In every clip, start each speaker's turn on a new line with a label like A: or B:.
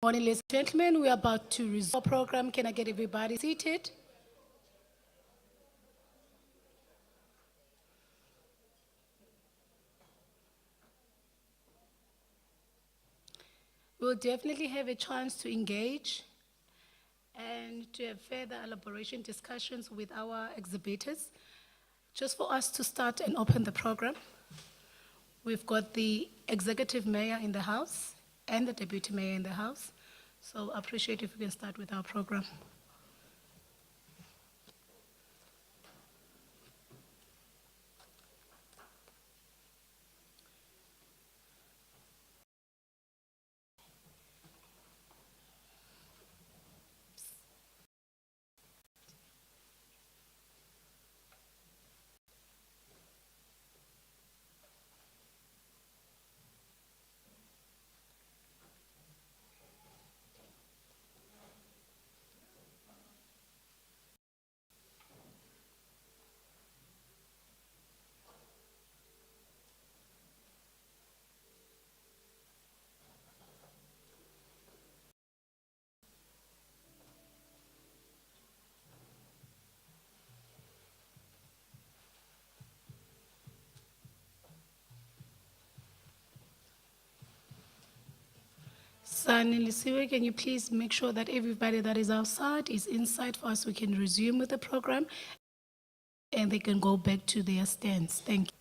A: Morning, ladies and gentlemen. We are about to resume our program. Can I get everybody seated? We'll definitely have a chance to engage and to have further elaboration discussions with our exhibitors. Just for us to start and open the program, we've got the executive mayor in the house and the deputy mayor in the house. So I appreciate if we can start with our program. Sani Lisiwe, can you please make sure that everybody that is outside is inside for us? We can resume with the program and they can go back to their stands. Thank you.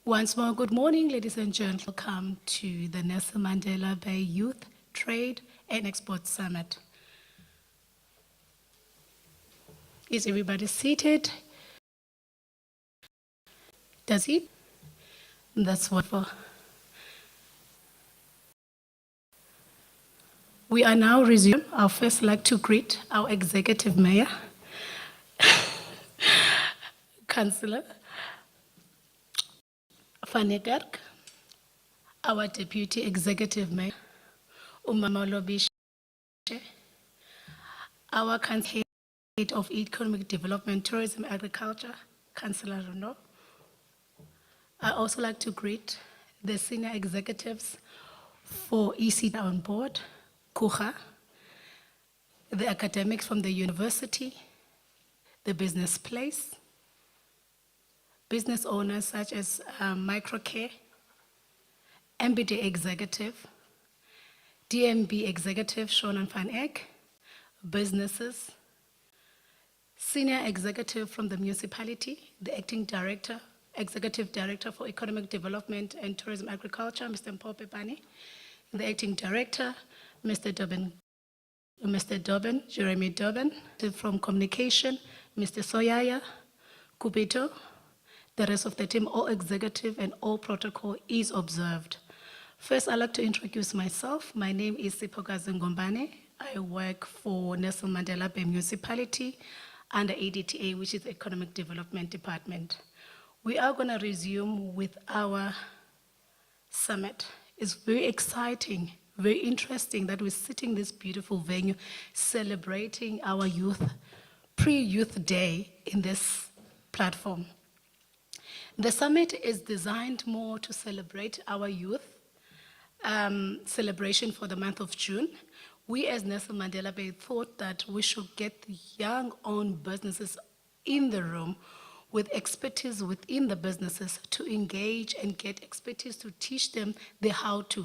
A: Once more, good morning, ladies and gentlemen. Welcome to the Nelson Mandela Bay Youth Trade and Export Summit. Is everybody seated? Does he? That's wonderful. We are now resuming. I'll first like to greet our executive mayor, Councillor Fanekerk, our deputy executive mayor, Umama Lobishe, our head of economic development, tourism, agriculture, Councillor Renaud. I also like to greet the senior executives for EC on board, Kucha, the academics from the university, the business place, business owners such as Microcare, MBD executive, DMB executive Shonan van Eck, businesses, senior executive from the municipality, the acting director, executive director for economic development and tourism agriculture, Mr. Mpope Bani, the acting director, Mr. Dobin, Jeremy Dobin, from communication, Mr. Soyaya, Kubito. The rest of the team, all executive and all protocol is observed. First, I'd like to introduce myself. My name is Sipokazi Ngombane. I work for Nelson Mandela Bay Municipality under ADTA, which is the Economic Development Department. We are going to resume with our summit. It's very exciting, very interesting that we're sitting in this beautiful venue celebrating our youth, pre-youth day in this platform. The summit is designed more to celebrate our youth, celebration for the month of June, we as Nelson Mandela Bay thought that we should get the young-owned businesses in the room with expertise within the businesses to engage and get expertise to teach them the how-to.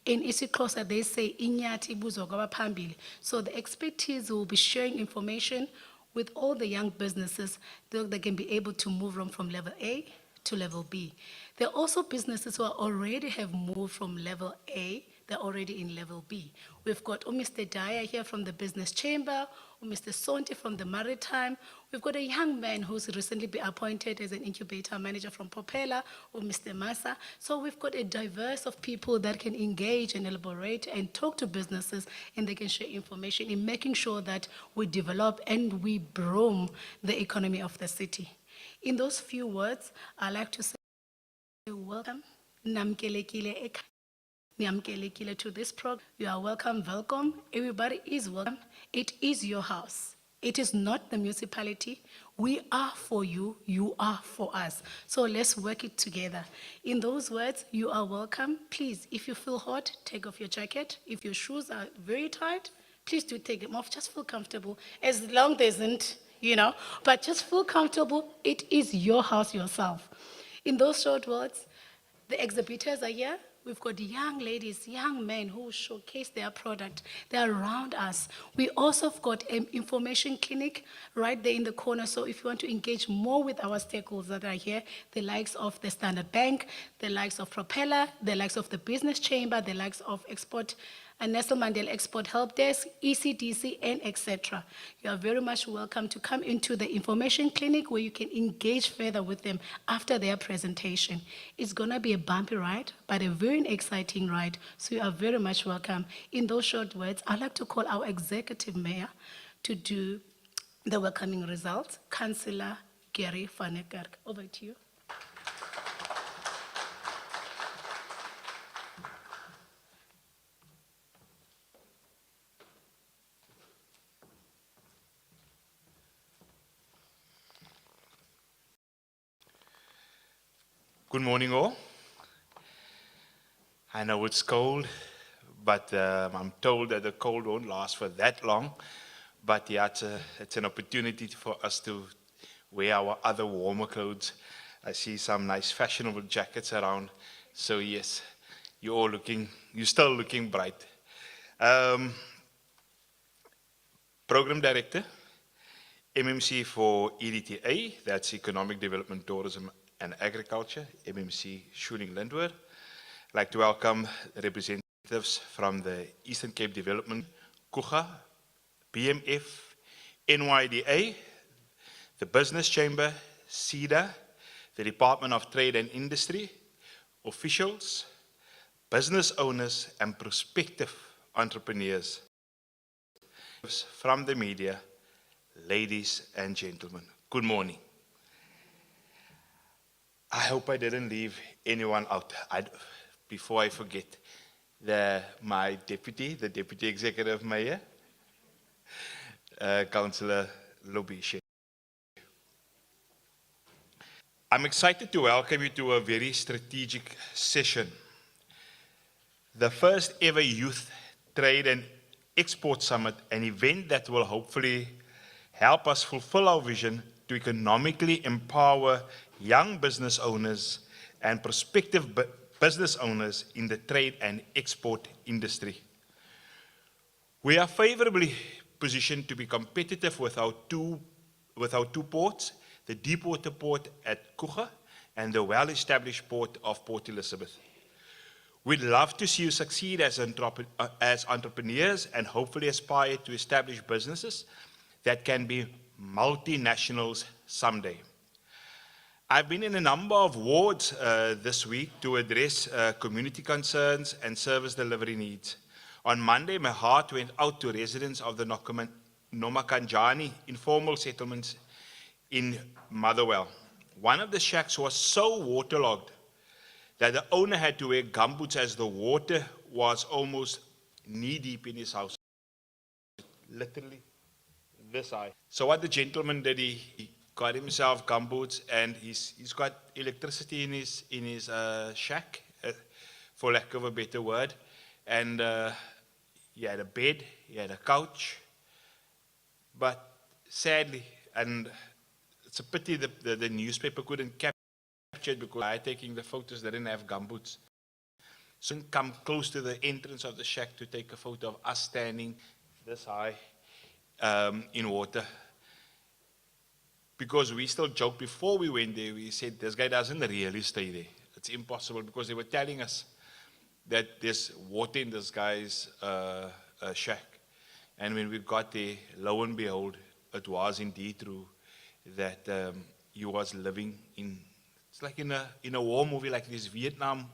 A: In isiXhosa, they say, "Inyathi ibuzwa kwabaphambili." So the expertise will be sharing information with all the young businesses so they can be able to move from level A to level B. There are also businesses who already have moved from level A, they're already in level B. We've got Mr. Dyer here from the Business Chamber, Mr. Sonti from the Maritime. We've got a young man who's recently been appointed as an incubator manager from Propeller, or Mr. Massa. So we've got a diverse of people that can engage and elaborate and talk to businesses, and they can share information in making sure that we develop and we broom the economy of the city. In those few words, I like to say welcome. Namkelekile Niamkelekile to this program. You are welcome. Everybody is welcome. It is your house. It is not the municipality. We are for you. You are for us. So let's work it together. In those words, you are welcome. Please, if you feel hot, take off your jacket. If your shoes are very tight, please do take them off. Just feel comfortable. As long as there isn't, but just feel comfortable. It is your house yourself. In those short words, the exhibitors are here. We've got young ladies, young men who showcase their product. They're around us. We also have got an information clinic right there in the corner. So if you want to engage more with our stakeholders that are here, the likes of the Standard Bank, the likes of Propeller, the likes of the Business Chamber, the likes of Export and Nelson Mandela Export Help Desk, ECDC, and etc. You are very much welcome to come into the information clinic where you can engage further with them after their presentation. It's going to be a bumpy ride, but a very exciting ride, so you are very much welcome. In those short words, I'd like to call our executive mayor to do the welcoming results. Councillor Gary van der Kerk, over to you.
B: Good morning, all. I know it's cold, but I'm told that the cold won't last for that long. But yeah, it's an opportunity for us to wear our other warmer clothes. I see some nice fashionable jackets around. So yes, you're still looking bright. Program Director, MMC for EDTA, that's Economic Development, Tourism and Agriculture, MMC Schuling Lindwood. I'd like to welcome representatives from the Eastern Cape Development, KUGA, BMF, NYDA, the Business Chamber, SEDA, the Department of Trade and Industry, officials, business owners and prospective entrepreneurs, from the media, ladies and gentlemen, good morning. I hope I didn't leave anyone out. Before I forget, my deputy, the Deputy Executive Mayor, Councillor Lobishe. I'm excited to welcome you to a very strategic session. The first ever Youth Trade and Export Summit, an event that will hopefully help us fulfill our vision to economically empower young business owners and prospective business owners in the trade and export industry. We are favorably positioned to be competitive with our two ports, the deepwater port at KUGA and the well-established port of Port Elizabeth. We'd love to see you succeed as entrepreneurs and hopefully aspire to establish businesses that can be multinationals someday. I've been in a number of wards this week to address community concerns and service delivery needs. On Monday, my heart went out to residents of the Nomakanjani informal settlements in Motherwell. One of the shacks was so waterlogged that the owner had to wear gumboots as the water was almost knee-deep in his house. Literally this high. So what the gentleman did, he got himself gumboots, and he's got electricity in his shack for lack of a better word. And he had a bed, he had a couch, but sadly, and it's a pity the newspaper couldn't capture it because I taking the photos, they didn't have gumboots. So didn't come close to the entrance of the shack to take a photo of us standing this high in water. Because we still joked before we went there, we said, this guy doesn't really stay there. It's impossible because they were telling us that there's water in this guy's shack. And when we got there, lo and behold, it was indeed true that he was living in, it's like in a war movie, like these Vietnam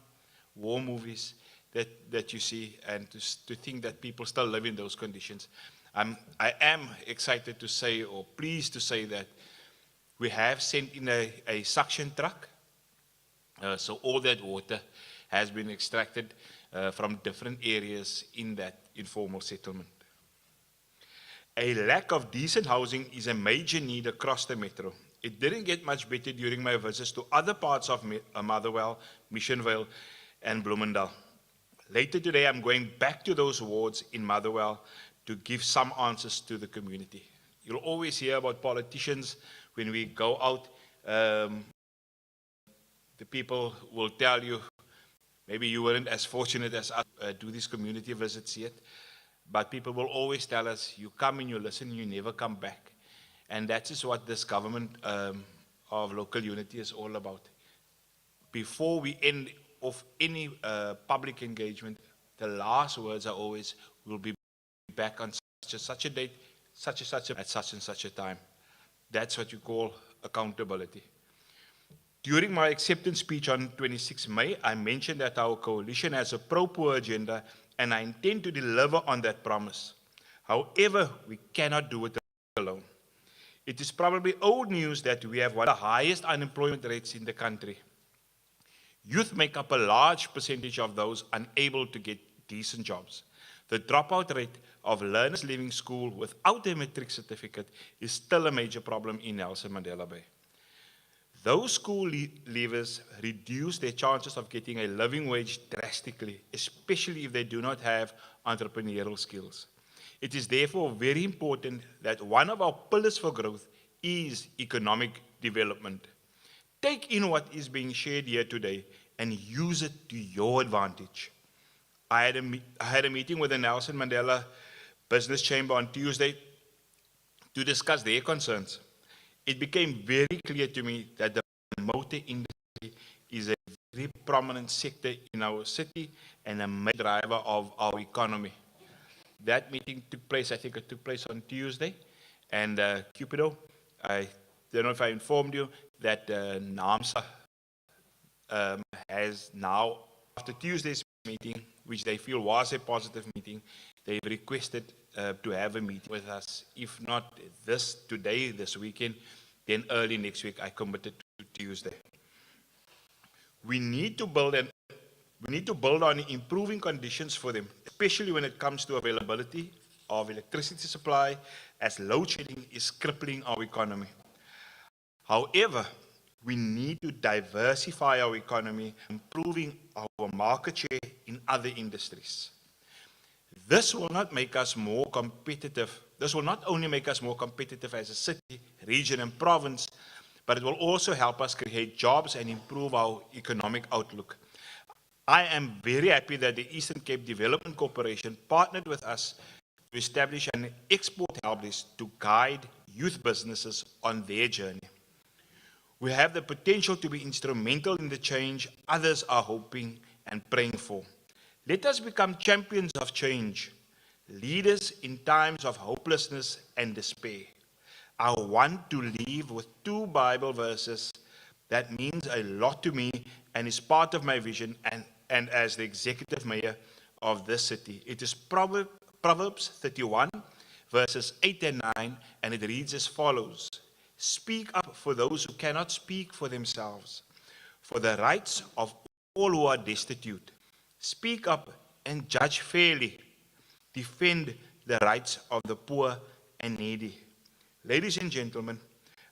B: war movies that you see, and to think that people still live in those conditions. I am excited to say, or pleased to say, that we have sent in a suction truck. So all that water has been extracted from different areas in that informal settlement. A lack of decent housing is a major need across the metro. It didn't get much better during my visits to other parts of Motherwell, Missionville, and Bloemendal. Later today, I'm going back to those wards in Motherwell to give some answers to the community. You'll always hear about politicians when we go out. The people will tell you, maybe you weren't as fortunate as us do these community visits yet, but people will always tell us, you come and you listen, you never come back. And that is what this government of local unity is all about. Before we end off any public engagement, the last words are always, we'll be back on such a date, at such and such a time. That's what you call accountability. During my acceptance speech on 26 May, I mentioned that our coalition has a pro-poor agenda, and I intend to deliver on that promise. However, we cannot do it alone. It is probably old news that we have one of the highest unemployment rates in the country. Youth make up a large percentage of those unable to get decent jobs. The dropout rate of learners leaving school without a matric certificate is still a major problem in Nelson Mandela Bay. Those school leavers reduce their chances of getting a living wage drastically, especially if they do not have entrepreneurial skills. It is therefore very important that one of our pillars for growth is economic development. Take in what is being shared here today and use it to your advantage. I had a meeting with the Nelson Mandela Business Chamber on Tuesday to discuss their concerns. It became very clear to me that the motor industry is a very prominent sector in our city and a major driver of our economy. That meeting took place, I think it took place on Tuesday, and Cupido, I don't know if I informed you that NAMSA has now, after Tuesday's meeting, which they feel was a positive meeting, they've requested to have a meeting with us. If not this weekend, then early next week. I committed to Tuesday. We need to build on improving conditions for them, especially when it comes to availability of electricity supply, as load shedding is crippling our economy. However, we need to diversify our economy, improving our market share in other industries. This will not make us more competitive. This will not only make us more competitive as a city, region, and province, but it will also help us create jobs and improve our economic outlook. I am very happy that the Eastern Cape Development Corporation partnered with us to establish an export help desk to guide youth businesses on their journey. We have the potential to be instrumental in the change others are hoping and praying for. Let us become champions of change, leaders in times of hopelessness and despair. I want to leave with 2 Bible verses that means a lot to me and is part of my vision and as the executive mayor of this city. It is Proverbs 31, verses 8 and 9, and it reads as follows. Speak up for those who cannot speak for themselves, for the rights of all who are destitute. Speak up and judge fairly. Defend the rights of the poor and needy. Ladies and gentlemen,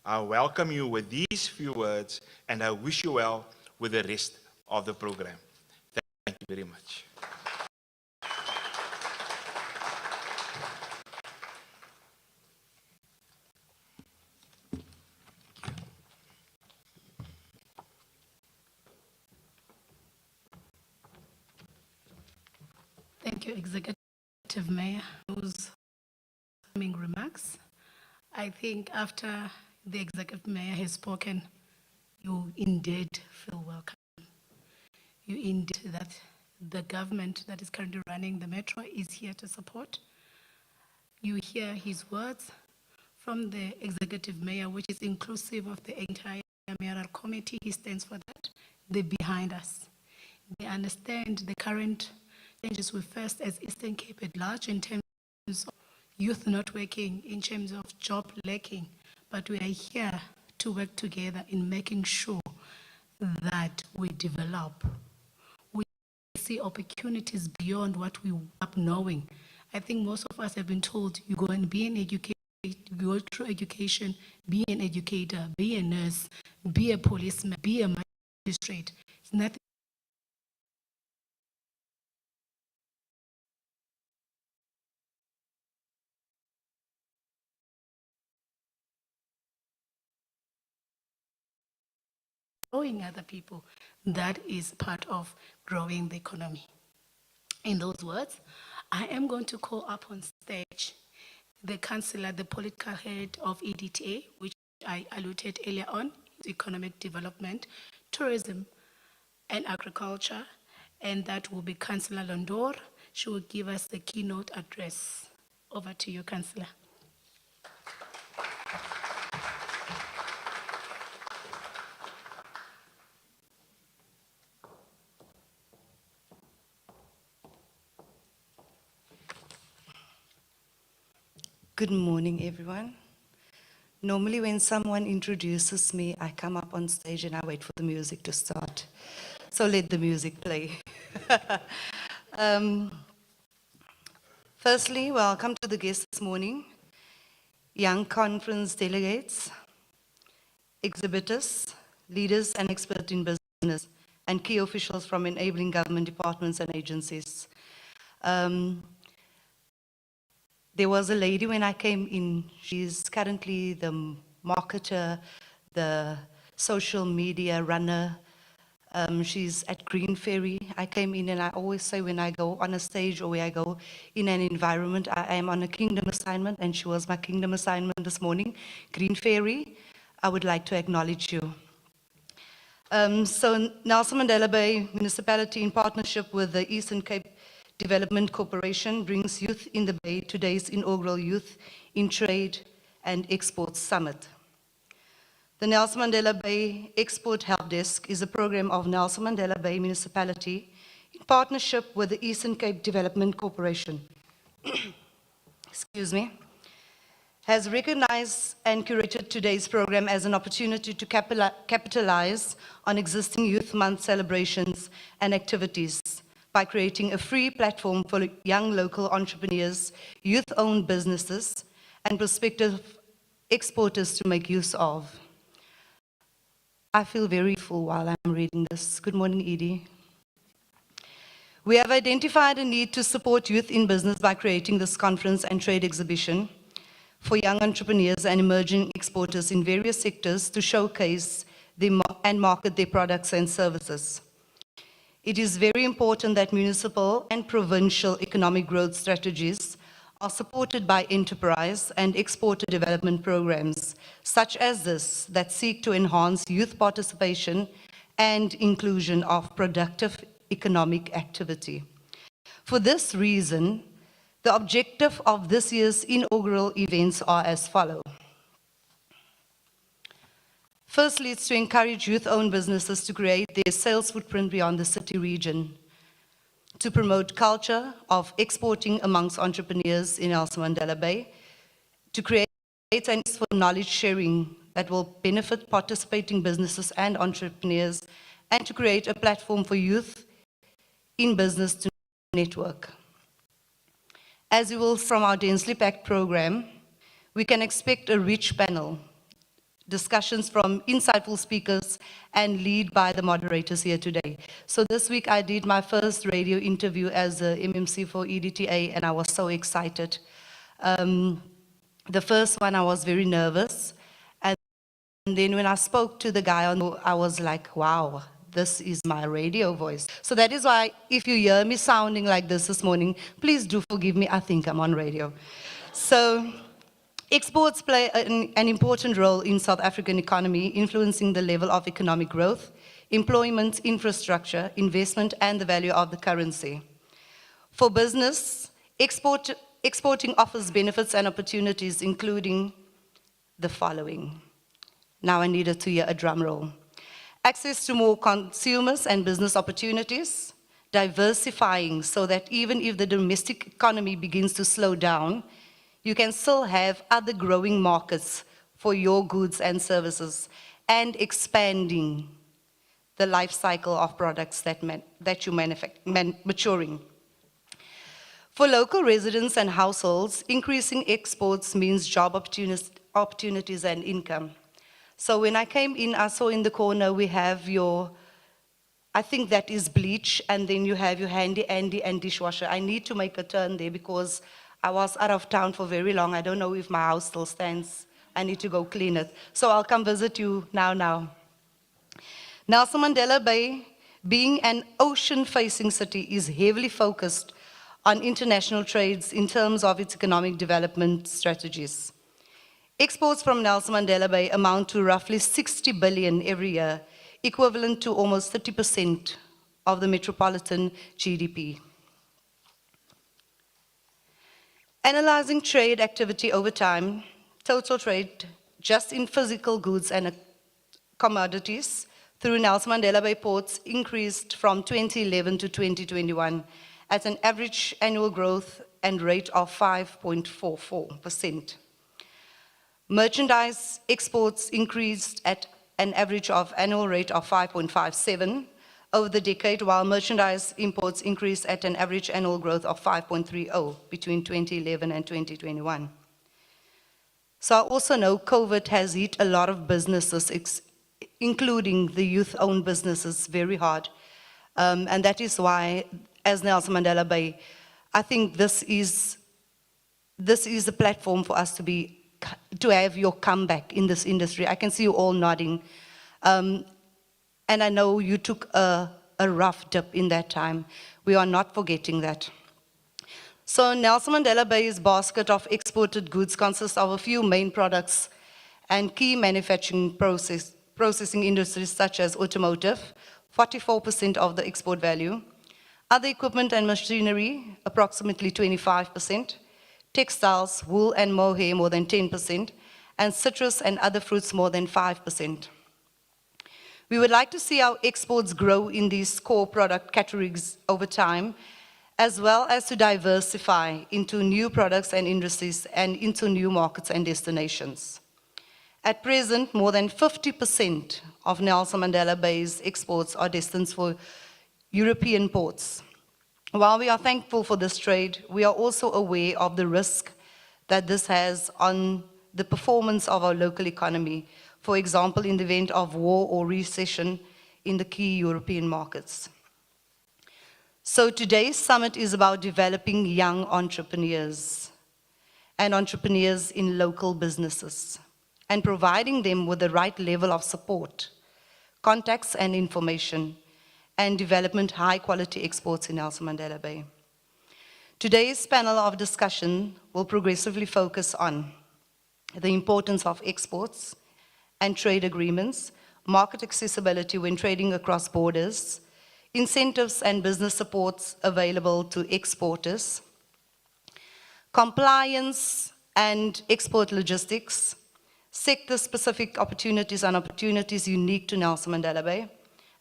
B: I welcome you with these few words, and I wish you well with the rest of the program. Thank you. you very much.
A: Thank you, Executive Mayor. Those remarks. I think after the Executive Mayor has spoken, you indeed feel welcome. You indeed that the government that is currently running the metro is here to support. You hear his words from the Executive Mayor, which is inclusive of the entire mayoral committee. He stands for that. They're behind us. They understand the current challenges we face as Eastern Cape at large in terms of youth not working, in terms of job lacking, but we are here to work together in making sure that we develop. We see opportunities beyond what we up knowing. I think most of us have been told you go and be an educator, you go through education, be an educator, be a nurse, be a policeman, be a magistrate. It's nothing growing other people. That is part of growing the economy. In those words, I am going to call up on stage the councillor, the political head of EDTA, which I alluded earlier on, economic development, tourism, and agriculture, and that will be Councillor Londor. She will give us the keynote address. Over to you, Councillor.
C: Good morning, everyone. Normally when someone introduces me, I come up on stage and I wait for the music to start. So let the music play. Firstly, welcome to the guests this morning, young conference delegates, exhibitors, leaders and experts in business, and key officials from enabling government departments and agencies. There was a lady when I came in, she's currently the marketer, the social media runner. She's at Green Ferry. I came in and I always say when I go on a stage or where I go in an environment, I am on a kingdom assignment, and she was my kingdom assignment this morning. Green Ferry, I would like to acknowledge you. So Nelson Mandela Bay Municipality, in partnership with the Eastern Cape Development Corporation, brings Youth in the Bay today's inaugural Youth in Trade and Exports Summit. The Nelson Mandela Bay Export Help Desk is a program of Nelson Mandela Bay Municipality in partnership with the Eastern Cape Development Corporation. Excuse me. Has recognized and curated today's program as an opportunity to capitalize on existing Youth Month celebrations and activities by creating a free platform for young local entrepreneurs, youth-owned businesses, and prospective exporters to make use of. I feel very full while I'm reading this. Good morning, Edie. We have identified a need to support youth in business by creating this conference and trade exhibition for young entrepreneurs and emerging exporters in various sectors to showcase and market their products and services. It is very important that municipal and provincial economic growth strategies are supported by enterprise and exporter development programs, such as this, that seek to enhance youth participation and inclusion of productive economic activity. For this reason, the objective of this year's inaugural events are as follows. Firstly, it's to encourage youth-owned businesses to create their sales footprint beyond the city region, to promote culture of exporting amongst entrepreneurs in Nelson Mandela Bay, to create and for knowledge sharing that will benefit participating businesses and entrepreneurs, and to create a platform for youth in business to network. As you will from our densely packed program, we can expect a rich panel discussions from insightful speakers and lead by the moderators here today. So this week I did my first radio interview as a MMC for EDTA, and I was so excited. The first one I was very nervous, and then when I spoke to the guy, I was like, wow, this is my radio voice. So that is why if you hear me sounding like this morning, please do forgive me, I think I'm on radio. So exports play an important role in South African economy, influencing the level of economic growth, employment, infrastructure, investment, and the value of the currency. For business, exporting offers benefits and opportunities, including the following. Now I needed to hear a drum roll. Access to more consumers and business opportunities, diversifying so that even if the domestic economy begins to slow down, you can still have other growing markets for your goods and services, and expanding the life cycle of products that you maturing. For local residents and households, increasing exports means job opportunities and income. So when I came in, I saw in the corner we have your, I think that is bleach, and then you have your handy Andy and dishwasher. I need to make a turn there because I was out of town for very long. I don't know if my house still stands. I need to go clean it. So I'll come visit you now. Nelson Mandela Bay, being an ocean-facing city, is heavily focused on international trades in terms of its economic development strategies. Exports from Nelson Mandela Bay amount to roughly 60 billion every year, equivalent to almost 30% of the metropolitan GDP. Analyzing trade activity over time, total trade just in physical goods and commodities through Nelson Mandela Bay ports increased from 2011 to 2021 at an average annual growth and rate of 5.44%. Merchandise exports increased at an average of annual rate of 5.57 over the decade, while merchandise imports increased at an average annual growth of 5.30 between 2011 and 2021. So I also know COVID has hit a lot of businesses, including the youth-owned businesses, very hard. And that is why, as Nelson Mandela Bay, I think this is a platform for us to have your comeback in this industry. I can see you all nodding. And I know you took a rough dip in that time. We are not forgetting that. So Nelson Mandela Bay's basket of exported goods consists of a few main products and key manufacturing processing industries such as automotive, 44% of the export value, other equipment and machinery, approximately 25%, textiles, wool and mohair, more than 10%, and citrus and other fruits, more than 5%. We would like to see our exports grow in these core product categories over time, as well as to diversify into new products and industries and into new markets and destinations. At present, more than 50% of Nelson Mandela Bay's exports are destined for European ports. While we are thankful for this trade, we are also aware of the risk that this has on the performance of our local economy, for example, in the event of war or recession in the key European markets. So today's summit is about developing young entrepreneurs and entrepreneurs in local businesses and providing them with the right level of support, contacts and information, and development high-quality exports in Nelson Mandela Bay. Today's panel of discussion will progressively focus on the importance of exports and trade agreements, market accessibility when trading across borders, incentives and business supports available to exporters, compliance and export logistics, sector-specific opportunities and opportunities unique to Nelson Mandela Bay,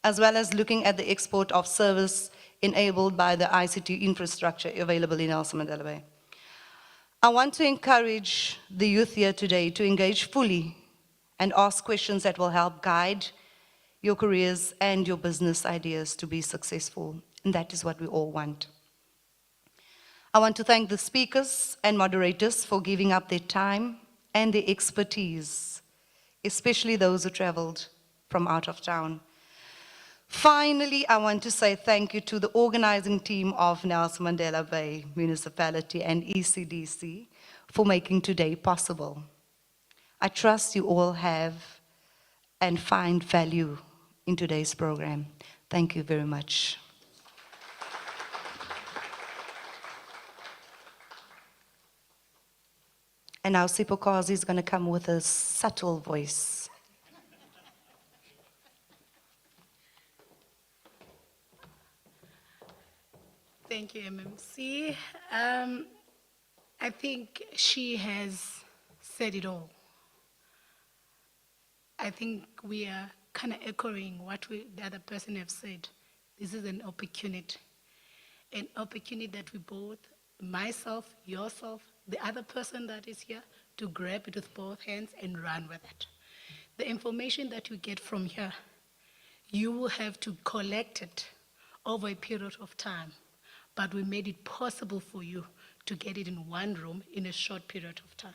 C: as well as looking at the export of service enabled by the ICT infrastructure available in Nelson Mandela Bay. I want to encourage the youth here today to engage fully and ask questions that will help guide your careers and your business ideas to be successful. And that is what we all want. I want to thank the speakers and moderators for giving up their time and their expertise especially those who traveled from out of town. Finally, I want to say thank you to the organizing team of Nelson Mandela Bay Municipality and ECDC for making today possible. I trust you all have and find value in today's program. Thank you very much. And now Sipho Kazi is going to come with a subtle voice.
A: Thank you, MMC. I think she has said it all. I think we are kind of echoing what the other person have said. This is an opportunity that we both, myself, yourself, the other person that is here, to grab it with both hands and run with it. The information that you get from here, you will have to collect it over a period of time. But we made it possible for you to get it in one room in a short period of time.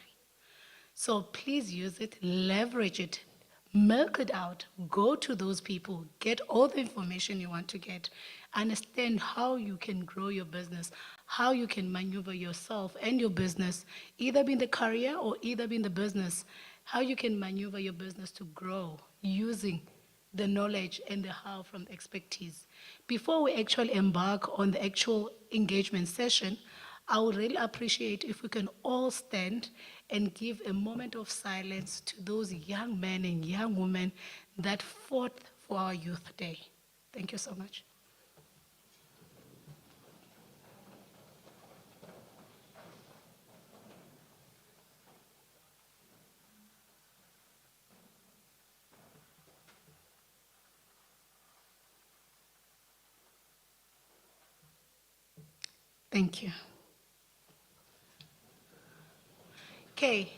A: So please use it, leverage it, milk it out, go to those people, get all the information you want to get, understand how you can grow your business, how you can maneuver yourself and your business, either be in the career or either be in the business, how you can maneuver your business to grow using the knowledge and the how from the expertise. Before we actually embark on the actual engagement session, I would really appreciate if we can all stand and give a moment of silence to those young men and young women that fought for our Youth Day. Thank you so much. Thank you. Okay.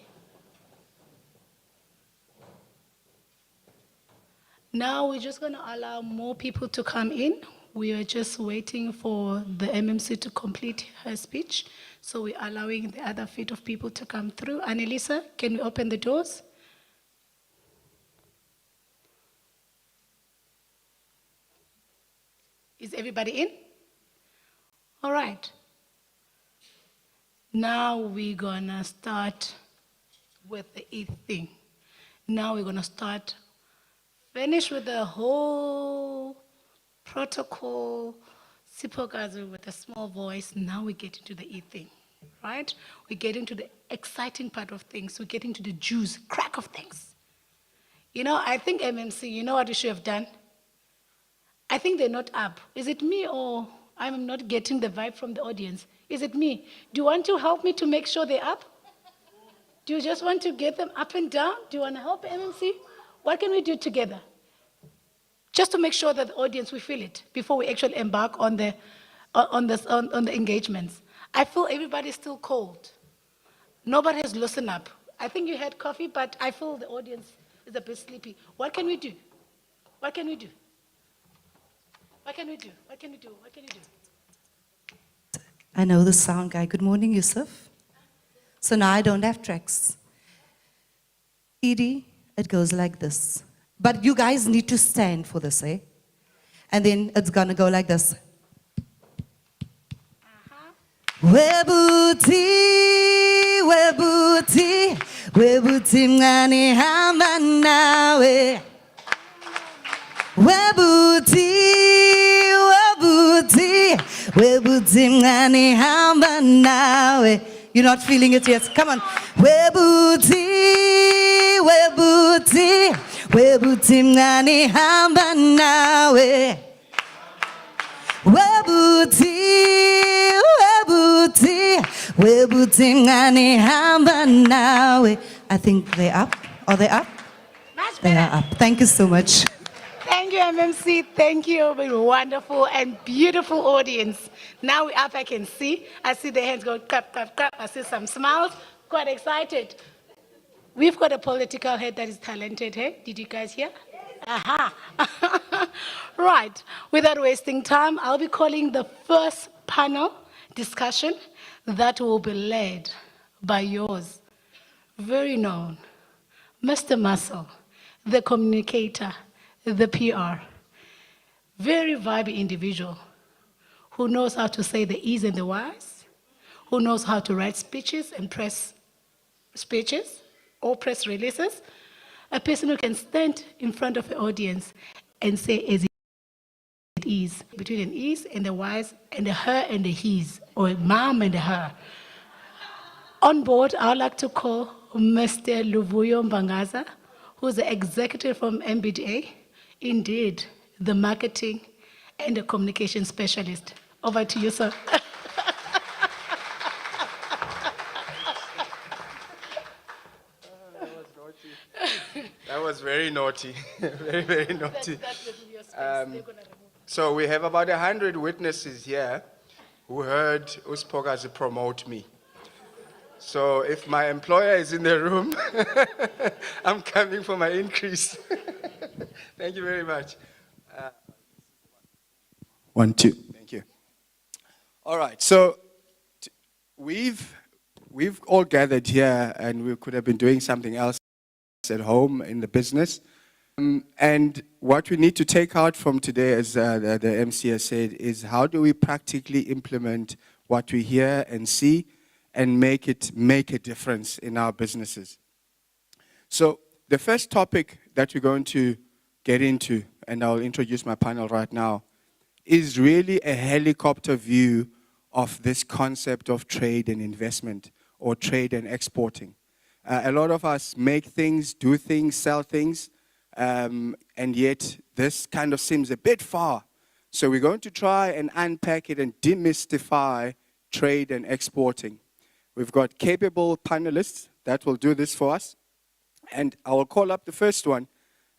A: Now we're just going to allow more people to come in. We are just waiting for the MMC to complete her speech. So we're allowing the other feet of people to come through. Annalisa, can we open the doors? Is everybody in? All right. Now we're gonna start with the eighth thing. Now we're gonna finish with the whole protocol, Sipokazi with a small voice. Now we get into the eighth thing, right? We get into the exciting part of things. We get into the juice, crack of things. You know, I think MMC, you know what we should have done? I think they're not up. Is it me or I'm not getting the vibe from the audience? Is it me? Do you want to help me to make sure they're up? Do you just want to get them up and down? Do you want to help MMC? What can we do together? Just to make sure that the audience, we feel it before we actually embark on the engagements. I feel everybody's still cold. Nobody has loosened up. I think you had coffee, but I feel the audience is a bit sleepy. What can we do? What can we do? What can we do? What can we do? What can we do?
C: I know the sound guy. Good morning, Yusuf. So now I don't have tracks. Edie, it goes like this. But you guys need to stand for this, eh? And then it's gonna go like this. Webuti, webuti, webuti mngani hamba nawe. Webuti, webuti, webuti mngani hamba nawe. You're not feeling it yet. Come on. Webuti, webuti, webuti mngani hamba nawe. Webuti, webuti, webuti mngani hamba nawe. I think they're up. Are they up? They are up. Thank you so much.
A: Thank you, MMC. Thank you, wonderful and beautiful audience. Now we're up, I can see. I see the hands go clap, clap, clap. I see some smiles. Quite excited. We've got a political head that is talented, hey? Did you guys hear? Aha. Right. Without wasting time, I'll be calling the first panel discussion that will be led by yours, very known, Mr. Muscle. the communicator, the PR. Very vibey individual who knows how to say the E's and the Y's, who knows how to write speeches and press speeches or press releases. A person who can stand in front of an audience and say as it is, between an E's and the Y's and the her and the he's, or mom and the her. On board, I would like to call Mr. Luvuyo Mbangaza, who's the executive from MBDA, indeed, the marketing and the communication specialist. Over to you, sir.
D: That was very naughty, very, very naughty. So we have about 100 witnesses here who heard Uspokazi promote me. So if my employer is in the room, I'm coming for my increase. Thank you very much. 1, 2. Thank you. All right. So we've all gathered here, and we could have been doing something else at home in the business. And what we need to take out from today, as the MC has said, is how do we practically implement what we hear and see and make a difference in our businesses. So the first topic that we're going to get into, and I'll introduce my panel right now, is really a helicopter view of this concept of trade and investment, or trade and exporting. A lot of us make things, do things, sell things, and yet this kind of seems a bit far. So we're going to try and unpack it and demystify trade and exporting. We've got capable panelists that will do this for us. And I will call up the first one.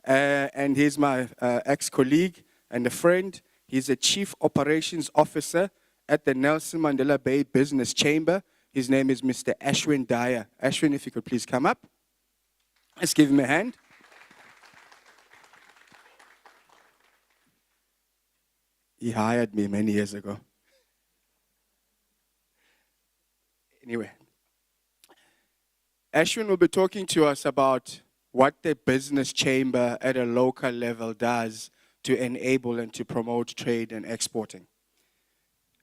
D: And he's my ex-colleague and a friend. He's a Chief Operations Officer at the Nelson Mandela Bay Business Chamber. His name is Mr. Ashwin Daya. Ashwin, if you could please come up. Let's give him a hand. He hired me many years ago. Anyway, Ashwin will be talking to us about what the business chamber at a local level does to enable and to promote trade and exporting.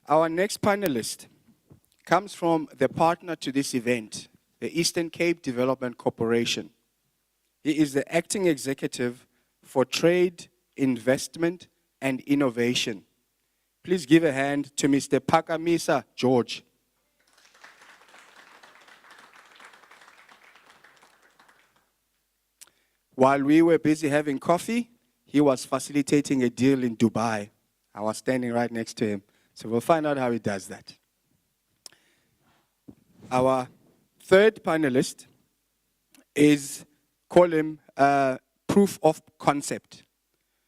D: Our next panelist comes from the partner to this event, the Eastern Cape Development Corporation. He is the acting executive for trade, investment, and innovation. Please give a hand to Mr. Pakamisa George. While we were busy having coffee, he was facilitating a deal in Dubai. I was standing right next to him. So we'll find out how he does that. Our third panelist is, call him proof of concept.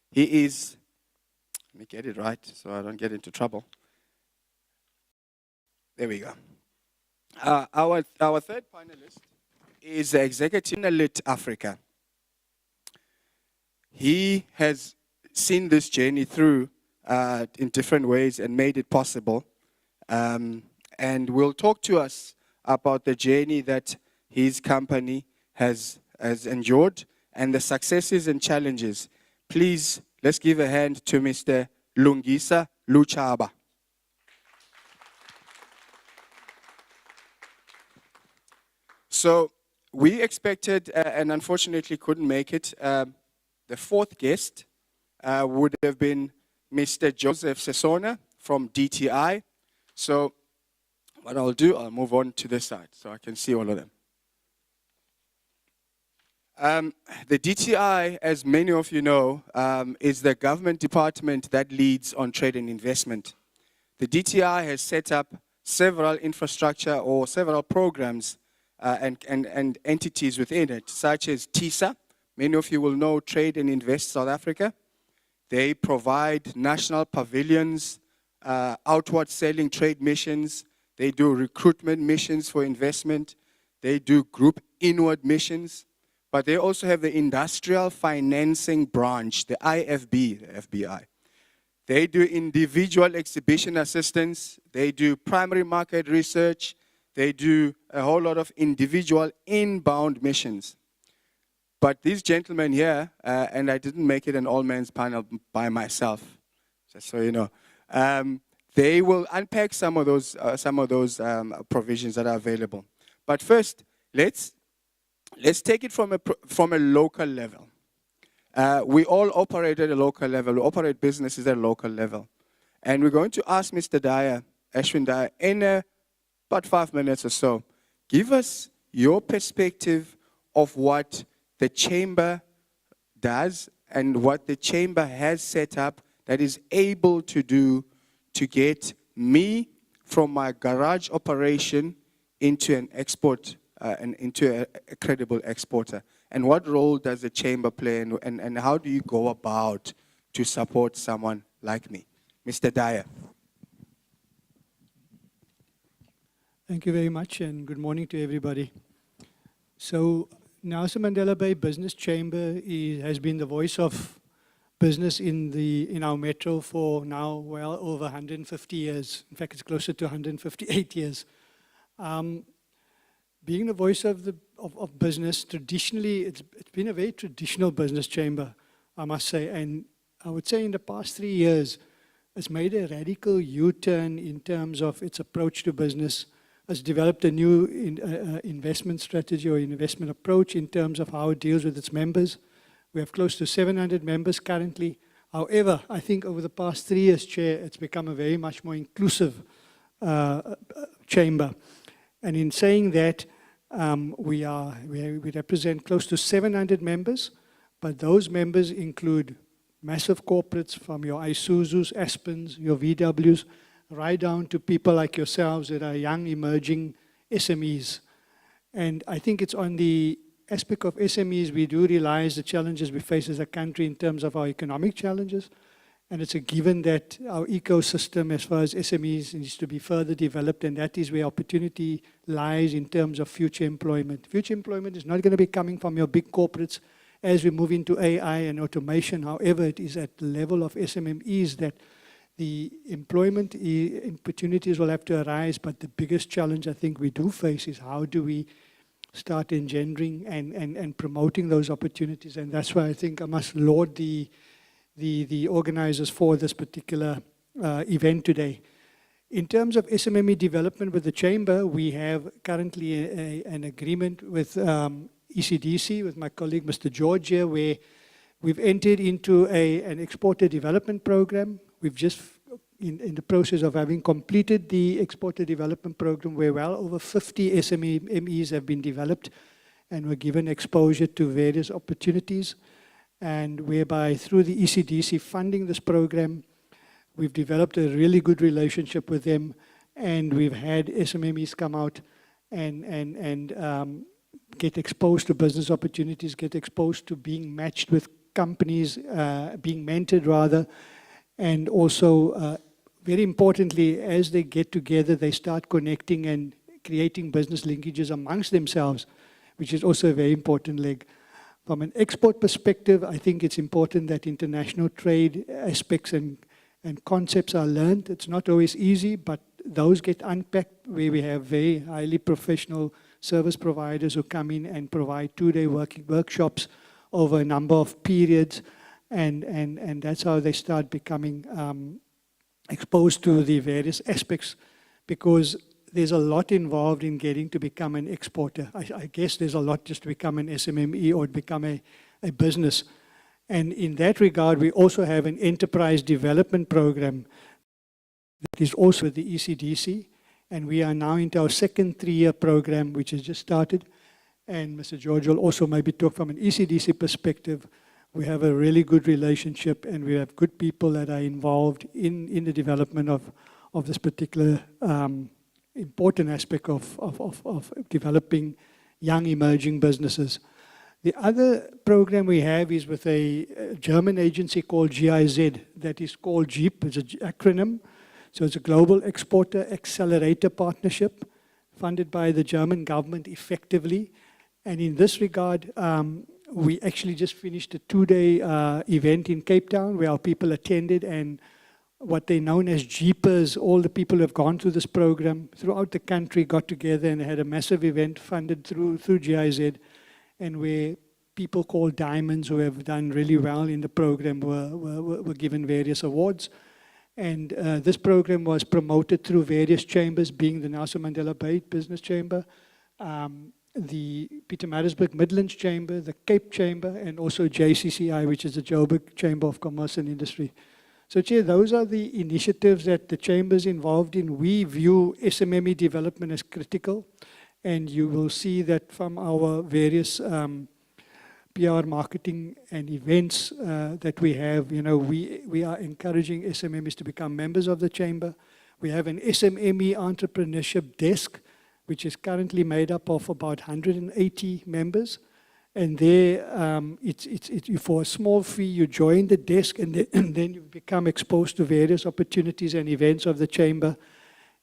D: He is, let me get it right so I don't get into trouble. There we go. Our third panelist is the executive Lit Africa. He has seen this journey through in different ways and made it possible. And will talk to us about the journey that his company has endured and the successes and challenges. Please, let's give a hand to Mr. Lungisa Luchaba. So we expected, and unfortunately couldn't make it, the fourth guest would have been Mr. Joseph Sesona from DTI. So what I'll do, I'll move on to this side so I can see all of them. The DTI, as many of you know, is the government department that leads on trade and investment. The DTI has set up several infrastructure or several programs and entities within it, such as TISA. Many of you will know Trade and Invest South Africa. They provide national pavilions, outward selling trade missions. They do recruitment missions for investment. They do group inward missions. But they also have the industrial financing branch, the IFB, the FBI. They do individual exhibition assistance. They do primary market research. They do a whole lot of individual inbound missions. But these gentlemen here, and I didn't make it an all-men's panel by myself, just so you know, they will unpack some of those provisions that are available. But first, let's take it from a local level. We all operate at a local level. We operate businesses at a local level. And we're going to ask Mr. Dyer, Ashwin Dyer, in about 5 minutes or so, give us your perspective of what the chamber does and what the chamber has set up that is able to do to get me from my garage operation into an export and into a credible exporter. And what role does the chamber play, and how do you go about to support someone like me? Mr. Dyer.
E: Thank you very much, and good morning to everybody. So, Nelson Mandela Bay Business Chamber has been the voice of business in our metro for now well over 150 years. In fact, it's closer to 158 years. Being the voice of business, traditionally, it's been a very traditional business chamber, I must say. And I would say in the past 3 years, it's made a radical U-turn in terms of its approach to business. Has developed a new investment strategy or investment approach in terms of how it deals with its members. We have close to 700 members currently. However, I think over the past 3 years, Chair, it's become a very much more inclusive chamber. And in saying that, we represent close to 700 members, but those members include massive corporates from your Isuzus, Aspens, your VWs, right down to people like yourselves that are young, emerging SMEs. And I think it's on the aspect of SMEs, we do realize the challenges we face as a country in terms of our economic challenges. And it's a given that our ecosystem as far as SMEs needs to be further developed, and that is where opportunity lies in terms of future employment. Future employment is not going to be coming from your big corporates as we move into AI and automation. However, it is at the level of SMMEs that the employment opportunities will have to arise, but the biggest challenge I think we do face is how do we start engendering and promoting those opportunities. And that's why I think I must laud the organizers for this particular event today. In terms of SMME development with the Chamber, we have currently an agreement with ECDC, with my colleague Mr. George here, where we've entered into an exporter development program. We've just, in the process of having completed the exporter development program, where well over 50 SMEs have been developed and were given exposure to various opportunities. And whereby through the ECDC funding this program, we've developed a really good relationship with them, and we've had SMEs come out and get exposed to business opportunities, get exposed to being matched with companies, being mentored rather, and also, very importantly, as they get together, they start connecting and creating business linkages amongst themselves, which is also a very important leg. From an export perspective, I think it's important that international trade aspects and concepts are learned. It's not always easy, but those get unpacked where we have very highly professional service providers who come in and provide 2-day workshops over a number of periods. And that's how they start becoming exposed to the various aspects, because there's a lot involved in getting to become an exporter. I guess there's a lot just to become an SMME or become a business. And in that regard, we also have an enterprise development program that is also with the ECDC. And we are now into our second 3-year program, which has just started. And Mr. George will also maybe talk from an ECDC perspective. We have a really good relationship, and we have good people that are involved in the development of this particular important aspect of developing young emerging businesses. The other program we have is with a German agency called GIZ, that is called JEEP, it's an acronym. So it's a Global Exporter Accelerator Partnership, funded by the German government effectively. And in this regard, we actually just finished a 2-day event in Cape Town where our people attended, and what they known as Jeepers, all the people who have gone through this program throughout the country got together and had a massive event funded through GIZ, and where people called diamonds who have done really well in the program were given various awards. And this program was promoted through various chambers, being the Nelson Mandela Bay Business Chamber, the Pietermaritzburg Midlands Chamber, the Cape Chamber, and also JCCI, which is the Joburg Chamber of Commerce and Industry. So, Chair, those are the initiatives that the chamber's involved in. We view SMME development as critical, and you will see that from our various PR marketing and events that we have. You know, we are encouraging SMMEs to become members of the chamber. We have an SMME entrepreneurship desk, which is currently made up of about 180 members. And there, for a small fee, you join the desk, and then you become exposed to various opportunities and events of the chamber.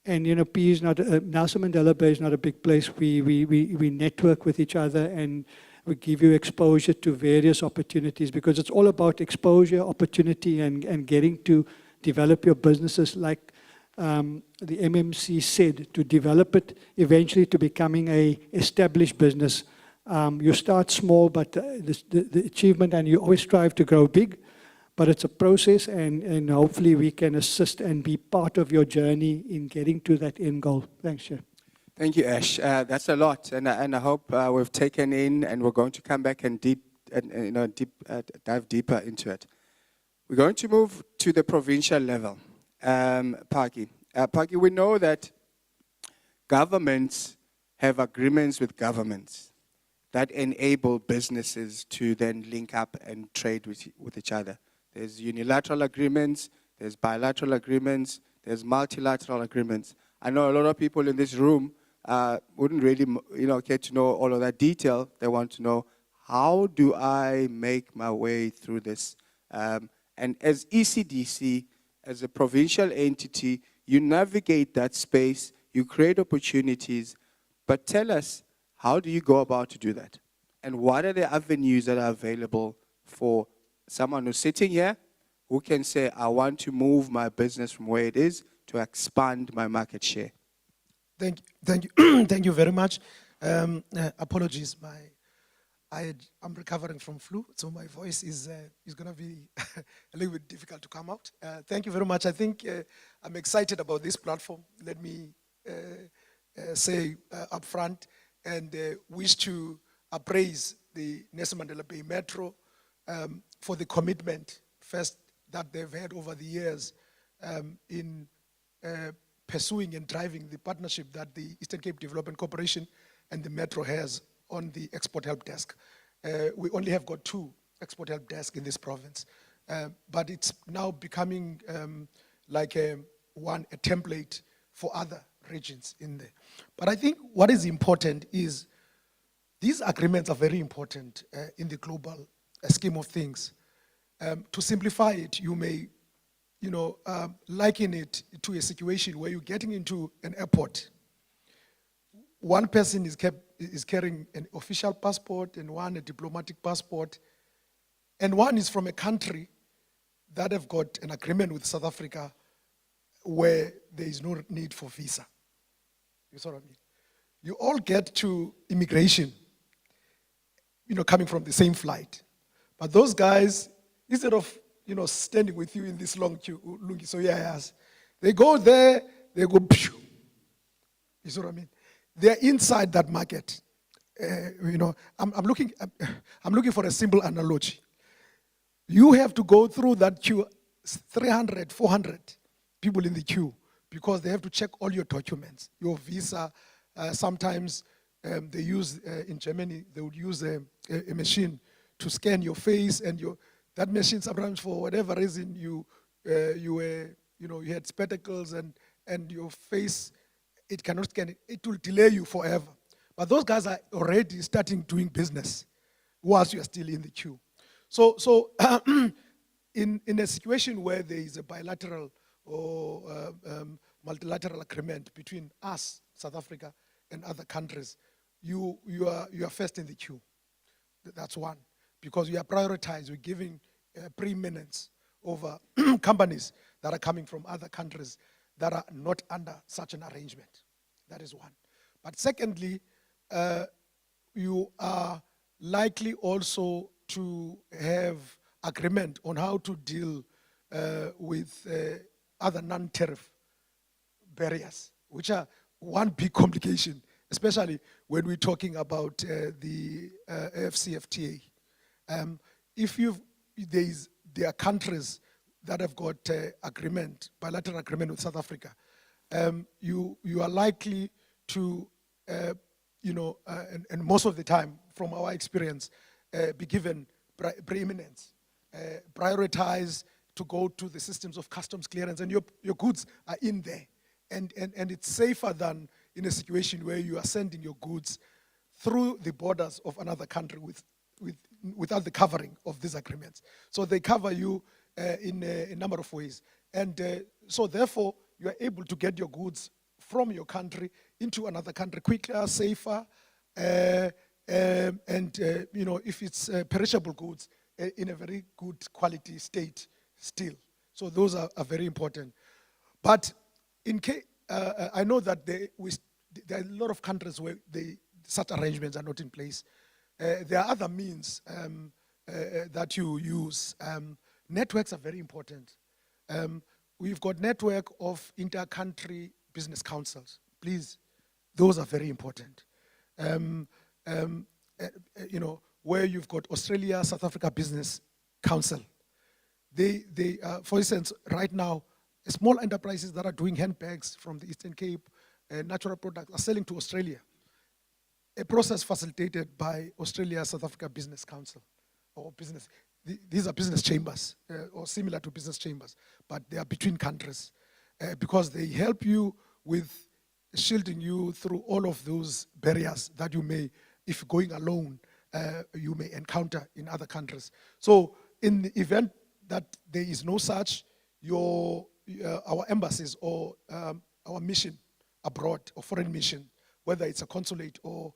E: And you know, P is not Nelson Mandela Bay is not a big place. We network with each other, and we give you exposure to various opportunities, because it's all about exposure, opportunity, and getting to develop your businesses like the MMC said, to develop it eventually to becoming a established business. You start small, but the achievement, and you always strive to grow big, but it's a process, and hopefully we can assist and be part of your journey in getting to that end goal. Thanks, Chair.
D: Thank you, Ash. That's a lot, and I hope we've taken in, and we're going to come back and dive deeper into it. We're going to move to the provincial level. Paki, we know that governments have agreements with governments that enable businesses to then link up and trade with each other. There's unilateral agreements, there's bilateral agreements, there's multilateral agreements. I know a lot of people in this room wouldn't really, get to know all of that detail. They want to know, how do I make my way through this? And as ECDC, as a provincial entity, you navigate that space, you create opportunities, but tell us, how do you go about to do that? And what are the avenues that are available for someone who's sitting here who can say, I want to move my business from where it is to expand my market share?
F: Thank you, thank you very much. Apologies, I'm recovering from flu, so my voice is going to be a little bit difficult to come out. Thank you very much. I think I'm excited about this platform. Let me say up front, and wish to appraise the Nelson Mandela Bay Metro for the commitment first that they've had over the years in pursuing and driving the partnership that the Eastern Cape Development Corporation and the Metro has on the export help desk. We only have got 2 export help desks in this province, but it's now becoming like a template for other regions in there. But I think what is important is these agreements are very important in the global scheme of things. To simplify it, you may liken it to a situation where you're getting into an airport. One person is carrying an official passport and one a diplomatic passport, and one is from a country that have got an agreement with South Africa where there is no need for visa. You saw what I mean? You all get to immigration, coming from the same flight. But those guys, instead of, standing with you in this long queue, they go there, they go, phew. You see what I mean? They're inside that market. I'm looking for a simple analogy. You have to go through that queue, 300, 400 people in the queue, because they have to check all your documents, your visa. Sometimes they use, in Germany, they would use a machine to scan your face, and that machine sometimes, for whatever reason, you had spectacles and your face, it cannot scan it. It will delay you forever. But those guys are already starting doing business whilst you are still in the queue. So in a situation where there is a bilateral or multilateral agreement between us, South Africa, and other countries, you are first in the queue. That's one, because we are prioritized. We're giving preeminence over companies that are coming from other countries that are not under such an arrangement. That is one. But secondly, you are likely also to have agreement on how to deal with other non-tariff barriers, which are one big complication, especially when we're talking about the AfCFTA. If there are countries that have got agreement, bilateral agreement with South Africa, you are likely to, and most of the time, from our experience, be given preeminence, prioritize to go to the systems of customs clearance, and your goods are in there. And it's safer than in a situation where you are sending your goods through the borders of another country without the covering of these agreements. So they cover you in a number of ways. And so therefore, you are able to get your goods from your country into another country quicker, safer, and if it's perishable goods, in a very good quality state still. So those are very important. But in case, I know that there are a lot of countries where such arrangements are not in place. There are other means that you use. Networks are very important. We've got network of inter-country business councils. Please, those are very important. Where you've got Australia, South Africa Business Council. They for instance, right now, small enterprises that are doing handbags from the Eastern Cape, natural products, are selling to Australia. A process facilitated by Australia, South Africa Business Council, or business. These are business chambers, or similar to business chambers, but they are between countries, because they help you with shielding you through all of those barriers that you may, if going alone, you may encounter in other countries. So in the event that there is no such, our embassies or our mission abroad, or foreign mission, whether it's a consulate or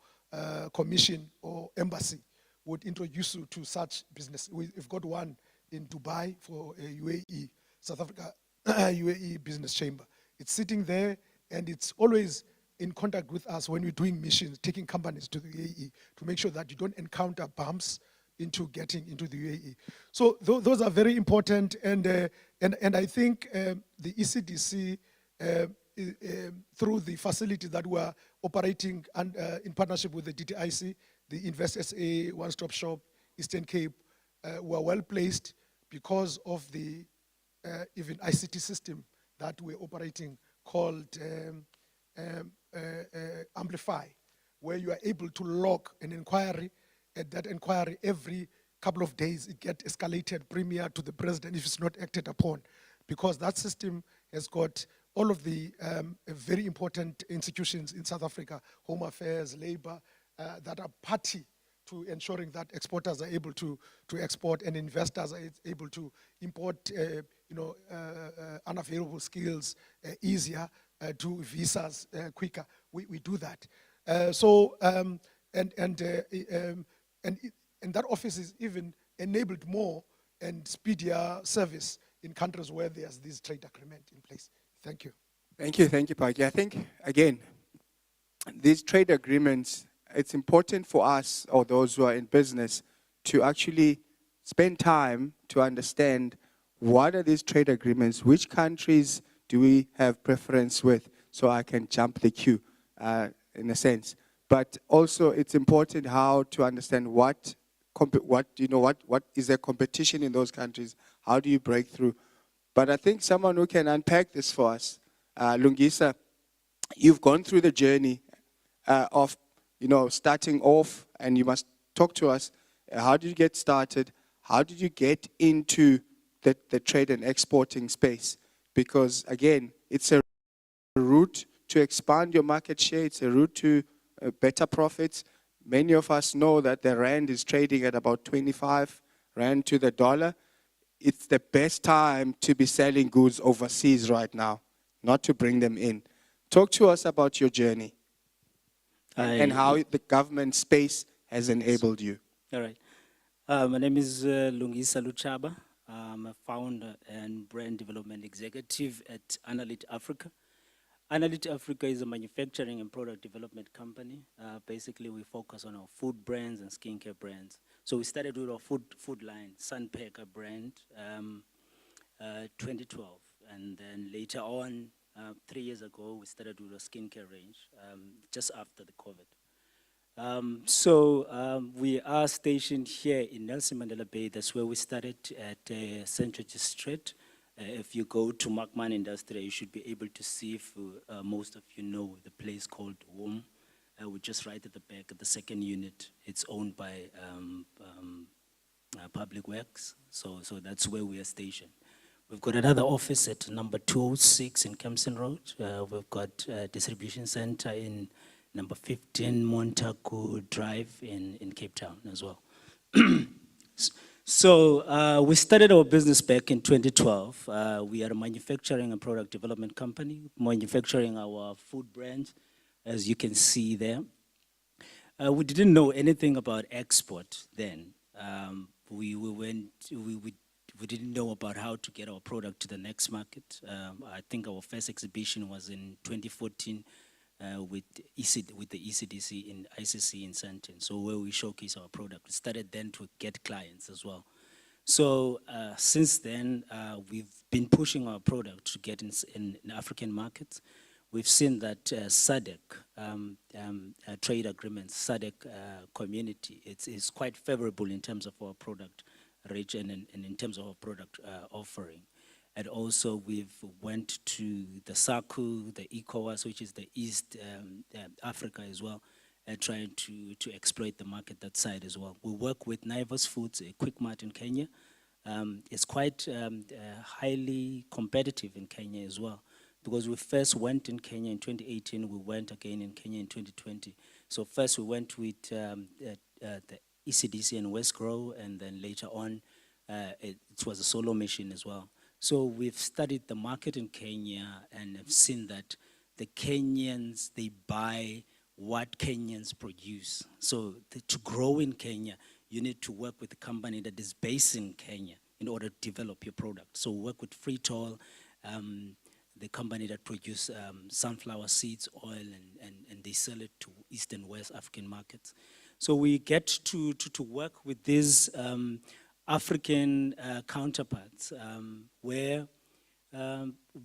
F: commission or embassy, would introduce you to such business. We've got one in Dubai for a UAE, South Africa UAE Business Chamber. It's sitting there, and it's always in contact with us when we're doing missions, taking companies to the UAE, to make sure that you don't encounter bumps into getting into the UAE. So those are very important, and I think the ECDC, through the facility that we're operating and in partnership with the DTIC, the Invest SA One-Stop Shop, Eastern Cape, were well placed because of the even ICT system that we're operating called Amplify, where you are able to log an inquiry. At that inquiry, every couple of days, it gets escalated premier to the president if it's not acted upon, because that system has got all of the very important institutions in South Africa, Home Affairs, Labor, that are party to ensuring that exporters are able to export, and investors are able to import unavailable skills easier, to visas quicker. We do that. And that office is even enabled more and speedier service in countries where there's this trade agreement in place. Thank you.
D: Thank you, Paki. I think, again, these trade agreements, it's important for us, or those who are in business, to actually spend time to understand what are these trade agreements, which countries do we have preference with, so I can jump the queue, in a sense. But also, it's important how to understand what is the competition in those countries. How do you break through? But I think someone who can unpack this for us, Lungisa, you've gone through the journey of starting off, and you must talk to us. How did you get started? How did you get into the trade and exporting space? Because again, it's a route to expand your market share. It's a route to better profits. Many of us know that the rand is trading at about 25 rand to the dollar. It's the best time to be selling goods overseas right now, not to bring them in. Talk to us about your journey and how the government space has enabled you.
G: All right. My name is Lungisa Luchaba. I'm a founder and brand development executive at Analyt Africa. Analyt Africa is a manufacturing and product development company. Basically, we focus on our food brands and skincare brands. So we started with our food line, Sunpacker brand, 2012. And then later on, 3 years ago, we started with a skincare range, just after the COVID. We are stationed here in Nelson Mandela Bay. That's where we started at St. George's Street. If you go to Markman Industrial, you should be able to see, if most of you know, the place called Womb. We're just right at the back of the second unit. It's owned by Public Works, so that's where we are stationed. We've got another office at number 206 in Kempston Road. We've got a distribution center in number 15 Montagu Drive in Cape Town as well. So we started our business back in 2012. We are a manufacturing and product development company, manufacturing our food brands, as you can see there. We didn't know anything about export then. We didn't know about how to get our product to the next market. I think our first exhibition was in 2014 with the ECDC in ICC in Sandton, so where we showcase our product. We started then to get clients as well. So since then, we've been pushing our product to get in African markets. We've seen that SADC trade agreements, SADC community, it's quite favorable in terms of our product region and in terms of our product offering. And also we've went to the SACU, the ECOWAS, which is the East Africa as well, trying to exploit the market that side as well. We work with Naivas Foods, a Quick Mart in Kenya. It's quite highly competitive in Kenya as well, because we first went in Kenya in 2018, we went again in Kenya in 2020. So first we went with the ECDC and West Grow, and then later on it was a solo mission as well. So we've studied the market in Kenya and have seen that the Kenyans, they buy what Kenyans produce. So to grow in Kenya, you need to work with a company that is based in Kenya in order to develop your product. So we work with Freetol, the company that produce sunflower seeds, oil, and they sell it to East and West African markets. So we get to work with these African counterparts where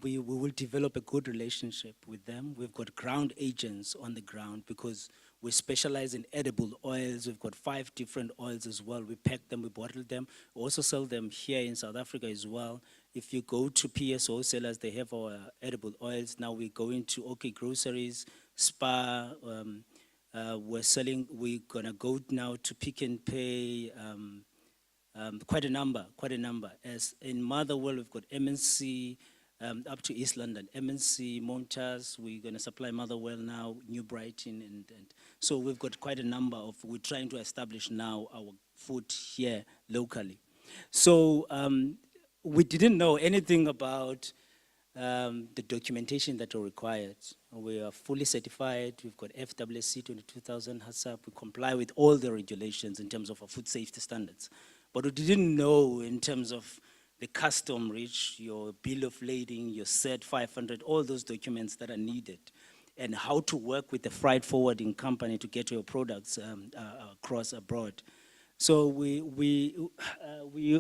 G: we will develop a good relationship with them. We've got ground agents on the ground because we specialize in edible oils. We've got 5 different oils as well. We pack them, we bottle them. We also sell them here in South Africa as well. If you go to PSO sellers, they have our edible oils. Now we're going to OK Groceries, Spar. We're gonna go now to Pick n Pay. Quite a number. As in Motherwell, we've got MNC up to East London, MNC, Montas, we're going to supply Motherwell now, New Brighton, and so we've got quite a number of, we're trying to establish now our food here locally. So we didn't know anything about the documentation that are required. We are fully certified, we've got FWC 22000 HACCP, we comply with all the regulations in terms of our food safety standards. But we didn't know in terms of the custom reach, your bill of lading, your CERT 500, all those documents that are needed, and how to work with the freight forwarding company to get your products across abroad. So we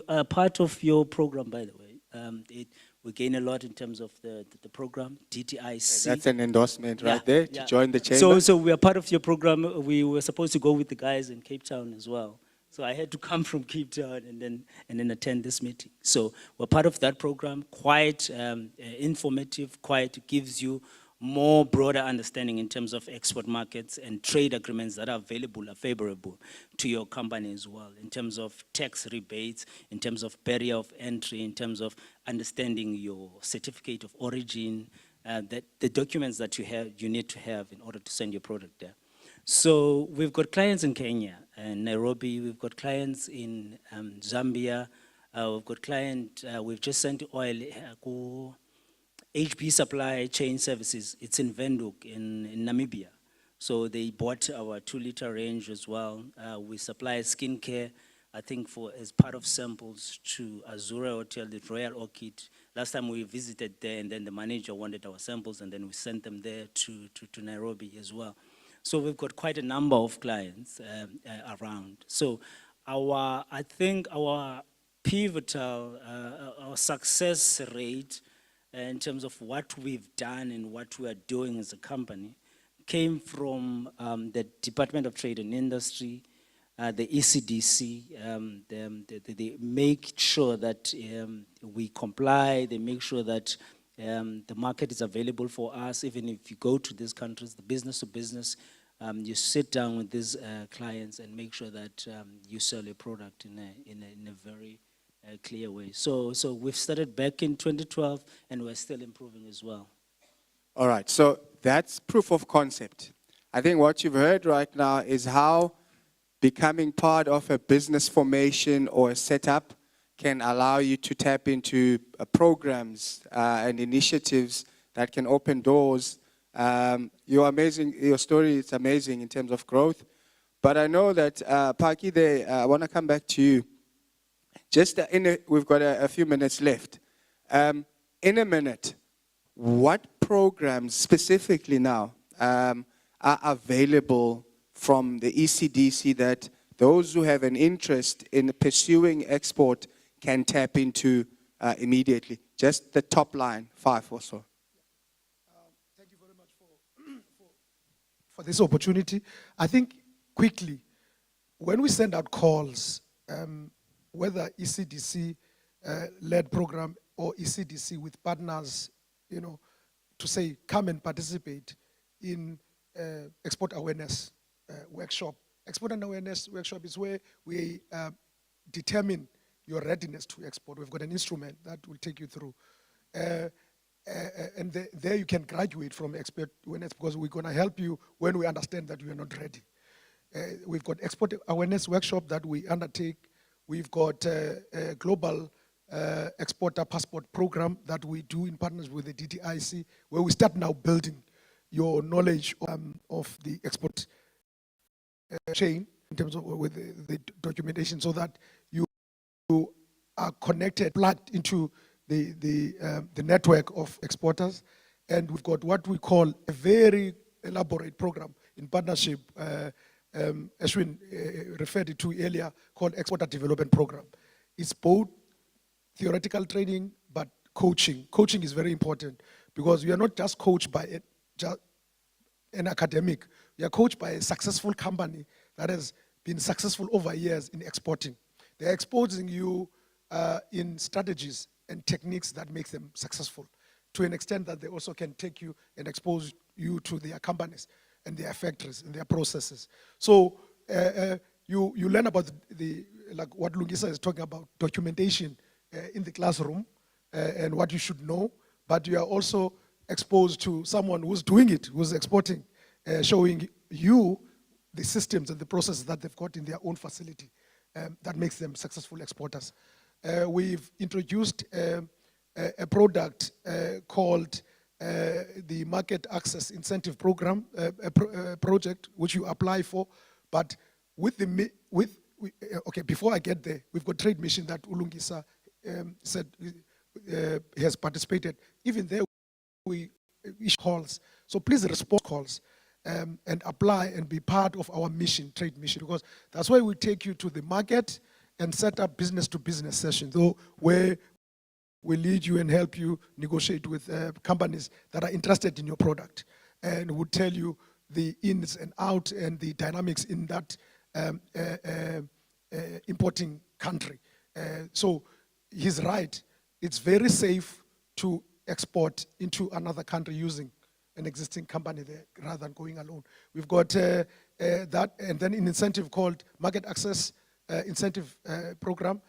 G: are part of your program, by the way. We gain a lot in terms of the program, DTIC.
D: That's an endorsement right there to join the chamber.
G: So we are part of your program. We were supposed to go with the guys in Cape Town as well. So I had to come from Cape Town and then attend this meeting. So we're part of that program, quite informative, quite gives you more broader understanding in terms of export markets and trade agreements that are available, are favorable to your company as well, in terms of tax rebates, in terms of barrier of entry, in terms of understanding your certificate of origin, that the documents that you need to have in order to send your product there. So we've got clients in Kenya and Nairobi. We've got clients in Zambia. We've got client. We've just sent oil. HB Supply Chain Services. It's in Windhoek in Namibia. So they bought our 2-liter range as well. We supply skincare, I think, as part of samples to Azura Hotel, the Royal Orchid, Last time we visited there, and then the manager wanted our samples, and then we sent them there to Nairobi as well. So we've got quite a number of clients around. So I think our pivotal, our success rate in terms of what we've done and what we are doing as a company came from the Department of Trade and Industry, the ECDC. They make sure that we comply, they make sure that the market is available for us. Even if you go to these countries, the business to business, you sit down with these clients and make sure that you sell your product in a very clear way. So we've started back in 2012, and we're still improving as well.
D: All right, so that's proof of concept. I think what you've heard right now is how becoming part of a business formation or a setup can allow you to tap into programs and initiatives that can open doors. You're amazing, your story is amazing in terms of growth. But I know that, Paki, I want to come back to you. Just we've got a few minutes left. In a minute, what programs specifically now are available from the ECDC that those who have an interest in pursuing export can tap into immediately? Just the top line, 5 or so.
F: Thank you very much for this opportunity. I think quickly, when we send out calls, whether ECDC-led program or ECDC with partners, to say, come and participate in export awareness workshop. Export and awareness workshop is where we determine your readiness to export. We've got an instrument that will take you through. And there you can graduate from export awareness, because we're going to help you when we understand that you are not ready. We've got export awareness workshop that we undertake. We've got a global exporter passport program that we do in partnership with the DTIC, where we start now building your knowledge of the export chain in terms of with the documentation, so that you are connected, plugged into the network of exporters. And we've got what we call a very elaborate program in partnership, Ashwin referred to earlier, called Exporter Development Program. It's both theoretical training, but coaching. Coaching is very important, because we are not just coached by an academic. We are coached by a successful company that has been successful over years in exporting. They're exposing you in strategies and techniques that make them successful, to an extent that they also can take you and expose you to their companies and their factories and their processes. So you learn about like what Lungisa is talking about, documentation in the classroom and what you should know, but you are also exposed to someone who's doing it, who's exporting, showing you the systems and the processes that they've got in their own facility that makes them successful exporters. We've introduced a product called the Market Access Incentive Program, a project which you apply for. But okay, before I get there, we've got Trade Mission that Ulungisa said has participated. Even there, we issue calls. So please respond calls and apply and be part of our mission, Trade Mission, because that's why we take you to the market and set up business-to-business sessions, though, where we lead you and help you negotiate with companies that are interested in your product, and would tell you the ins and outs and the dynamics in that importing country. So he's right. It's very safe to export into another country using an existing company there rather than going alone. We've got that, and then an incentive called Market Access Incentive Program.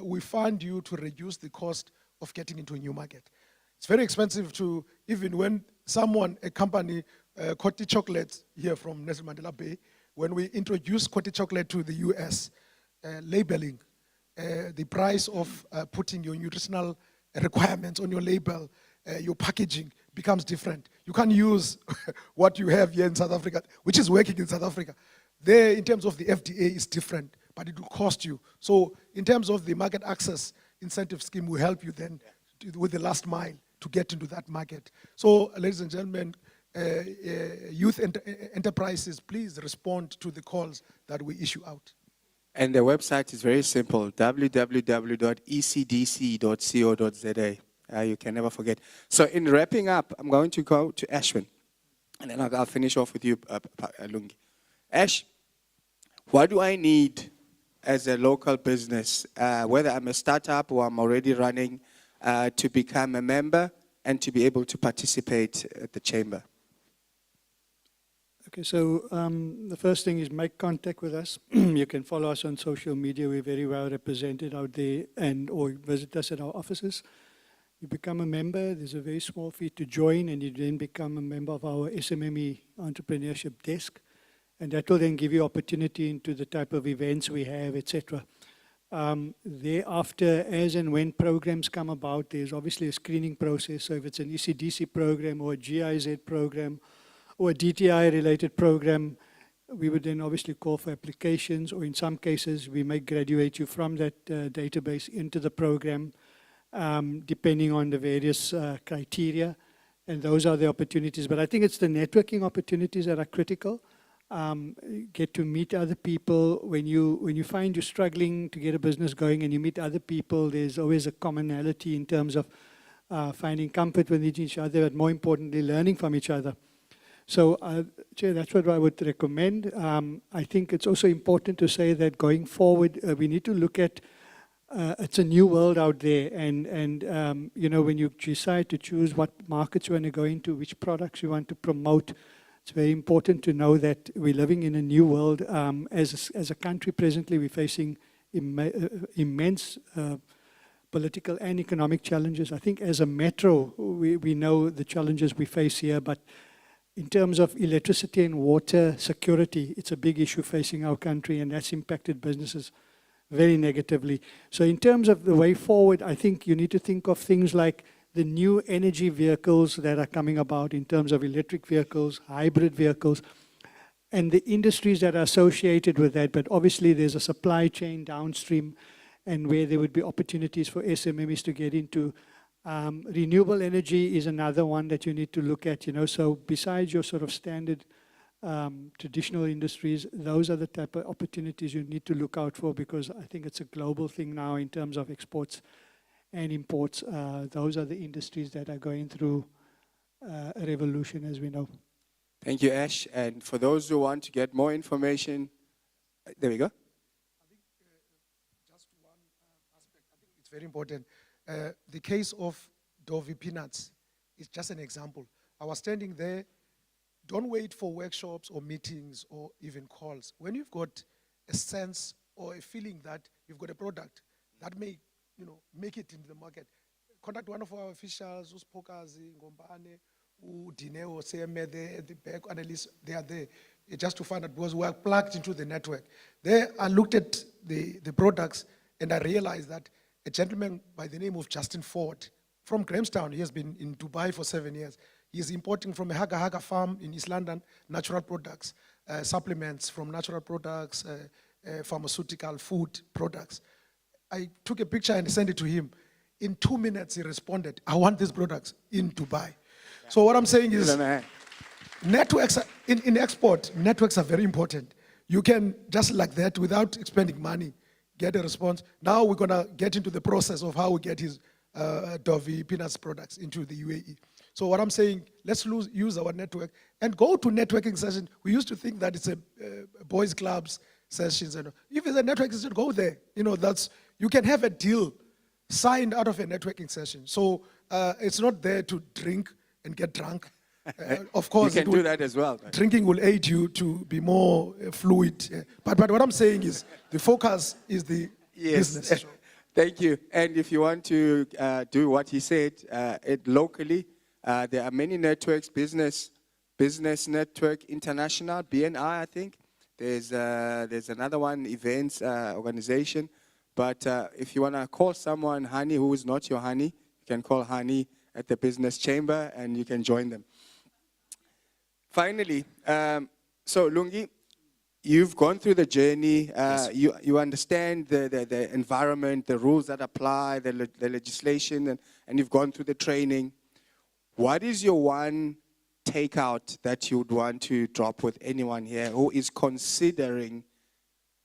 F: We fund you to reduce the cost of getting into a new market. It's very expensive to, even when a company, Coty Chocolate here from Nelson Mandela Bay, when we introduced Coty Chocolate to the US, labeling, the price of putting your nutritional requirements on your label, your packaging becomes different. You can't use what you have here in South Africa, which is working in South Africa. There, in terms of the FDA, is different, but it will cost you. So in terms of the market access incentive scheme, we help you then with the last mile to get into that market. So, ladies and gentlemen, youth enterprises, please respond to the calls that we issue out.
D: And the website is very simple, www.ecdc.co.za. You can never forget. So in wrapping up, I'm going to go to Ashwin. And then I'll finish off with you, Lungi. Ash, what do I need as a local business, whether I'm a startup or I'm already running, to become a member and to be able to participate at the chamber?
E: Okay, so the first thing is make contact with us. You can follow us on social media. We're very well represented out there, or visit us at our offices. You become a member. There's a very small fee to join, and you then become a member of our SMME entrepreneurship desk. And that will then give you opportunity into the type of events we have, etc. Thereafter, as and when programs come about, there's obviously a screening process. So if it's an ECDC program or a GIZ program, or a DTI-related program, we would then obviously call for applications, or in some cases, we may graduate you from that database into the program, depending on the various criteria, and those are the opportunities. But I think it's the networking opportunities that are critical. Get to meet other people. When you find you're struggling to get a business going and you meet other people, there's always a commonality in terms of finding comfort with each other, but more importantly, learning from each other. So, Chair, that's what I would recommend. I think it's also important to say that going forward, we need to look at, it's a new world out there, and you know, when you decide to choose what markets you want to go into, which products you want to promote, it's very important to know that we're living in a new world. As a country presently, we're facing immense political and economic challenges. I think as a metro, we know the challenges we face here, but in terms of electricity and water security, it's a big issue facing our country, and that's impacted businesses very negatively. So in terms of the way forward, I think you need to think of things like the new energy vehicles that are coming about in terms of electric vehicles, hybrid vehicles, and the industries that are associated with that. But obviously there's a supply chain downstream, and where there would be opportunities for SMMEs to get into. Renewable energy is another one that you need to look at, you know. So besides your sort of standard traditional industries, those are the type of opportunities you need to look out for, because I think it's a global thing now in terms of exports and imports. Those are the industries that are going through a revolution, as we know.
D: Thank you, Ash. And for those who want to get more information, there we go.
F: I think just one aspect, I think it's very important. The case of Dovi Peanuts is just an example. I was standing there. Don't wait for workshops or meetings or even calls. When you've got a sense or a feeling that you've got a product that may, you know, make it into the market, contact one of our officials, Uspokazi, Ngombane, Dineo, CMA, the back analysts, they are there, just to find out, because we are plugged into the network. There, I looked at the products, and I realized that a gentleman by the name of Justin Ford from Grahamstown, he has been in Dubai for 7 years. He is importing from a Haga farm in East London, natural products, supplements from natural products, pharmaceutical, food products. I took a picture and sent it to him. In 2 minutes, he responded, I want these products in Dubai. Yeah. So what I'm saying is, networks, in export, networks are very important. You can, just like that, without expending money, get a response. Now we're going to get into the process of how we get his Dovi Peanuts products into the UAE. So what I'm saying, let's use our network and go to networking sessions. We used to think that it's a boys' clubs sessions. And if it's a networking session, go there. You know, you can have a deal signed out of a networking session. So it's not there to drink and get drunk. Of course,
D: you can do that as well.
F: Drinking will aid you to be more fluid. But what I'm saying is, the focus is the business.
D: Thank you. And if you want to do what he said, locally, there are many networks, Business Network International, BNI, I think. There's another one, events organization. But if you want to call someone, Hani, who is not your Hani, you can call Hani at the business chamber and you can join them. Finally, so Lungi, you've gone through the journey.
G: Yes.
D: You understand the environment, the rules that apply, the legislation, and you've gone through the training. What is your one takeout that you would want to drop with anyone here who is considering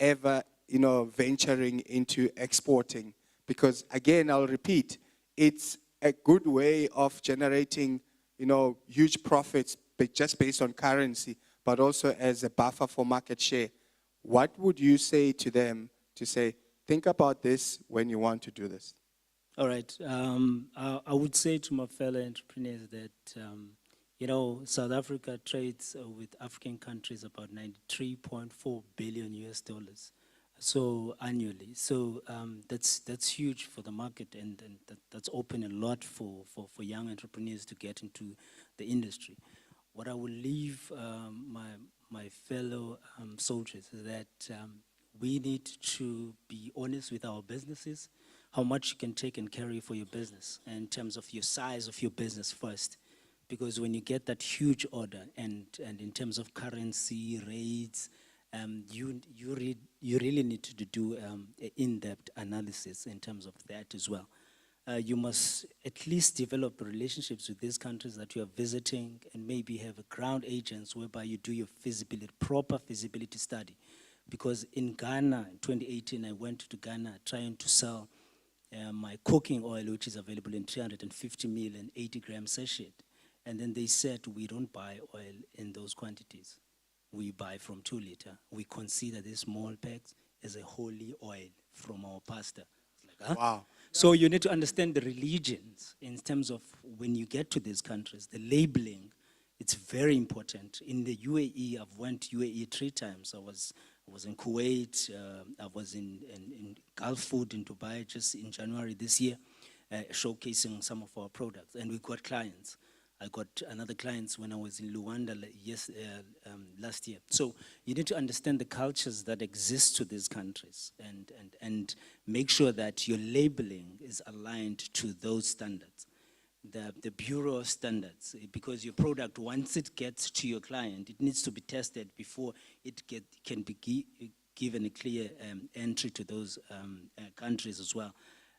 D: ever, venturing into exporting? Because again, I'll repeat, it's a good way of generating, huge profits, but just based on currency, but also as a buffer for market share. What would you say to them to say, think about this when you want to do this?
G: All right. I would say to my fellow entrepreneurs that, South Africa trades with African countries about 93.4 billion US dollars. So annually. So that's huge for the market, and that's open a lot for young entrepreneurs to get into the industry. What I will leave my fellow soldiers is that we need to be honest with our businesses, how much you can take and carry for your business in terms of your size of your business first. Because when you get that huge order and in terms of currency, rates, you really need to do an in-depth analysis in terms of that as well. You must at least develop relationships with these countries that you are visiting, and maybe have a ground agents whereby you do your proper feasibility study. Because in Ghana, in 2018, I went to Ghana trying to sell my cooking oil, which is available in 350 ml and 80 gram sachet. And then they said, we don't buy oil in those quantities. We buy from 2 liter. We consider these small packs as a holy oil from our pastor. Like, huh?
D: Wow.
G: So you need to understand the religions in terms of when you get to these countries, the labeling, it's very important. In the UAE, I've went to UAE 3 times. I was in Kuwait, I was in Gulf Food in Dubai just in January this year, showcasing some of our products, and we got clients. I got another clients when I was in Luanda last year. So you need to understand the cultures that exist to these countries and make sure that your labeling is aligned to those standards, the Bureau of Standards, because your product, once it gets to your client, it needs to be tested before it can be given a clear entry to those countries as well.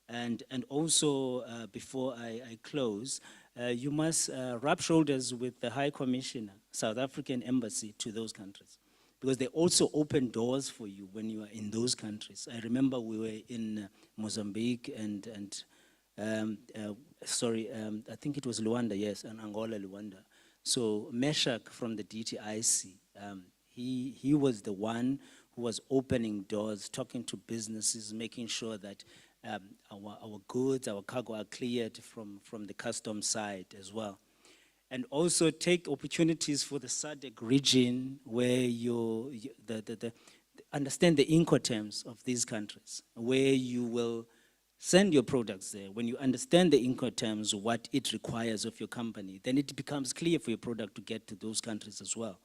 G: And also, before I close, you must rub shoulders with the High Commissioner, South African Embassy to those countries, because they also open doors for you when you are in those countries. I remember we were in Mozambique I think it was Luanda, yes, and Angola, Luanda. So Meshach from the DTIC, he was the one who was opening doors, talking to businesses, making sure that our goods, our cargo are cleared from the custom side as well. And also take opportunities for the SADC region where understand the Incoterms of these countries, where you will send your products there. When you understand the Incoterms, what it requires of your company, then it becomes clear for your product to get to those countries as well.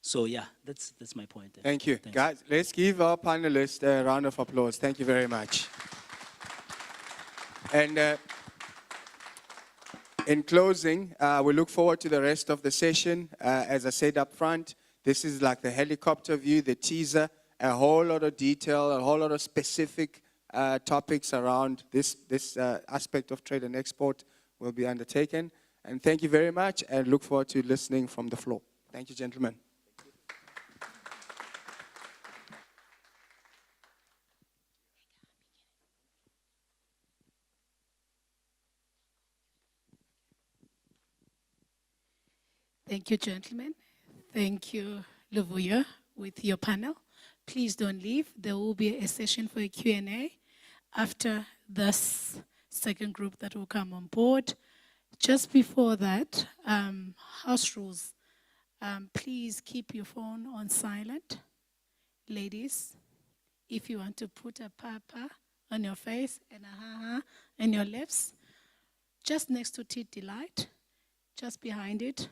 G: So yeah, that's my point.
D: Thank you.
G: Thanks.
D: Guys, let's give our panelists a round of applause. Thank you very much. And in closing, we look forward to the rest of the session. As I said up front, this is like the helicopter view, the teaser, a whole lot of detail, a whole lot of specific topics around this aspect of trade and export will be undertaken. And thank you very much, and look forward to listening from the floor. Thank you, gentlemen.
A: Thank you, gentlemen. Thank you, Luvuyo, with your panel. Please don't leave. There will be a session for a Q&A after this second group that will come on board. Just before that, house rules. Please keep your phone on silent. Ladies, if you want to put a papa on your face and a ha-ha on your lips, just next to Tit Delight, just behind it,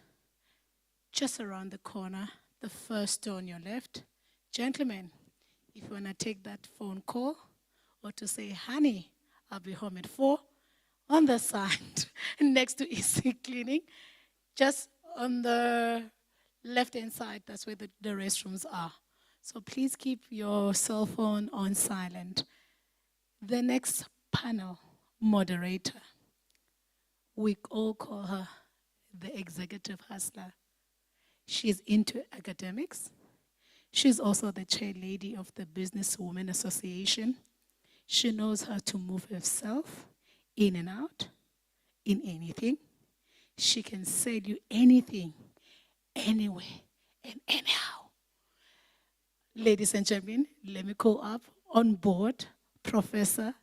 A: just around the corner, the first door on your left. Gentlemen, if you want to take that phone call or to say, honey, I'll be home at 4, on the side next to easy cleaning, just on the left-hand side, that's where the restrooms are. So please keep your cell phone on silent. The next panel moderator, we all call her the executive hustler. She's into academics. She's also the chairlady of the Businesswomen Association. She knows how to move herself in and out, in anything. She can sell you anything, anywhere, and anyhow. Ladies and gentlemen, let me call up on board Professor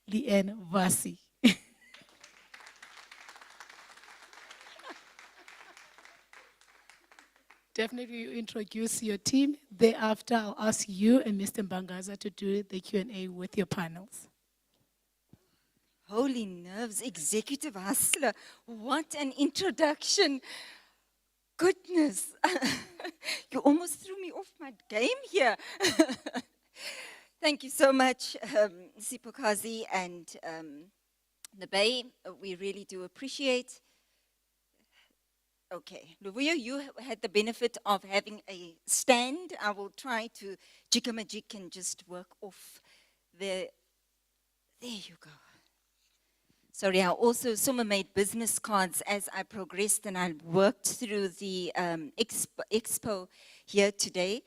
A: Leanne Vasi. Definitely you introduce your team. Thereafter, I'll ask you and Mr. Mbangaza to do the Q&A with your panels.
H: Holy nerves, executive hustler. What an introduction. Goodness. You almost threw me off my game here. Thank you so much, Sipokazi and Nabe. We really do appreciate. Okay, Luvuyo, you had the benefit of having a stand. I will try to jig and just work off the, there you go. Sorry, I also made business cards as I progressed and I worked through the expo here today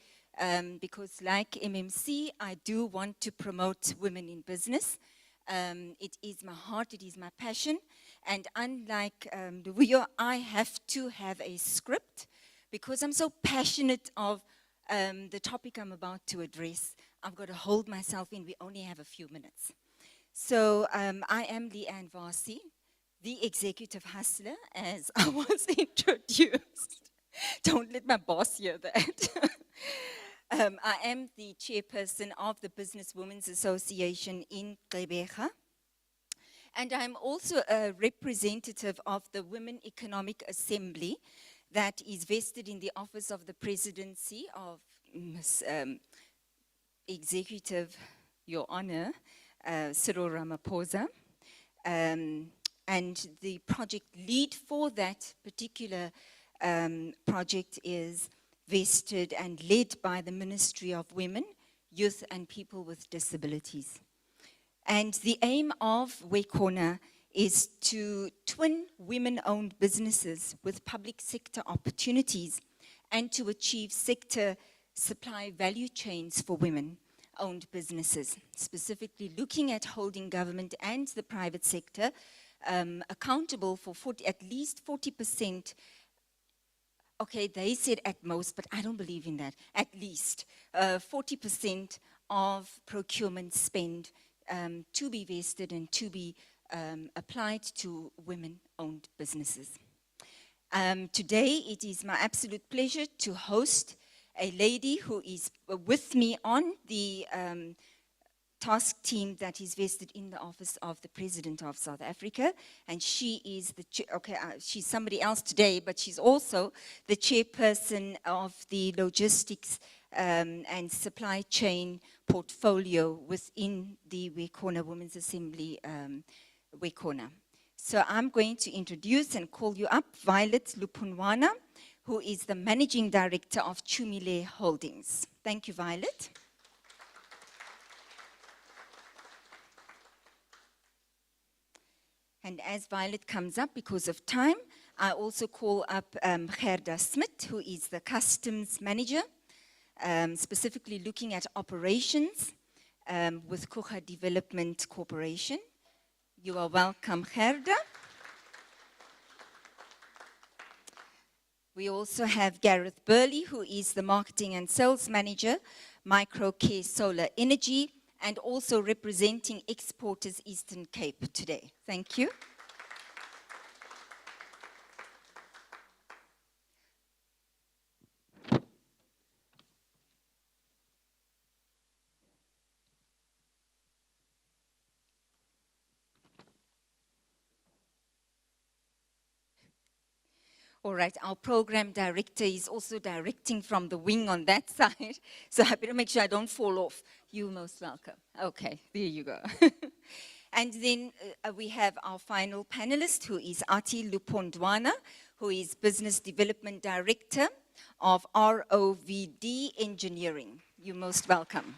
H: because like MMC, I do want to promote women in business. It is my heart, it is my passion. And unlike Luvuyo, I have to have a script because I'm so passionate of the topic I'm about to address. I've got to hold myself in. We only have a few minutes. So I am Leanne Vasi, the executive hustler, as I was introduced. Don't let my boss hear that. I am the chairperson of the Businesswomen's Association in Gqeberha. And I'm also a representative of the Women Economic Assembly that is vested in the office of the presidency of Executive, Your Honor, Cyril Ramaphosa. And the project lead for that particular project is vested and led by the Ministry of Women, Youth and People with Disabilities. And the aim of Wekona is to twin women-owned businesses with public sector opportunities and to achieve sector supply value chains for women-owned businesses, specifically looking at holding government and the private sector accountable for at least 40%. Okay, they said at most, but I don't believe in that. At least 40% of procurement spend to be vested and to be applied to women-owned businesses. Today, it is my absolute pleasure to host a lady who is with me on the task team that is vested in the office of the President of South Africa, and she is the, she's somebody else today, but she's also the chairperson of the logistics and supply chain portfolio within the Wekona Women's Assembly, Wekona. So I'm going to introduce and call you up Violet Lupunwana, who is the Managing Director of Chumile Holdings. Thank you, Violet. And as Violet comes up, because of time, I also call up Gerda Smit, who is the Customs Manager, specifically looking at operations with Kucha Development Corporation. You are welcome, Gerda. We also have Gareth Burley, who is the Marketing and Sales Manager, Microcare Solar Energy, and also representing Exporters Eastern Cape today. Thank you. All right, our program director is also directing from the wing on that side, so I better make sure I don't fall off. You're most welcome. Okay, there you go. And then we have our final panelist, who is Ati Lupondwana, who is Business Development Director of ROVD Engineering. You're most welcome.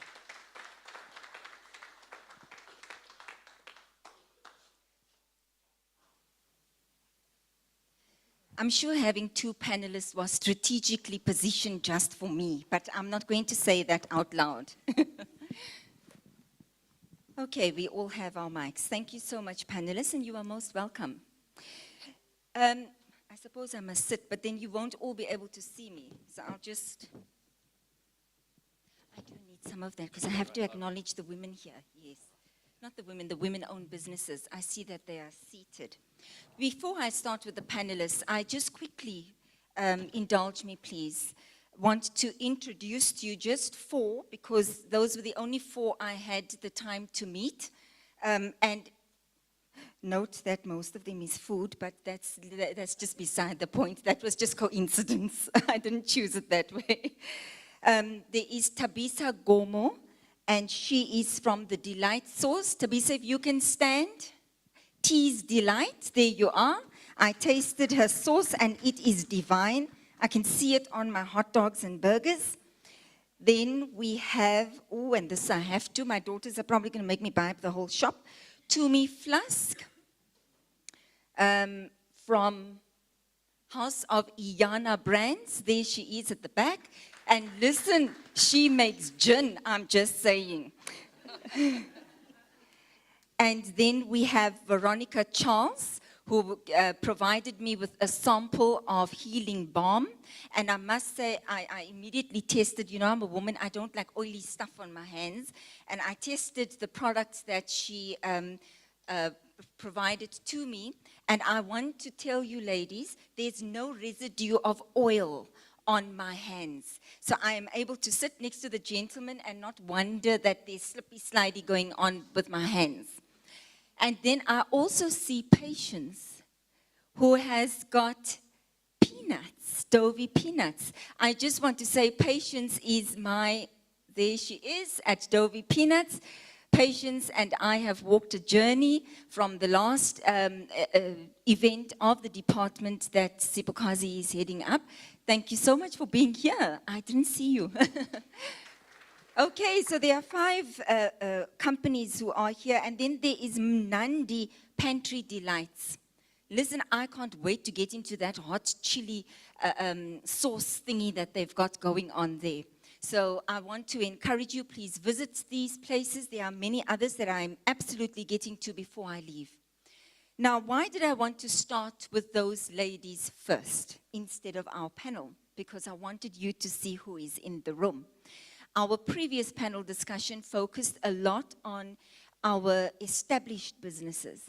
H: I'm sure having two panelists was strategically positioned just for me, but I'm not going to say that out loud. Okay, we all have our mics. Thank you so much, panelists, and you are most welcome. I suppose I must sit, but then you won't all be able to see me. So I do need some of that because I have to acknowledge the women here, yes. Not the women-owned businesses. I see that they are seated. Before I start with the panelists, I just quickly, indulge me please, want to introduce to you just four, because those were the only four I had the time to meet. And note that most of them is food, but that's just beside the point. That was just coincidence. I didn't choose it that way. There is Tabisa Gomo, and she is from the Delight Sauce. Tabisa, if you can stand. Tea's Delight, there you are. I tasted her sauce and it is divine. I can see it on my hot dogs and burgers. Then we have, oh, and this I have to, my daughters are probably going to make me buy up the whole shop. Tumi Flask from House of Iyana Brands. There she is at the back. And listen, she makes gin, I'm just saying. And then we have Veronica Charles, who provided me with a sample of healing balm. And I must say, I immediately tested, you know, I'm a woman, I don't like oily stuff on my hands. And I tested the products that she provided to me. And I want to tell you, ladies, there's no residue of oil on my hands. So I am able to sit next to the gentleman and not wonder that there's slippy slidey going on with my hands. And then I also see Patience, who has got peanuts, Dovey peanuts. I just want to say Patience is there she is at Dovey Peanuts. Patience and I have walked a journey from the last event of the department that Sipokazi is heading up. Thank you so much for being here. I didn't see you. Okay, so there are 5 companies who are here, and then there is Mnandi Pantry Delights. Listen, I can't wait to get into that hot chili sauce thingy that they've got going on there. So I want to encourage you, please visit these places. There are many others that I'm absolutely getting to before I leave. Now, why did I want to start with those ladies first instead of our panel? Because I wanted you to see who is in the room. Our previous panel discussion focused a lot on our established businesses.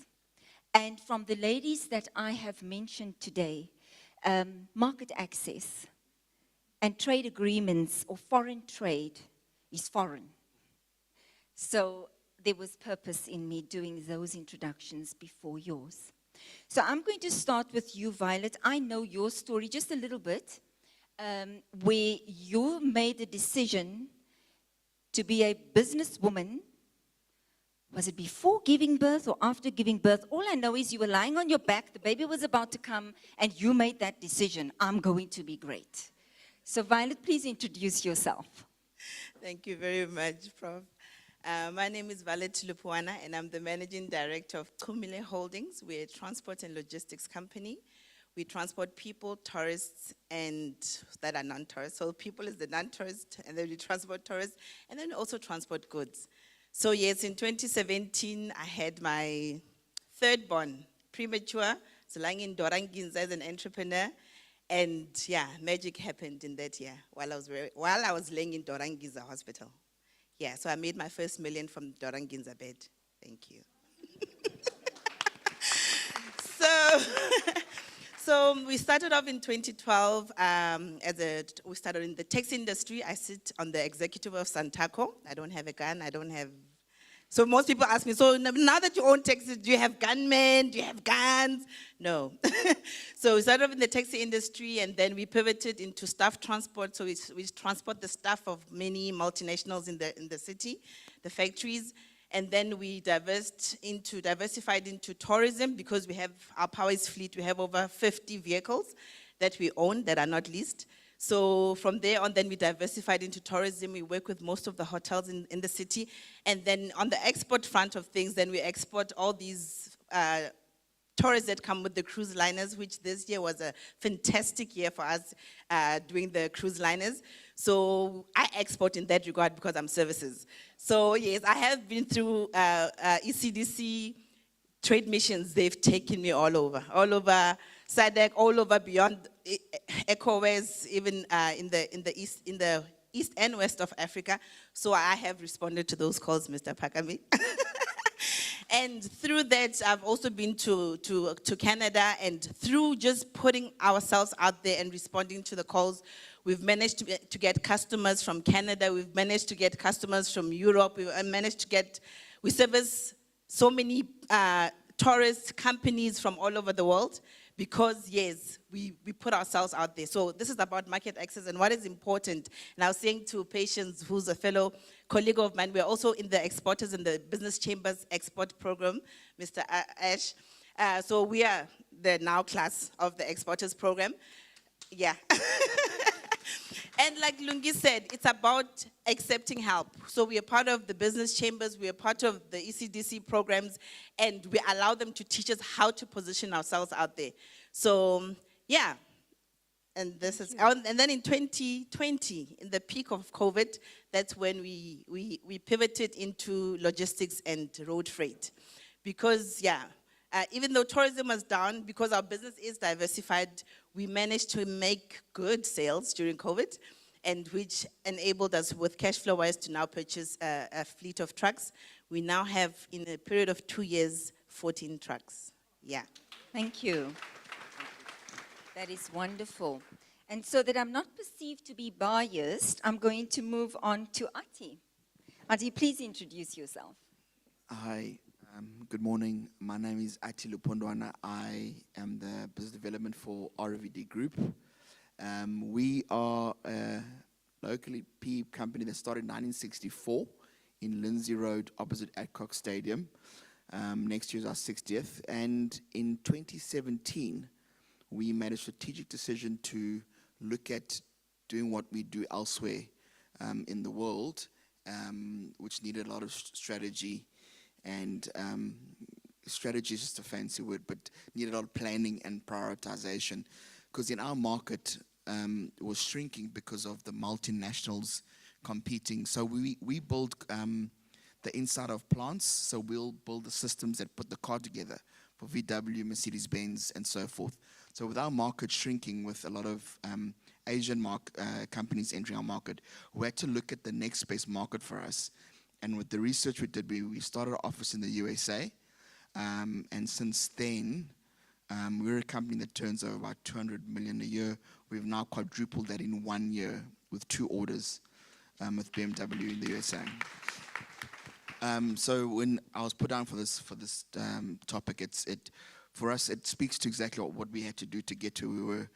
H: And from the ladies that I have mentioned today, market access and trade agreements or foreign trade is foreign. So there was purpose in me doing those introductions before yours. So I'm going to start with you, Violet. I know your story just a little bit, where you made a decision to be a businesswoman. Was it before giving birth or after giving birth? All I know is you were lying on your back, the baby was about to come, and you made that decision. I'm going to be great. So Violet, please introduce yourself.
I: Thank you very much, Prof. My name is Violet Lupuana, and I'm the Managing Director of Tumile Holdings. We're a transport and logistics company. We transport people, tourists, and that are non-tourists. So people is the non-tourist, and then we transport tourists, and then we also transport goods. So yes, in 2017, I had my third born, premature, so lying in Doranginza as an entrepreneur, and yeah, magic happened in that year while I was laying in Doranginza Hospital. Yeah, so I made my first million from Doranginza bed. Thank you. So we started off in 2012 we started in the taxi industry. I sit on the executive of Santaco. I don't have a gun, so most people ask me, so now that you own taxis, do you have gunmen? Do you have guns? No. So we started off in the taxi industry, and then we pivoted into staff transport. So we transport the staff of many multinationals in the city, the factories. And then we diversified into tourism because we have our Powers fleet. We have over 50 vehicles that we own that are not leased. So from there on, then we diversified into tourism. We work with most of the hotels in the city. And then on the export front of things, then we export all these tourists that come with the cruise liners, which this year was a fantastic year for us doing the cruise liners. So I export in that regard because I'm services. So yes, I have been through ECDC trade missions. They've taken me all over SADC, all over beyond ECOWAS, even in the east and west of Africa. So I have responded to those calls, Mr. Pakami. And through that, I've also been to Canada, and through just putting ourselves out there and responding to the calls, we've managed to get customers from Canada, we've managed to get customers from Europe, we service so many tourist companies from all over the world because, yes, we put ourselves out there. So this is about market access and what is important. And I was saying to Patience, who's a fellow colleague of mine, we're also in the Exporters in the Business Chambers Export Program, Mr. Ash. So we are the now class of the Exporters Program. Yeah. And like Lungi said, it's about accepting help. So we are part of the business chambers, we are part of the ECDC programs, and we allow them to teach us how to position ourselves out there. So, yeah. And this is, and then in 2020, in the peak of COVID, that's when we pivoted into logistics and road freight. Because, yeah, even though tourism was down, because our business is diversified, we managed to make good sales during COVID, and which enabled us with cash flow wise to now purchase a fleet of trucks. We now have, in a period of 2 years, 14 trucks. Yeah.
H: Thank you. That is wonderful. And so that I'm not perceived to be biased, I'm going to move on to Ati. Ati, please introduce yourself.
J: Hi, good morning. My name is Ati Lupondwana. I am the business development for RVD Group. We are a locally PE company that started in 1964 in Lindsay Road opposite Adcock Stadium. Next year is our 60th. And in 2017, we made a strategic decision to look at doing what we do elsewhere in the world, which needed a lot of strategy. And strategy is just a fancy word, but needed a lot of planning and prioritization. Because in our market, it was shrinking because of the multinationals competing. So we build the inside of plants, so we'll build the systems that put the car together for VW, Mercedes-Benz, and so forth. So with our market shrinking, with a lot of Asian companies entering our market, we had to look at the next space market for us. And with the research we did, we started our office in the USA. And since then, we're a company that turns over about 200 million a year. We've now quadrupled that in 1 year with 2 orders with BMW in the USA. So when I was put down for this topic, for us it speaks to exactly what we had to do to get to.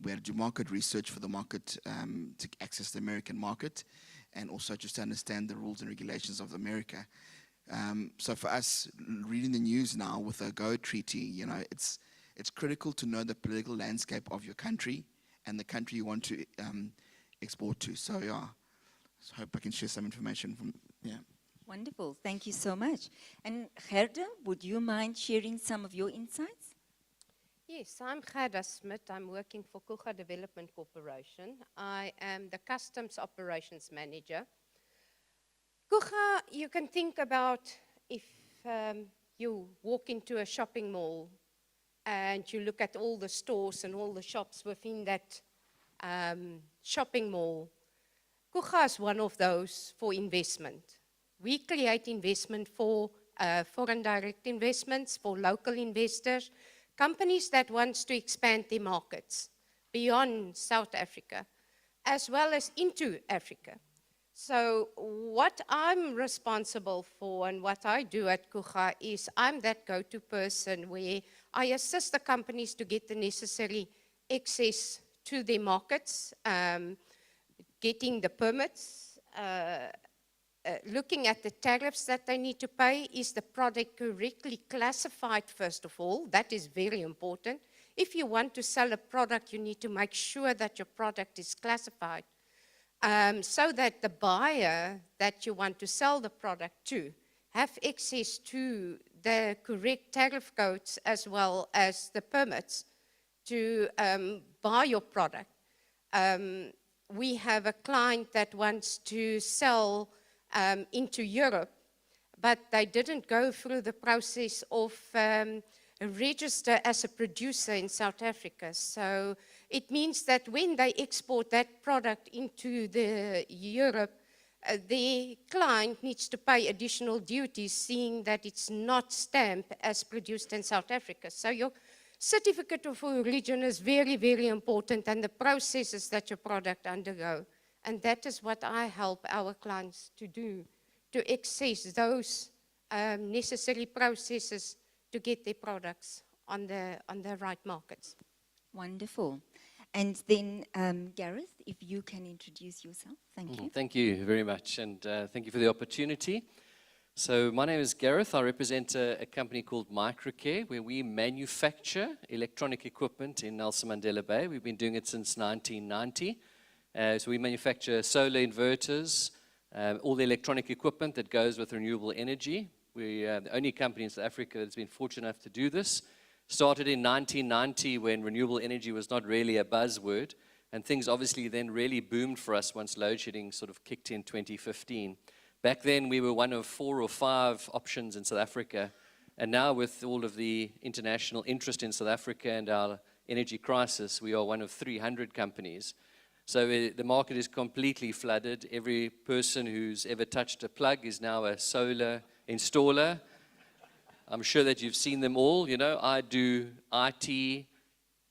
J: We had to do market research for the market to access the American market, and also just to understand the rules and regulations of America. So for us, reading the news now with the AGOA treaty, it's critical to know the political landscape of your country and the country you want to export to. So yeah, I hope I can share some information from, yeah.
H: Wonderful, thank you so much. And Gerda, would you mind sharing some of your insights?
K: Yes, I'm Gerda Smit. I'm working for Kucha Development Corporation. I am the Customs Operations Manager. Kucha, you can think about if you walk into a shopping mall and you look at all the stores and all the shops within that shopping mall. Kucha is one of those for investment. We create investment for foreign direct investments, for local investors, companies that want to expand their markets beyond South Africa, as well as into Africa. So what I'm responsible for and what I do at Kucha is I'm that go-to person where I assist the companies to get the necessary access to their markets, getting the permits, looking at the tariffs that they need to pay. Is the product correctly classified, first of all? That is very important. if you want to sell a product, you need to make sure that your product is classified so that the buyer that you want to sell the product to have access to the correct tariff codes as well as the permits to buy your product. We have a client that wants to sell into Europe, but they didn't go through the process of register as a producer in South Africa. So it means that when they export that product into the Europe, the client needs to pay additional duties, seeing that it's not stamped as produced in South Africa. So your certificate of origin is very, very important, and the processes that your product undergo. And that is what I help our clients to do, to access those necessary processes to get their products on the right markets.
H: Wonderful. And then, Gareth, if you can introduce yourself. Thank you.
L: Thank you very much, and thank you for the opportunity. So my name is Gareth. I represent a company called Microcare, where we manufacture electronic equipment in Nelson Mandela Bay. We've been doing it since 1990. So we manufacture solar inverters, all the electronic equipment that goes with renewable energy. We're the only company in South Africa that's been fortunate enough to do this. Started in 1990 when renewable energy was not really a buzzword, and things obviously then really boomed for us once load shedding sort of kicked in 2015. Back then we were one of 4 or 5 options in South Africa, and now with all of the international interest in South Africa and our energy crisis, we are one of 300 companies. So the market is completely flooded. Every person who's ever touched a plug is now a solar installer. I'm sure that you've seen them all. You know, I do IT,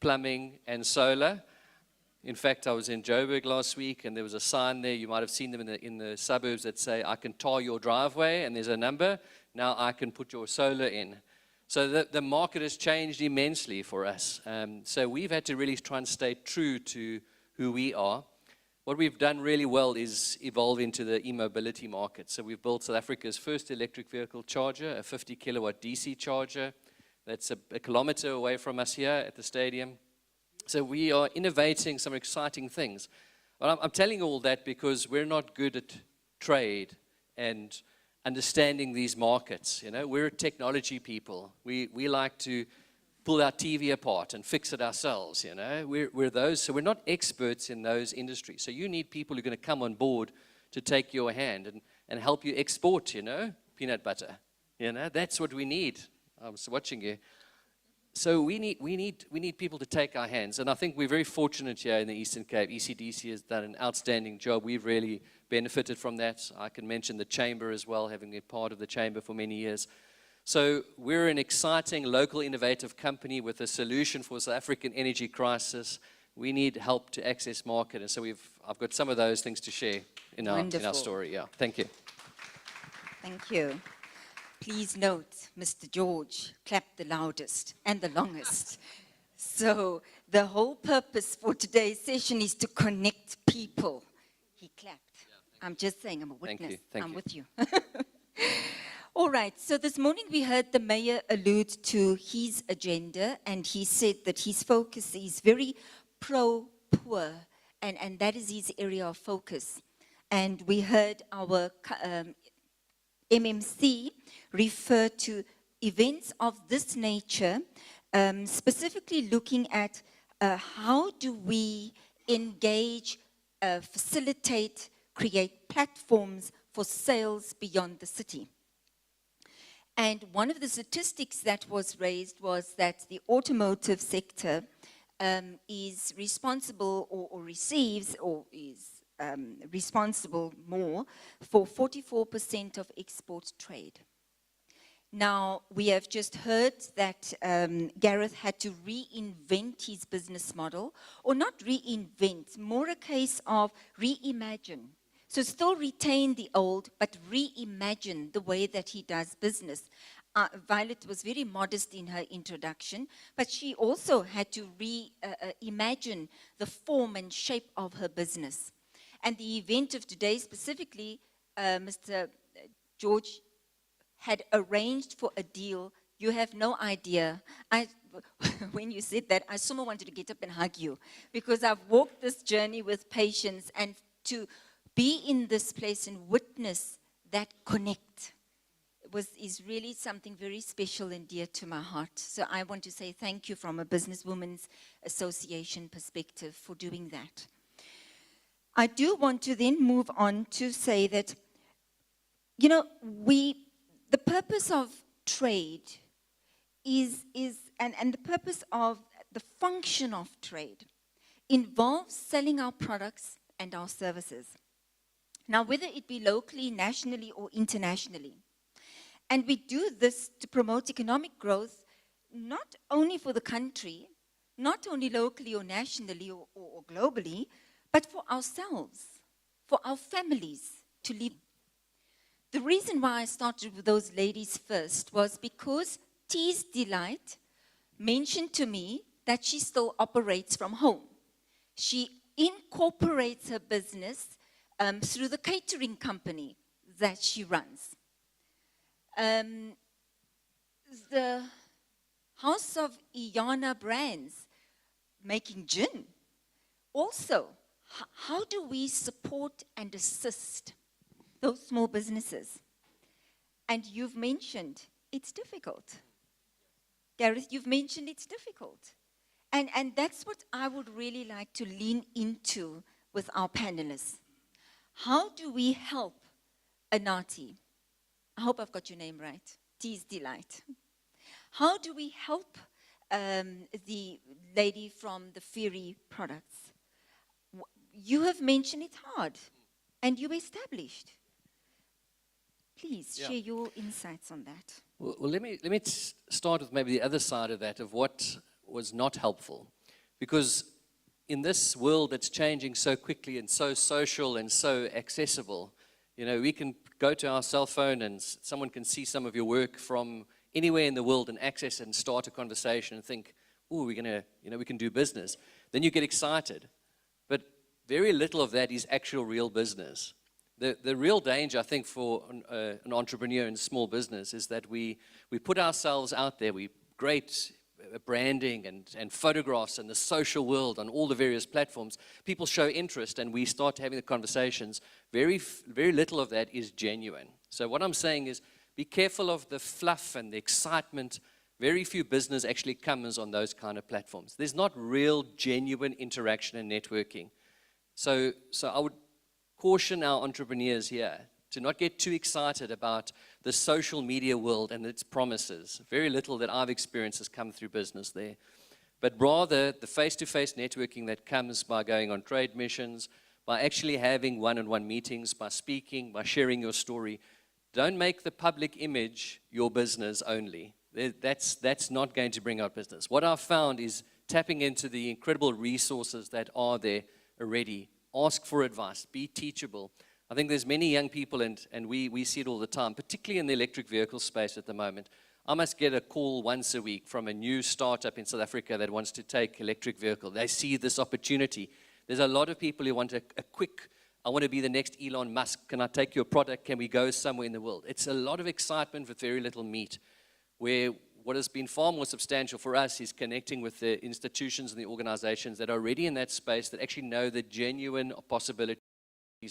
L: plumbing, and solar. In fact, I was in Joburg last week, and there was a sign there. You might have seen them in the suburbs that say, "I can tar your driveway," and there's a number. Now I can put your solar in. So the market has changed immensely for us. So we've had to really try and stay true to who we are. What we've done really well is evolve into the e-mobility market. So we've built South Africa's first electric vehicle charger, a 50 kilowatt DC charger. That's a kilometer away from us here at the stadium. So we are innovating some exciting things. But I'm telling you all that because we're not good at trade and understanding these markets. You know, we're technology people. We like to pull our TV apart and fix it ourselves, you know. We're those, so we're not experts in those industries. So you need people who are going to come on board to take your hand and help you export, you know, peanut butter. You know, that's what we need. I was watching you. So we need people to take our hands. And I think we're very fortunate here in the Eastern Cape. ECDC has done an outstanding job. We've really benefited from that. I can mention the Chamber as well, having been part of the Chamber for many years. So we're an exciting local innovative company with a solution for South African energy crisis. We need help to access market, and so I've got some of those things to share in our story. Yeah, thank you.
H: Thank you. Please note, Mr. George clapped the loudest and the longest. So the whole purpose for today's session is to connect people. He clapped. I'm just saying, I'm a witness. I'm with you. All right, so this morning we heard the mayor allude to his agenda, and he said that his focus is very pro-poor, and that is his area of focus. And we heard our MMC refer to events of this nature, specifically looking at how do we engage, facilitate, create platforms for sales beyond the city. And one of the statistics that was raised was that the automotive sector is responsible or receives or is responsible more for 44% of export trade. Now, we have just heard that Gareth had to reinvent his business model, or not reinvent, more a case of reimagine. So still retain the old, but reimagine the way that he does business. Violet was very modest in her introduction, but she also had to reimagine the form and shape of her business. And the event of today specifically, Mr. George had arranged for a deal You have no idea. When you said that, I somehow wanted to get up and hug you because I've walked this journey with patience, and to be in this place and witness that connect is really something very special and dear to my heart. So I want to say thank you from a Businesswomen's Association perspective for doing that. I do want to then move on to say that, you know, the purpose of trade and the purpose of the function of trade involves selling our products and our services. Now, whether it be locally, nationally, or internationally. And we do this to promote economic growth, not only for the country, not only locally or nationally or globally, but for ourselves, for our families to live. The reason why I started with those ladies first was because Tea's Delight mentioned to me that she still operates from home. She incorporates her business through the catering company that she runs. The House of Iyana Brands making gin. Also, how do we support and assist those small businesses? And you've mentioned it's difficult. Gareth, you've mentioned it's difficult. And that's what I would really like to lean into with our panelists. How do we help Anati? I hope I've got your name right. Tea's Delight. How do we help the lady from the Ferry products? You have mentioned it's hard, and you established. Please share your insights on that.
L: Well, let me start with maybe the other side of that, of what was not helpful. Because in this world that's changing so quickly and so social and so accessible, you know, we can go to our cell phone and someone can see some of your work from anywhere in the world and access it and start a conversation and think, oh, we're gonna, you know, we can do business. Then you get excited. But very little of that is actual real business. The real danger, I think, for an entrepreneur in small business is that we put ourselves out there. We great branding and photographs and the social world on all the various platforms. People show interest and we start having the conversations. Very little of that is genuine. So what I'm saying is be careful of the fluff and the excitement. Very few business actually comes on those kind of platforms. There's not real, genuine interaction and networking. So I would caution our entrepreneurs here to not get too excited about the social media world and its promises. Very little that I've experienced has come through business there. But rather, the face-to-face networking that comes by going on trade missions, by actually having one-on-one meetings, by speaking, by sharing your story. Don't make the public image your business only. That's not going to bring out business. What I've found is tapping into the incredible resources that are there already. Ask for advice, be teachable. I think there's many young people, and we see it all the time, particularly in the electric vehicle space at the moment. I must get a call once a week from a new startup in South Africa that wants to take electric vehicle. They see this opportunity. There's a lot of people who want a quick, I want to be the next Elon Musk. Can I take your product? Can we go somewhere in the world? It's a lot of excitement with very little meat, where what has been far more substantial for us is connecting with the institutions and the organizations that are already in that space that actually know the genuine possibilities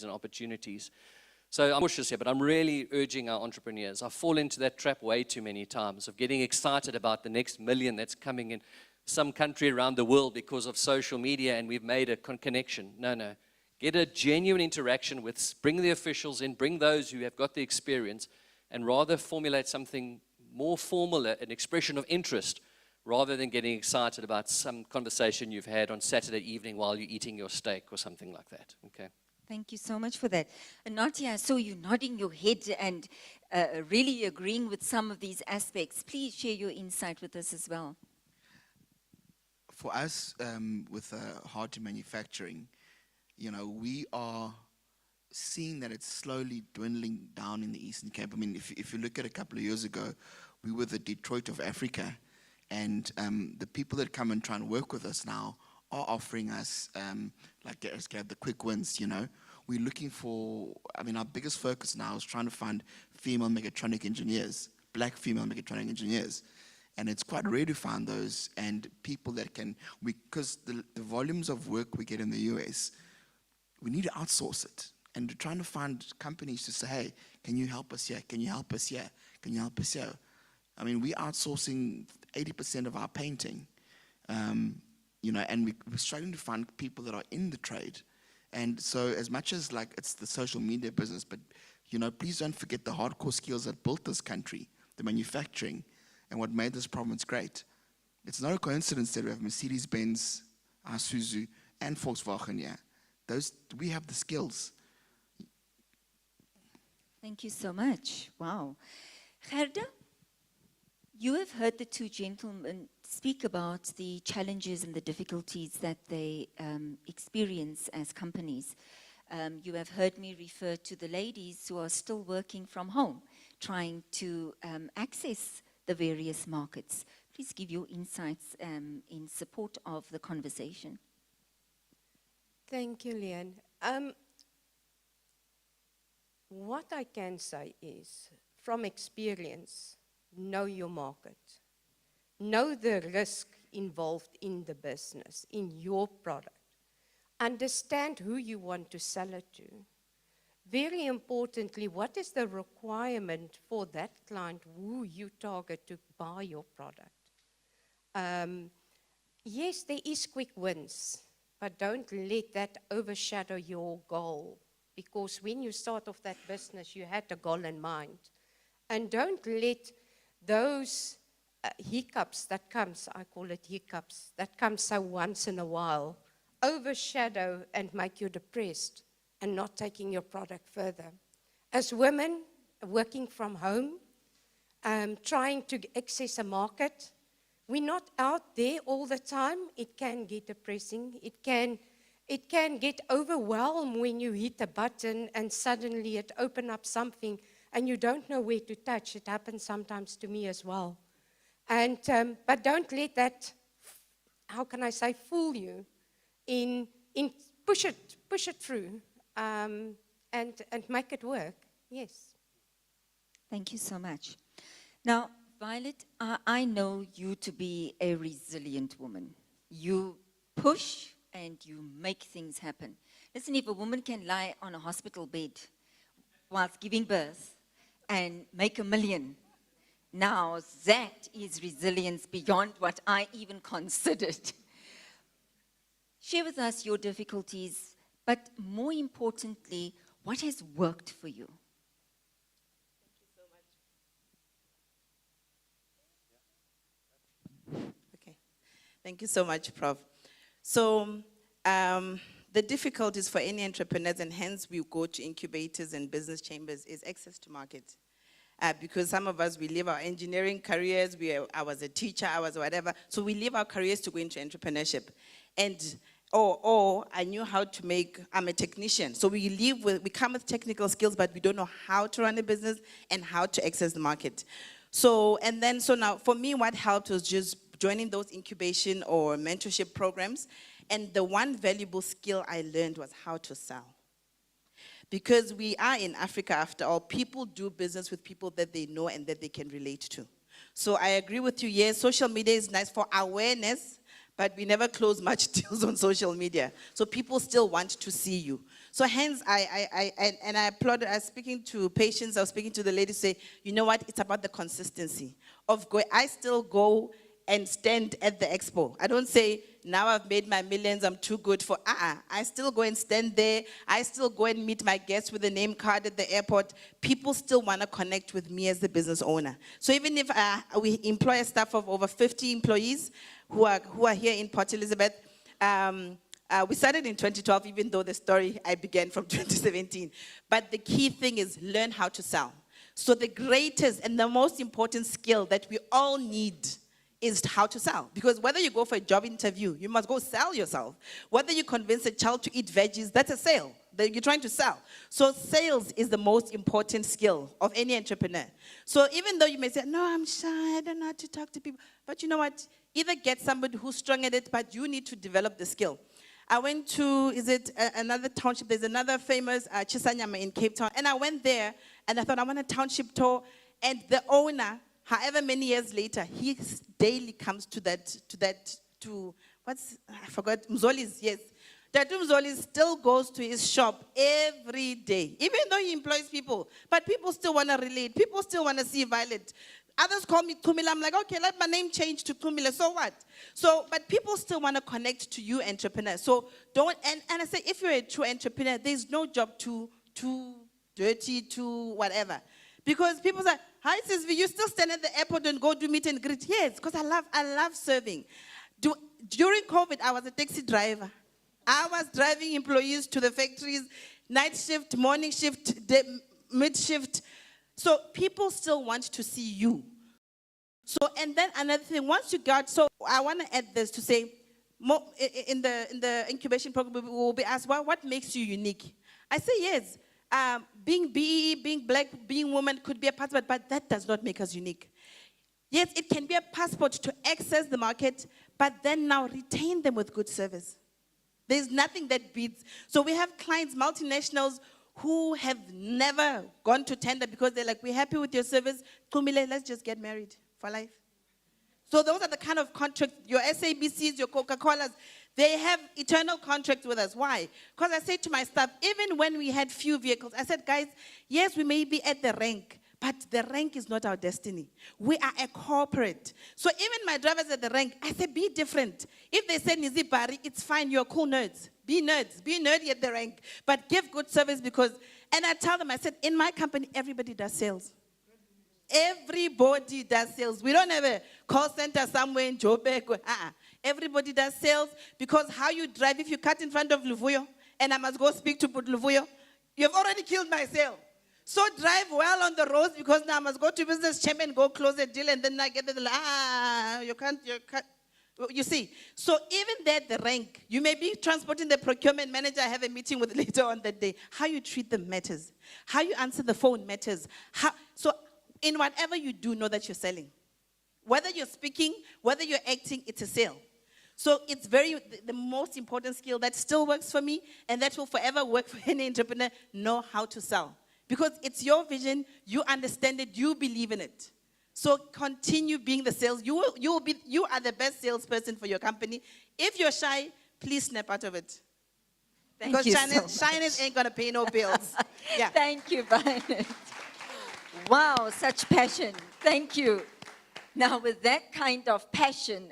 L: and opportunities. So I'm cautious here, but I'm really urging our entrepreneurs. I fall into that trap way too many times of getting excited about the next million that's coming in some country around the world because of social media and we've made a connection. No. Get a genuine interaction with, bring the officials in, bring those who have got the experience, and rather formulate something more formal, an expression of interest, rather than getting excited about some conversation you've had on Saturday evening while you're eating your steak or something like that. Okay.
H: Thank you so much for that. Natia, I saw you nodding your head and really agreeing with some of these aspects. Please share your insight with us as well.
J: For us, with hard to manufacturing, you know, we are seeing that it's slowly dwindling down in the Eastern Cape. I mean, if you look at a couple of years ago, we were the Detroit of Africa, and the people that come and try and work with us now are offering us, like the quick wins, you know. We're looking for, I mean, our biggest focus now is trying to find female mechatronic engineers, black female mechatronic engineers. And it's quite rare to find those, and people that can, because the volumes of work we get in the US, we need to outsource it. And we're trying to find companies to say, hey, can you help us here? Can you help us here? Can you help us here? I mean, we're outsourcing 80% of our painting, you know, and we're struggling to find people that are in the trade. And so as much as like it's the social media business, but, you know, please don't forget the hardcore skills that built this country, the manufacturing, and what made this province great. It's not a coincidence that we have Mercedes-Benz, Isuzu, and Volkswagen here. We have the skills.
H: Thank you so much. Wow. Gerda, you have heard the two gentlemen speak about the challenges and the difficulties that they experience as companies. You have heard me refer to the ladies who are still working from home, trying to access the various markets. Please give your insights in support of the conversation.
K: Thank you, Leanne. What I can say is, from experience, know your market. Know the risk involved in the business, in your product. Understand who you want to sell it to. Very importantly, what is the requirement for that client who you target to buy your product? Yes, there is quick wins, but don't let that overshadow your goal. Because when you start off that business, you had a goal in mind. And don't let those hiccups that comes, I call it hiccups, that comes so once in a while, overshadow and make you depressed and not taking your product further. As women working from home, trying to access a market, we're not out there all the time. It can get depressing. It can get overwhelmed when you hit a button and suddenly it opens up something and you don't know where to touch. It happens sometimes to me as well. And but don't let that, how can I say, fool you. In push it through and make it work. Yes.
H: Thank you so much. Now, Violet, I know you to be a resilient woman. You push and you make things happen. Listen, if a woman can lie on a hospital bed whilst giving birth and make $1 million, now that is resilience beyond what I even considered. Share with us your difficulties, but more importantly, what has worked for you?
I: Okay. Thank you so much, Prof. So the difficulties for any entrepreneurs, and hence we go to incubators and business chambers, is access to market. Because some of us, we leave our engineering careers, I was a teacher, I was whatever, so we leave our careers to go into entrepreneurship. And or I knew how to make, I'm a technician. So we come with technical skills, but we don't know how to run a business and how to access the market. So now for me, what helped was just joining those incubation or mentorship programs. And the one valuable skill I learned was how to sell. Because we are in Africa, after all, people do business with people that they know and that they can relate to. So I agree with you, yes, social media is nice for awareness, but we never close much deals on social media. So people still want to see you. So hence, I applauded, I was speaking to patients, I was speaking to the lady, say, you know what, it's about the consistency of going. I still go and stand at the expo. I don't say, now I've made my millions, I'm too good for, I still go and stand there. I still go and meet my guests with a name card at the airport. People still want to connect with me as the business owner. So even if we employ a staff of over 50 employees who are here in Port Elizabeth, we started in 2012, even though the story I began from 2017. But the key thing is learn how to sell. So the greatest and the most important skill that we all need is how to sell. Because whether you go for a job interview, you must go sell yourself. Whether you convince a child to eat veggies, that's a sale that you're trying to sell. So sales is the most important skill of any entrepreneur. So even though you may say, no, I'm shy, I don't know how to talk to people. But you know what? Either get somebody who's strong at it, but you need to develop the skill. I went to, another township? There's another famous Chisanyama in Cape Town. And I went there, and I thought, I want a township tour. And the owner however many years later, he daily comes to I forgot, Mzoli's, yes. Tatu Mzoli still goes to his shop every day, even though he employs people. But people still want to relate. People still want to see Violet. Others call me Tumila. I'm like, okay, let my name change to Tumila. So what? So, but people still want to connect to you, entrepreneur. So don't, and I say, if you're a true entrepreneur, there's no job too dirty, too whatever. Because people say, hi, sis, you still stand at the airport and go do meet and greet? Yes, because I love serving. During COVID, I was a taxi driver. I was driving employees to the factories, night shift, morning shift, mid shift. So people still want to see you. So, and then another thing, once you got, so I want to add this to say, in the incubation program, we will be asked, well, what makes you unique? I say yes. Being BE, being black, being woman could be a passport, but that does not make us unique. Yes, it can be a passport to access the market, but then now retain them with good service. There's nothing that beats. So we have clients, multinationals, who have never gone to tender because they're like, we're happy with your service. Kumile, let's just get married for life. So those are the kind of contracts, your SABCs, your Coca-Colas, they have eternal contracts with us. Why? Because I say to my staff, even when we had few vehicles, I said, guys, yes, we may be at the rank, but the rank is not our destiny. We are a corporate. So even my drivers at the rank, I say, be different. If they say Nizi Bari, it's fine, you're cool nerds. Be nerds, be nerdy at the rank, but give good service because, and I tell them, I said, in my company, everybody does sales. Everybody does sales. We don't have a call center somewhere in Joburg. Everybody does sales because how you drive, if you cut in front of Luvuyo and I must go speak to Luvuyo, you've already killed my sale. So drive well on the roads because now I must go to business chamber and go close a deal and then I get you can't. You see, so even there at the rank, you may be transporting the procurement manager I have a meeting with later on that day. How you treat them matters. How you answer the phone matters. So in whatever you do, know that you're selling. Whether you're speaking, whether you're acting, it's a sale. So it's the most important skill that still works for me and that will forever work for any entrepreneur, know how to sell. Because it's your vision, you understand it, you believe in it. So continue being the sales. You are the best salesperson for your company. If you're shy, please snap out of it.
H: Thank you so much.
I: Shyness ain't gonna pay no bills. Yeah.
H: Thank you, Violet. Wow, such passion. Thank you. Now, with that kind of passion,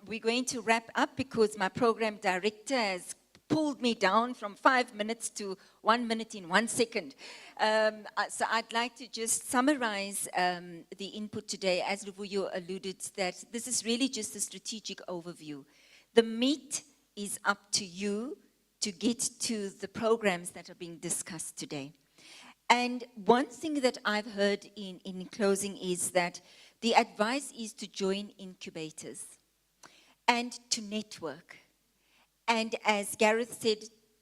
H: we're going to wrap up because my program director has pulled me down from 5 minutes to 1 minute in 1 second. So I'd like to just summarize the input today. As Luvuyo alluded, that this is really just a strategic overview. The meat is up to you to get to the programs that are being discussed today. And one thing that I've heard in closing is that the advice is to join incubators and to network. And as Gareth said,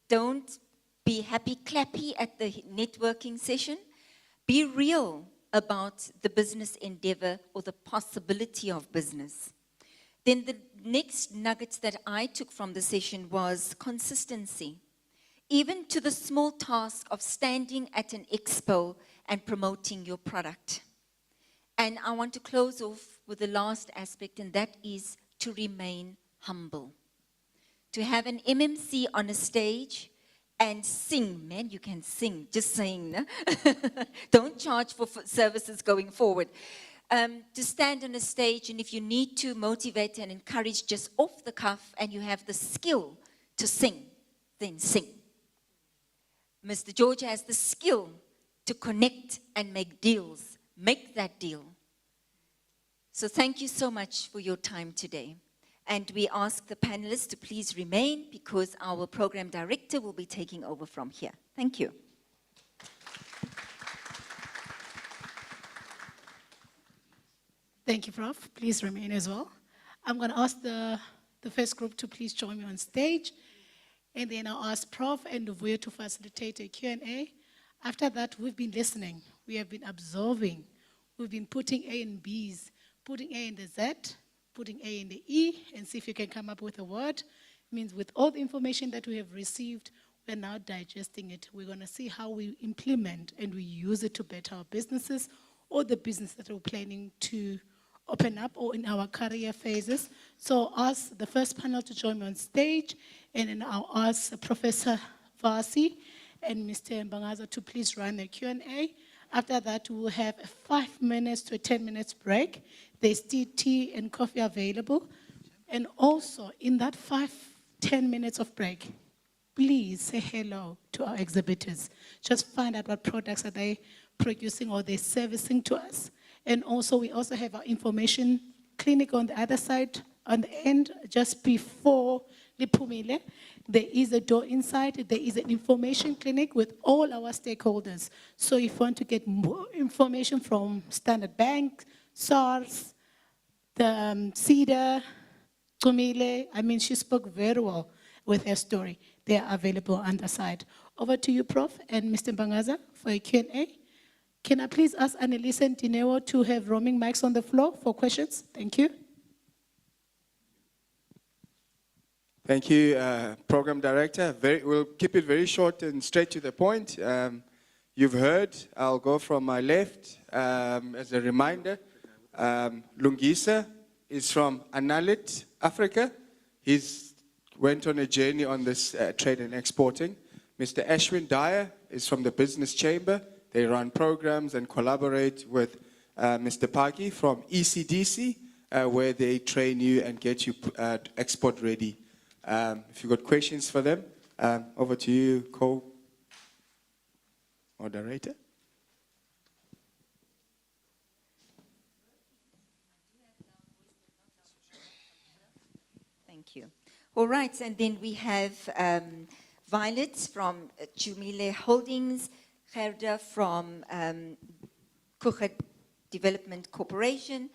H: don't be happy-clappy at the networking session. Be real about the business endeavor or the possibility of business. Then the next nuggets that I took from the session was consistency. Even to the small task of standing at an expo and promoting your product. And I want to close off with the last aspect, and that is to remain humble. To have an MMC on a stage and sing. Man, you can sing, just saying. No? Don't charge for services going forward. To stand on a stage, and if you need to motivate and encourage just off the cuff, and you have the skill to sing, then sing. Mr. George has the skill to connect and make deals. Make that deal. So thank you so much for your time today. And we ask the panelists to please remain because our program director will be taking over from here. Thank you.
A: Thank you, Prof. Please remain as well. I'm going to ask the first group to please join me on stage. And then I'll ask Prof. and Luvuyo to facilitate a Q&A. After that, we've been listening. We have been observing. We've been putting A and B's, putting A in the Z, putting A in the E, and see if you can come up with a word. It means with all the information that we have received, we're now digesting it. We're going to see how we implement and we use it to better our businesses all the business that we're planning to open up or in our career phases. So ask the first panel to join me on stage, and then I'll ask Professor Vasi and Mr. Mbangaza to please run the Q&A. After that, we will have a 5 minutes to a 10 minutes break. There's tea and coffee available. And also, in that 5-10 minutes of break, please say hello to our exhibitors. Just find out what products are they producing or they're servicing to us. And also, we also have our information clinic on the other side, on the end, just before Lipumile. There is a door inside. There is an information clinic with all our stakeholders. So if you want to get more information from Standard Bank, SARS, the CEDA, Tumile, I mean, she spoke very well with her story. They are available on the side. Over to you, Prof. and Mr. Mbangaza for a Q&A. Can I please ask Annalise and Dineo to have roaming mics on the floor for questions? Thank you.
D: Thank you, Program Director. We'll keep it very short and straight to the point. You've heard, I'll go from my left as a reminder. Lungisa is from Analit, Africa. He's went on a journey on this trade and exporting. Mr. Ashwin Dyer is from the Business Chamber. They run programs and collaborate with Mr. Paki from ECDC, where they train you and get you export ready. If you've got questions for them, over to you, co-moderator.
H: Thank you. All right, and then we have Violet from Tumile Holdings, Gerda from Kucha Development Corporation,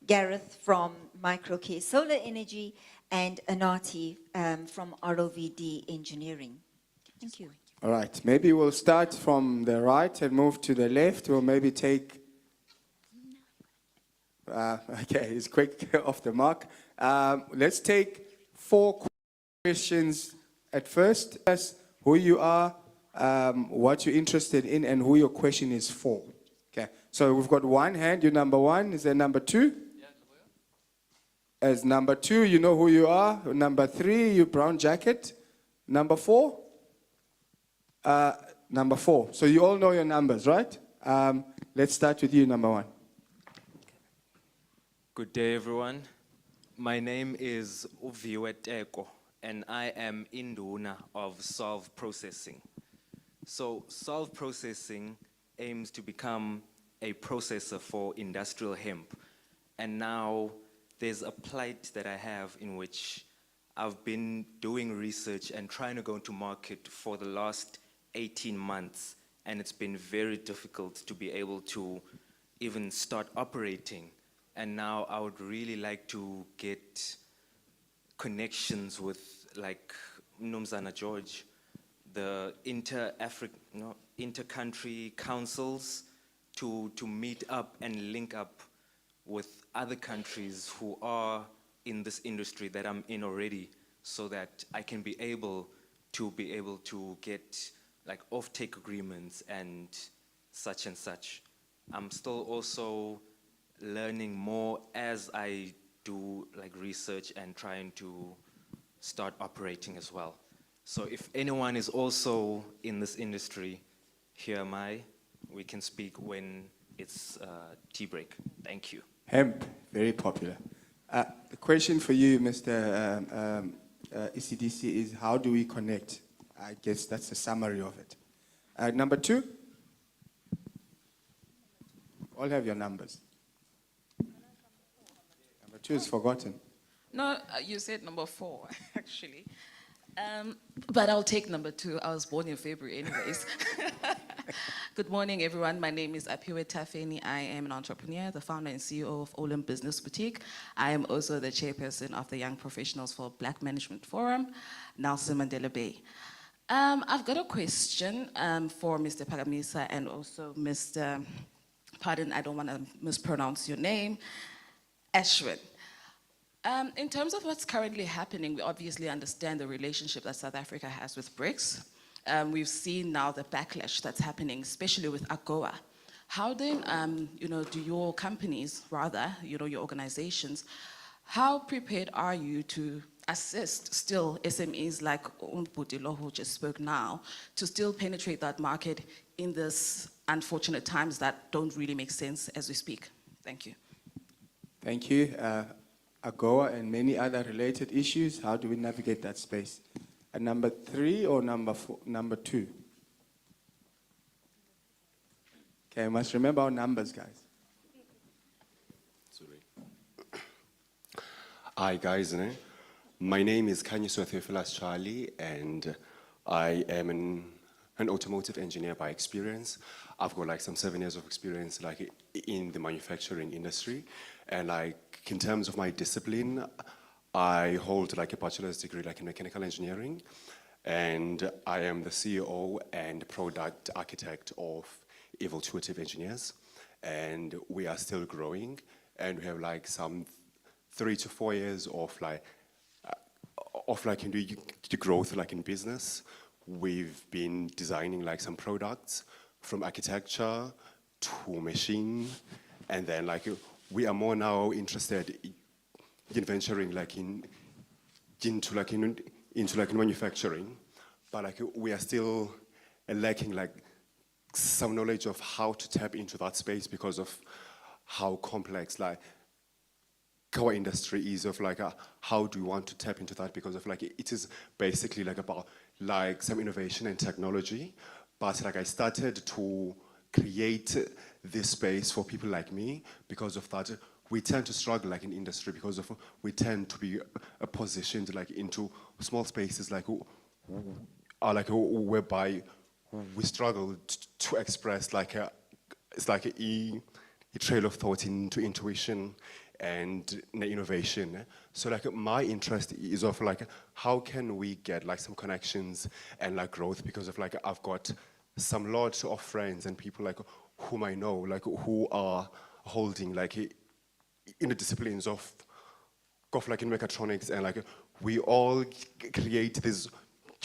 H: Gareth from Microcare Solar Energy, and Anati from ROVD Engineering. Thank you.
D: All right, maybe we'll start from the right and move to the left. We'll maybe take, okay, he's quick off the mark. Let's take 4 questions at first. Who you are, what you're interested in, and who your question is for. Okay, so we've got one hand, you're number 1. Is there number 2? As number 2, you know who you are. Number 3, you brown jacket. Number 4? Number 4. So you all know your numbers, right? Let's start with you, number 1.
M: Good day, everyone. My name is Uviwe Teko, and I am Induna of Solve Processing. So Solve Processing aims to become a processor for industrial hemp. And now there's a plight that I have in which I've been doing research and trying to go into market for the last 18 months, and it's been very difficult to be able to even start operating. And now I would really like to get connections with, like Mnumzana George, the inter-country councils to meet up and link up with other countries who are in this industry that I'm in already, so that I can be able to get like off-take agreements and such. I'm still also learning more as I do like research and trying to start operating as well. So if anyone is also in this industry, here am I. We can speak when it's tea break. Thank you.
D: Hemp, very popular. The question for you, Mr. ECDC, is how do we connect? I guess that's the summary of it. Number 2? All have your numbers. Number 2 is forgotten.
N: No, you said number 4, actually. But I'll take number 2. I was born in February anyways. Good morning, everyone. My name is Apiwe Tafeni. I am an entrepreneur, the founder and CEO of Olin Business Boutique. I am also the chairperson of the Young Professionals for Black Management Forum, Nelson Mandela Bay. I've got a question for Mr. Pagamisa and also Mr. Pardon, I don't want to mispronounce your name, Ashwin. In terms of what's currently happening, we obviously understand the relationship that South Africa has with BRICS. We've seen now the backlash that's happening, especially with AGOA. How then, do your companies, rather, your organizations, how prepared are you to assist still SMEs like Umputilo, who just spoke now, to still penetrate that market in this unfortunate times that don't really make sense as we speak? Thank you.
D: Thank you. AGOA and many other related issues, how do we navigate that space? And number 3 or number 2? Okay, must remember our numbers, guys.
O: Sorry. Hi, guys. My name is Kanyiso Theophilas Charlie, and I am an automotive engineer by experience. I've got like some 7 years of experience like in the manufacturing industry, and like in terms of my discipline, I hold like a bachelor's degree like in mechanical engineering, and I am the CEO and product architect of Evolutive Engineers, and we are still growing, and we have like some 3 to 4 years of in the growth like in business. We've been designing like some products from architecture to machine, and then like we are more now interested in venturing like into manufacturing, but like we are still lacking like some knowledge of how to tap into that space because of how complex like our industry is, of like how do you want to tap into that, because of like it is basically like about like some innovation and technology, but like I started to create this space for people like me. Because of that, we tend to struggle like in industry because of we tend to be positioned like into small spaces like whereby we struggle to express like it's like a trail of thought into intuition and innovation. So like my interest is of like how can we get like some connections and like growth, because of like I've got some lots of friends and people like whom I know like who are holding like in the disciplines of like in mechatronics, and like we all create these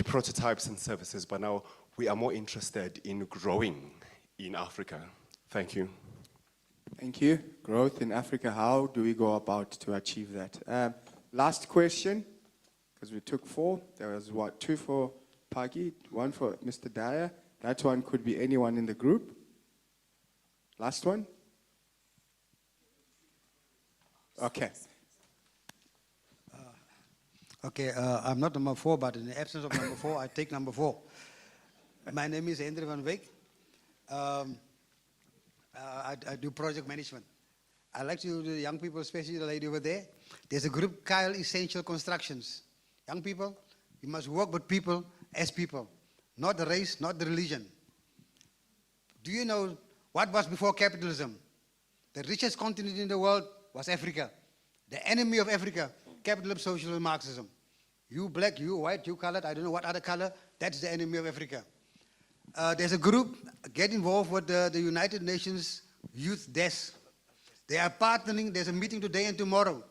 O: prototypes and services, but now we are more interested in growing in Africa. Thank you.
D: Thank you. Growth in Africa, how do we go about to achieve that? Last question, because we took 4. There was 2 for Pagi, 1 for Mr. Dyer. That one could be anyone in the group. Last one? Okay.
P: I'm not number 4, but in the absence of number 4, I take number 4. My name is Hendrik van Wyk. I do project management. I like to do the young people, especially the lady over there. There's a group, Kyle Essential Constructions. Young people, you must work with people as people, not the race, not the religion. Do you know what was before capitalism? The richest continent in the world was Africa. The enemy of Africa, capitalism, socialism, Marxism. You black, you white, you colored, I don't know what other color, that's the enemy of Africa. There's a group, get involved with the United Nations Youth Desk. They are partnering, there's a meeting today and tomorrow.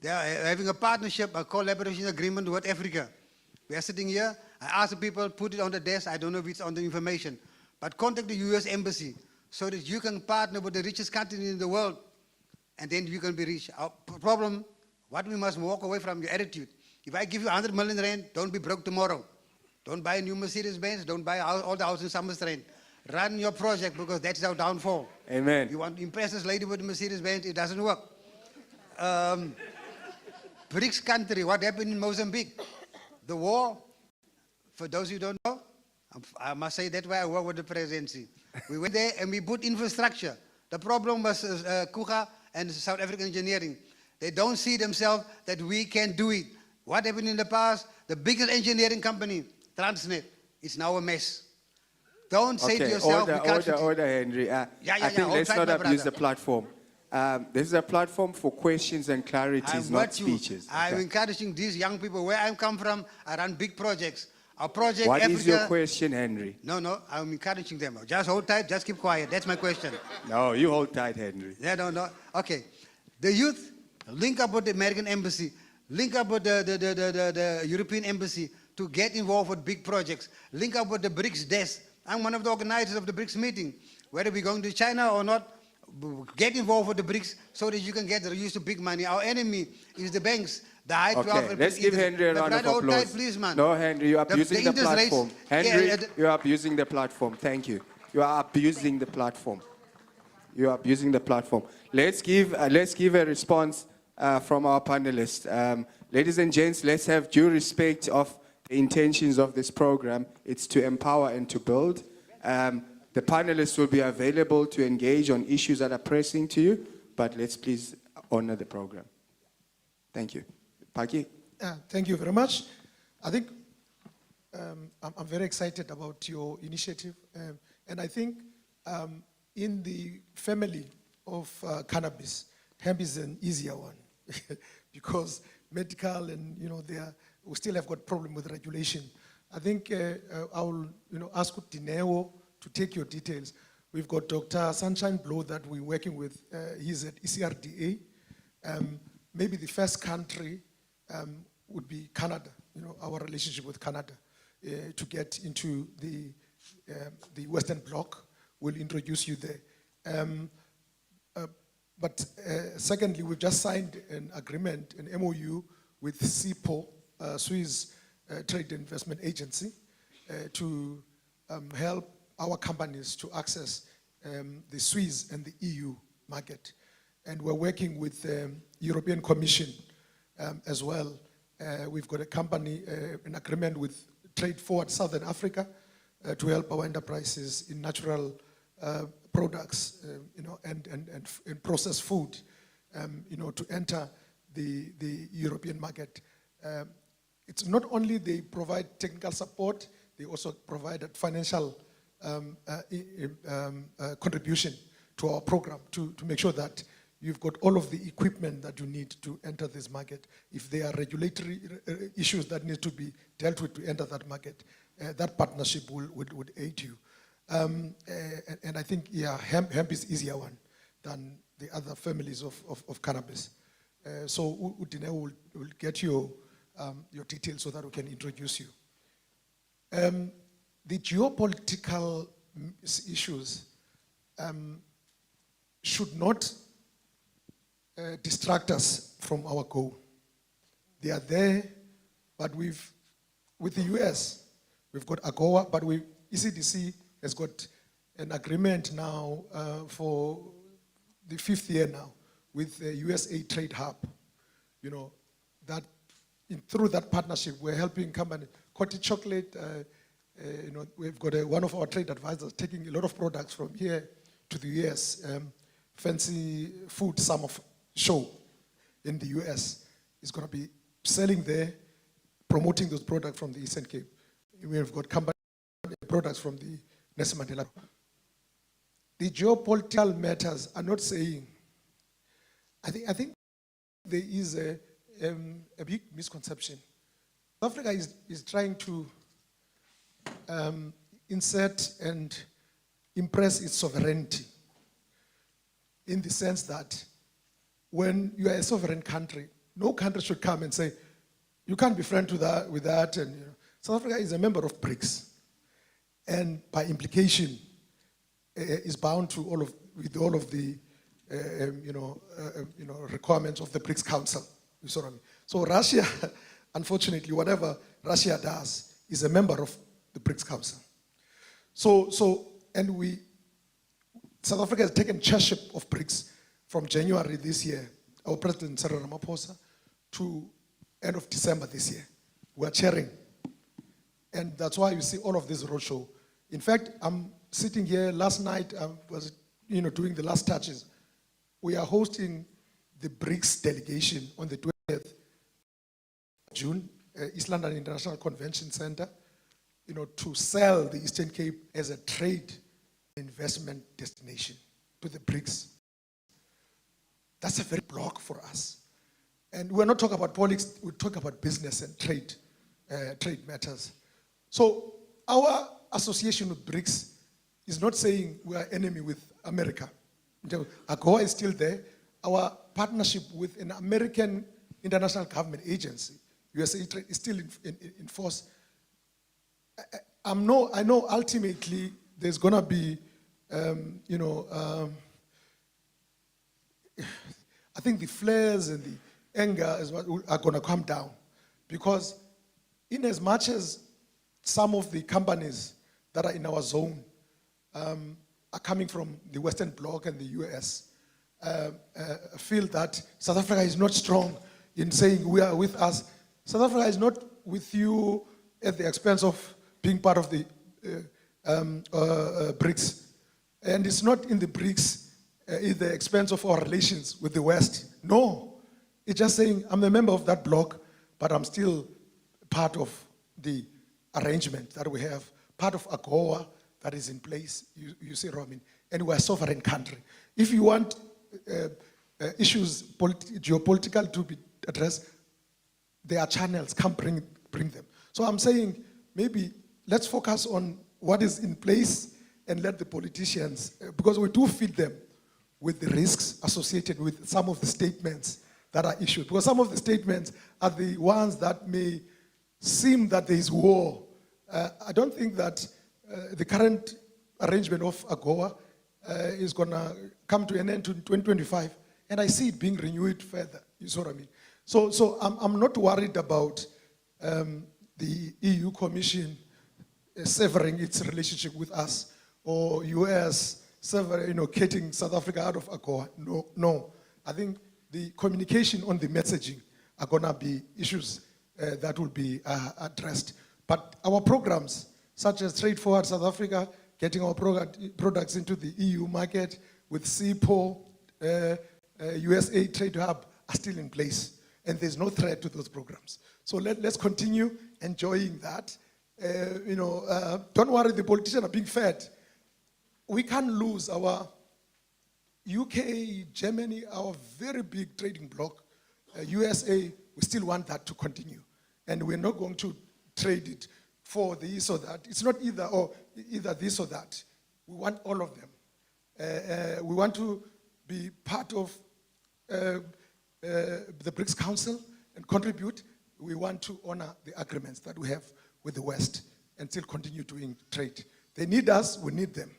P: They are having a partnership, a collaboration agreement with Africa. We are sitting here, I ask the people, put it on the desk, I don't know if it's on the information, but contact the US Embassy so that you can partner with the richest continent in the world, and then you can be rich. Our problem, what we must walk away from, your attitude. If I give you 100 million rand, don't be broke tomorrow. Don't buy a new Mercedes-Benz. Don't buy all the houses in Summerstrand. Run your project, because that's our downfall.
D: Amen.
P: You want to impress this lady with the Mercedes-Benz, it doesn't work. BRICS country, what happened in Mozambique? The war, for those who don't know, I must say that's why I work with the presidency. We went there and we put infrastructure. The problem was Kuga and South African engineering. They don't see themselves that we can do it. What happened in the past? The biggest engineering company, Transnet, is now a mess. Don't say to yourself, we can't
D: order, Henry. I think let's not abuse the platform. This is a platform for questions and clarities, not speeches.
P: I'm encouraging these young people. Where I come from, I run big projects. Our project,
D: What
P: Africa,
D: is your question, Henry?
P: No, I'm encouraging them. Just hold tight, just keep quiet. That's my question.
D: No, you hold tight, Henry.
P: Yeah, no. Okay. The youth, link up with the American Embassy, link up with the European Embassy to get involved with big projects. Link up with the BRICS desk. I'm one of the organizers of the BRICS meeting. whether we're going to China or not, get involved with the BRICS so that you can get used to big money. Our enemy is the banks. The high 12
D: Okay, let's give Henry a round of applause.
P: Please, man.
D: No, Henry, you're abusing the
P: interest rates-
D: platform.
P: Yeah,
D: Henry, you're abusing the platform. Thank you. You are abusing the platform. You are abusing the platform. Let's give a response from our panelists. Ladies and gents, let's have due respect of the intentions of this program. It's to empower and to build. The panelists will be available to engage on issues that are pressing to you, but let's please honor the program. Thank you. Paki?
F: Thank you very much. I think I'm very excited about your initiative. And I think in the family of cannabis, hemp is an easier one because medical and, we still have got problem with regulation. I think I will, ask Dineo to take your details. We've got Dr. Sunshine Blow that we're working with. He's at ECRDA. Maybe the first country would be Canada, our relationship with Canada, to get into the Western Bloc. We'll introduce you there. But secondly, we've just signed an agreement, an MOU with SIPO, Swiss Trade Investment Agency, to help our companies to access the Swiss and the EU market. And we're working with the European Commission as well. We've got a company, an agreement with Trade Forward Southern Africa to help our enterprises in natural products, and processed food, to enter the European market. It's not only they provide technical support, they also provide a financial contribution to our program to make sure that you've got all of the equipment that you need to enter this market. If there are regulatory issues that need to be dealt with to enter that market, that partnership would aid you. And I think, hemp is easier one than the other families of cannabis. So Udine will get your details so that we can introduce you. The geopolitical issues should not distract us from our goal. They are there, but with the US, we've got AGOA, but ECDC has got an agreement now for the 5th year now with the USA Trade Hub. That through that partnership, we're helping companies. Coty Chocolate, we've got one of our trade advisors taking a lot of products from here to the US. Fancy Food Summer Show in the US is going to be selling there, promoting those products from the Eastern Cape. We've got company products from the Nelson Mandela. The geopolitical matters are not saying. I think there is a big misconception. South Africa is trying to insert and impress its sovereignty in the sense that when you are a sovereign country, no country should come and say, you can't be friends with that. And South Africa is a member of BRICS, and by implication, is bound to all of the requirements of the BRICS Council. You see what I mean? So Russia, unfortunately, whatever Russia does, is a member of the BRICS Council. And South Africa has taken chairship of BRICS from January this year, our President Cyril Ramaphosa, to end of December this year. We're chairing. And that's why you see all of this roadshow. In fact, I'm sitting here last night, I was doing the last touches. We are hosting the BRICS delegation on the 20th June, East London International Convention Center, to sell the Eastern Cape as a trade investment destination to the BRICS. That's a very block for us. And we're not talking about politics, we talk about business and trade matters. So our association with BRICS is not saying we are enemy with America. AGOA is still there. Our partnership with an American international government agency, USA Trade, is still in force. I know ultimately there's going to be you know, I think the flares and the anger is what are going to come down. Because in as much as some of the companies that are in our zone are coming from the Western Bloc and the US, feel that South Africa is not strong in saying we are with us. South Africa is not with you at the expense of being part of the BRICS. And it's not in the BRICS at the expense of our relations with the West. No, it's just saying I'm a member of that bloc, but I'm still part of the arrangement that we have, part of AGOA that is in place, you see, Romin, and we're a sovereign country. If you want issues, geopolitical to be addressed, there are channels, come bring them. So I'm saying maybe let's focus on what is in place and let the politicians, because we do feed them with the risks associated with some of the statements that are issued. Because some of the statements are the ones that may seem that there is war. I don't think that the current arrangement of AGOA is going to come to an end in 2025, and I see it being renewed further. You see what I mean? So I'm not worried about the EU Commission severing its relationship with us, or US severing, cutting South Africa out of AGOA. No. I think the communication on the messaging are going to be issues that will be addressed. But our programs, such as Trade Forward South Africa, getting our products into the EU market with CIPO, USA Trade Hub, are still in place. And there's no threat to those programs. So let's continue enjoying that. Don't worry, the politicians are being fed. We can't lose our UK, Germany, our very big trading bloc, USA, we still want that to continue. And we're not going to trade it for this or that. It's not either this or that. We want all of them. We want to be part of the BRICS Council and contribute. We want to honor the agreements that we have with the West and still continue doing trade. They need us, we need them.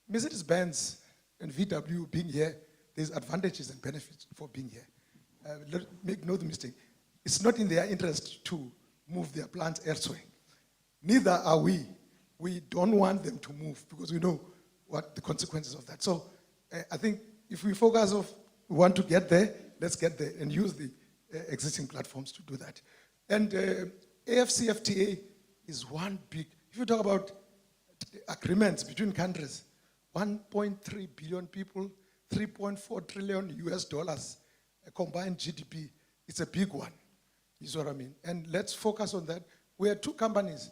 F: Mercedes-Benz and VW being here, there's advantages and benefits for being here. Make no mistake, it's not in their interest to move their plants elsewhere. Neither are we. We don't want them to move because we know what the consequences of that. So I think if we focus on we want to get there, let's get there and use the existing platforms to do that. And AFCFTA is one big, if you talk about agreements between countries, 1.3 billion people, 3.4 trillion US dollars, combined GDP, it's a big one, is what I mean. And let's focus on that. We had two companies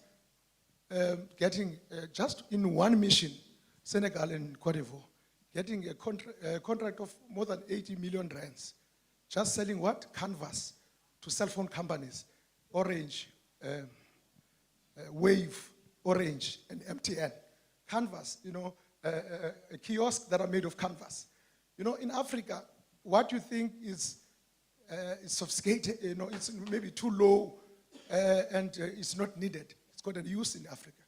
F: getting, just in one mission, Senegal and Cote d'Ivoire, getting a contract of more than 80 million rands, just selling what? Canvas to cell phone companies, Orange, Wave, Orange, and MTN. Canvas, a kiosk that are made of canvas. In Africa, what you think is sophisticated, it's maybe too low and it's not needed. It's got a use in Africa.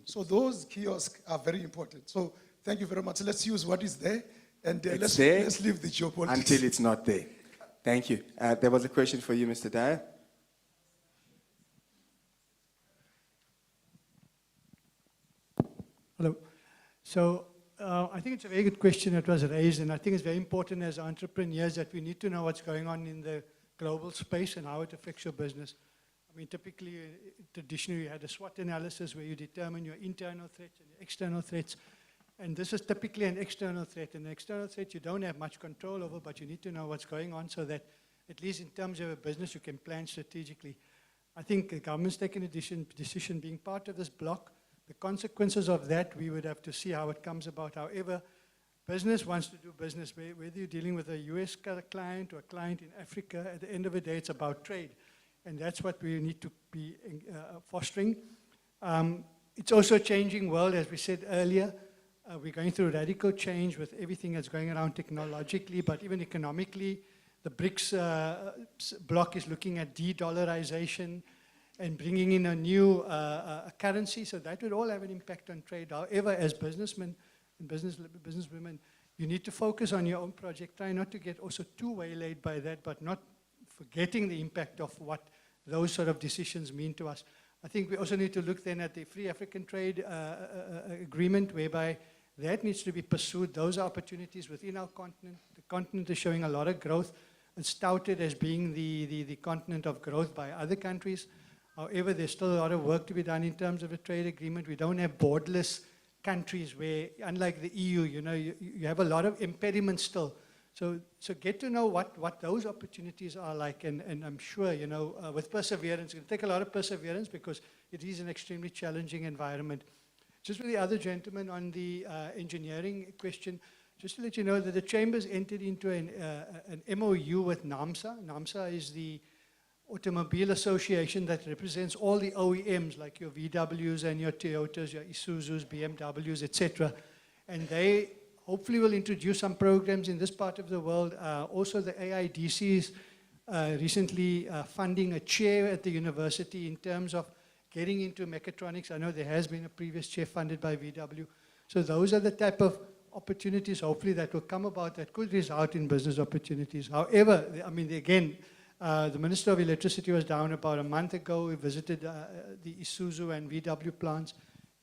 F: So those kiosks are very important. So thank you very much. Let's use what is there and let's leave the geopolitics.
D: Until it's not there. Thank you. There was a question for you, Mr. Dyer.
E: Hello. So I think it's a very good question that was raised, and I think it's very important as entrepreneurs that we need to know what's going on in the global space and how it affects your business. I mean, typically, traditionally, you had a SWOT analysis where you determine your internal threats and your external threats. And this is typically an external threat. An external threat you don't have much control over, but you need to know what's going on so that, at least in terms of a business, you can plan strategically. I think the government's taken a decision being part of this block. The consequences of that, we would have to see how it comes about. However, business wants to do business, whether you're dealing with a US client or a client in Africa, at the end of the day, it's about trade. And that's what we need to be fostering. It's also a changing world, as we said earlier. We're going through radical change with everything that's going around technologically, but even economically. The BRICS bloc is looking at de-dollarization and bringing in a new currency, so that would all have an impact on trade. However, as businessmen, and businesswomen, you need to focus on your own project. Try not to get also too waylaid by that, but not forgetting the impact of what those sort of decisions mean to us. I think we also need to look then at the Free African Trade Agreement, whereby that needs to be pursued. Those are opportunities within our continent. The continent is showing a lot of growth. It's touted as being the continent of growth by other countries. However, there's still a lot of work to be done in terms of a trade agreement. We don't have borderless countries where, unlike the EU, you have a lot of impediments still. So get to know what those opportunities are like, and I'm sure, with perseverance, it's going to take a lot of perseverance because it is an extremely challenging environment. Just with the other gentleman on the engineering question, just to let you know that the Chambers entered into an MOU with NAMSA. NAMSA is the automobile association that represents all the OEMs like your VWs and your Toyotas, your Isuzus, BMWs, etc. And they hopefully will introduce some programs in this part of the world. Also, the AIDC is recently funding a chair at the university in terms of getting into mechatronics. I know there has been a previous chair funded by VW. So those are the type of opportunities, hopefully, that will come about that could result in business opportunities. However, I mean, again, the Minister of Electricity was down about a month ago. We visited the Isuzu and VW plants.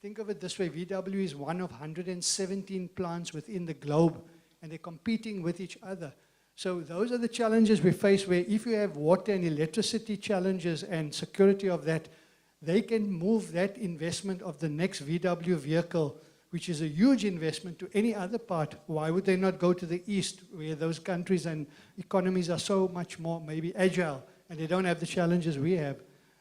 E: Think of it this way, VW is one of 117 plants within the globe, and they're competing with each other. So those are the challenges we face, where if you have water and electricity challenges and security of that, they can move that investment of the next VW vehicle, which is a huge investment, to any other part. Why would they not go to the east, where those countries and economies are so much more maybe agile, and they don't have the challenges we have?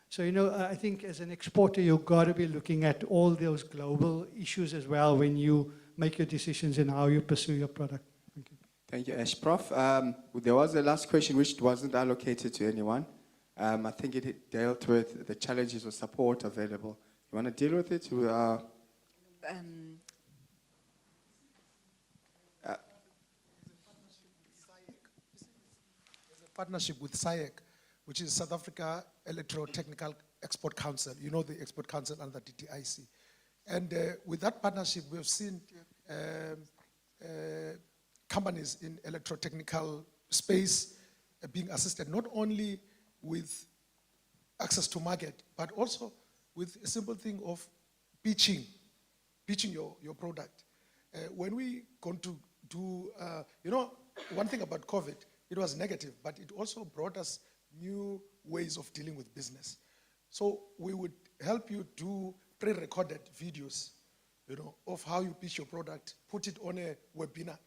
E: So, I think as an exporter, you've got to be looking at all those global issues as well when you make your decisions in how you pursue your product. Thank you.
D: Thank you, Ash. Prof, there was a last question which wasn't allocated to anyone. I think it dealt with the challenges of support available. You want to deal with it?
F: Partnership with SAEC, which is South Africa Electrotechnical Export Council. You know the Export Council under DTIC. And with that partnership, we have seen companies in electrotechnical space being assisted not only with access to market, but also with a simple thing of pitching your product. When we going to do, one thing about COVID, it was negative, but it also brought us new ways of dealing with business. So we would help you do pre-recorded videos, of how you pitch your product, put it on a webinar,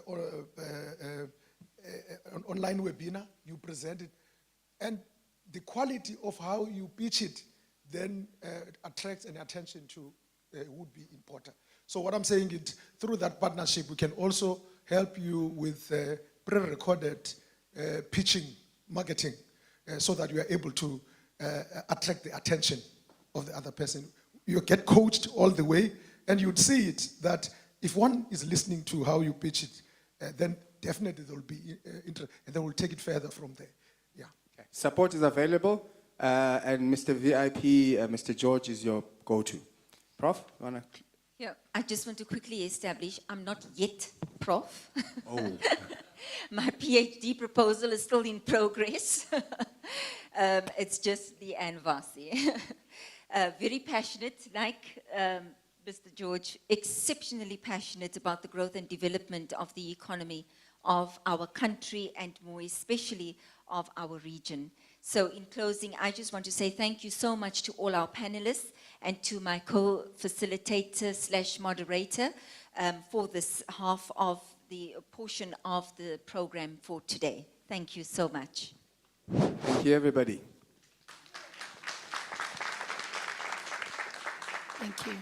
F: or an online webinar, you present it, and the quality of how you pitch it then attracts an attention to would be important. So what I'm saying is, through that partnership, we can also help you with pre-recorded pitching, marketing, so that you are able to attract the attention of the other person. You get coached all the way, and you'd see it that if one is listening to how you pitch it, then definitely there will be interest, and they will take it further from there. Yeah.
D: Okay. Support is available, and Mr. VIP, Mr. George is your go-to. Prof, you want to?
H: Yeah, I just want to quickly establish I'm not yet prof.
D: Oh.
H: My PhD proposal is still in progress. It's just the anniversary. Very passionate, like Mr. George, exceptionally passionate about the growth and development of the economy of our country, and more especially of our region. So in closing, I just want to say thank you so much to all our panelists and to my co-facilitator / moderator for this half of the portion of the program for today. Thank you so much.
D: Thank you, everybody.
A: Thank you.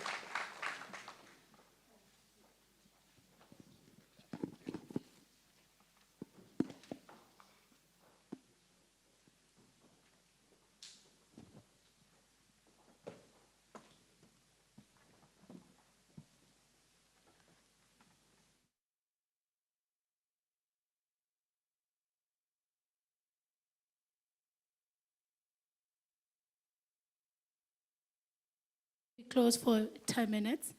A: We close for 10 minutes.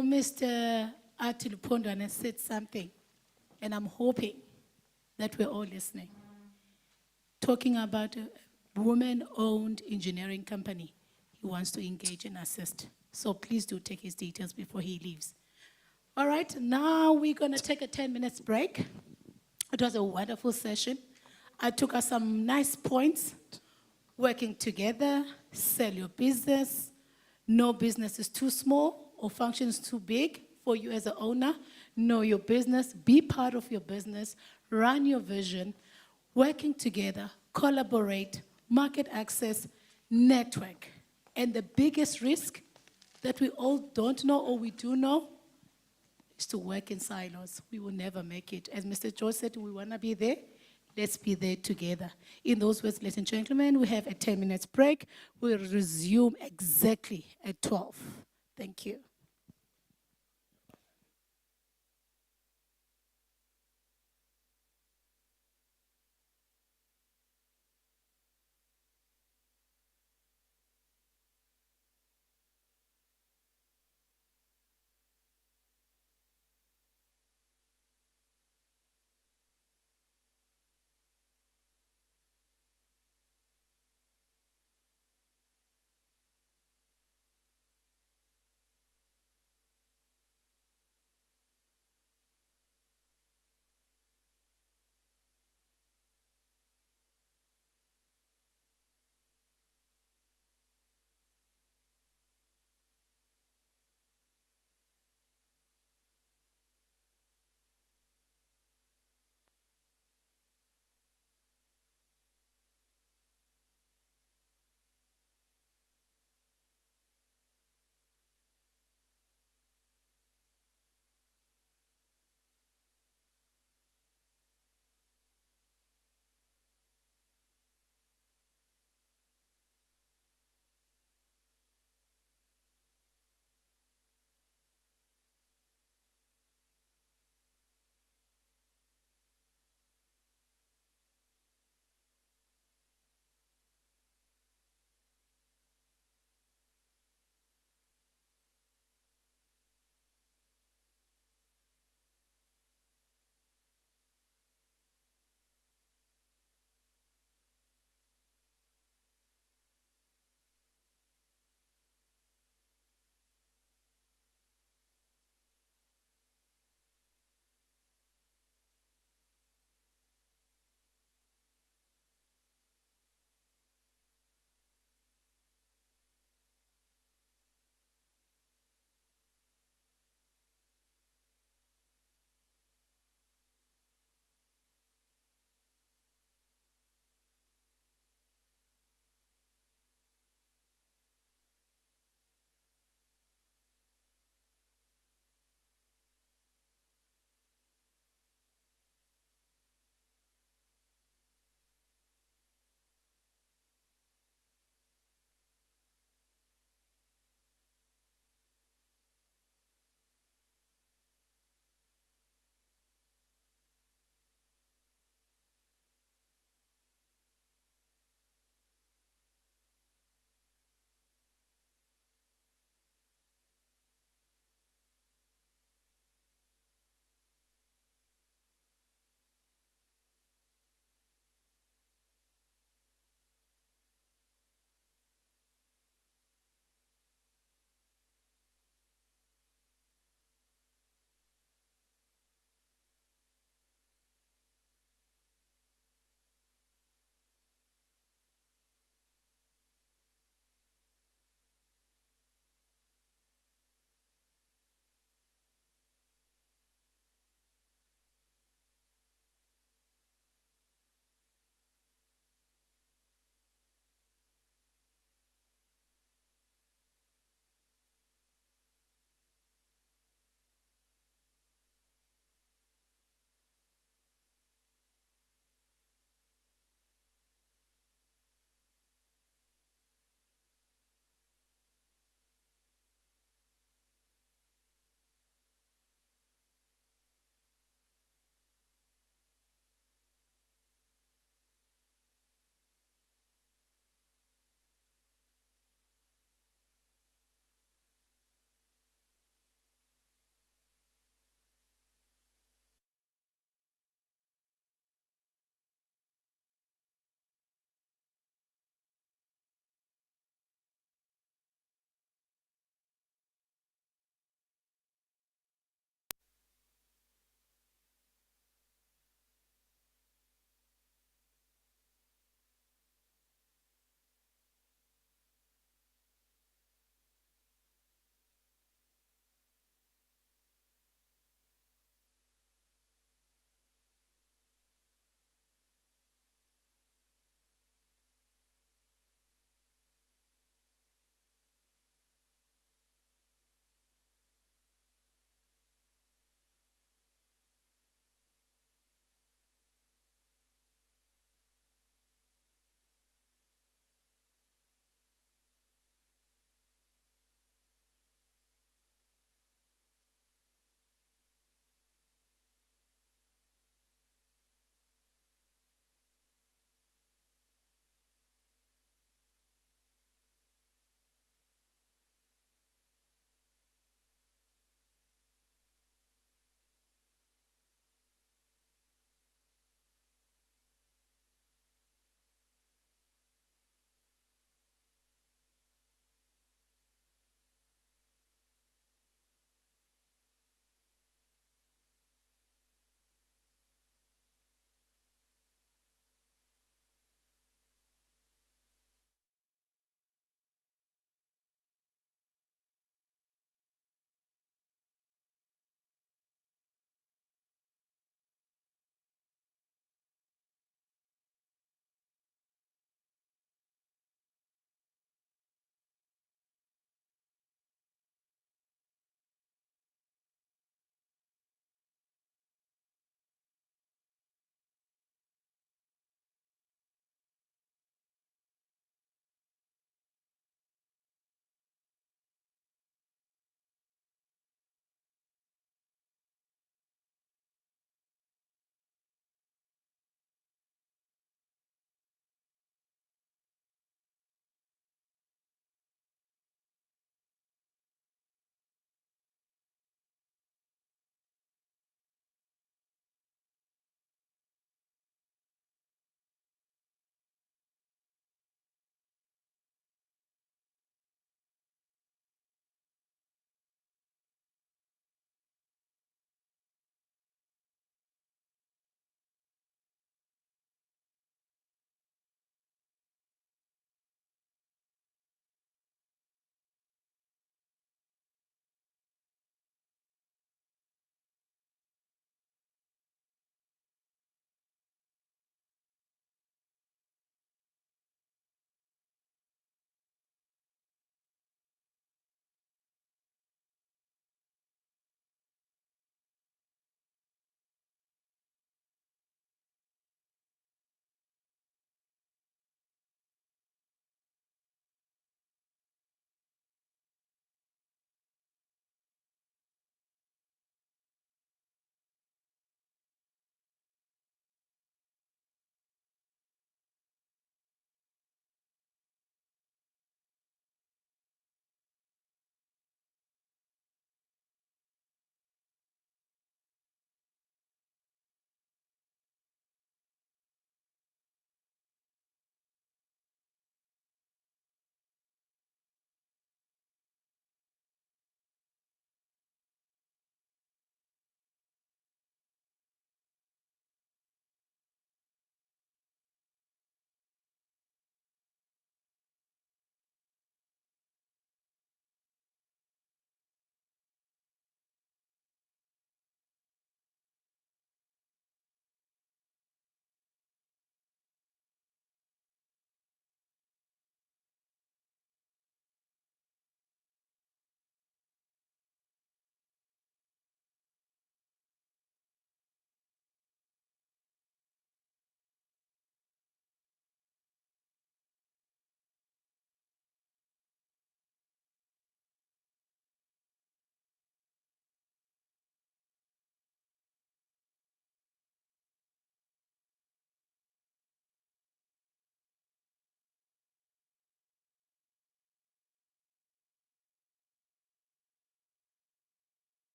A: Mr. Atil Pondwane said something, and I'm hoping that we're all listening. Talking about a woman-owned engineering company he wants to engage and assist. So please do take his details before he leaves. All right, now we're going to take a 10 minutes break. It was a wonderful session. I took us some nice points. Working together, sell your business. No business is too small or functions too big for you as an owner. Know your business, be part of your business, run your vision, working together, collaborate, market access, network. And the biggest risk that we all don't know or we do know is to work in silos. We will never make it. As Mr. George said, we want to be there. Let's be there together. In those words, ladies and gentlemen, we have a 10 minutes break. We'll resume exactly at 12. Thank you.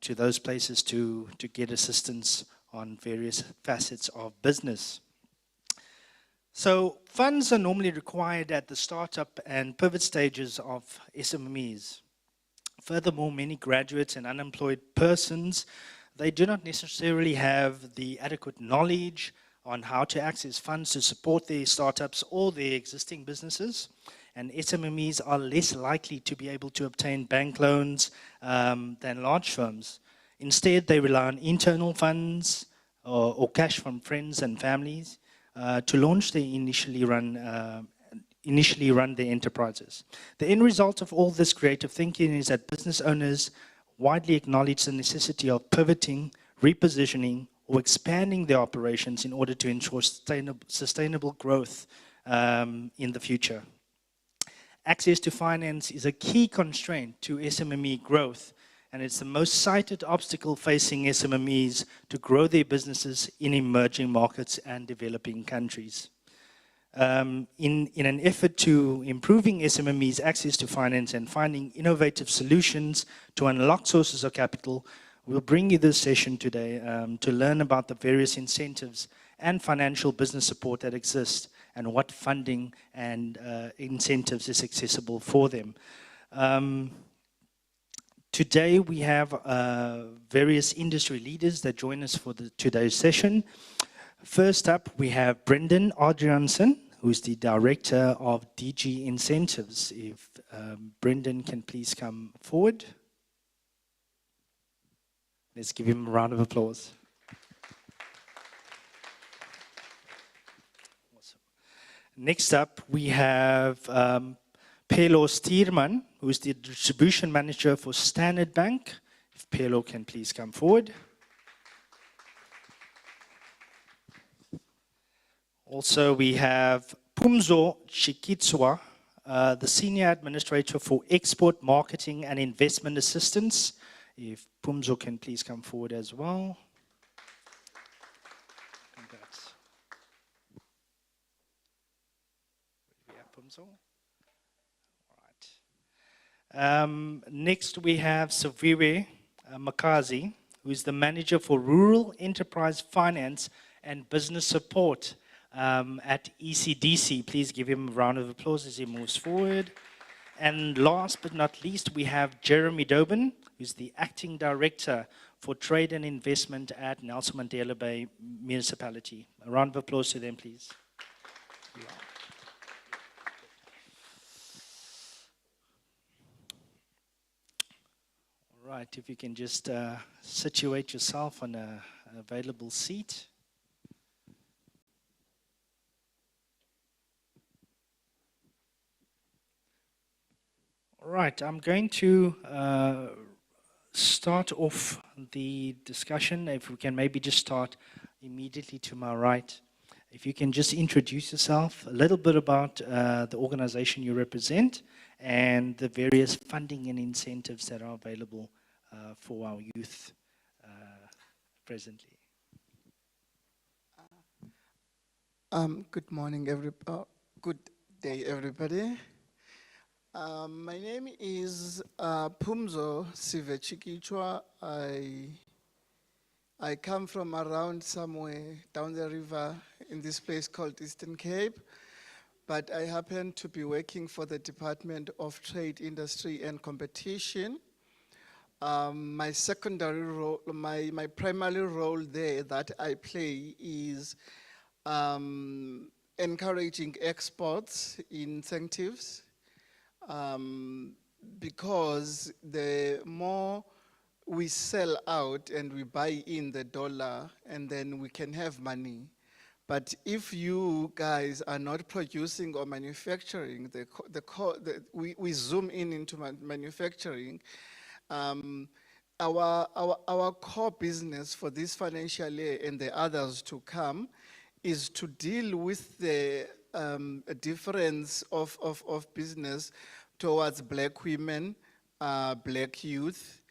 Q: to those places to get assistance on various facets of business. So funds are normally required at the startup and pivot stages of SMEs. Furthermore, many graduates and unemployed persons, they do not necessarily have the adequate knowledge on how to access funds to support their startups or their existing businesses. And SMEs are less likely to be able to obtain bank loans than large firms. Instead, they rely on internal funds or cash from friends and families to launch their initially run their enterprises. The end result of all this creative thinking is that business owners widely acknowledge the necessity of pivoting, repositioning, or expanding their operations in order to ensure sustainable growth in the future. Access to finance is a key constraint to SME growth, and it's the most cited obstacle facing SMEs to grow their businesses in emerging markets and developing countries. In an effort to improving SMEs' access to finance and finding innovative solutions to unlock sources of capital, we'll bring you this session today to learn about the various incentives and financial business support that exist and what funding and incentives is accessible for them. Today we have various industry leaders that join us for today's session. First up, we have Brendan Adrianson, who's the Director of DG Incentives. If Brendan can please come forward. Let's give him a round of applause. Awesome. Next up, we have Pelo Stierman, who's the Distribution Manager for Standard Bank. If Pelo can please come forward. Also, we have Pumzo Chikitswa, the Senior Administrator for Export Marketing and Investment Assistance. If Pumzo can please come forward as well. Congrats. Where do we have Pumzo? All right. Next, we have Saviwe Makazi, who is the Manager for Rural Enterprise Finance and Business Support at ECDC. Please give him a round of applause as he moves forward. And last but not least, we have Jeremy Dobin, who's the Acting Director for Trade and Investment at Nelson Mandela Bay Municipality. A round of applause to them, please. All right, if you can just situate yourself on an available seat. All right, I'm going to start off the discussion. If we can maybe just start immediately to my right. If you can just introduce yourself, a little bit about the organization you represent and the various funding and incentives that are available for our youth presently.
R: Good morning, good day, everybody. My name is Pumzo Sivechikichwa. I come from around somewhere down the river in this place called Eastern Cape, but I happen to be working for the Department of Trade, Industry and Competition. My secondary role, my primary role there that I play is encouraging exports incentives. Because the more we sell out and we buy in the dollar, and then we can have money. But if you guys are not producing or manufacturing, we zoom into manufacturing. Our core business for this financial year and the others to come is to deal with the difference of business towards black women, black youth,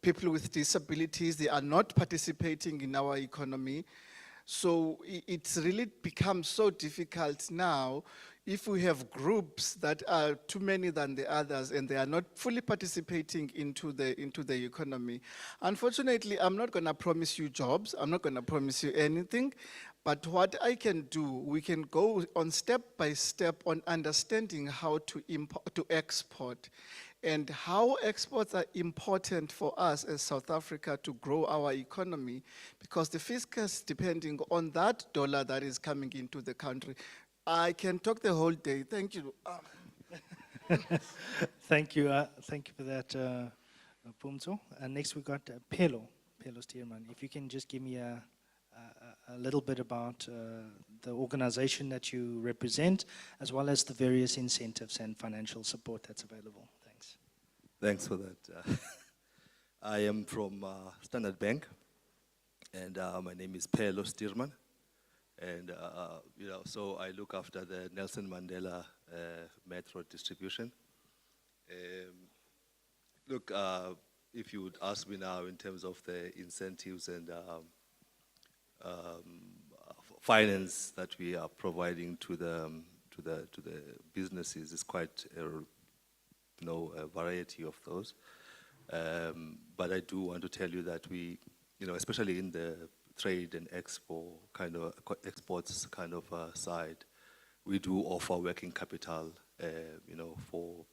R: people with disabilities. They are not participating in our economy. So it's really become so difficult now if we have groups that are too many than the others and they are not fully participating into the economy. Unfortunately, I'm not going to promise you jobs. I'm not going to promise you anything. But what I can do, we can go on step by step on understanding how to export and how exports are important for us as South Africa to grow our economy, because the fiscus depending on that dollar that is coming into the country. I can talk the whole day. Thank you.
Q: Thank you for that, Pumzo. Next we got Pelo Stierman. If you can just give me a little bit about the organization that you represent, as well as the various incentives and financial support that's available. Thanks.
S: Thanks for that. I am from Standard Bank, and my name is Pelo Stierman. And, so I look after the Nelson Mandela Metro distribution. Look, if you would ask me now in terms of the incentives and finance that we are providing to the businesses, is quite a variety of those. But I do want to tell you that we, especially in the trade and exports kind of side, we do offer working capital, for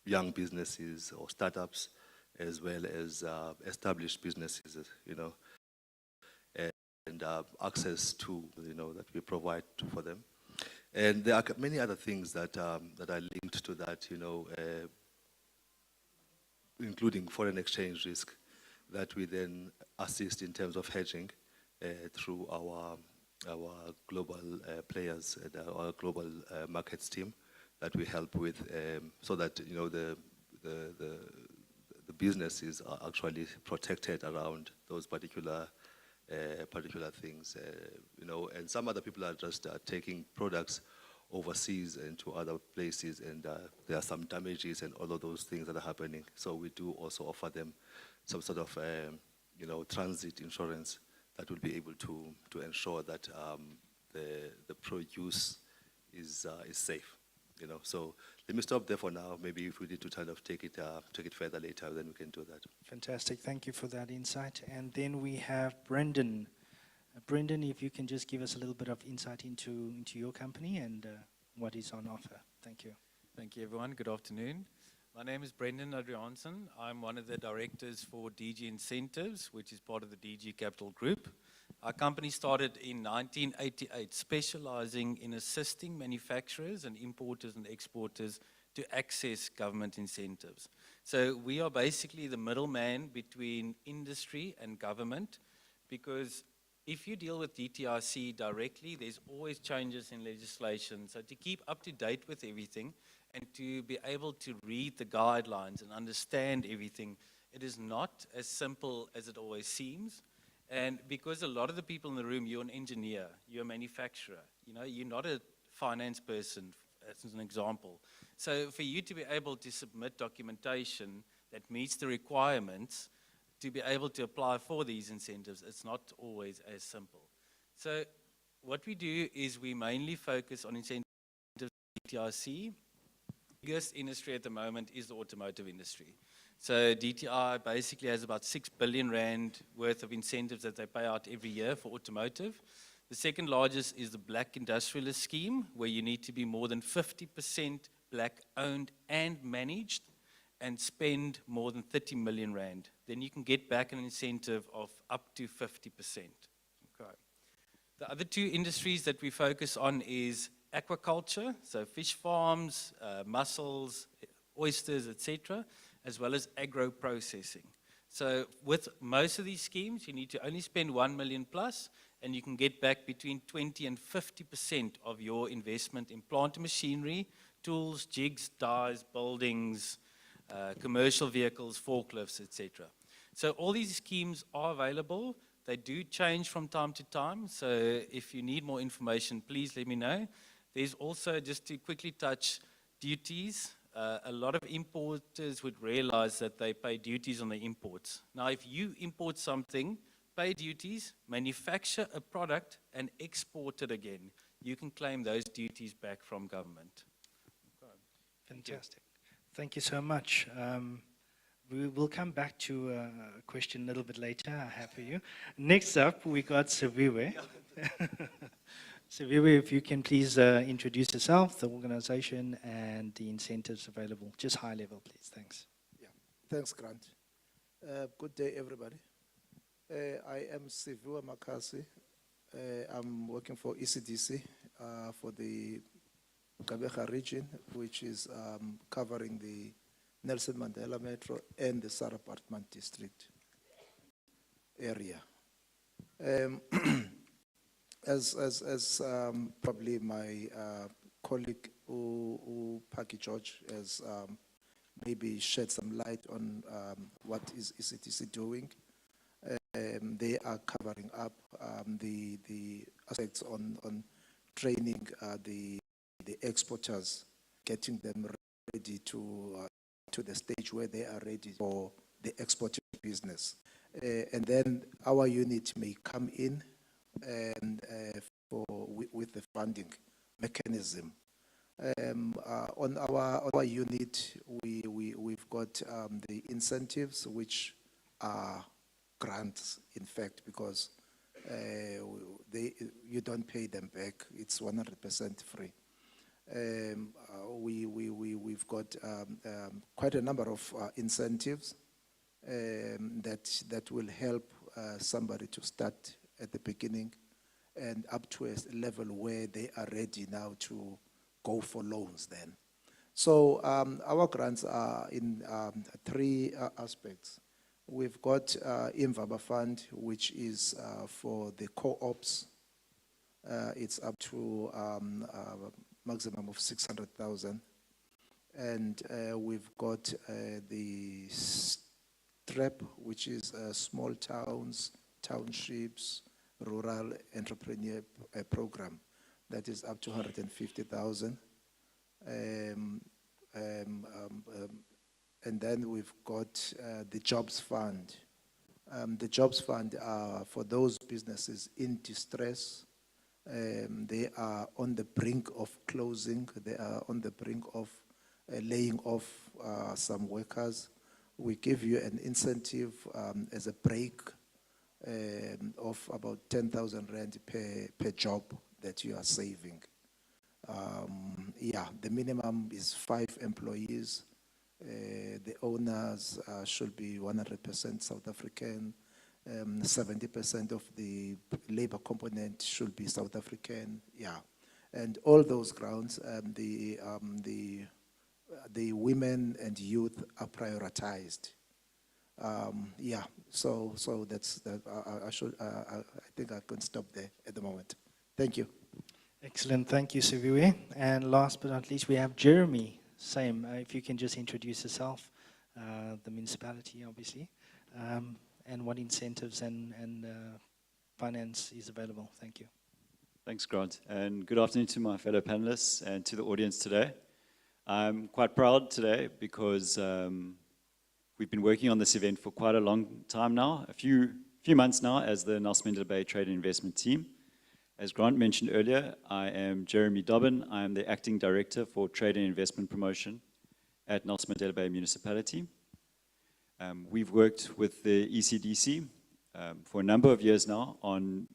S: young businesses or startups, as well as established businesses, and access to, that we provide for them. And there are many other things that are linked to that, including foreign exchange risk, that we then assist in terms of hedging through our global players and our global markets team that we help with, so that the businesses are actually protected around those particular things, and some other people are just taking products overseas and to other places, and there are some damages and all of those things that are happening. So we do also offer them some sort of transit insurance that will be able to ensure that the produce is safe. So let me stop there for now. Maybe if we need to kind of take it further later, then we can do that.
Q: Fantastic. Thank you for that insight. And then we have Brendan. Brendan, if you can just give us a little bit of insight into your company and what is on offer. Thank you.
T: Thank you, everyone. Good afternoon. My name is Brendan Adriaansen. I'm one of the directors for DG Incentives, which is part of the DG Capital Group. Our company started in 1988, specializing in assisting manufacturers and importers and exporters to access government incentives. So we are basically the middleman between industry and government, because if you deal with DTIC directly, there's always changes in legislation. So to keep up to date with everything and to be able to read the guidelines and understand everything, it is not as simple as it always seems. And because a lot of the people in the room, you're an engineer, you're a manufacturer, you're not a finance person, as an example. So for you to be able to submit documentation that meets the requirements to be able to apply for these incentives, it's not always as simple. So what we do is we mainly focus on incentives at DTIC. The biggest industry at the moment is the automotive industry. So DTI basically has about 6 billion rand worth of incentives that they pay out every year for automotive. The second largest is the Black Industrialist Scheme, where you need to be more than 50% Black owned and managed and spend more than 30 million rand. Then you can get back an incentive of up to 50%. Okay. The other two industries that we focus on is aquaculture, so fish farms, mussels, oysters, etc., as well as agro-processing. So with most of these schemes, you need to only spend 1 million plus, and you can get back between 20 and 50% of your investment in plant and machinery, tools, jigs, dyes, buildings, commercial vehicles, forklifts, etc. So all these schemes are available. They do change from time to time. So if you need more information, please let me know. There's also, just to quickly touch, duties. A lot of importers would realize that they pay duties on the imports. Now, if you import something, pay duties, manufacture a product, and export it again, you can claim those duties back from government.
Q: Fantastic. Thank you so much. We will come back to a question a little bit later I have for you. Next up, we got Siviwe. Siviwe, if you can please introduce yourself, the organization, and the incentives available. Just high level, please. Thanks.
U: Yeah. Thanks, Grant. Good day, everybody. I am Siviwe Makasi. I'm working for ECDC for the Gqeberha region, which is covering the Nelson Mandela Metro and the Sarah Baartman district area. As probably my colleague Paki George has maybe shed some light on what is ECDC doing. They are covering up the aspects on training the exporters, getting them ready to the stage where they are ready for the exporting business. And then our unit may come in and with the funding mechanism. On our unit, we've got the incentives, which are grants, in fact, because you don't pay them back. It's 100% free. We've got quite a number of incentives that will help somebody to start at the beginning and up to a level where they are ready now to go for loans then. So our grants are in three aspects. We've got Imvaba Fund, which is for the co-ops. It's up to maximum of 600,000. And we've got the STREP, which is small towns, townships, rural entrepreneur program. That is up to 150,000. And then we've got the Jobs Fund. The Jobs Fund are for those businesses in distress. They are on the brink of closing. They are on the brink of laying off some workers. We give you an incentive as a break of about 10,000 rand per job that you are saving. Yeah, the minimum is 5 employees. The owners should be 100% South African. 70% of the labor component should be South African. Yeah, and all those grounds, the women and youth are prioritized. Yeah, so that's that. I think I can stop there at the moment. Thank you.
Q: Excellent. Thank you, Siviwe. And last but not least, we have Jeremy. Same. If you can just introduce yourself, the municipality, obviously, and what incentives and finance is available. Thank you.
V: Thanks, Grant. And good afternoon to my fellow panelists and to the audience today. I'm quite proud today because we've been working on this event for quite a long time now, a few months now as the Nelson Mandela Bay Trade and Investment Team. As Grant mentioned earlier, I am Jeremy Dobbin. I am the Acting Director for Trade and Investment Promotion at Nelson Mandela Bay Municipality. We've worked with the ECDC for a number of years now on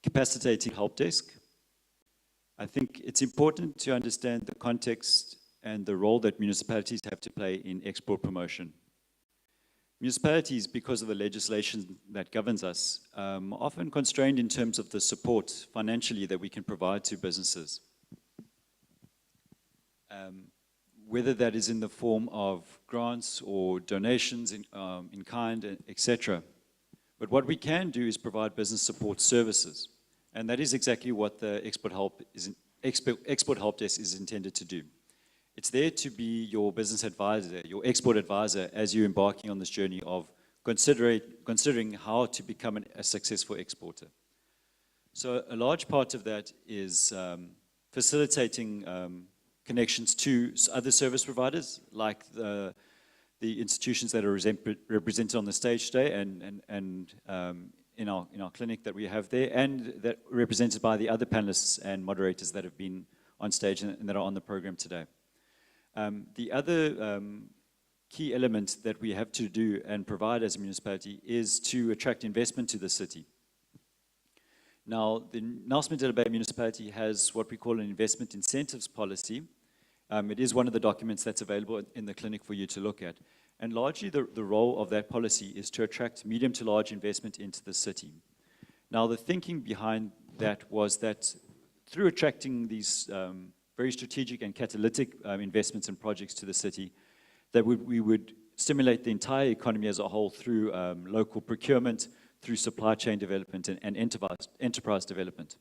V: capacitating help desk. I think it's important to understand the context and the role that municipalities have to play in export promotion. Municipalities, because of the legislation that governs us, are often constrained in terms of the support financially that we can provide to businesses. Whether that is in the form of grants or donations in kind, etc. But what we can do is provide business support services. And that is exactly what the Export Help Desk is intended to do. It's there to be your business advisor, your export advisor, as you're embarking on this journey of considering how to become a successful exporter. So a large part of that is facilitating connections to other service providers, like the institutions that are represented on the stage today, and in our clinic that we have there, and that represented by the other panelists and moderators that have been on stage and that are on the program today. The other key element that we have to do and provide as a municipality is to attract investment to the city. Now, the Nelson Mandela Bay municipality has what we call an investment incentives policy. It is one of the documents that's available in the clinic for you to look at. And largely the role of that policy is to attract medium to large investment into the city. Now, the thinking behind that was that through attracting these very strategic and catalytic investments and projects to the city, that we would stimulate the entire economy as a whole through local procurement, through supply chain development and enterprise development.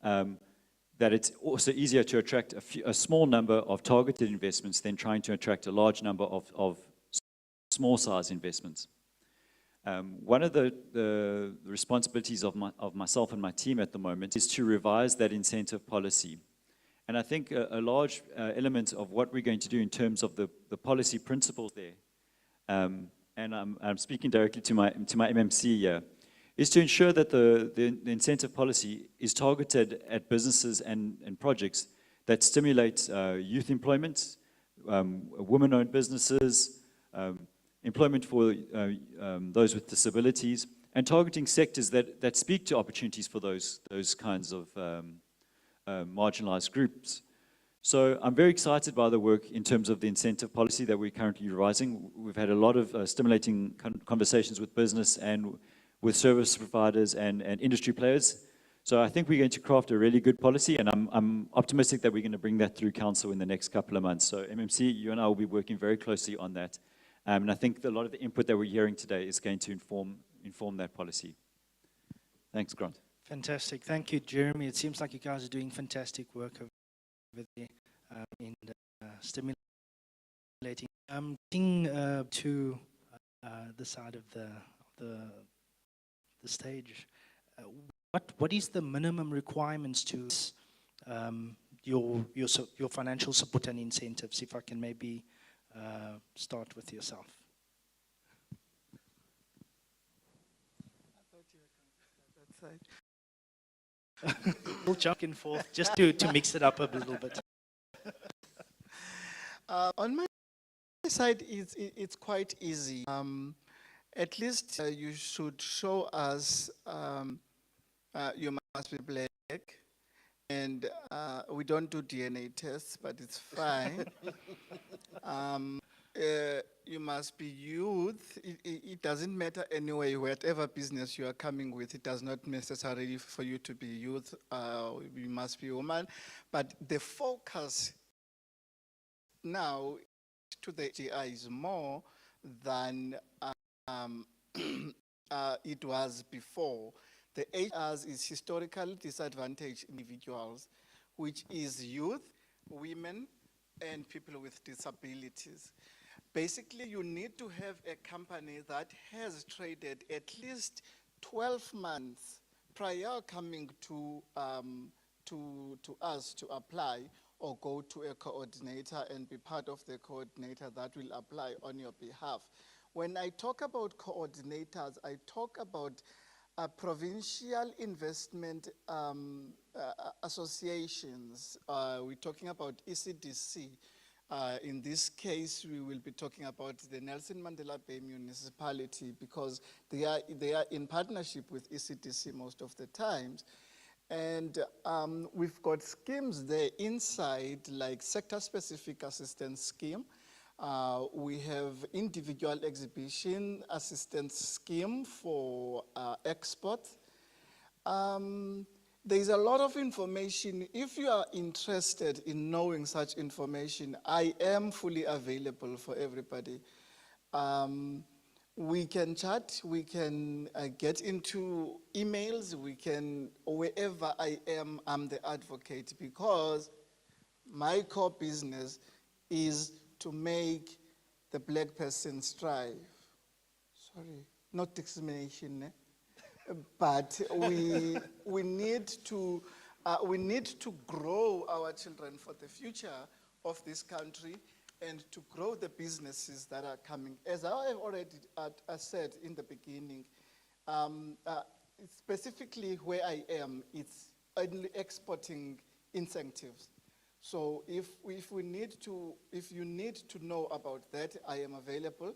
V: That it's also easier to attract a small number of targeted investments than trying to attract a large number of small size investments. One of the responsibilities of myself and my team at the moment is to revise that incentive policy. And I think a large element of what we're going to do in terms of the policy principles there, and I'm speaking directly to my MMC here, is to ensure that the incentive policy is targeted at businesses and projects that stimulate youth employment, women-owned businesses, employment for those with disabilities, and targeting sectors that speak to opportunities for those kinds of marginalized groups. So I'm very excited by the work in terms of the incentive policy that we're currently revising. We've had a lot of stimulating conversations with business and with service providers and industry players. So I think we're going to craft a really good policy, and I'm optimistic that we're going to bring that through council in the next couple of months. So MMC, you and I will be working very closely on that. And I think a lot of the input that we're hearing today is going to inform that policy. Thanks, Grant.
Q: Fantastic. Thank you, Jeremy. It seems like you guys are doing fantastic work over there in stimulating. Getting to the side of the stage, what is the minimum requirements to your financial support and incentives? If I can maybe start with yourself.
R: I thought you were coming that side.
Q: We'll jump and forth just to mix it up a little bit.
R: On my side, it's quite easy. At least you should show us you must be black, and we don't do DNA tests, but it's fine. You must be youth. It doesn't matter anyway, whatever business you are coming with, it does not necessarily for you to be youth, you must be woman. But the focus now to the GI is more than it was before. The HRs is historically disadvantaged individuals, which is youth, women, and people with disabilities. Basically, you need to have a company that has traded at least 12 months prior coming to us to apply or go to a coordinator and be part of the coordinator that will apply on your behalf. When I talk about coordinators, I talk about provincial investment associations. We're talking about ECDC. In this case, we will be talking about the Nelson Mandela Bay municipality because they are in partnership with ECDC most of the times. And we've got schemes there inside, like sector-specific assistance scheme. We have individual exhibition assistance scheme for export. There's a lot of information. If you are interested in knowing such information, I am fully available for everybody. We can chat, we can get into emails, we can, wherever I am, I'm the advocate because my core business is to make the black person strive. Sorry, not discrimination, but we need to grow our children for the future of this country and to grow the businesses that are coming. As I have already said in the beginning, Specifically where I am, it's only exporting incentives. So if you need to know about that, I am available.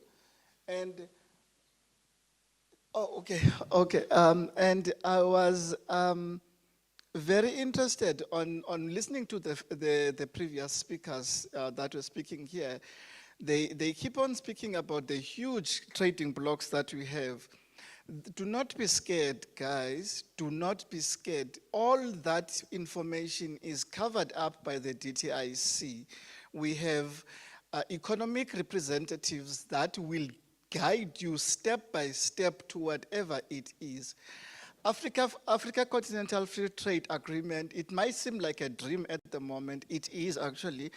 R: And oh, okay. And I was very interested on listening to the previous speakers that were speaking here. They keep on speaking about the huge trading blocks that we have. Do not be scared, guys. Do not be scared. All that information is covered up by the DTIC. We have economic representatives that will guide you step by step to whatever it is. Africa Continental Free Trade Agreement, it might seem like a dream at the moment. It is actually,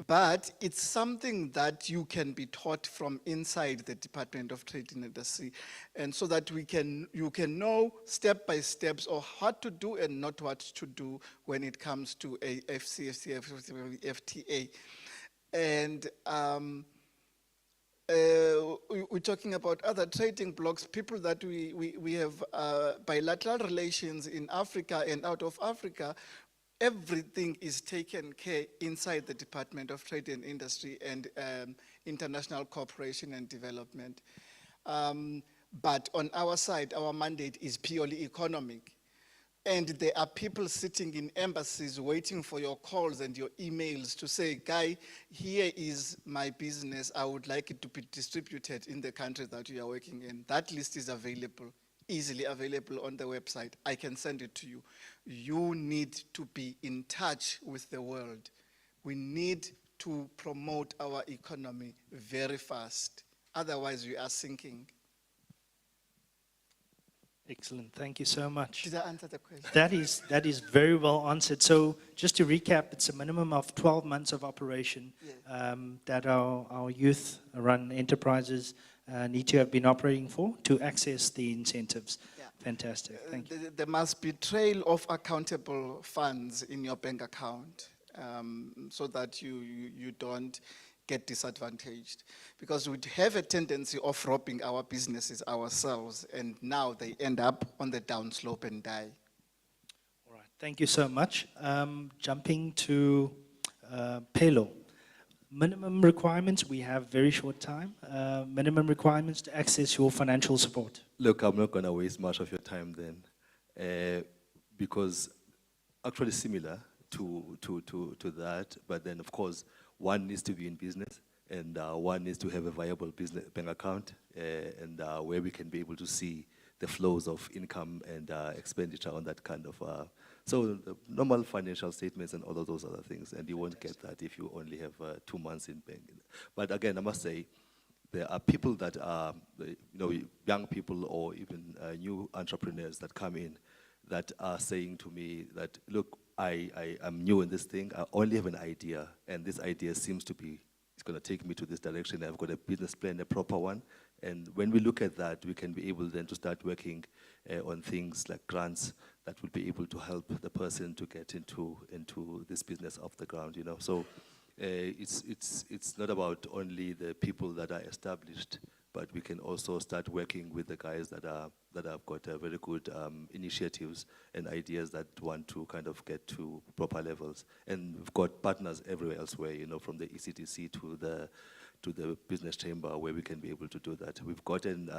R: but it's something that you can be taught from inside the Department of Trade and Industry. And so that you can know step by steps or what to do and not what to do when it comes to a FTA. And we're talking about other trading blocks, people that we have bilateral relations in Africa and out of Africa. Everything is taken care inside the Department of Trade and Industry and International Cooperation and Development. But on our side, our mandate is purely economic. And there are people sitting in embassies waiting for your calls and your emails to say, Guy, here is my business. I would like it to be distributed in the country that you are working in. That list is available, easily available on the website. I can send it to you. You need to be in touch with the world. We need to promote our economy very fast. Otherwise, we are sinking.
Q: Excellent, thank you so much.
R: Did I answer the question?
Q: That is very well answered. So just to recap, it's a minimum of 12 months of operation that our youth-run enterprises need to have been operating for to access the incentives. Yeah. Fantastic, thank you.
R: There must be trail of accountable funds in your bank account so that you don't get disadvantaged, because we have a tendency of robbing our businesses ourselves, and now they end up on the downslope and die.
Q: All right, thank you so much. Jumping to Pelo. Minimum requirements, we have very short time. Minimum requirements to access your financial support.
S: Look, I'm not going to waste much of your time then, because actually similar to that, but then of course, one needs to be in business, and one needs to have a viable business bank account, and where we can be able to see the flows of income and expenditure on that kind of, so the normal financial statements and all of those other things, and you won't get that if you only have 2 months in bank. But again, I must say, there are people that are, young people or even new entrepreneurs that come in that are saying to me that, look, I am new in this thing, I only have an idea, and this idea seems to be, it's going to take me to this direction. I've got a business plan, a proper one, and when we look at that, we can be able then to start working on things like grants that will be able to help the person to get into this business off the ground, So it's not about only the people that are established, but we can also start working with the guys that have got very good initiatives and ideas that want to kind of get to proper levels. And we've got partners everywhere elsewhere, from the ECTC to the business chamber, where we can be able to do that. We've got an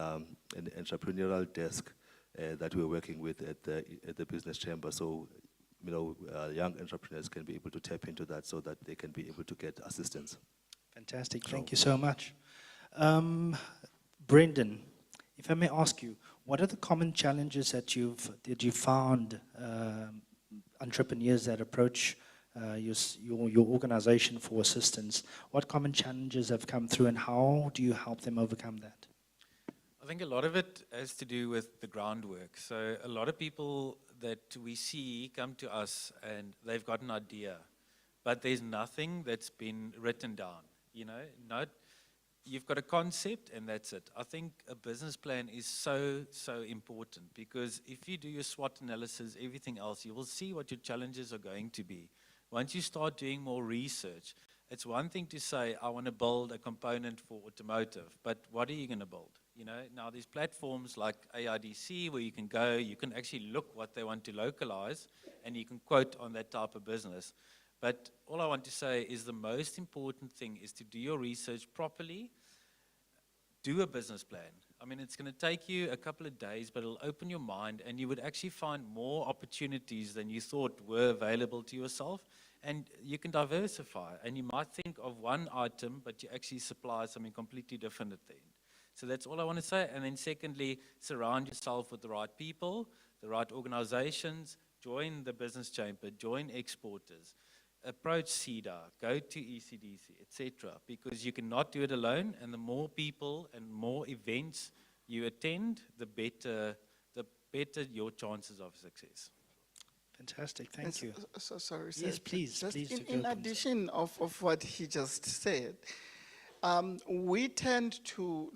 S: entrepreneurial desk that we're working with at the business chamber. So, young entrepreneurs can be able to tap into that so that they can be able to get assistance.
Q: Fantastic, thank you so much. Brendan, if I may ask you, what are the common challenges that you've found entrepreneurs that approach your organization for assistance? What common challenges have come through, and how do you help them overcome that?
T: I think a lot of it has to do with the groundwork. So a lot of people that we see come to us and they've got an idea, but there's nothing that's been written down, You've got a concept and that's it. I think a business plan is so important, because if you do your SWOT analysis, everything else, you will see what your challenges are going to be. Once you start doing more research, It's one thing to say, I want to build a component for automotive, but what are you going to build? You know, now there's platforms like AIDC where you can go, you can actually look what they want to localize, and you can quote on that type of business. But all I want to say is the most important thing is to do your research properly, do a business plan. I mean, it's going to take you a couple of days, but it'll open your mind, and you would actually find more opportunities than you thought were available to yourself. And you can diversify, and you might think of one item, but you actually supply something completely different at the end. So that's all I want to say. And then secondly, surround yourself with the right people, the right organizations, join the business chamber, join exporters, approach CEDA, go to ECDC, etc. Because you cannot do it alone, and the more people and more events you attend, the better your chances of success.
Q: Fantastic, thank you.
R: So sorry, sir.
Q: Yes, please,
R: Just
Q: please.
R: in addition of what he just said, we tend to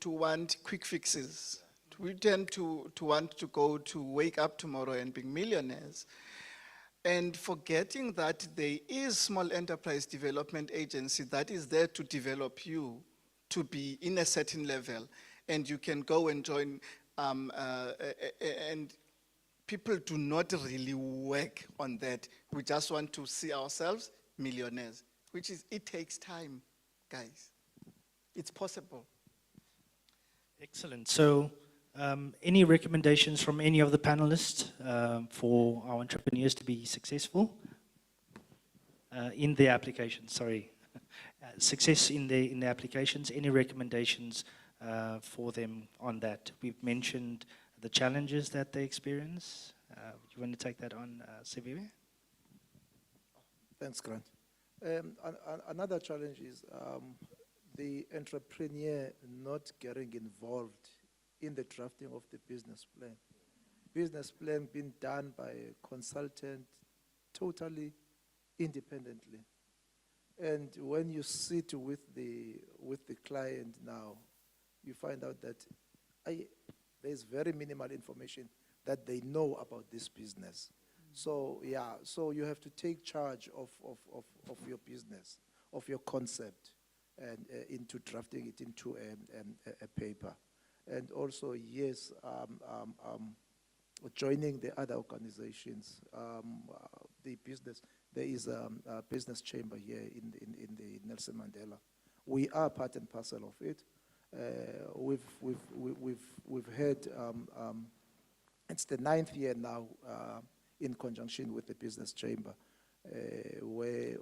R: want quick fixes. We tend to want to go to wake up tomorrow and be millionaires. And forgetting that there is small enterprise development agency that is there to develop you to be in a certain level. And you can go and join, and people do not really work on that. We just want to see ourselves millionaires, which is, it takes time, guys. It's possible.
Q: Excellent. So, any recommendations from any of the panelists for our entrepreneurs to be successful in their applications? Sorry, success in the applications. Any recommendations for them on that? We've mentioned the challenges that they experience. You want to take that on, Siviwe?
U: Thanks, Grant. Another challenge is the entrepreneur not getting involved in the drafting of the business plan. Business plan being done by a consultant totally independently. And when you sit with the client now, you find out that there's very minimal information that they know about this business. So yeah, so you have to take charge of your business, of your concept, and into drafting it into a paper. And also, yes, joining the other organizations, the business. There is a business chamber here in the Nelson Mandela. We are part and parcel of it. We've had it's the 9th year now in conjunction with the business chamber, where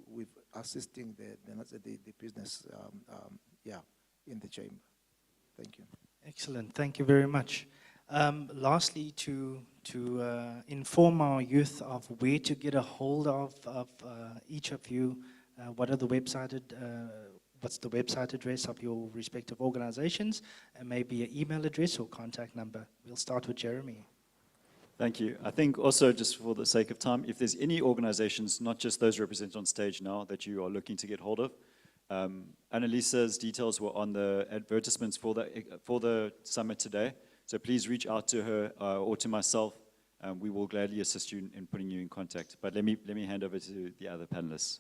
U: we're assisting the business in the chamber. Thank you.
Q: Excellent. Thank you very much. Lastly, to inform our youth of where to get a hold of each of you, what's the website address of your respective organizations, and maybe an email address or contact number. We'll start with Jeremy.
V: Thank you. I think also, just for the sake of time, if there's any organizations, not just those represented on stage now, that you are looking to get hold of, Annalisa's details were on the advertisements for the summit today. So please reach out to her or to myself. We will gladly assist you in putting you in contact. But let me hand over to the other panelists.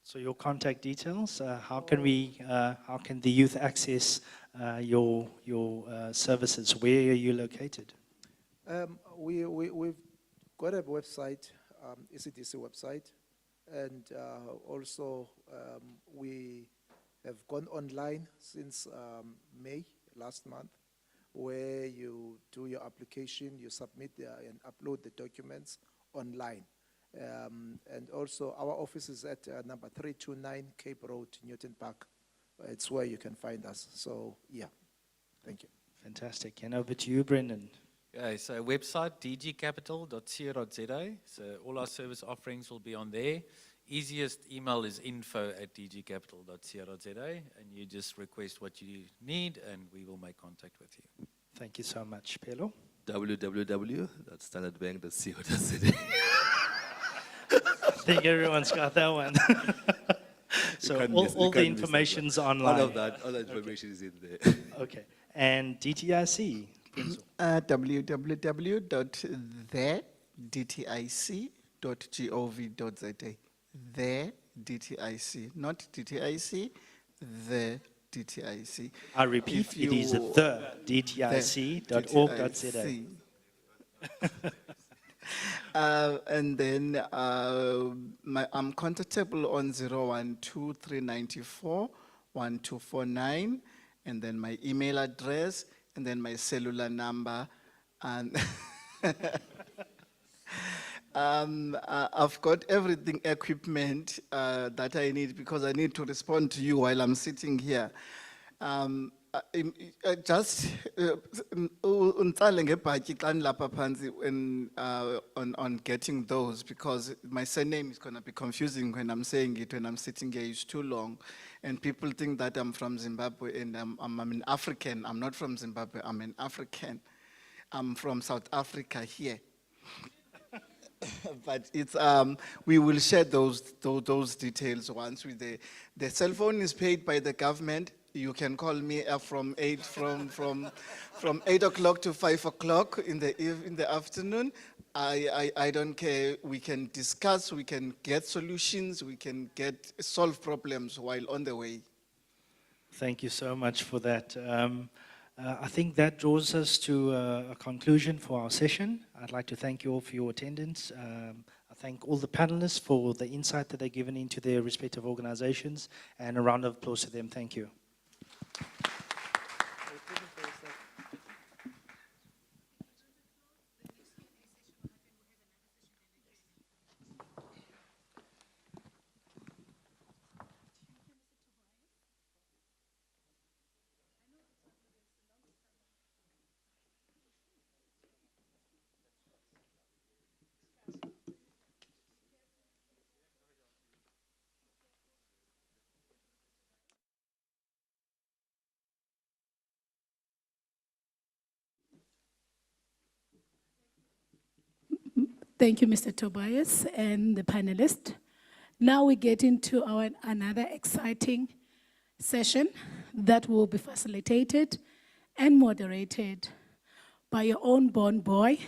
Q: So your contact details. How can the youth access your services? Where are you located?
U: We've got a website, ECDC website, and also we have gone online since May last month, where you do your application, you submit and upload the documents online. And also our office is at number 329 Cape Road, Newton Park. It's where you can find us. So yeah, thank you.
Q: Fantastic. And over to you, Brendan.
T: Okay, so website dgcapital.co.za. So all our service offerings will be on there. Easiest email is info@dgcapital.co.za, and you just request what you need, and we will make contact with you.
Q: Thank you so much, Pelo.
S: www.standardbank.co.za.
Q: I think everyone's got that one. So all the information's online.
S: All the information is in there.
Q: Okay. And DTIC?
R: www.thedtic The DTIC, not DTIC, the DTIC.
Q: I repeat,
R: If
Q: it is
R: you-
Q: the DTIC.org.za.
R: DTIC. And then I'm contactable on 012-394-1249, and then my email address, and then my cellular number. And I've got everything, equipment that I need, because I need to respond to you while I'm sitting here. Just on getting those, because my surname is going to be confusing when I'm saying it, when I'm sitting here. It's too long, and people think that I'm from Zimbabwe, and I'm an African. I'm not from Zimbabwe, I'm an African. I'm from South Africa here. But it's we will share those details once with the cell phone is paid by the government. You can call me from 8 o'clock to 5 o'clock in the afternoon. I don't care. We can discuss. We can get solutions. We can solve problems while on the way.
Q: Thank you so much for that. I think that draws us to a conclusion for our session. I'd like to thank you all for your attendance. I thank all the panelists for the insight that they've given into their respective organizations, and a round of applause to them. Thank you.
A: Thank you, Mr. Tobias and the panelists. Now we get into another exciting session that will be facilitated and moderated by your own born boy,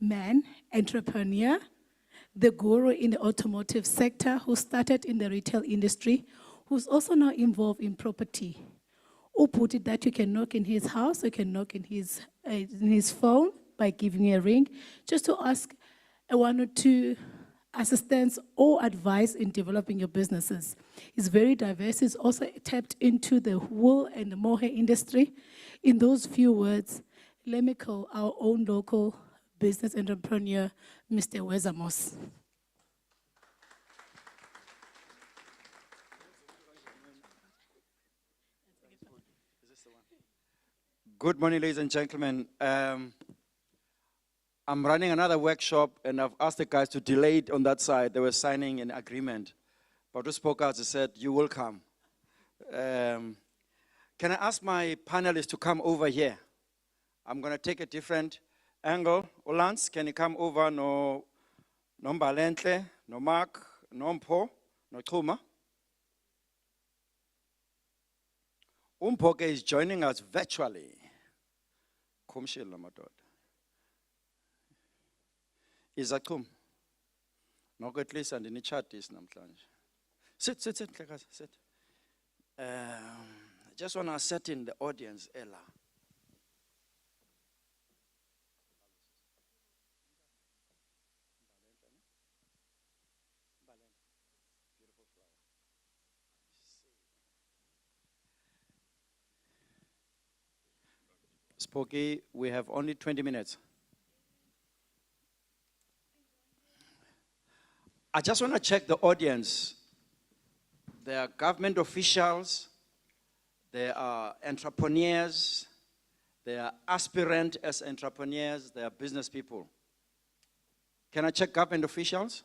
A: man, entrepreneur, the guru in the automotive sector who started in the retail industry, who's also now involved in property. Who put it that you can knock in his house, you can knock in his phone by giving a ring, just to ask one or two assistance or advice in developing your businesses. He's very diverse. He's also tapped into the wool and the mohair industry. In those few words, let me call our own local business entrepreneur, Mr. Wezamos.
B: Good morning, ladies and gentlemen. I'm running another workshop, and I've asked the guys to delay it on that side. They were signing an agreement. But who spoke out and said, you will come. Can I ask my panelists to come over here? I'm going to take a different angle. Olans, can you come over? No Mbalentle, no Mark, no Mpho, no Chuma. Umpoke is joining us virtually. Kumshila madod. Izakum. Nokho least andinitshatisa namhlanje. Sit, Hlekazi, sit. I just want to set in the audience, Ella. Spoky, we have only 20 minutes. I just want to check the audience. There are government officials, there are entrepreneurs, there are aspirant as entrepreneurs, there are business people. Can I check government officials?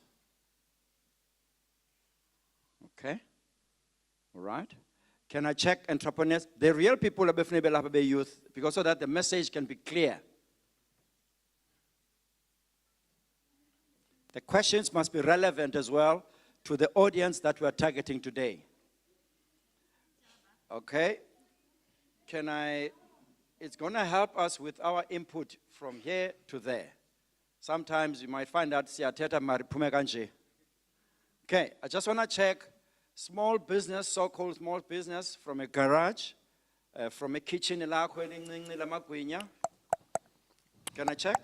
B: Okay, all right. Can I check entrepreneurs? The real people are youth, because so that the message can be clear. The questions must be relevant as well to the audience that we are targeting today. Okay? It's going to help us with our input from here to there. Sometimes you might find out siyathetha mari phume kanje. Okay, I just want to check small business, so-called small business, from a garage, from a kitchen lakho elincinci lamagwinya. Can I check?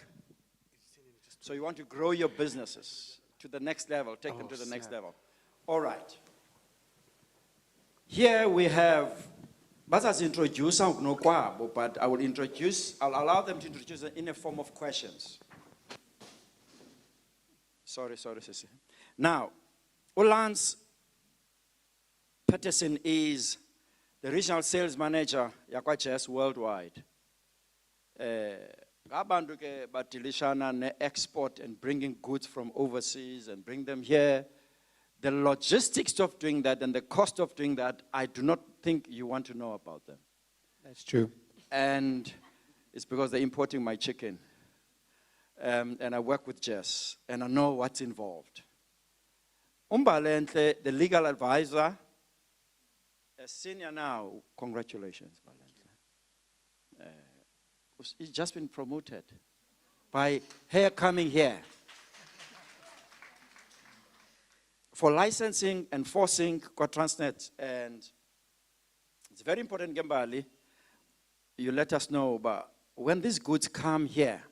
B: So you want to grow your businesses to the next level, take them to the next level. All right. Here we have, Basas introduce, but I'll allow them to introduce it in a form of questions. Sorry, Sissy. Now, Lance Peterson is the regional sales manager yakwa worldwide. Abantu ke badilishana ne-export and bringing goods from overseas and bring them here. The logistics of doing that and the cost of doing that, I do not think you want to know about them.
D: That's true.
B: And it's because they're importing my chicken. And I work with Jess, and I know what's involved. Umbalenhle, the legal advisor, a senior now, congratulations, Balenhle. He's just been promoted by her coming here. For licensing, enforcing Transnet, and it's very important, Gembali, you let us know, but when these goods come here,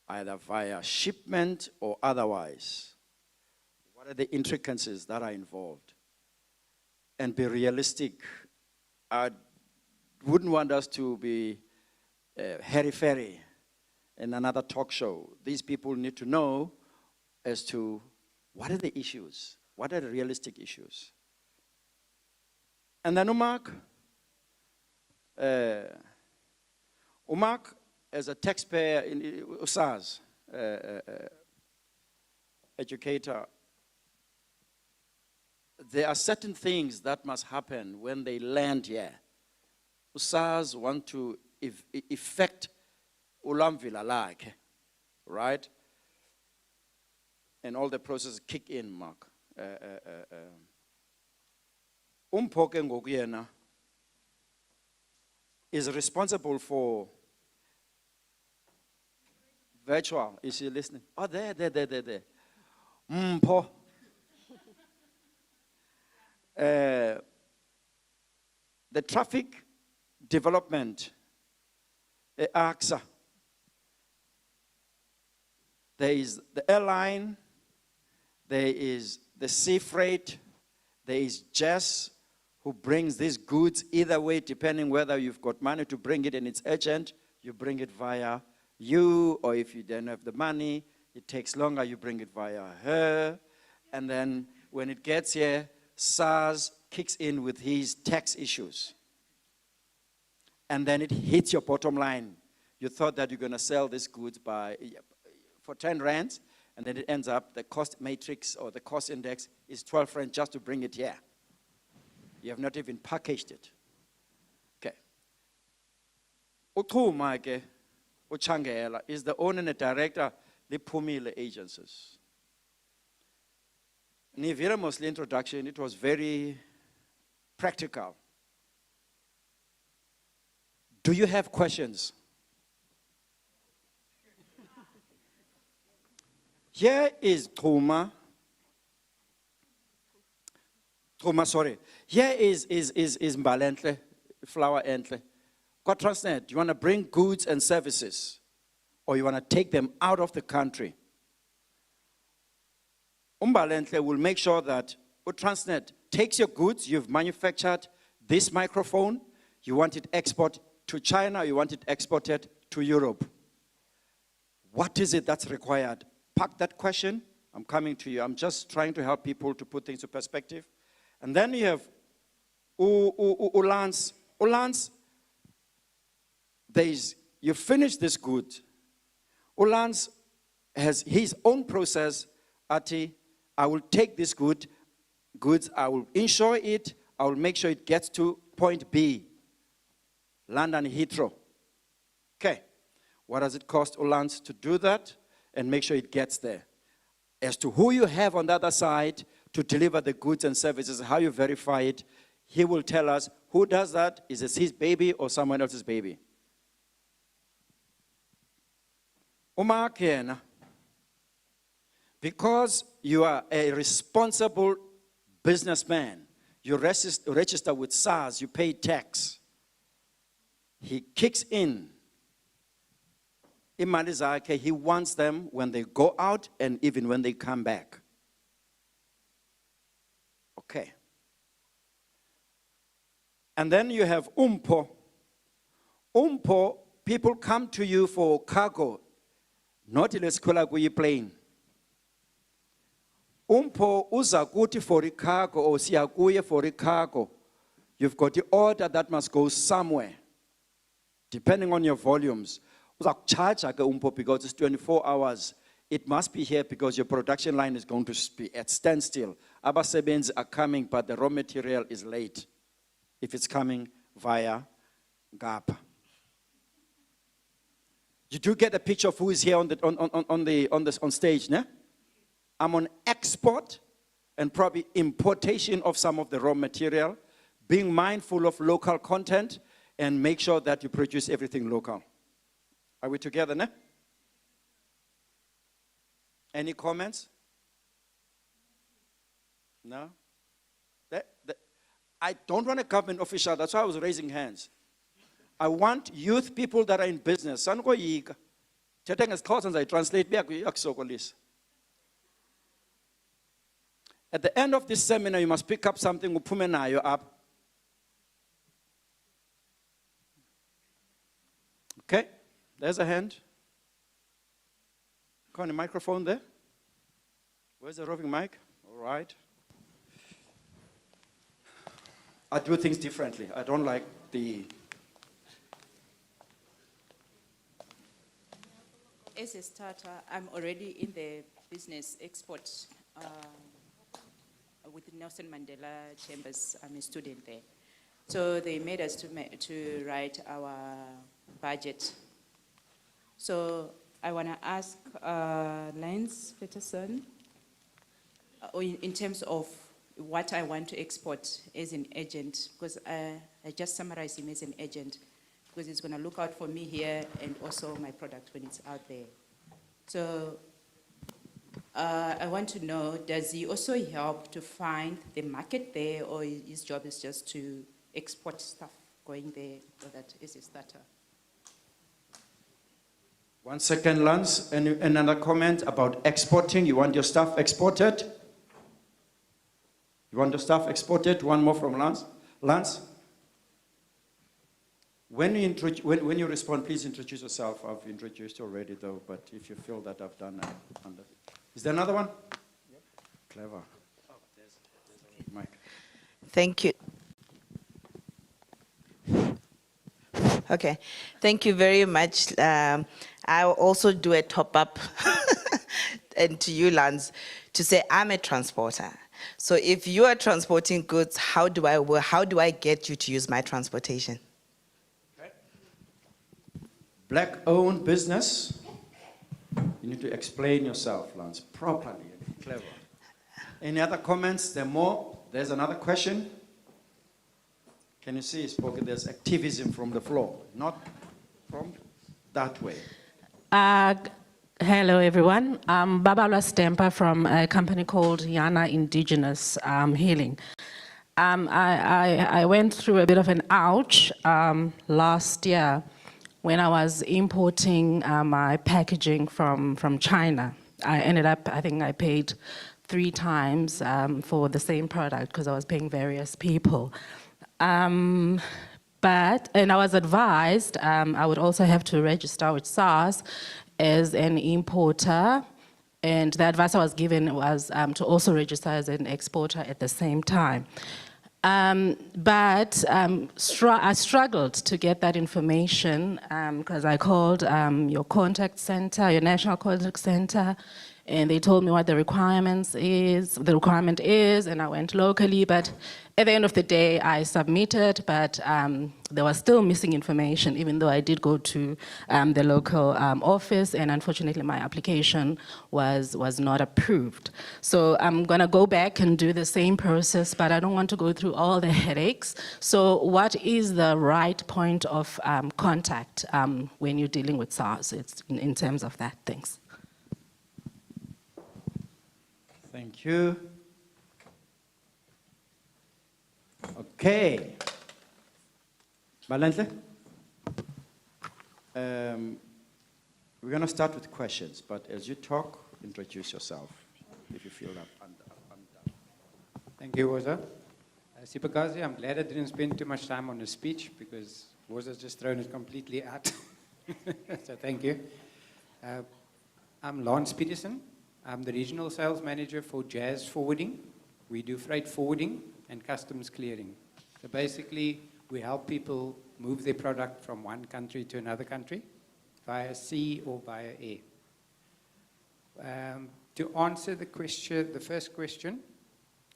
B: either via shipment or otherwise, what are the intricacies that are involved? And be realistic. I wouldn't want us to be hairy-fairy in another talk show. These people need to know as to what are the issues, what are the realistic issues. And then Umak, as a taxpayer in USAS, educator, there are certain things that must happen when they land here. USAS want to effect ulamvila like, right? And all the processes kick in, Mark. Umpoke ngokuyena is responsible for virtual. Is he listening? Oh, there. Mpo. The traffic development, AXA. There is the airline, there is the sea freight, there is Jess, who brings these goods either way, depending whether you've got money to bring it and it's urgent, you bring it via you, or if you don't have the money, it takes longer, you bring it via her. And then when it gets here, SARS kicks in with his tax issues. And then it hits your bottom line. You thought that you're going to sell these goods for 10 rands, and then it ends up the cost matrix or the cost index is 12 rand just to bring it here. You have not even packaged it. Okay. Uthuma ke uChangela is the owner and director Liphumile Agencies. Nivira mostly introduction, it was very practical. Do you have questions? Here is Thuma. Here is Mbalentle, Flower Entle. Transnet, you want to bring goods and services, or you want to take them out of the country? Umbalentle will make sure that Transnet takes your goods, you've manufactured this microphone, you want it exported to China, you want it exported to Europe. What is it that's required? Park that question. I'm coming to you. I'm just trying to help people to put things in perspective. And then you have Ulans. Ulans, you finish this good. Ulans has his own process. Ati, I will take this goods, I will insure it, I will make sure it gets to point B, London Heathrow. Okay, what does it cost Ulans to do that and make sure it gets there? As to who you have on the other side to deliver the goods and services, how you verify it, he will tell us who does that. Is it his baby or someone else's baby? Umak yena Because you are a responsible businessman, you register with SARS, you pay tax. He kicks in. Imali zakhe, he wants them when they go out and even when they come back. Okay. And then you have umpo. Umpo, people come to you for cargo, not in a school plane. Umpo uza kuti for a cargo or siyakuye for a cargo. You've got the order that must go somewhere, depending on your volumes. Uza charge umpo because it's 24 hours. It must be here because your production line is going to be at standstill. Abasebenzi are coming, but the raw material is late. If it's coming via GAP. You do get a picture of who is here on stage, ne? I'm on export and probably importation of some of the raw material, being mindful of local content and make sure that you produce everything local. Are we together, ne? Any comments? No? I don't want a government official, that's why I was raising hands. I want youth people that are in business. At the end of this seminar, you must pick up something upumenayo up. Okay, there's a hand. Got a microphone there? Where's the roving mic? All right. I do things differently. I don't like the...
C: As a starter, I'm already in the business export with Nelson Mandela Chambers. I'm a student there. So they made us to write our budget. So I want to ask Lance Peterson, in terms of what I want to export as an agent, because I just summarize him as an agent, because he's going to look out for me here and also my product when it's out there. So I want to know, does he also help to find the market there, or his job is just to export stuff going there, so that is a starter?
B: 1 second, Lance. Another comment about exporting? You want your stuff exported? You want your stuff exported? One more from Lance. Lance? When you respond, please introduce yourself. I've introduced you already, though, but if you feel that I've done that. Is there another one? Yep. Clever. Oh, there's a mic.
I: Thank you. Okay, thank you very much. I will also do a top-up and to you, Lance, to say I'm a transporter. So if you are transporting goods, how do I get you to use my transportation?
B: Okay. Black-owned business. You need to explain yourself, Lance, properly. Clever. Any other comments? There are more. There's another question. Can you see, there's activism from the floor, not from that way.
G: Hello, everyone. I'm Babalwa Stempa from a company called Yana Indigenous Healing. I went through a bit of an ouch last year when I was importing my packaging from China. I ended up, I think I paid 3 times for the same product because I was paying various people. And I was advised I would also have to register with SARS as an importer, and the advice I was given was to also register as an exporter at the same time. I struggled to get that information because I called your contact center, your national contact center, and they told me what the requirement is, and I went locally, but at the end of the day, I submitted, but there was still missing information, even though I did go to the local office, and unfortunately my application was not approved. So I'm gonna go back and do the same process, but I don't want to go through all the headaches. So what is the right point of contact when you're dealing with SARS in terms of that? Thanks.
J: Thank you. Okay. Balanhle? We're going to start with questions, but as you talk, introduce yourself if you feel that.
L: Thank you, Woza. Sipakazi, I'm glad I didn't spend too much time on the speech because Woza's just thrown it completely out. So thank you. I'm Lance Peterson. I'm the Regional Sales Manager for Jazz Forwarding. We do freight forwarding and customs clearing. So basically, we help people move their product from one country to another country via sea or via air. To answer the question, the first question,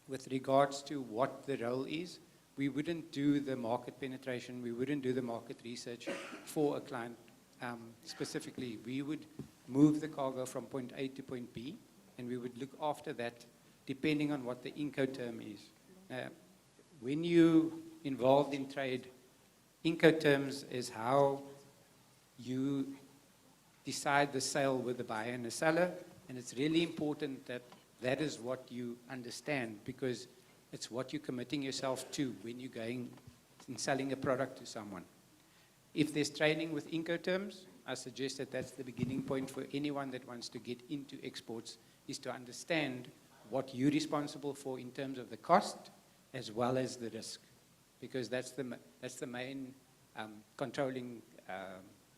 L: with regards to what the role is, we wouldn't do the market penetration, we wouldn't do the market research for a client specifically. We would move the cargo from point A to point B, and we would look after that depending on what the Incoterm is. When you're involved in trade, Incoterms is how you decide the sale with the buyer and the seller, and it's really important that that is what you understand, because it's what you're committing yourself to when you're going and selling a product to someone. If there's training with Incoterms, I suggest that that's the beginning point for anyone that wants to get into exports, is to understand what you're responsible for in terms of the cost as well as the risk, because that's the main controlling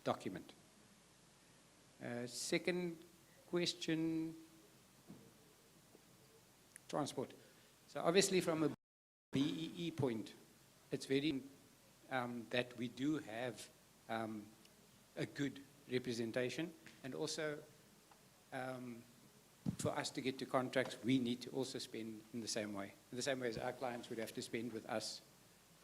L: document. Second question, transport. So obviously from a BEE point, it's very that we do have a good representation, and also for us to get to contracts, we need to also spend in the same way as our clients would have to spend with us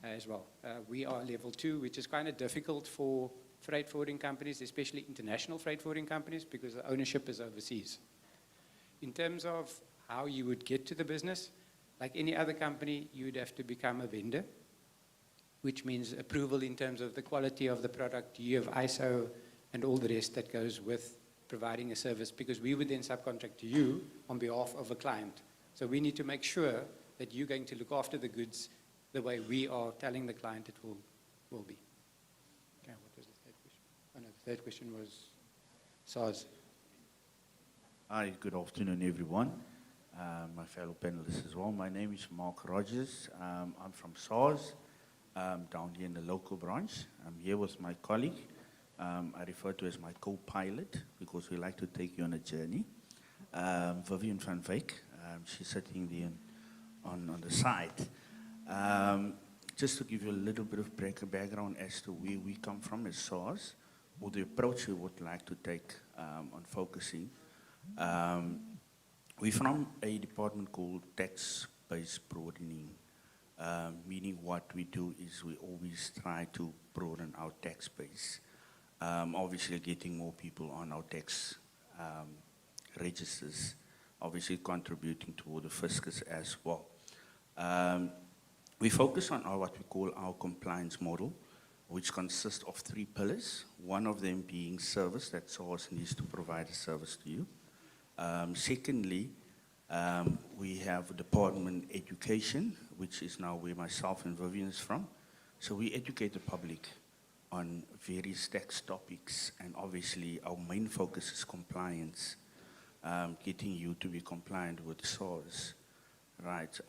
L: as well. We are level 2, which is kind of difficult for freight forwarding companies, especially international freight forwarding companies, because the ownership is overseas. In terms of how you would get to the business, like any other company, you would have to become a vendor, which means approval in terms of the quality of the product. You have ISO and all the rest that goes with providing a service, because we would then subcontract to you on behalf of a client. So we need to make sure that you're going to look after the goods the way we are telling the client it will be. Okay, what was the third question? Oh no, the third question was SARS.
W: Hi, good afternoon, everyone. My fellow panelists as well. My name is Mark Rogers. I'm from SARS, down here in the local branch. I'm here with my colleague. I refer to as my co-pilot, because we like to take you on a journey. Vivian van Wyk, she's sitting there on the side. Just to give you a little bit of background as to where we come from as SARS, or the approach we would like to take on focusing. We're from a department called tax-based broadening, meaning what we do is we always try to broaden our tax base. Obviously getting more people on our tax registers, obviously contributing toward the fiscus as well. We focus on what we call our compliance model, which consists of 3 pillars. One of them being service, that SARS needs to provide a service to you. Secondly, we have department education, which is now where myself and Vivian is from. So we educate the public on various tax topics, and obviously our main focus is compliance, getting you to be compliant with SARS, right?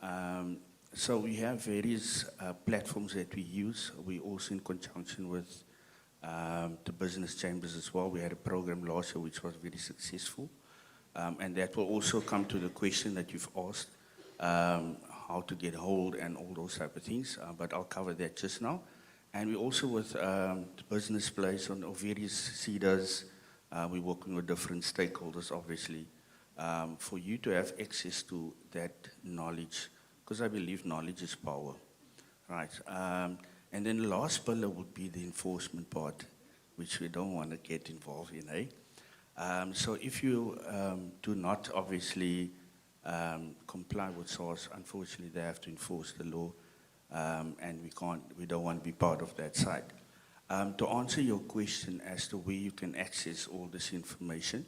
W: So we have various platforms that we use. We also, in conjunction with the business chambers as well, we had a program last year which was very successful. And that will also come to the question that you've asked, how to get hold and all those type of things, but I'll cover that just now. And we also with the business place on various CEDAs, we're working with different stakeholders, obviously, for you to have access to that knowledge, because I believe knowledge is power, right? And then the last pillar would be the enforcement part, which we don't want to get involved in, eh? So if you do not obviously comply with SARS, unfortunately they have to enforce the law, and we don't want to be part of that side. To answer your question as to where you can access all this information,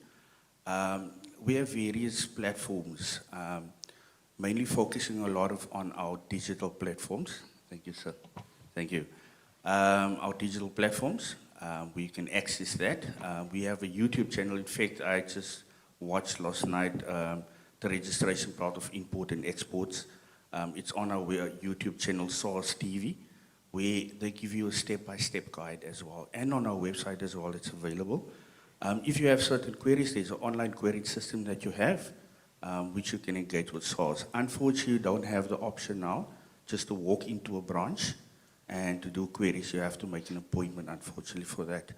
W: we have various platforms. mainly focusing a lot on our digital platforms. Thank you, sir. Thank you. Our digital platforms, we can access that. We have a YouTube channel. In fact, I just watched last night the registration part of import and exports. It's on our YouTube channel, Source TV, where they give you a step-by-step guide as well. And on our website as well, it's available. If you have certain queries, there's an online query system that you have, which you can engage with Source. Unfortunately, you don't have the option now just to walk into a branch and to do queries. You have to make an appointment, unfortunately, for that.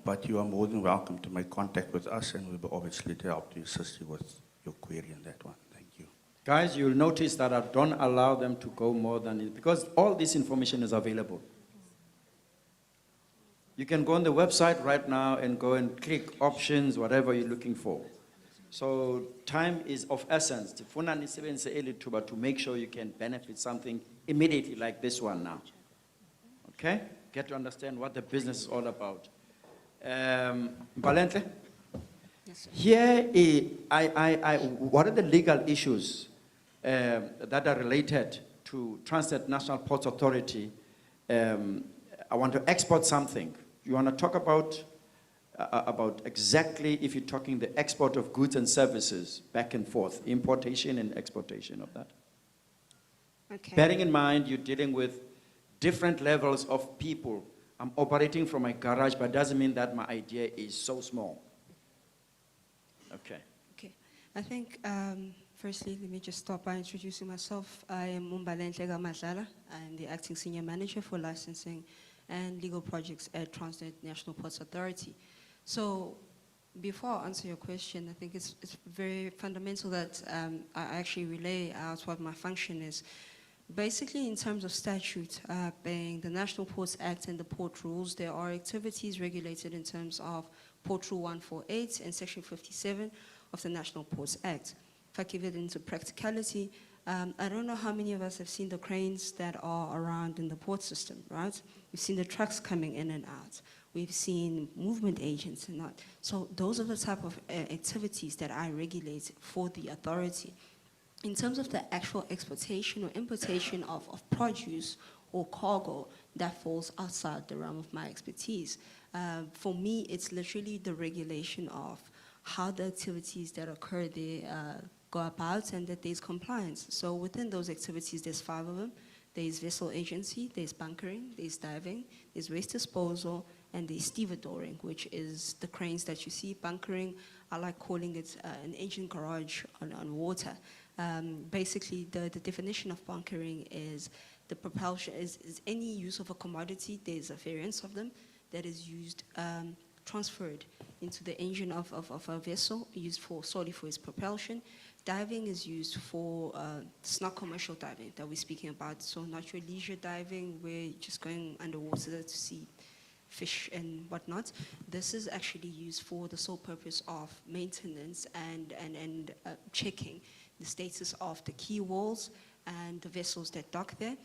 W: But you are more than welcome to make contact with us, and we'll be obviously to help to assist you with your query on that one. Thank you.
B: Guys, you'll notice that I don't allow them to go more than it, because all this information is available. You can go on the website right now and go and click options, whatever you're looking for. So time is of essence. To make sure you can benefit something immediately like this one now. Okay? Get to understand what the business is all about. Valentle?
K: Yes, sir.
B: Here, what are the legal issues that are related to Transnet National Ports Authority? I want to export something. You want to talk about exactly, if you're talking the export of goods and services back and forth, importation and exportation of that.
K: Okay.
B: Bearing in mind you're dealing with different levels of people. I'm operating from my garage, but doesn't mean that my idea is so small. Okay.
K: Okay. I think, firstly, let me just start by introducing myself. I am Umbalenhle Gamadlala. I'm the Acting Senior Manager for Licensing and Legal Projects at Transnet National Ports Authority. So, before I answer your question, I think it's very fundamental that I actually relay out what my function is. Basically, in terms of statute, being the National Ports Act and the port rules, there are activities regulated in terms of Port Rule 148 and Section 57 of the National Ports Act. If I give it into practicality, I don't know how many of us have seen the cranes that are around in the port system, right? We've seen the trucks coming in and out. We've seen movement agents and that. So those are the type of activities that I regulate for the authority. In terms of the actual exportation or importation of produce or cargo, that falls outside the realm of my expertise. For me, it's literally the regulation of how the activities that occur there go about and that there's compliance. So within those activities, there's 5 of them. There's vessel agency, there's bunkering, there's diving, there's waste disposal, and there's stevedoring, which is the cranes that you see. Bunkering, I like calling it an engine garage on water. Basically, the definition of bunkering is the propulsion, is any use of a commodity, there's a variance of them, that is used, transferred into the engine of a vessel, used solely for its propulsion. Diving is used for, it's not commercial diving that we're speaking about, so not your leisure diving where you're just going underwater to see fish and whatnot. This is actually used for the sole purpose of maintenance and checking the status of the quay walls and the vessels that dock there.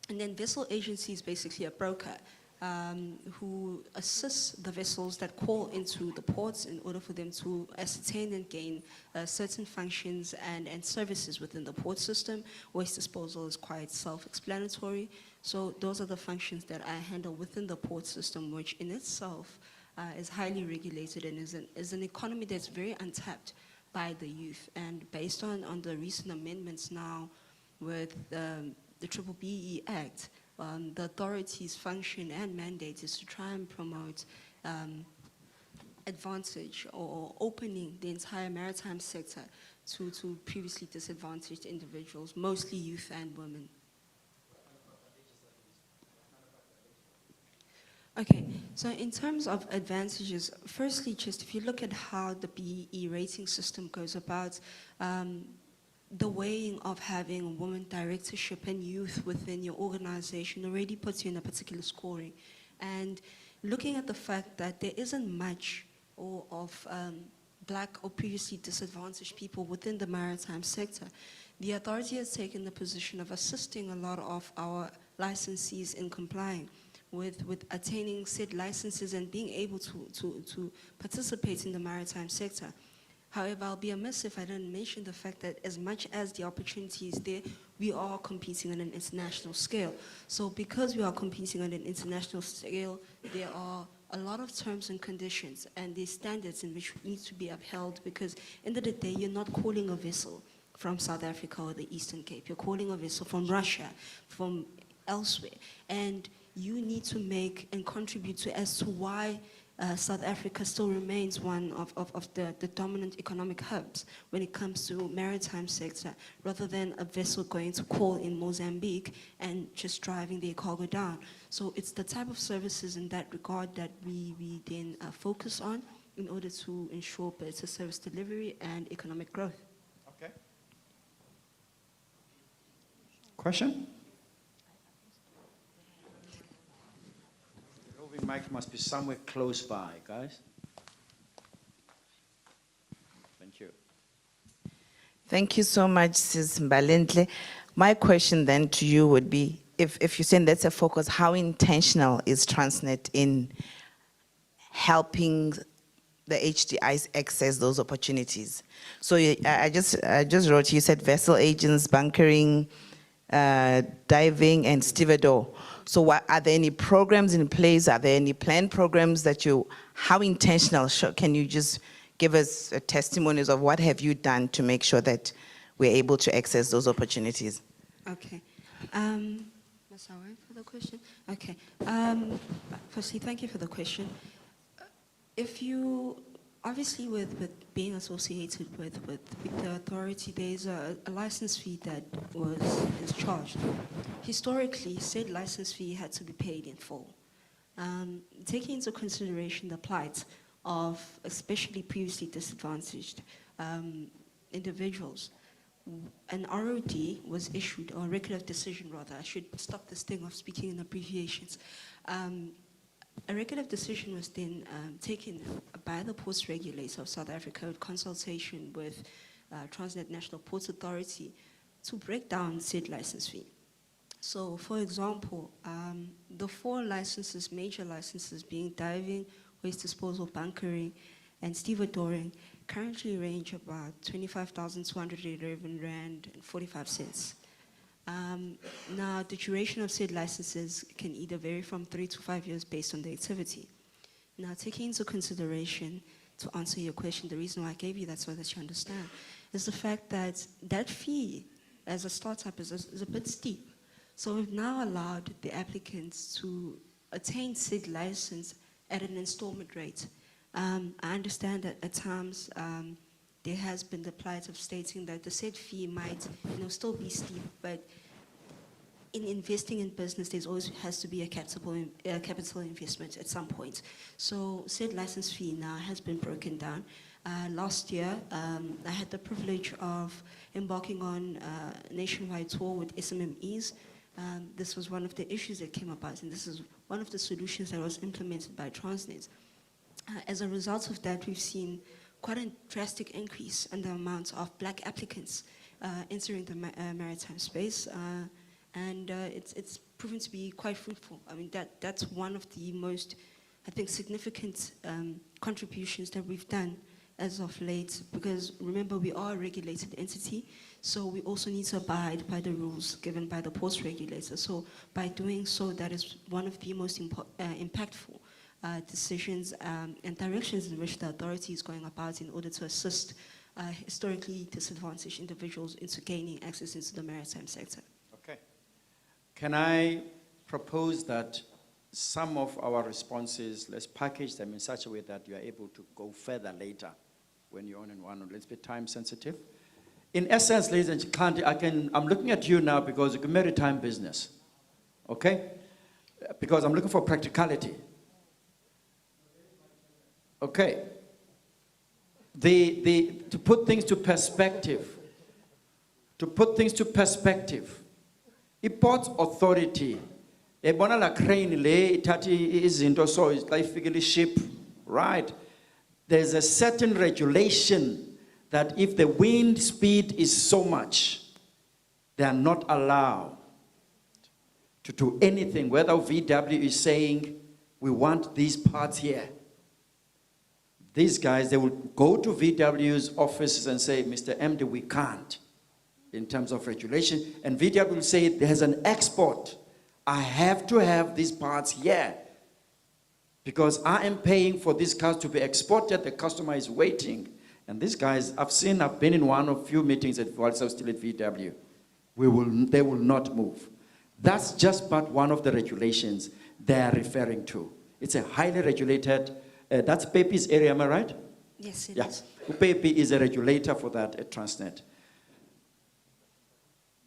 K: And then vessel agency is basically a broker who assists the vessels that call into the ports in order for them to ascertain and gain certain functions and services within the port system. Waste disposal is quite self-explanatory. So those are the functions that I handle within the port system, which in itself is highly regulated and is an economy that's very untapped by the youth. And based on the recent amendments now with the BBBE Act, the authority's function and mandate is to try and promote advantage or opening the entire maritime sector to previously disadvantaged individuals, mostly youth and women. Okay, so in terms of advantages, firstly, just if you look at how the BEE rating system goes about, the weighing of having women directorship and youth within your organization already puts you in a particular scoring. And looking at the fact that there isn't much of black or previously disadvantaged people within the maritime sector, the authority has taken the position of assisting a lot of our licensees in complying with attaining said licenses and being able to participate in the maritime sector. However, I'll be amiss if I don't mention the fact that as much as the opportunity is there, we are competing on an international scale. So because we are competing on an international scale, there are a lot of terms and conditions and the standards in which need to be upheld, because end of the day, you're not calling a vessel from South Africa or the Eastern Cape. You're calling a vessel from Russia, from elsewhere. And you need to make and contribute to as to why South Africa still remains one of the dominant economic hubs when it comes to maritime sector, rather than a vessel going to call in Mozambique and just driving their cargo down. So it's the type of services in that regard that we then focus on in order to ensure better service delivery and economic growth.
B: Okay. Question? The mic must be somewhere close by, guys. Thank you.
I: Thank you so much, Ms. Mbalenhle. My question then to you would be, if you're saying that's a focus, how intentional is Transnet in helping the HDIs access those opportunities? So I just wrote, you said vessel agents, bunkering, diving, and stevedore. So are there any programs in place? Are there any planned programs that how intentional? Can you just give us testimonies of what have you done to make sure that we're able to access those opportunities?
K: Okay. That's all right for the question? Okay. Firstly, thank you for the question. If you, obviously with being associated with the authority, there's a license fee that is charged. Historically, said license fee had to be paid in full. Taking into consideration the plight of especially previously disadvantaged individuals, an ROD was issued, or a record of decision rather. I should stop this thing of speaking in abbreviations. A record of decision was then taken by the Ports Regulator of South Africa in consultation with Transnet National Ports Authority to break down said license fee. So, for example, the 4 licenses, major licenses being diving, waste disposal, bunkering, and stevedoring, currently range about 25,211 rand and 45 cents. Now, the duration of said licenses can either vary from 3 to 5 years based on the activity. Now, taking into consideration, to answer your question, the reason why I gave you that so that you understand, is the fact that that fee as a startup is a bit steep. So we've now allowed the applicants to attain said license at an installment rate. I understand that at times there has been the plight of stating that the said fee might still be steep, but in investing in business, there's always has to be a capital investment at some point. So said license fee now has been broken down. Last year, I had the privilege of embarking on a nationwide tour with SMMEs. This was one of the issues that came about, and this is one of the solutions that was implemented by Transnet. As a result of that, we've seen quite a drastic increase in the amount of black applicants entering the maritime space, and it's proven to be quite fruitful. I mean, that's one of the most, I think, significant contributions that we've done as of late, because remember, we are a regulated entity, so we also need to abide by the rules given by the Ports Regulator. So by doing so, that is one of the most impactful decisions and directions in which the authority is going about in order to assist historically disadvantaged individuals into gaining access into the maritime sector.
B: Okay. Can I propose that some of our responses, let's package them in such a way that you are able to go further later when you're on and one. Let's be time sensitive. In essence, ladies and gentlemen, I'm looking at you now because you're a maritime business, okay? Because I'm looking for practicality. Okay. To put things to perspective, i-Ports Authority, ebona la crane le ithathi izinto so xa ifikile ship, right? There's a certain regulation that if the wind speed is so much, they are not allowed to do anything, whether VW is saying, we want these parts here. These guys, they will go to VW's offices and say, Mr. MD, we can't in terms of regulation. And VW will say, there's an export. I have to have these parts here because I am paying for these cars to be exported. The customer is waiting. And these guys, I've been in one of few meetings whilst I was still at VW. They will not move. That's just but one of the regulations they are referring to. It's a highly regulated, that's Pepe's area, am I right?
K: Yes, it
B: Yeah.
K: is.
B: Pepe is a regulator for that at Transnet.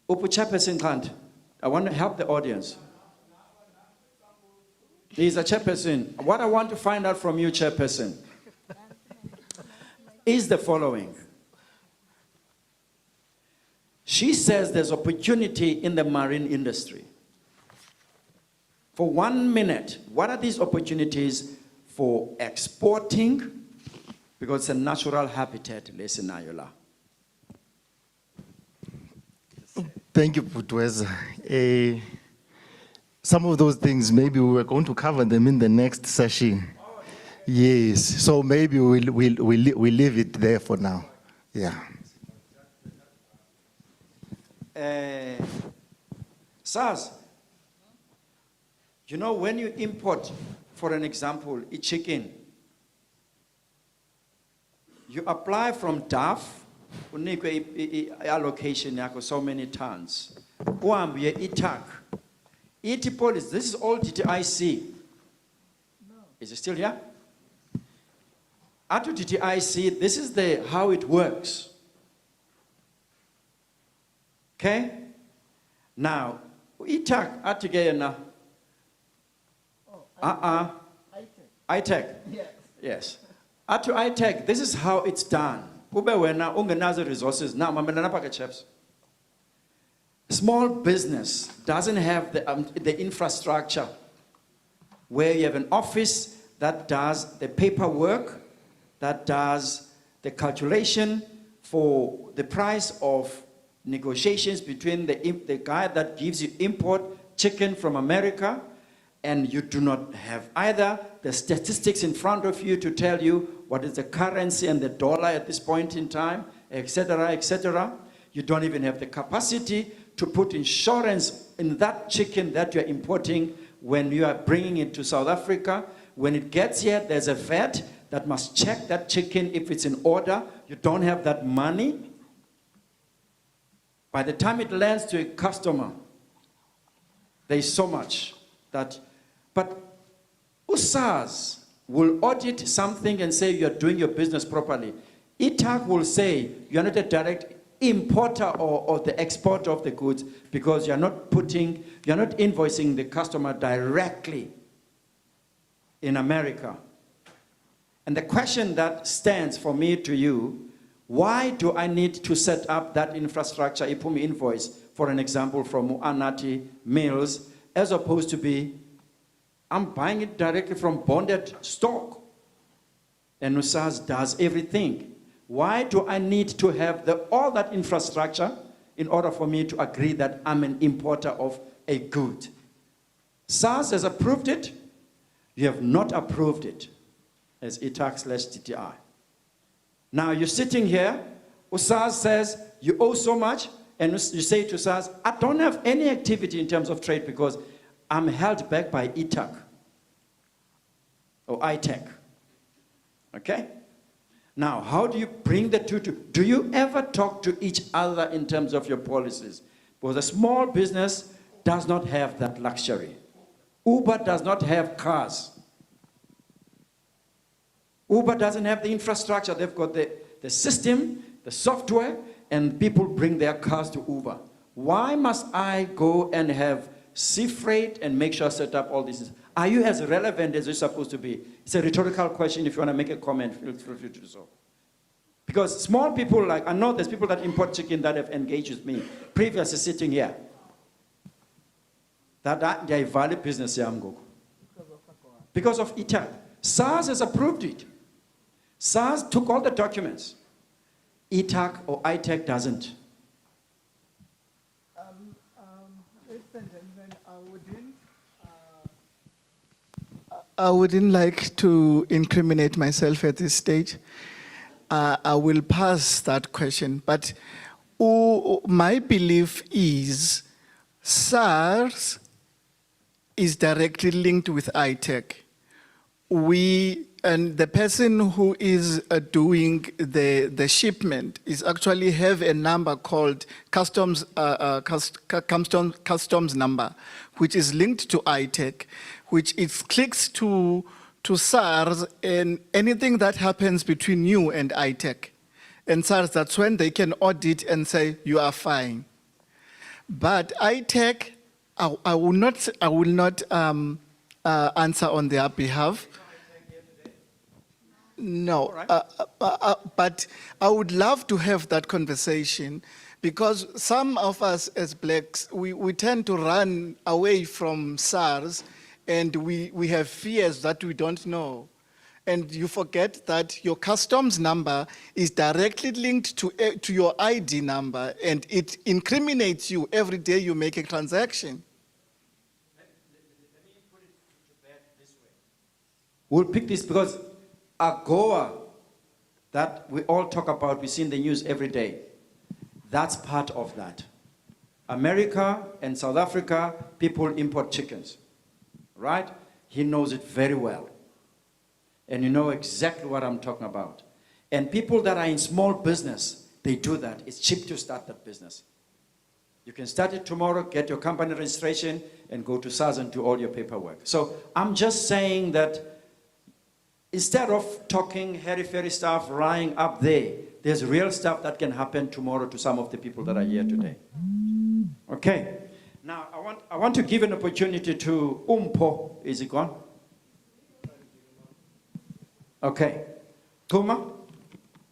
B: Upu Chairperson Kant, I want to help the audience. He's a chairperson. What I want to find out from you, chairperson, is the following. She says there's opportunity in the marine industry. For 1 minute, what are these opportunities for exporting? Because it's a natural habitat, listen, Ayola.
M: Thank you, Putweza. Some of those things, maybe we were going to cover them in the next session. Yes, so maybe we'll leave it there for now. Yeah.
B: SARS, you know, when you import, for an example, a chicken, you apply from DAF, unikwe allocation yako so many tons. Uambie itak. Police, this is all DTIC. Is it still here? At DTIC, this is how it works. Okay? Now, itak atigena. ITEC. Yes. At ITEC, this is how it's done. Ube wena ungenazo resources. Now, mamelana paka chaps. Small business doesn't have the infrastructure where you have an office that does the paperwork, that does the calculation for the price of negotiations between the guy that gives you import chicken from America, and you do not have either the statistics in front of you to tell you what is the currency and the dollar at this point in time, etc., etc. You don't even have the capacity to put insurance in that chicken that you're importing when you are bringing it to South Africa. When it gets here, there's a vet that must check that chicken if it's in order. You don't have that money. By the time it lands to a customer, there's so much that, but USARS will audit something and say you're doing your business properly. ITAC will say you're not a direct importer or the exporter of the goods because you're not invoicing the customer directly in America. And the question that stands for me to you, why do I need to set up that infrastructure, IPUMI invoice, for an example, from Anati Mills, as opposed to be, I'm buying it directly from bonded stock. And USARS does everything. Why do I need to have all that infrastructure in order for me to agree that I'm an importer of a good? SARS has approved it. You have not approved it as ETAC/TTI. Now you're sitting here, USARS says you owe so much, and you say to SARS, I don't have any activity in terms of trade because I'm held back by ETAC or ITEC. Okay? Now, how do you bring the two to? Do you ever talk to each other in terms of your policies? Because a small business does not have that luxury. Uber does not have cars. Uber doesn't have the infrastructure. They've got the system, the software, and people bring their cars to Uber. Why must I go and have sea freight and make sure I set up all these? Are you as relevant as you're supposed to be? It's a rhetorical question. If you want to make a comment, feel free to do so. Because small people, like, I know there's people that import chicken that have engaged with me previously sitting here. That they valid business here, because of ITAC. SARS has approved it. SARS took all the documents. ITAC or ITEC doesn't.
E: Ladies and gentlemen,
R: I wouldn't like to incriminate myself at this stage. I will pass that question. But my belief is SARS is directly linked with ITech. And the person who is doing the shipment is actually have a number called customs number, which is linked to ITech, which it clicks to SARS, and anything that happens between you and ITech and SARS, that's when they can audit and say you are fine. But ITech, I will not answer on their behalf. No, but I would love to have that conversation, because some of us as blacks, we tend to run away from SARS, and we have fears that we don't know. And you forget that your customs number is directly linked to your ID number, and it incriminates you every day you make a transaction.
B: We'll pick this because AGOA, that we all talk about, we see in the news every day, that's part of that. America and South Africa, people import chickens, right? He knows it very well. And you know exactly what I'm talking about. And people that are in small business, they do that. It's cheap to start that business. You can start it tomorrow, get your company registration, and go to SARS and do all your paperwork. So I'm just saying that instead of talking hairy-fairy stuff, lying up there, there's real stuff that can happen tomorrow to some of the people that are here today. Okay. Now, I want to give an opportunity to Umpo. Is he gone? Okay. Tuma,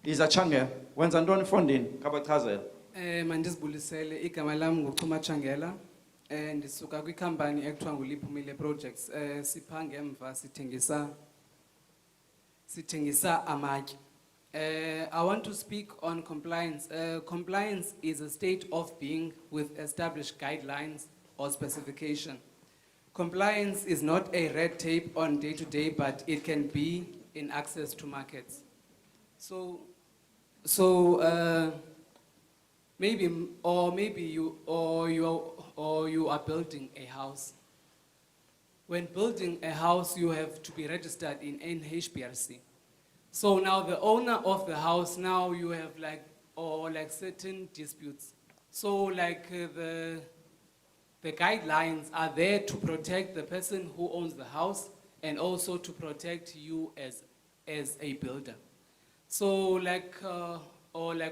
B: is a change. When's Andoni funding? Kabatazel.
N: Mandisibulisele igama lami nguChuma Changela ndisuka kwikhampani ekuthiwa nguLiphumile Projects siphange emva sithengisa amatye. I want to speak on compliance. Compliance is a state of being with established guidelines or specification. Compliance is not a red tape on day-to-day, but it can be in access to markets. So maybe you are building a house. When building a house, you have to be registered in NHBRC. So now the owner of the house, now you have like certain disputes. So like the guidelines are there to protect the person who owns the house and also to protect you as a builder. So like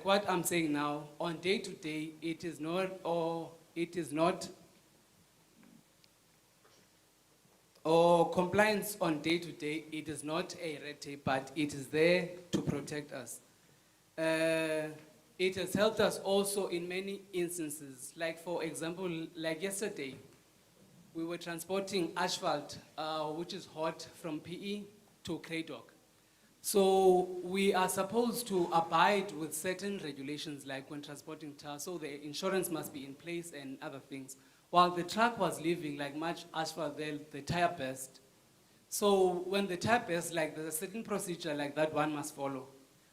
N: what I'm saying now, on day to day, it is not, or compliance on day to day, it is not a red tape, but it is there to protect us. It has helped us also in many instances. Like for example, like yesterday, we were transporting asphalt, which is hot, from PE to Cradock. So we are supposed to abide with certain regulations, like when transporting tar, so the insurance must be in place and other things. While the truck was leaving, like much asphalt there, the tire burst. So when the tire burst, like there's a certain procedure like that one must follow.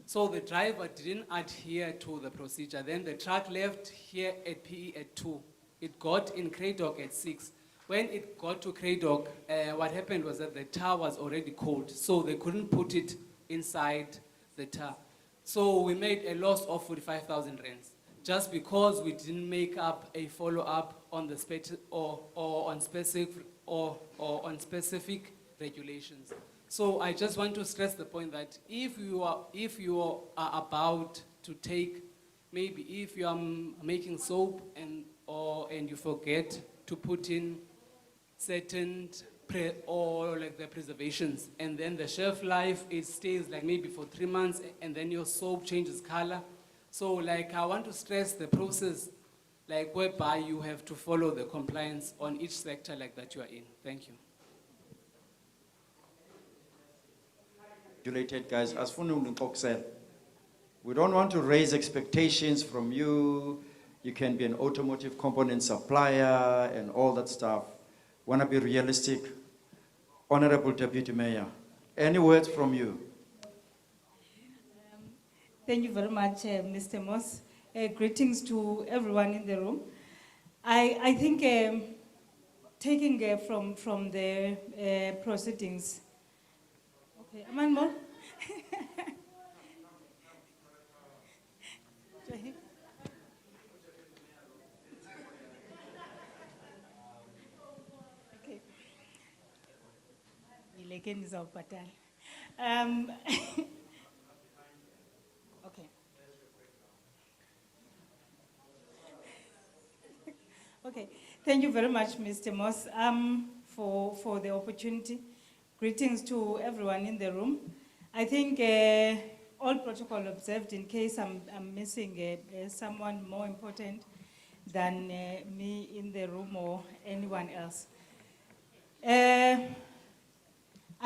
N: So the driver didn't adhere to the procedure. Then the truck left here at PE at 2. It got in Cradock at 6. When it got to Cradock, what happened was that the tar was already cold, so they couldn't put it inside the tar. So we made a loss of 45,000 rands, just because we didn't make up a follow-up on the on specific regulations. So I just want to stress the point that if you are about to take, maybe if you are making soap and you forget to put in certain the preservations, and then the shelf life, it stays like maybe for 3 months, and then your soap changes color. So like I want to stress the process, like whereby you have to follow the compliance on each sector like that you are in. Thank you.
B: Regulated guys, as for we don't want to raise expectations from you. You can be an automotive component supplier and all that stuff. Want to be realistic. Honorable Deputy Mayor, any words from you?
F: Thank you very much, Mr. Moss. Greetings to everyone in the room. I think taking from the proceedings. Okay, am I more? Okay. Nileke nizawubhatala. Okay. Okay, thank you very much, Mr. Moss, for the opportunity. Greetings to everyone in the room. I think all protocol observed in case I'm missing someone more important than me in the room or anyone else.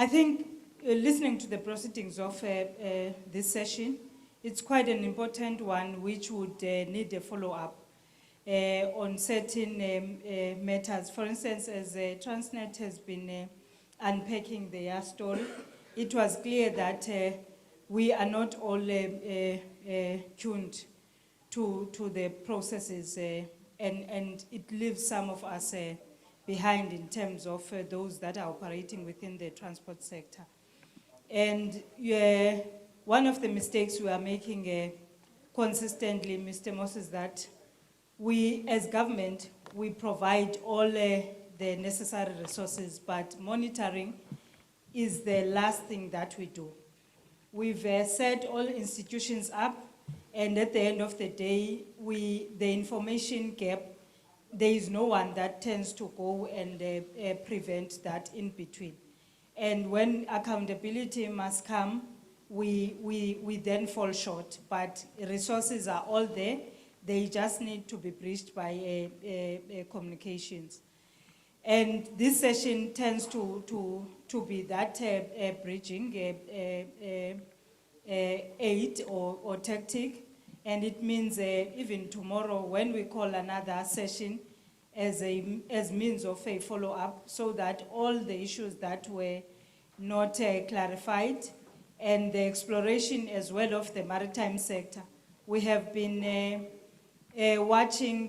F: I think listening to the proceedings of this session, it's quite an important one which would need a follow-up on certain matters. For instance, as Transnet has been unpacking their story, it was clear that we are not all tuned to the processes and it leaves some of us behind in terms of those that are operating within the transport sector. And one of the mistakes we are making consistently, Mr. Moss, is that we, as government, we provide all the necessary resources, but monitoring is the last thing that we do. We've set all institutions up, and at the end of the day, the information gap, there is no one that tends to go and prevent that in between. And when accountability must come, we then fall short, but resources are all there. They just need to be breached by communications. And this session tends to be that bridging aid or tactic. And it means even tomorrow when we call another session as means of a follow-up so that all the issues that were not clarified and the exploration as well of the maritime sector. We have been watching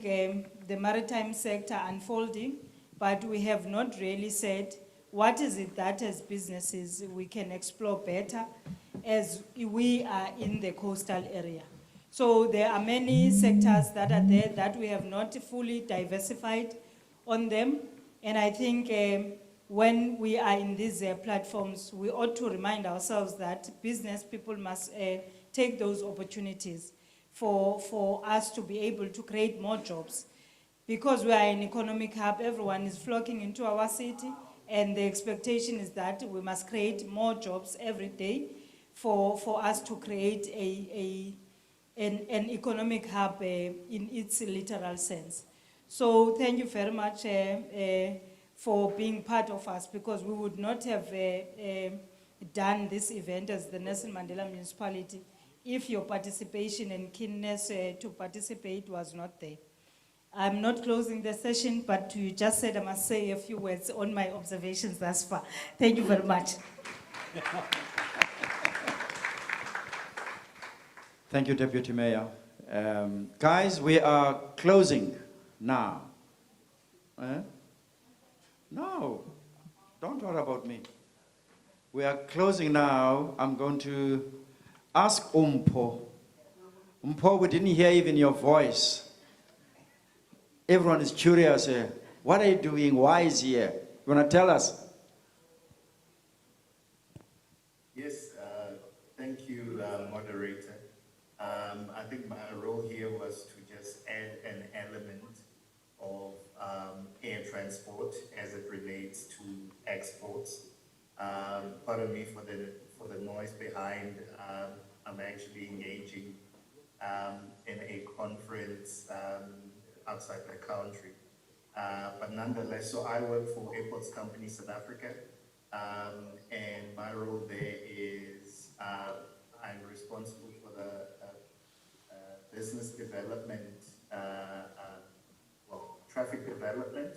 F: the maritime sector unfolding, but we have not really said what is it that as businesses we can explore better as we are in the coastal area. So there are many sectors that are there that we have not fully diversified on them. And I think when we are in these platforms, we ought to remind ourselves that business people must take those opportunities for us to be able to create more jobs. Because we are an economic hub, everyone is flocking into our city, and the expectation is that we must create more jobs every day for us to create an economic hub in its literal sense. So thank you very much for being part of us, because we would not have done this event as the Nelson Mandela Municipality if your participation and keenness to participate was not there. I'm not closing the session, but you just said I must say a few words on my observations thus far. Thank you very much.
B: Thank you, Deputy Mayor. Guys, we are closing now. No, don't worry about me. We are closing now. I'm going to ask Umpo. Umpo, we didn't hear even your voice. Everyone is curious. What are you doing? Why is he here? You want to tell us?
M: Yes, thank you, moderator. I think my role here was to just add an element of air transport as it relates to exports. Pardon me for the noise behind. I'm actually engaging in a conference outside the country. But nonetheless, so I work for Airports Company South Africa, and my role there is I'm responsible for the business development, traffic development,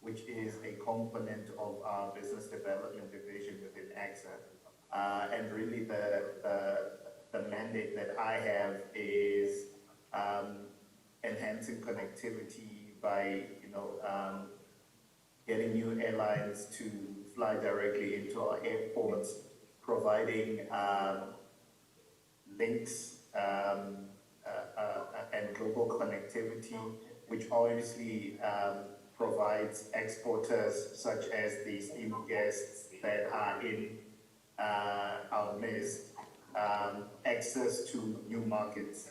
H: which is a component of our business development division within AXA. And really the mandate that I have is enhancing connectivity by, getting new airlines to fly directly into our airports, providing links and global connectivity, which obviously provides exporters such as the esteemed guests that are in our midst access to new markets.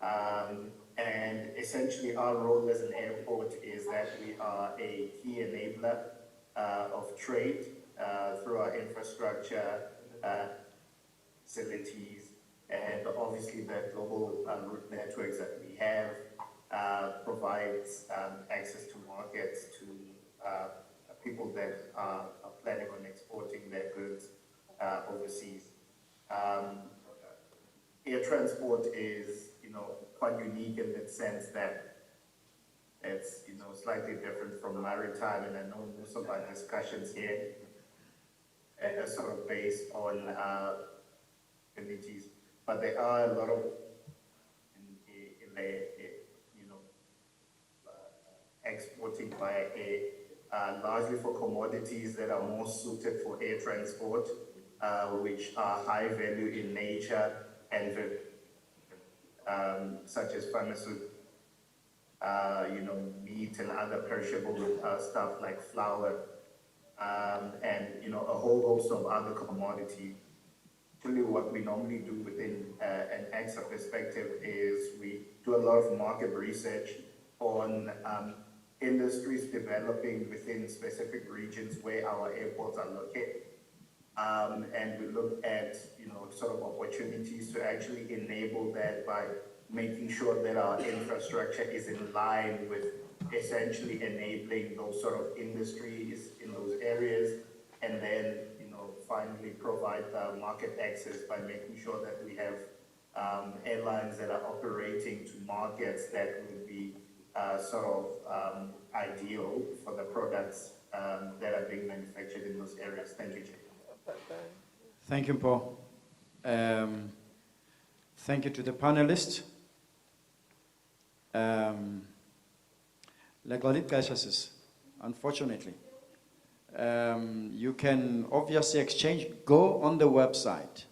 H: And essentially our role as an airport is that we are a key enabler of trade through our infrastructure, facilities, and obviously the global route networks that we have provides access to markets to people that are planning on exporting their goods overseas. Air transport is, quite unique in the sense that it's, slightly different from maritime, and I know most of our discussions here are sort of based on communities, but there are a lot of exporting via air, largely for commodities that are more suited for air transport, which are high value in nature and such as pharmaceutical, meat and other perishable stuff like flour, and a whole host of other commodities. Actually, what we normally do within an AXA perspective is we do a lot of market research on industries developing within specific regions where our airports are located. And we look at, sort of opportunities to actually enable that by making sure that our infrastructure is in line with essentially enabling those sort of industries in those areas, and then, finally provide the market access by making sure that we have airlines that are operating to markets that would be sort of ideal for the products that are being manufactured in those areas. Thank you, Chair.
B: Thank you, Paul. Thank you to the panelists. Unfortunately, you can obviously exchange. Go on the website.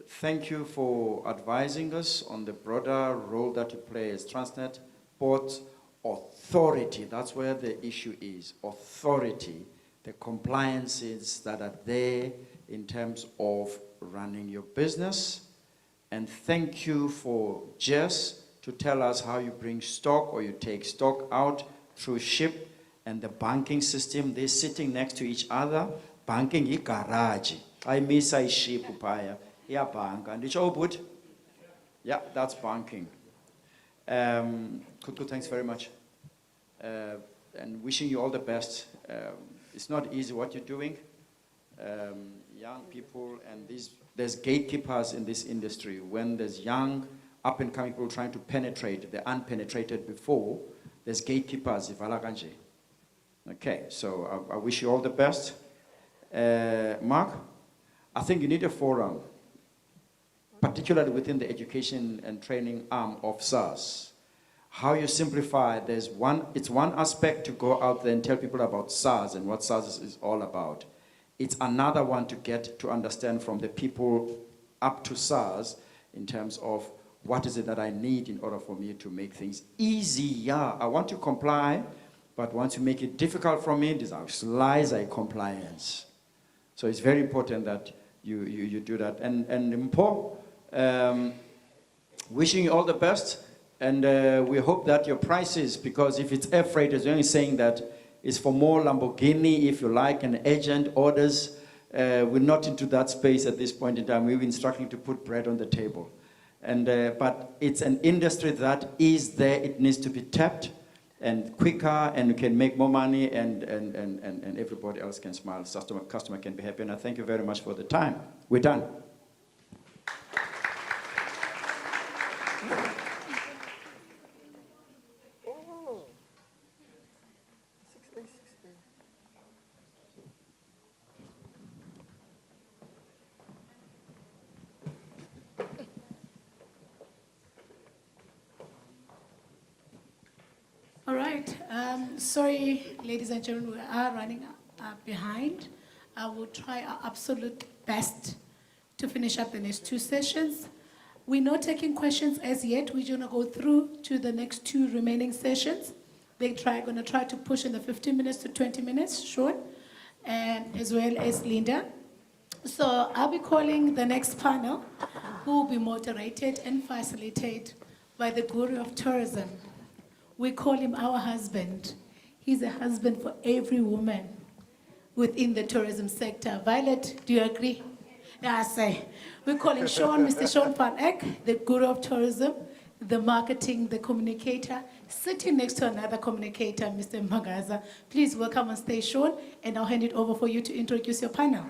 B: Thank you for advising us on the broader role that you play as Transnet Port Authority. That's where the issue is. Authority, the compliances that are there in terms of running your business. And thank you for Jess to tell us how you bring stock or you take stock out through ship and the banking system. They're sitting next to each other. Banking is garage. I miss a ship upaya. Yeah, bank. And it's all good. Yeah, that's banking. Kutu, thanks very much. And wishing you all the best. It's not easy what you're doing. Young people, and there's gatekeepers in this industry. When there's young, up-and-coming people trying to penetrate the unpenetrated before, there's gatekeepers. Okay, so I wish you all the best. Mark, I think you need a forum, particularly within the education and training arm of SARS. How you simplify, it's one aspect to go out there and tell people about SARS and what SARS is all about. It's another one to get to understand from the people up to SARS in terms of what is it that I need in order for me to make things easier. I want to comply, but once you make it difficult for me, there's a compliance. So it's very important that you do that. And Mpo, wishing you all the best. And we hope that your prices, because if it's air freight, it's only saying that it's for more Lamborghini, if you like, and agent orders. We're not into that space at this point in time. We've been struggling to put bread on the table. And, but it's an industry that is there. It needs to be tapped and quicker, and we can make more money, and everybody else can smile. Customer can be happy. And I thank you very much for the time. We're done.
A: right. Sorry, ladies and gentlemen, we are running behind. I will try our absolute best to finish up the next two sessions. We're not taking questions as yet. We're going to go through to the next two remaining sessions. They're going to try to push in the 15 minutes to 20 minutes, Sean, and as well as Linda. So I'll be calling the next panel, who will be moderated and facilitated by the Guru of Tourism. We call him our husband. He's a husband for every woman within the tourism sector. Violet, do you agree? Yeah, I say. We're calling Sean, Mr. Sean Van Eck, the Guru of Tourism, the marketing, the communicator, sitting next to another communicator, Mr. Magaza. Please welcome on stage, Sean, and I'll hand it over for you to introduce your panel.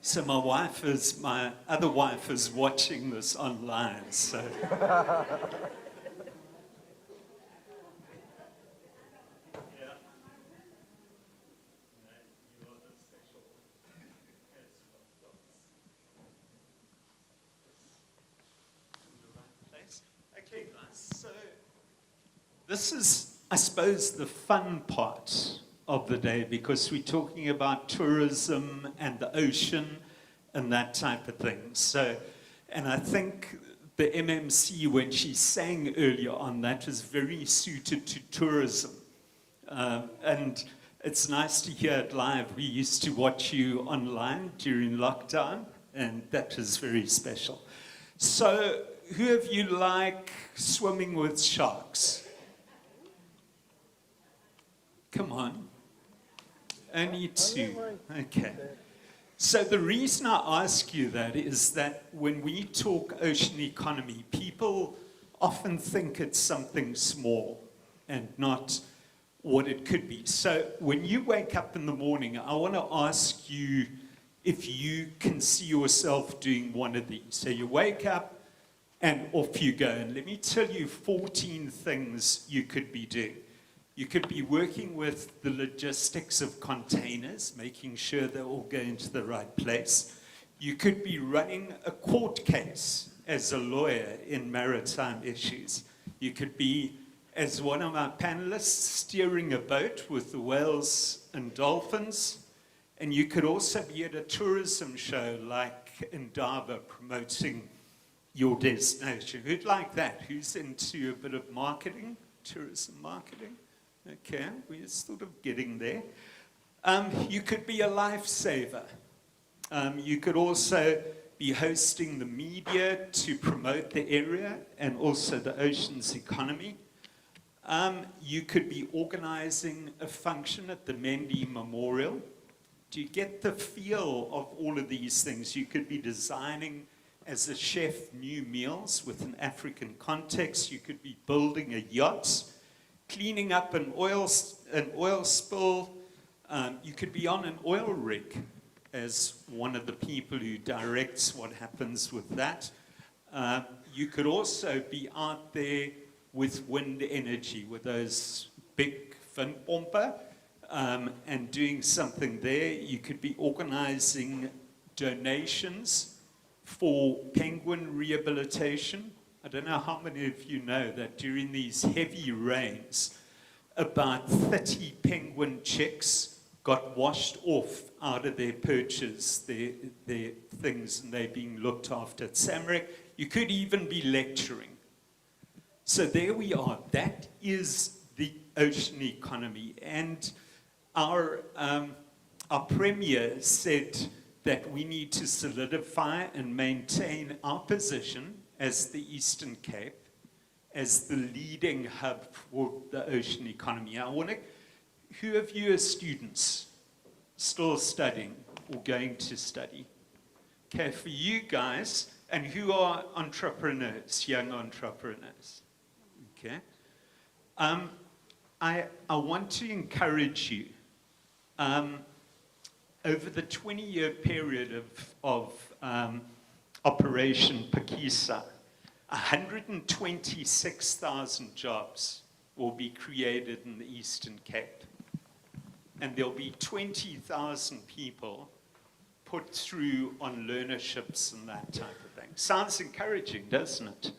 O: So my other wife is watching this online, so. Okay, guys, so this is, I suppose, the fun part of the day, because we're talking about tourism and the ocean and that type of thing. So, and I think the MMC, when she sang earlier on, that was very suited to tourism. And it's nice to hear it live. We used to watch you online during lockdown, and that was very special. So, who of you like swimming with sharks? Come on. Only two. Okay. So the reason I ask you that is that when we talk ocean economy, people often think it's something small and not what it could be. So when you wake up in the morning, I want to ask you if you can see yourself doing one of these. So you wake up and off you go. And let me tell you 14 things you could be doing. You could be working with the logistics of containers, making sure they're all going to the right place. You could be running a court case as a lawyer in maritime issues. You could be, as one of our panelists, steering a boat with the whales and dolphins. And you could also be at a tourism show like Indaba promoting your destination. Who'd like that? Who's into a bit of marketing, tourism marketing? Okay, we're sort of getting there. You could be a lifesaver. You could also be hosting the media to promote the area and also the ocean's economy. You could be organizing a function at the Mendy Memorial. Do you get the feel of all of these things? You could be designing, as a chef, new meals with an African context. You could be building a yacht, cleaning up an oil spill. You could be on an oil rig as one of the people who directs what happens with that. You could also be out there with wind energy, with those big windpompen, and doing something there. You could be organizing donations for penguin rehabilitation. I don't know how many of you know that during these heavy rains, about 30 penguin chicks got washed off out of their perches, their things, and they're being looked after at Samrick. You could even be lecturing. So there we are. That is the ocean economy. And our premier said that we need to solidify and maintain our position as the Eastern Cape, as the leading hub for the ocean economy. I want to, who of you are students still studying or going to study? Okay, for you guys, and who are entrepreneurs, young entrepreneurs? Okay. I want to encourage you, over the 20-year period of Operation Pakisa, 126,000 jobs will be created in the Eastern Cape. And there'll be 20,000 people put through on learnerships and that type of thing. Sounds encouraging, doesn't it?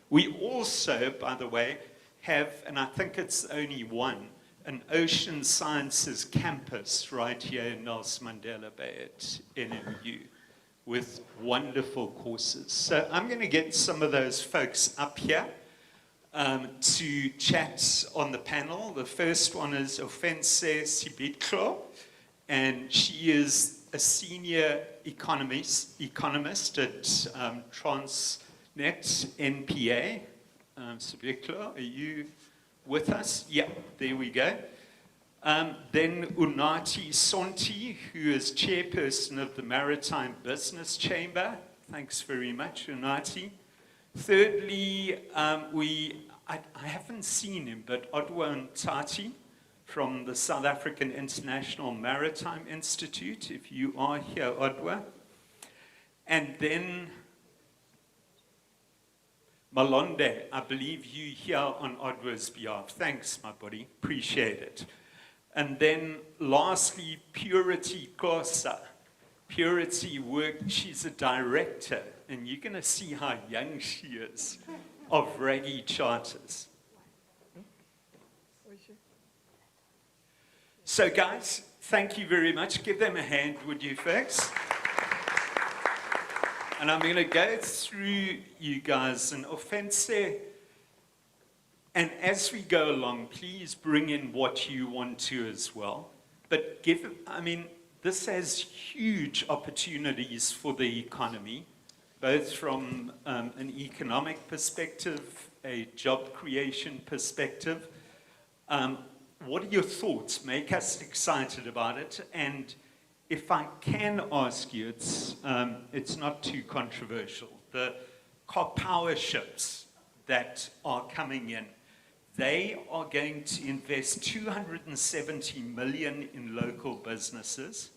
O: We also, by the way, have, and I think it's only one, an ocean sciences campus right here in Nelson Mandela Bay at NMU with wonderful courses. So I'm going to get some of those folks up here to chat on the panel. The first one is Ofense Sibitlo, and she is a senior economist at Transnet NPA. Sibitlo, are you with us? Yeah, there we go. Then Unati Sonti, who is chairperson of the Maritime Business Chamber. Thanks very much, Unati. Thirdly, I haven't seen him, but Odwa Ntati from the South African International Maritime Institute, if you are here, Odwa. And then Malonde, I believe you here on Odwa's behalf. Thanks, my buddy, appreciate it. And then lastly, Purity Kosa. Purity worked, she's a director, and you're going to see how young she is, of Raggy Charters. So guys, thank you very much. Give them a hand, would you folks? And I'm going to go through you guys an offense. And as we go along, please bring in what you want to as well. But this has huge opportunities for the economy, both from an economic perspective, a job creation perspective. What are your thoughts? Make us excited about it. And if I can ask you, it's not too controversial. The car power ships that are coming in, they are going to invest 270 million in local businesses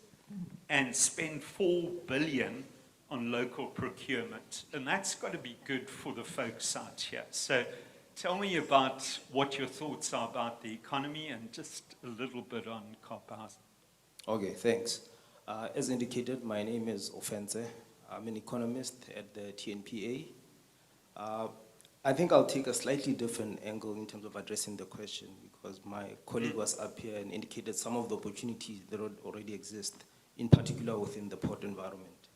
O: and spend 4 billion on local procurement. And that's got to be good for the folks out here. So tell me about what your thoughts are about the economy and just a little bit on car power.
P: Okay, thanks. As indicated, my name is Ofense. I'm an economist at the TNPA. I think I'll take a slightly different angle in terms of addressing the question because my colleague was up here and indicated some of the opportunities that already exist, in particular within the port environment.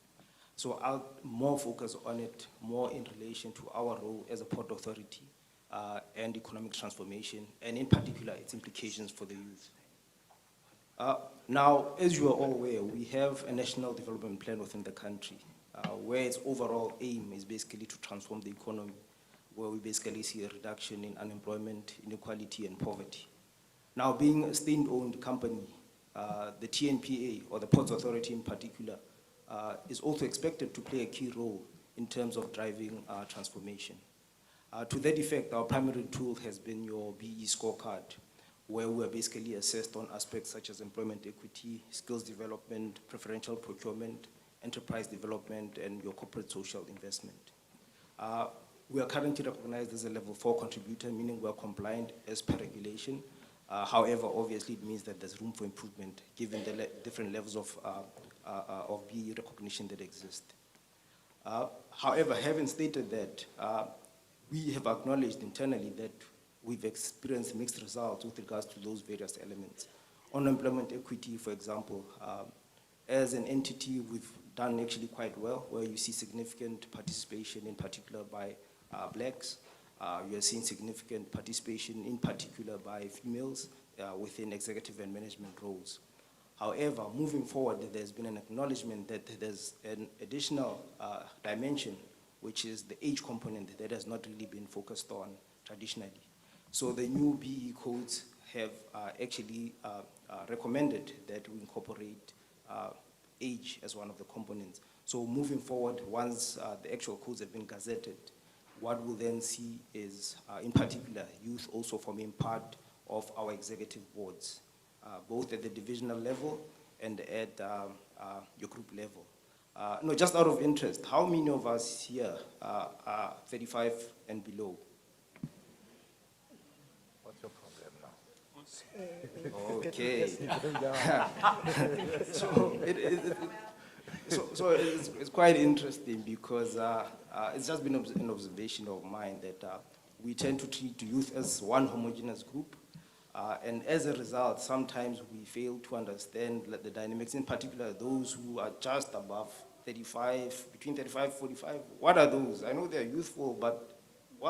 P: So I'll more focus on it more in relation to our role as a port authority and economic transformation, and in particular its implications for the youth. Now, as you are all aware, we have a national development plan within the country where its overall aim is basically to transform the economy, where we basically see a reduction in unemployment, inequality, and poverty. Now, being a state-owned company, the TNPA, or the Ports Authority in particular, is also expected to play a key role in terms of driving transformation. To that effect, our primary tool has been your BE scorecard, where we are basically assessed on aspects such as employment equity, skills development, preferential procurement, enterprise development, and your corporate social investment. We are currently recognized as a level 4 contributor, meaning we are compliant as per regulation. However, obviously it means that there's room for improvement given the different levels of BE recognition that exist. However, having stated that, we have acknowledged internally that we've experienced mixed results with regards to those various elements. On employment equity, for example, as an entity, we've done actually quite well, where you see significant participation, in particular by blacks. You are seeing significant participation, in particular by females, within executive and management roles. However, moving forward, there's been an acknowledgement that there's an additional dimension, which is the age component that has not really been focused on traditionally. So the new BE codes have actually recommended that we incorporate age as one of the components. So moving forward, once the actual codes have been gazetted, what we'll then see is, in particular, youth also forming part of our executive boards, both at the divisional level and at your group level. No, just out of interest, how many of us here are 35 and below?
M: What's your problem now?
P: Okay. So So it's quite interesting because it's just been an observation of mine that we tend to treat youth as one homogeneous group. And as a result, sometimes we fail to understand the dynamics, in particular those who are just above 35, between 35 and 45. What are those? I know they're youthful, but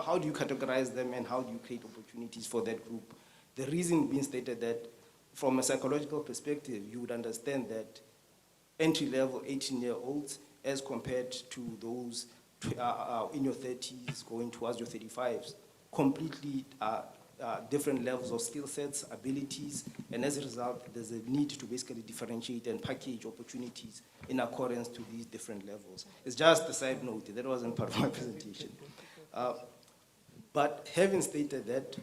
P: how do you categorize them and how do you create opportunities for that group? The reason being stated that from a psychological perspective, you would understand that entry-level 18-year-olds as compared to those in your 30s going towards your 35s, completely different levels of skill sets, abilities, and as a result, there's a need to basically differentiate and package opportunities in accordance to these different levels. It's just a side note, that wasn't part of my presentation. But having stated that,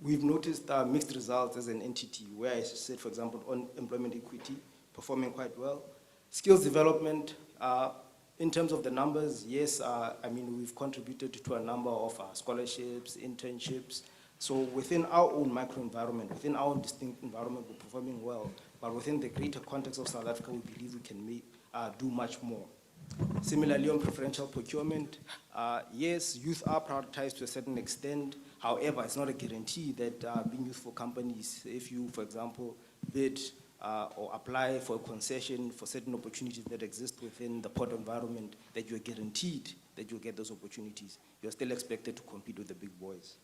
P: we've noticed mixed results as an entity, where I said, for example, on employment equity, performing quite well. Skills development, in terms of the numbers, yes, I mean, we've contributed to a number of scholarships, internships. So within our own microenvironment, within our own distinct environment, we're performing well. But within the greater context of South Africa, we believe we can do much more. Similarly, on preferential procurement, yes, youth are prioritized to a certain extent. However, it's not a guarantee that being youthful companies, if you, for example, bid or apply for a concession for certain opportunities that exist within the port environment, that you're guaranteed that you'll get those opportunities. You're still expected to compete with the big boys.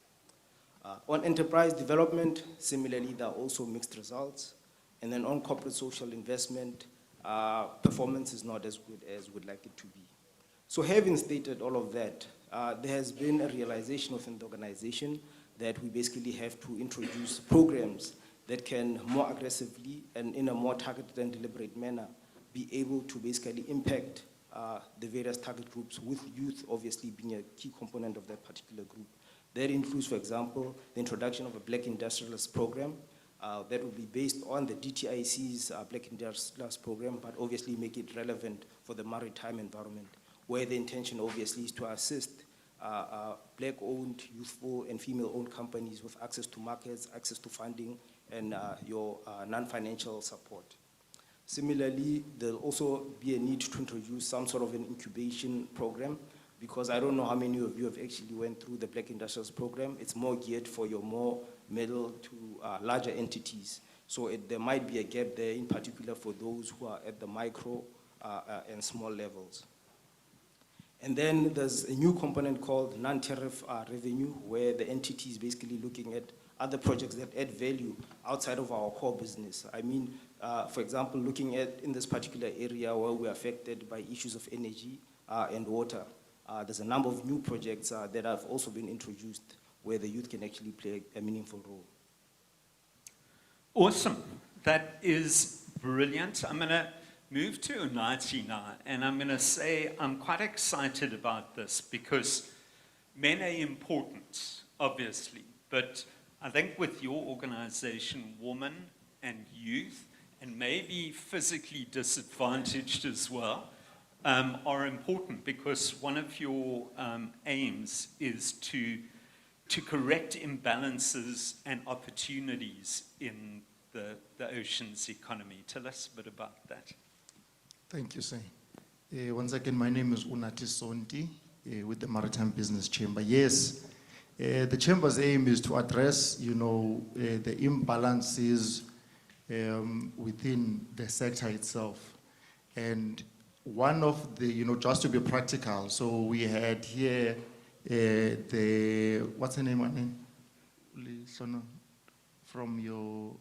P: On enterprise development, similarly, there are also mixed results. And then on corporate social investment, performance is not as good as we'd like it to be. So having stated all of that, there has been a realization within the organization that we basically have to introduce programs that can more aggressively and in a more targeted and deliberate manner be able to basically impact the various target groups, with youth obviously being a key component of that particular group. That includes, for example, the introduction of a Black Industrialist program that will be based on the DTIC's Black Industrialist program, but obviously make it relevant for the maritime environment, where the intention obviously is to assist Black-owned, youthful, and female-owned companies with access to markets, access to funding, and your non-financial support. Similarly, there'll also be a need to introduce some sort of an incubation program, because I don't know how many of you have actually went through the Black Industrials program. It's more geared for your more middle to larger entities. So there might be a gap there, in particular for those who are at the micro and small levels. And then there's a new component called non-tariff revenue, where the entity is basically looking at other projects that add value outside of our core business. I mean, for example, looking at in this particular area where we're affected by issues of energy and water, there's a number of new projects that have also been introduced where the youth can actually play a meaningful role.
O: Awesome. That is brilliant. I'm going to move to Unathi now, and I'm going to say I'm quite excited about this because men are important, obviously, but I think with your organization, women and youth, and maybe physically disadvantaged as well, are important, because one of your aims is to correct imbalances and opportunities in the oceans economy. Tell us a bit about that.
M: Thank you, sir. Once again, my name is Unathi Sonti with the Maritime Business Chamber. Yes, the Chamber's aim is to address, the imbalances within the sector itself. And one of the, just to be practical, so we had here what's her name, from your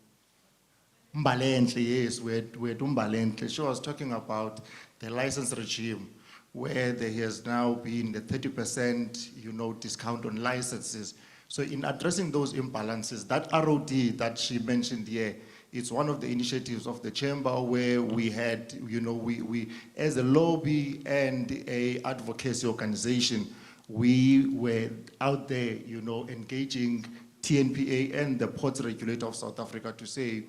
M: Mbalenhle, yes, we had Mbalenhle. She was talking about the license regime, where there has now been the 30%, discount on licenses. So in addressing those imbalances, that ROD that she mentioned here, it's one of the initiatives of the chamber where we had, we as a lobby and a advocacy organization, we were out there, engaging TNPA and the Ports Regulator of South Africa to say,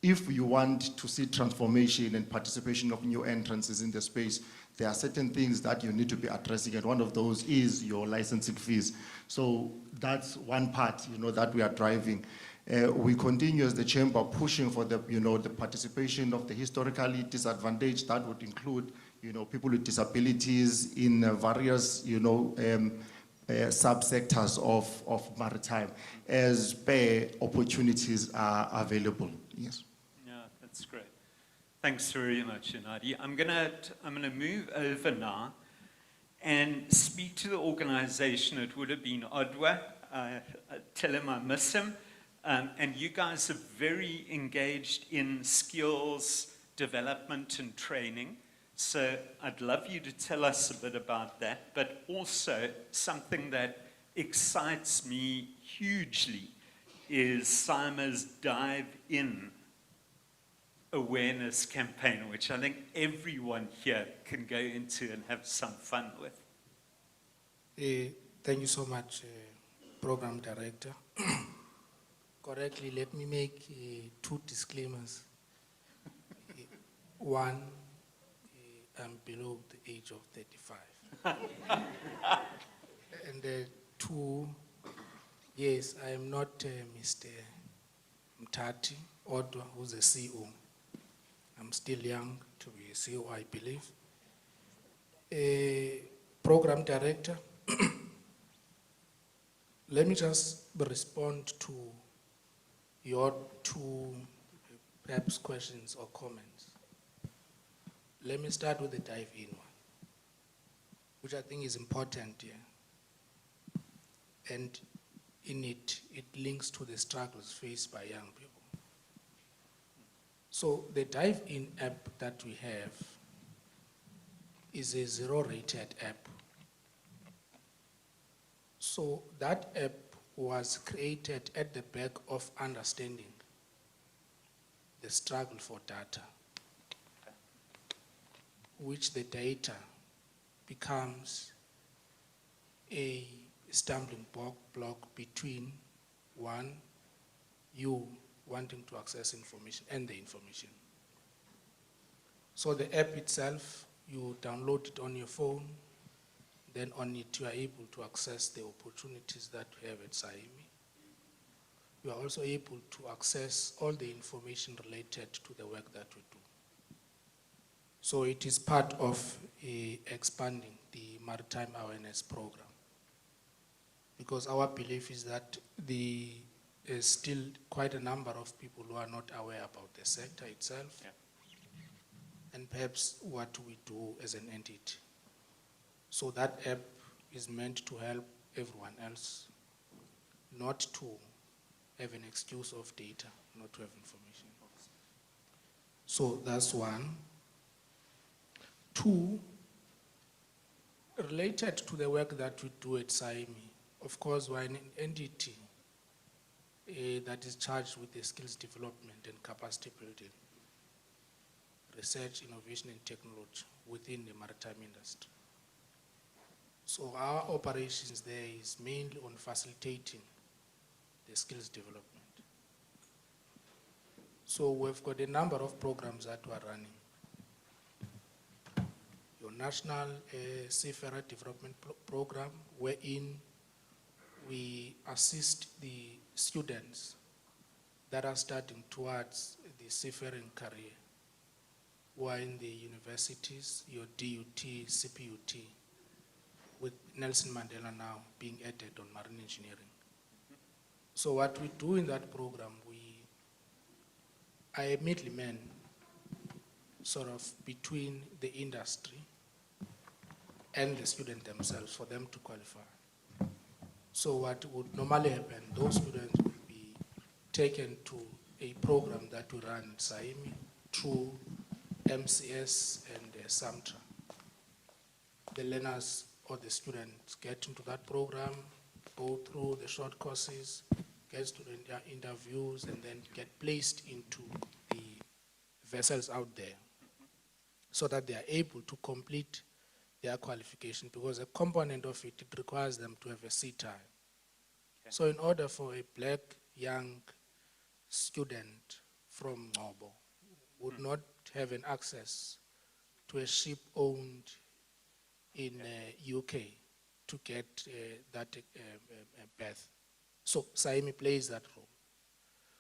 M: if you want to see transformation and participation of new entrants in the space, there are certain things that you need to be addressing, and one of those is your licensing fees. So that's one part, that we are driving. We continue as the chamber pushing for the, the participation of the historically disadvantaged. That would include, people with disabilities in various, subsectors of maritime as per opportunities are available. Yes.
O: Yeah, that's great. Thanks very much, Unadi. I'm gonna move over now and speak to the organization. It would have been Odwa. Tell him I miss him. And you guys are very engaged in skills development and training. So I'd love you to tell us a bit about that, but also something that excites me hugely is Sima's Dive In awareness campaign, which I think everyone here can go into and have some fun with.
T: Thank you so much, Program Director. Correctly, let me make 2 disclaimers. One, I'm below the age of 35. And 2, yes, I am not Mr. Mtati Odwa, who's a CEO. I'm still young to be a CEO, I believe. Program Director, let me just respond to your 2 perhaps questions or comments. Let me start with the dive-in one, which I think is important here. And in it links to the struggles faced by young people. So the dive-in app that we have is a 0-rated app. So that app was created at the back of understanding the struggle for data, which the data becomes a stumbling block between one, you wanting to access information and the information. So the app itself, you download it on your phone, then on it you are able to access the opportunities that we have at SAIMI. You are also able to access all the information related to the work that we do. So it is part of expanding the maritime awareness program, because our belief is that there's still quite a number of people who are not aware about the sector itself, and perhaps what we do as an entity. So that app is meant to help everyone else not to have an excuse of data, not to have information. So that's one. 2, related to the work that we do at SAIMI, of course, we're an entity that is charged with the skills development and capacity building, research, innovation, and technology within the maritime industry. So our operations there is mainly on facilitating the skills development. So we've got a number of programs that we're running. Your National Seafarer Development Program, wherein we assist the students that are starting towards the seafaring career, who are in the universities, your DUT, CPUT, with Nelson Mandela now being added on marine engineering. So what we do in that program, we are a middleman sort of between the industry and the student themselves for them to qualify. So what would normally happen, those students will be taken to a program that we run at SAIMI through MCS and SAMTRA. The learners or the students get into that program, go through the short courses, get student interviews, and then get placed into the vessels out there so that they are able to complete their qualification, because a component of it requires them to have a sea time. Okay. So in order for a black young student from Ngobo would not have an access to a ship owned in UK to get that berth. So SAIMI plays that role.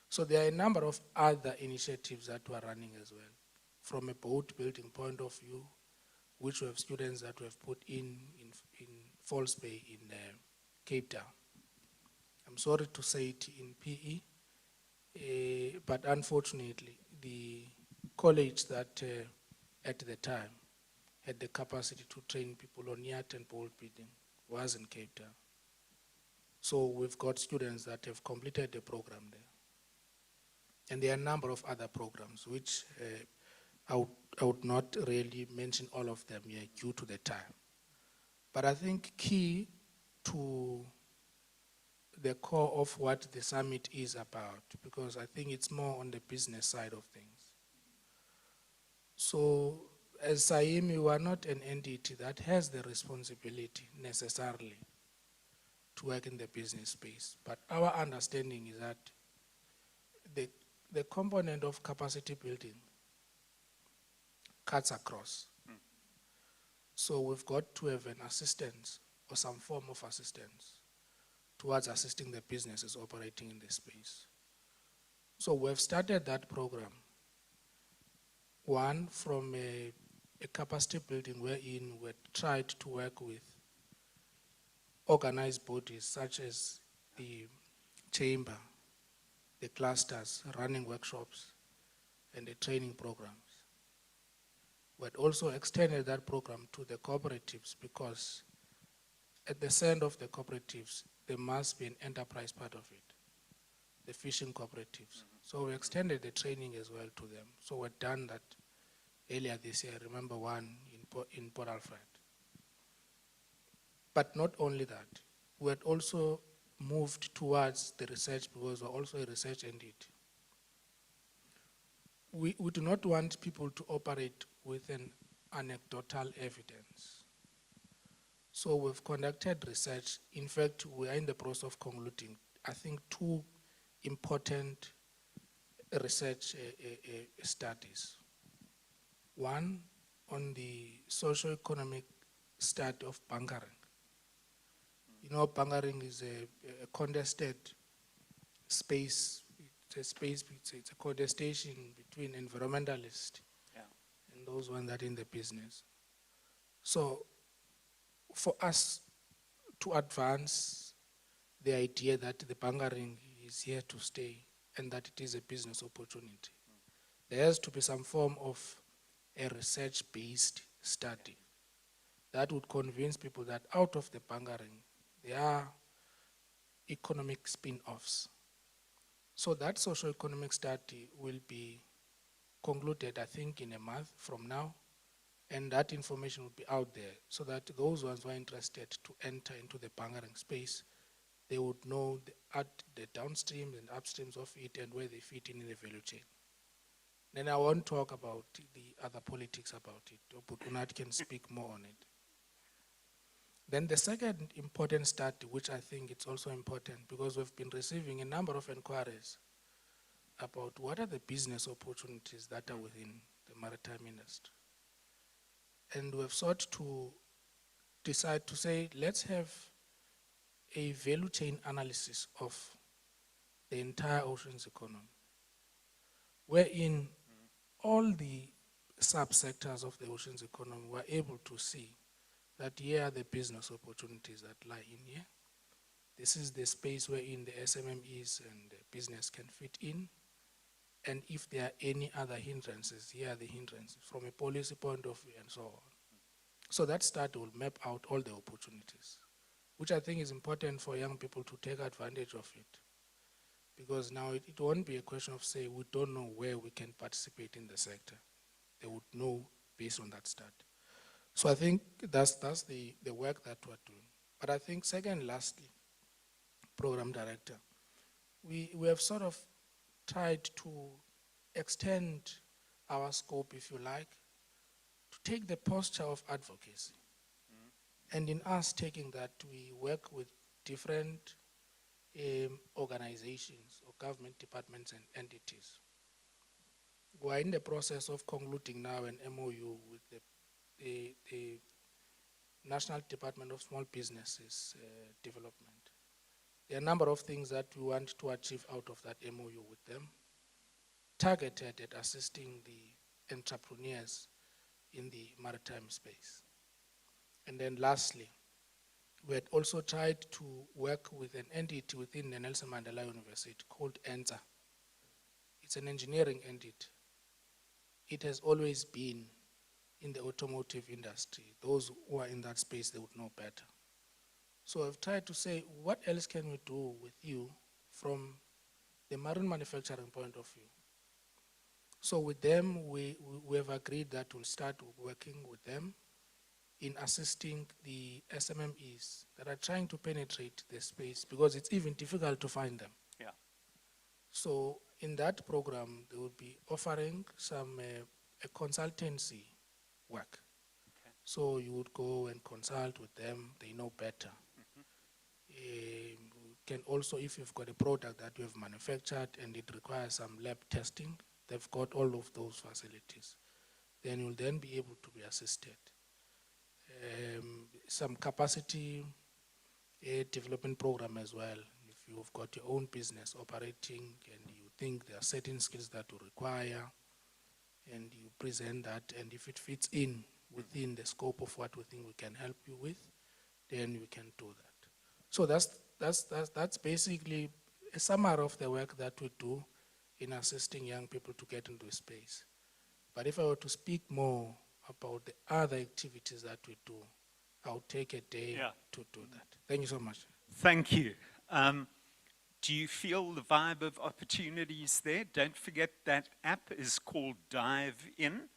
T: So there are a number of other initiatives that we're running as well. From a boat building point of view, which we have students that we have put in Falls Bay in Cape Town. I'm sorry to say it in PE, but unfortunately, the college that at the time had the capacity to train people on yacht and boat building was in Cape Town. So we've got students that have completed the program there. And there are a number of other programs, which I would not really mention all of them here due to the time. But I think key to the core of what the summit is about, because I think it's more on the business side of things. So as SAIMI, we are not an entity that has the responsibility necessarily to work in the business space. But our understanding is that the component of capacity building cuts across. So we've got to have an assistance or some form of assistance towards assisting the businesses operating in this space. So we've started that program. One, from a capacity building wherein we tried to work with organized bodies such as the chamber, the clusters, running workshops, and the training programs. We had also extended that program to the cooperatives because at the center of the cooperatives, there must be an enterprise part of it, the fishing cooperatives. So we extended the training as well to them. So we've done that earlier this year. I remember one in Port Alfred. But not only that, we had also moved towards the research because we're also a research entity. We do not want people to operate with an anecdotal evidence. So we've conducted research. In fact, we are in the process of concluding, I think, 2 important research studies. One on the socio-economic study of bunkering. You know, bunkering is a contested space. It's a contestation between environmentalists and those ones that are in the business. So for us to advance the idea that the bunkering is here to stay and that it is a business opportunity, there has to be some form of a research-based study that would convince people that out of the bunkering, there are economic spin-offs. So that socio-economic study will be concluded, I think, in a month from now, and that information will be out there so that those ones who are interested to enter into the bunkering space, they would know the downstreams and upstreams of it and where they fit in the value chain. Then I won't talk about the other politics about it, but Unat can speak more on it. Then the second important study, which I think it's also important because we've been receiving a number of inquiries about what are the business opportunities that are within the maritime industry. And we've sought to decide to say, let's have a value chain analysis of the entire oceans economy, wherein all the subsectors of the oceans economy were able to see that here are the business opportunities that lie in here. This is the space wherein the SMMEs and the business can fit in. And if there are any other hindrances, here are the hindrances from a policy point of view and so on. So that study will map out all the opportunities, which I think is important for young people to take advantage of it. Because now it won't be a question of say, we don't know where we can participate in the sector. They would know based on that study. So I think that's the work that we're doing. But I think second, lastly, program director, we have sort of tried to extend our scope, if you like, to take the posture of advocacy. And in us taking that, we work with different organizations or government departments and entities. We are in the process of concluding now an MOU with the National Department of Small Businesses Development. There are a number of things that we want to achieve out of that MOU with them, targeted at assisting the entrepreneurs in the maritime space. And then lastly, we had also tried to work with an entity within the Nelson Mandela University called ENSA. It's an engineering entity. It has always been in the automotive industry. Those who are in that space, they would know better. So I've tried to say, what else can we do with you from the marine manufacturing point of view? So with them, we have agreed that we'll start working with them in assisting the SMMEs that are trying to penetrate the space, because it's even difficult to find them.
O: Yeah.
T: So in that program, they will be offering some a consultancy work.
O: Okay.
T: So you would go and consult with them, they know better. Can also, if you've got a product that you have manufactured and it requires some lab testing, they've got all of those facilities. Then you'll then be able to be assisted. Some capacity development program as well. If you've got your own business operating and you think there are certain skills that you require, and you present that, and if it fits in within the scope of what we think we can help you with, then we can do that. So that's basically a summary of the work that we do in assisting young people to get into space. But if I were to speak more about the other activities that we do, I'll take a day to do that. Thank you so much.
O: Thank you. Do you feel the vibe of opportunities there? Don't forget that app is called Dive In,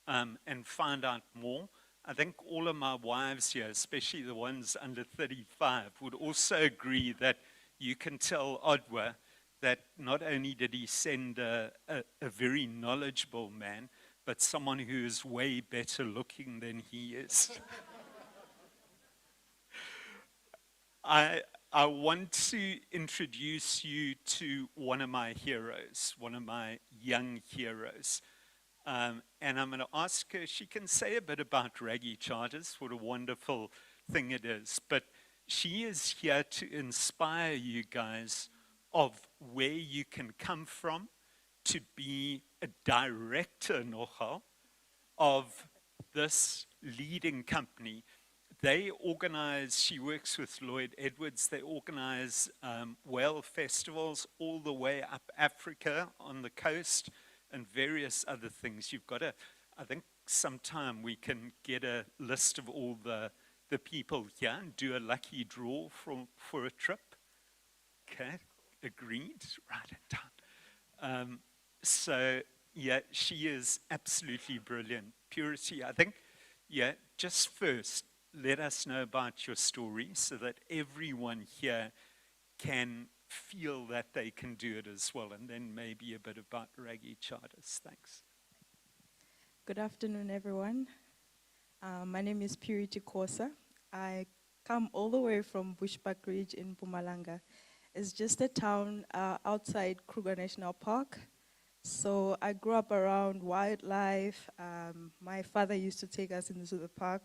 O: and find out more. I think all of my wives here, especially the ones under 35, would also agree that you can tell Odwa that not only did he send a very knowledgeable man, but someone who is way better looking than he is. I want to introduce you to one of my heroes, one of my young heroes. And I'm going to ask her, she can say a bit about Raggy Charters, what a wonderful thing it is. But she is here to inspire you guys of where you can come from to be a director, nogal, of this leading company. They organize, she works with Lloyd Edwards, they organize whale festivals all the way up Africa on the coast and various other things. You've got to, I think sometime we can get a list of all the people here and do a lucky draw for a trip. Okay, agreed, write it down. So yeah, she is absolutely brilliant. Purity, I think, yeah, just first, let us know about your story so that everyone here can feel that they can do it as well, and then maybe a bit about Raggy Charters. Thanks.
S: Good afternoon, everyone. My name is Purity Kosa. I come all the way from Bushbuck Ridge in Mpumalanga. It's just a town outside Kruger National Park. So I grew up around wildlife. My father used to take us into the park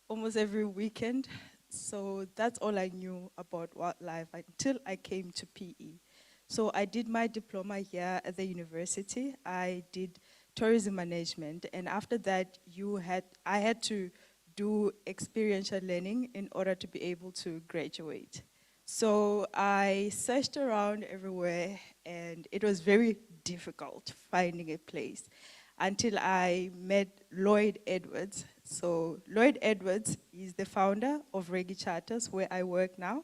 S: almost every weekend. So that's all I knew about wildlife until I came to PE. So I did my diploma here at the university. I did tourism management, and after that, I had to do experiential learning in order to be able to graduate. So I searched around everywhere, and it was very difficult finding a place until I met Lloyd Edwards. So Lloyd Edwards is the founder of Raggy Charters, where I work now.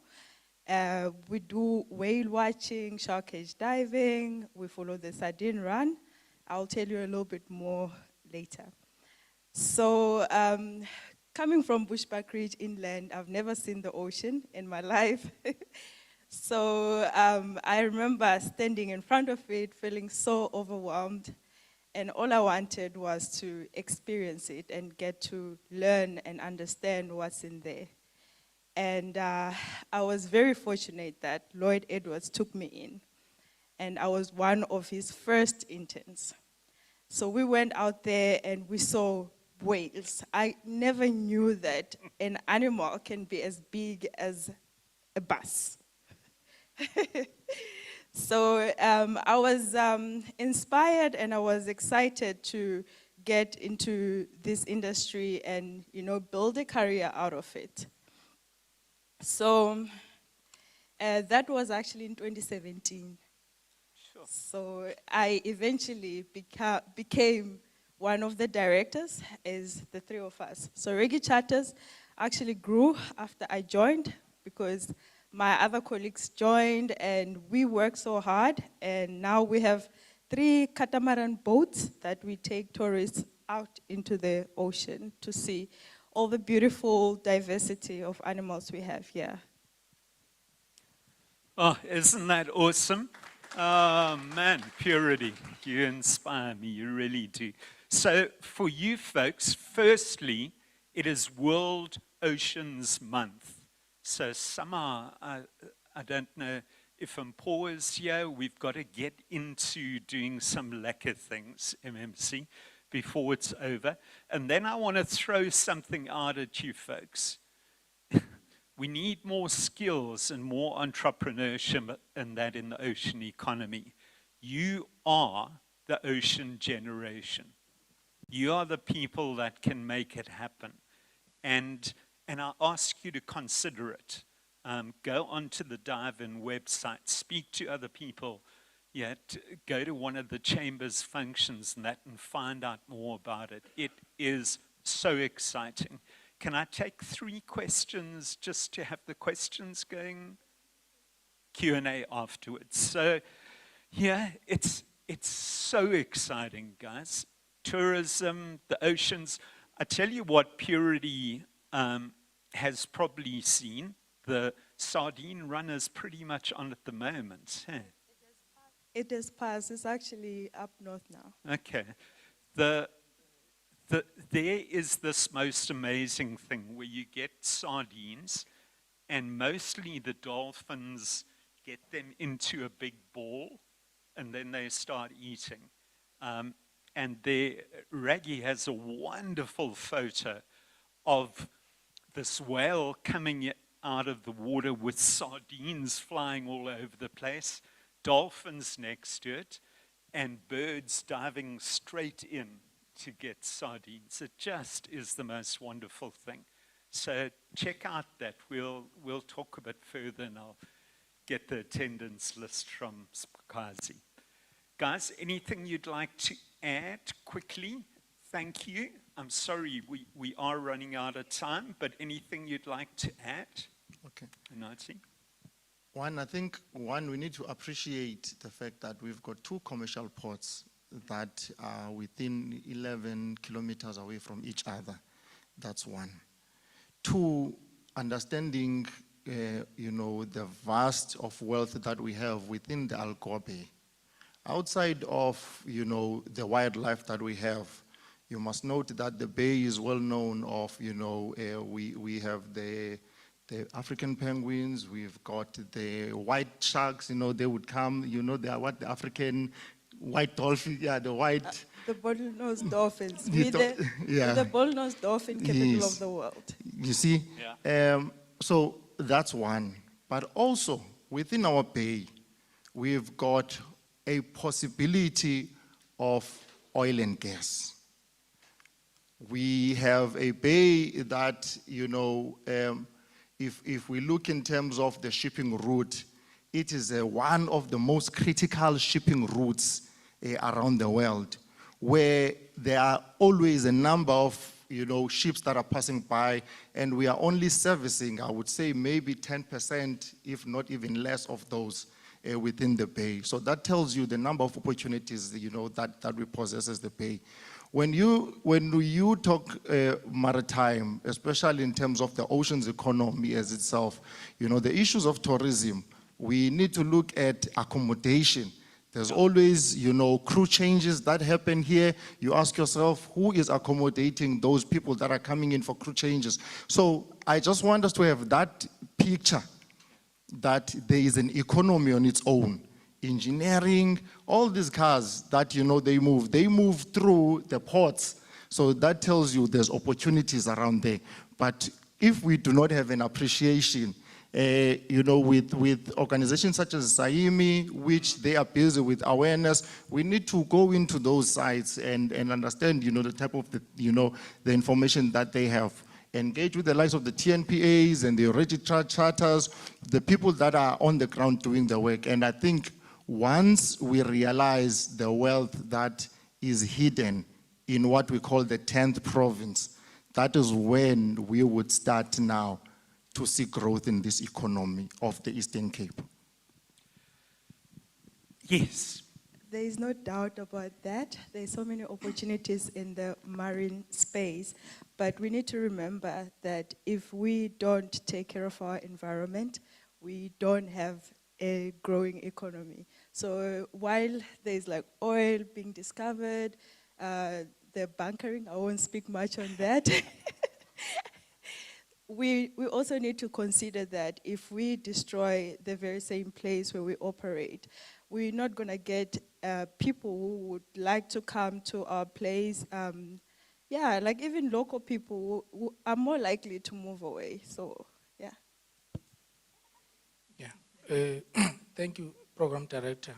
S: We do whale watching, shark cage diving, we follow the sardine run. I'll tell you a little bit more later. So coming from Bushbuck Ridge inland, I've never seen the ocean in my life. So I remember standing in front of it, feeling so overwhelmed. And all I wanted was to experience it and get to learn and understand what's in there. And I was very fortunate that Lloyd Edwards took me in. And I was one of his first interns. So we went out there and we saw whales. I never knew that an animal can be as big as a bus. So I was inspired and I was excited to get into this industry and, you know, build a career out of it. So that was actually in 2017. So I eventually became one of the directors, as the three of us. So Reggae Charters actually grew after I joined because my other colleagues joined and we worked so hard, and now we have 3 catamaran boats that we take tourists out into the ocean to see all the beautiful diversity of animals we have here.
O: Oh, isn't that awesome? Oh, man, Purity, you inspire me, you really do. So for you folks, firstly, it is World Oceans Month. So somehow, I don't know if Mpho is here, we've got to get into doing some lekker things, MMC, before it's over. And then I want to throw something out at you folks. We need more skills and more entrepreneurship and that in the ocean economy. You are the ocean generation. You are the people that can make it happen. And I ask you to consider it. Go onto the Dive-In website, speak to other people, yet go to one of the chamber's functions and that and find out more about it. It is so exciting. Can I take 3 questions just to have the questions going? Q&A afterwards. So, yeah, it's so exciting, guys. Tourism, the oceans. I tell you what Purity has probably seen. The sardine run is pretty much on at the moment. Hey?
S: It has passed. It's actually up north now.
O: Okay. There is this most amazing thing where you get sardines and mostly the dolphins get them into a big ball and then they start eating. And Raggy has a wonderful photo of this whale coming out of the water with sardines flying all over the place, dolphins next to it, and birds diving straight in to get sardines. It just is the most wonderful thing. So check out that. We'll talk a bit further and I'll get the attendance list from Spakazi. Guys, anything you'd like to add quickly? Thank you. I'm sorry we are running out of time, but anything you'd like to add?
M: Okay.
O: Nati?
M: I think we need to appreciate the fact that we've got 2 commercial ports that are within 11 kilometers away from each other. That's 1. 2, understanding, the vast of wealth that we have within the Alcoa Bay. Outside of, the wildlife that we have, you must note that the bay is well known of, we have the African penguins, we've got the white sharks, they would come, the African white dolphin, the white.
S: The bottlenose dolphins.
M: The
S: bottlenose dolphin capital of the world.
M: You see? Yeah. So that's 1. But also, within our bay, we've got a possibility of oil and gas. We have a bay that, if we look in terms of the shipping route, it is one of the most critical shipping routes around the world, where there are always a number of ships that are passing by, and we are only servicing, I would say, maybe 10%, if not even less of those within the bay. So that tells you the number of opportunities, that we possess as the bay. When you talk maritime, especially in terms of the ocean's economy as itself, the issues of tourism, we need to look at accommodation. There's always, crew changes that happen here. You ask yourself, who is accommodating those people that are coming in for crew changes? So I just want us to have that picture that there is an economy on its own. Engineering, all these cars that, they move through the ports. So that tells you there's opportunities around there. But if we do not have an appreciation with organizations such as Saimi, which they are busy with awareness. We need to go into those sites and understand, the type of the information that they have. Engage with the likes of the TNPAs and the registrar charters, the people that are on the ground doing the work. And I think once we realize the wealth that is hidden in what we call the 10th province, that is when we would start now to see growth in this economy of the Eastern Cape.
O: Yes.
S: There is no doubt about that. There's so many opportunities in the marine space, but we need to remember that if we don't take care of our environment, we don't have a growing economy. So while there's like oil being discovered, the bunkering, I won't speak much on that. We also need to consider that if we destroy the very same place where we operate, we're not going to get people who would like to come to our place. Yeah, like even local people who are more likely to move away. So, yeah.
T: Yeah. Thank you, Program Director.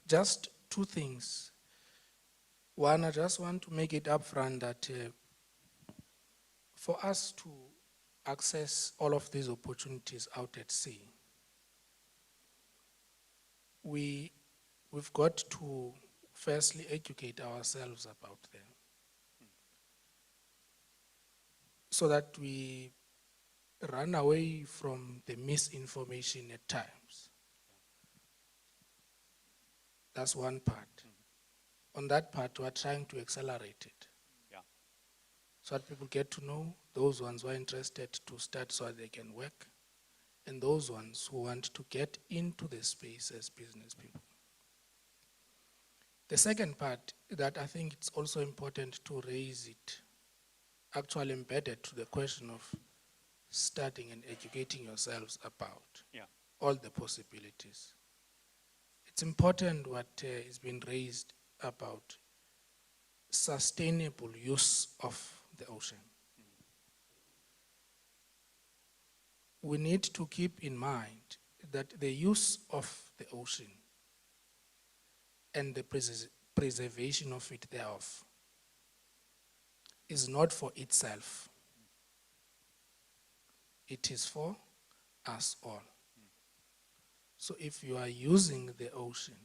T: Just two things. One, I just want to make it upfront that for us to access all of these opportunities out at sea, we've got to firstly educate ourselves about them so that we run away from the misinformation at times. That's one part. On that part, we're trying to accelerate it. So that people get to know, those ones who are interested to start so that they can work, and those ones who want to get into the space as business people. The second part that I think it's also important to raise it, actually embedded to the question of starting and educating yourselves about all the possibilities. It's important what is being raised about sustainable use of the ocean. We need to keep in mind that the use of the ocean and the preservation of it thereof is not for itself. It is for us all. So if you are using the ocean,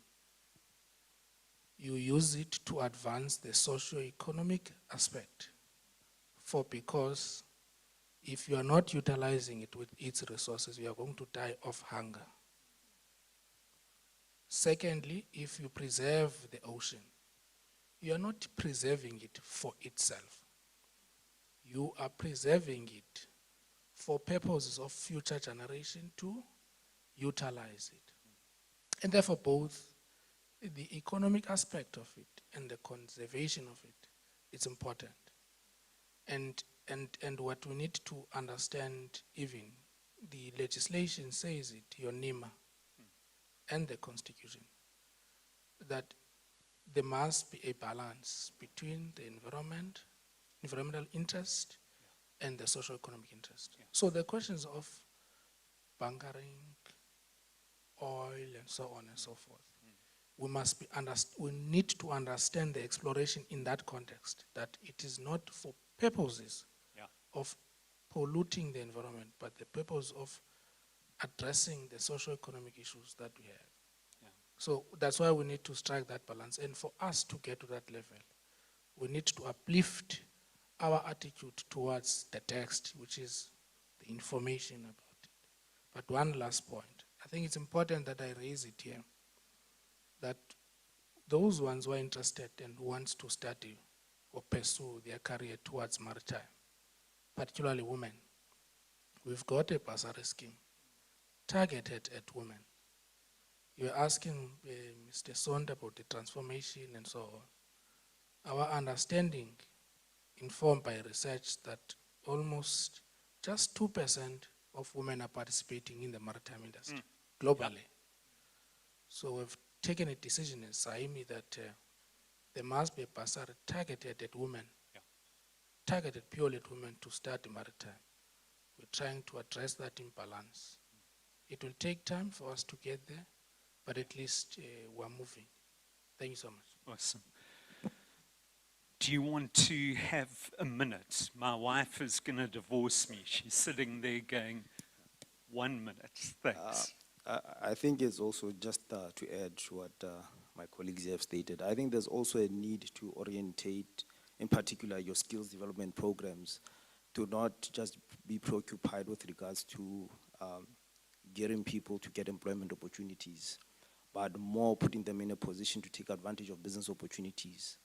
T: you use it to advance the socio-economic aspect. Because if you are not utilizing it with its resources, you are going to die of hunger. Secondly, if you preserve the ocean, you are not preserving it for itself. You are preserving it for purposes of future generation to utilize it. And therefore both the economic aspect of it and the conservation of it is important. And what we need to understand, even the legislation says it, your NEMA and the Constitution, that there must be a balance between the environmental interest and the socio-economic interest. So the questions of bunkering, oil, and so on and so forth, we need to understand the exploration in that context, that it is not for purposes of polluting the environment, but the purpose of addressing the socio-economic issues that we have. So that's why we need to strike that balance. And for us to get to that level, we need to uplift our attitude towards the text, which is the information about it. But one last point. I think it's important that I raise it here, that those ones who are interested and who want to study or pursue their career towards maritime, particularly women, we've got a bursary scheme targeted at women. You're asking Mr. Sonda about the transformation and so on. Our understanding, informed by research, that almost just 2% of women are participating in the maritime industry globally. So we've taken a decision in Saimi that there must be a bursary targeted at women, targeted purely at women to start the maritime. We're trying to address that imbalance. It will take time for us to get there, but at least we're moving. Thank you so much.
O: Awesome. Do you want to have a minute? My wife is going to divorce me. She's sitting there going, 1 minute, thanks.
P: I think it's also just to add to what my colleagues have stated. I think there's also a need to orientate, in particular, your skills development programs to not just be preoccupied with regards to getting people to get employment opportunities, but more putting them in a position to take advantage of business opportunities.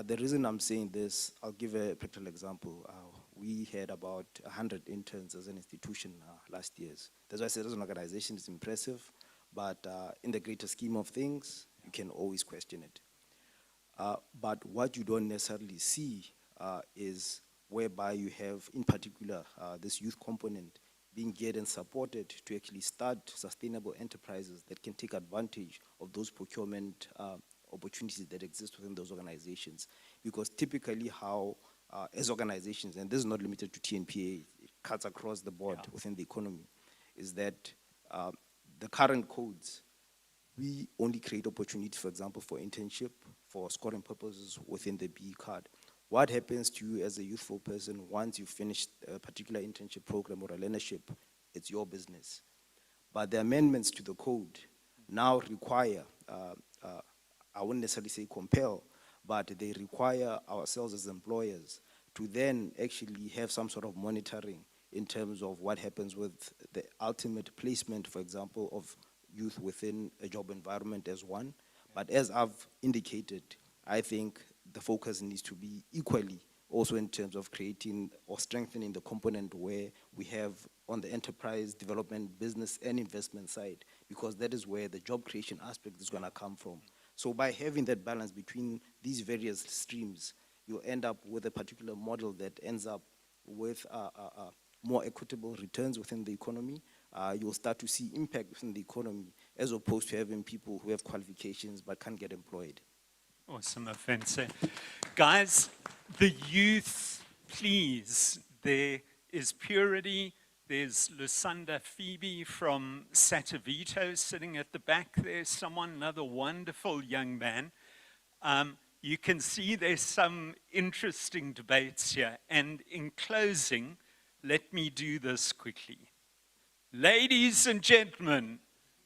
P: The reason I'm saying this, I'll give a practical example. We had about 100 interns as an institution last year. That's why I said as an organization it's impressive, but in the greater scheme of things, you can always question it. But what you don't necessarily see is whereby you have, in particular, this youth component being geared and supported to actually start sustainable enterprises that can take advantage of those procurement opportunities that exist within those organizations. Because typically how, as organizations, and this is not limited to TNPA, it cuts across the board within the economy, is that the current codes, we only create opportunities, for example, for internship, for scoring purposes within the BE card. What happens to you as a youthful person once you finish a particular internship program or a learnership, it's your business. But the amendments to the code now require, I wouldn't necessarily say compel, but they require ourselves as employers to then actually have some sort of monitoring in terms of what happens with the ultimate placement, for example, of youth within a job environment as one. But as I've indicated, I think the focus needs to be equally also in terms of creating or strengthening the component where we have on the enterprise development, business and investment side, because that is where the job creation aspect is going to come from. So by having that balance between these various streams, you'll end up with a particular model that ends up with more equitable returns within the economy. You'll start to see impact within the economy as opposed to having people who have qualifications but can't get employed.
O: Awesome, offense. Guys, the youth, please, there is Purity, there's Lusanda Phoebe from Satavito sitting at the back there, another wonderful young man. You can see there's some interesting debates here. And in closing, let me do this quickly. Ladies and gentlemen,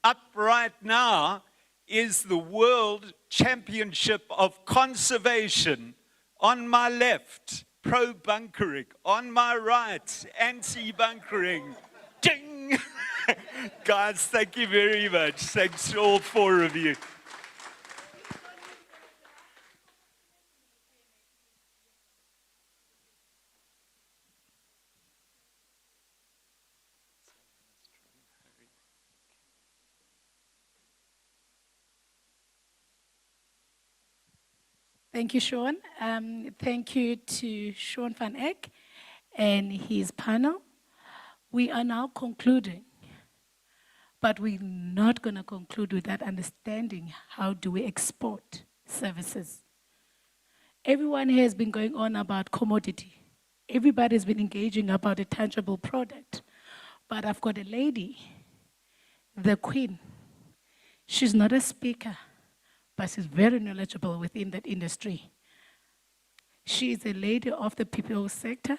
O: up right now is the World Championship of Conservation. On my left, pro-bunkering. On my right, anti-bunkering. Ding! Guys, thank you very much. Thanks to all four of you.
A: Thank you, Sean. Thank you to Sean van Eck and his panel. We are now concluding, but we're not going to conclude without understanding how do we export services. Everyone has been going on about commodity. Everybody's been engaging about a tangible product. But I've got a lady, the queen. She's not a speaker, but she's very knowledgeable within that industry. She is a lady of the PPO sector.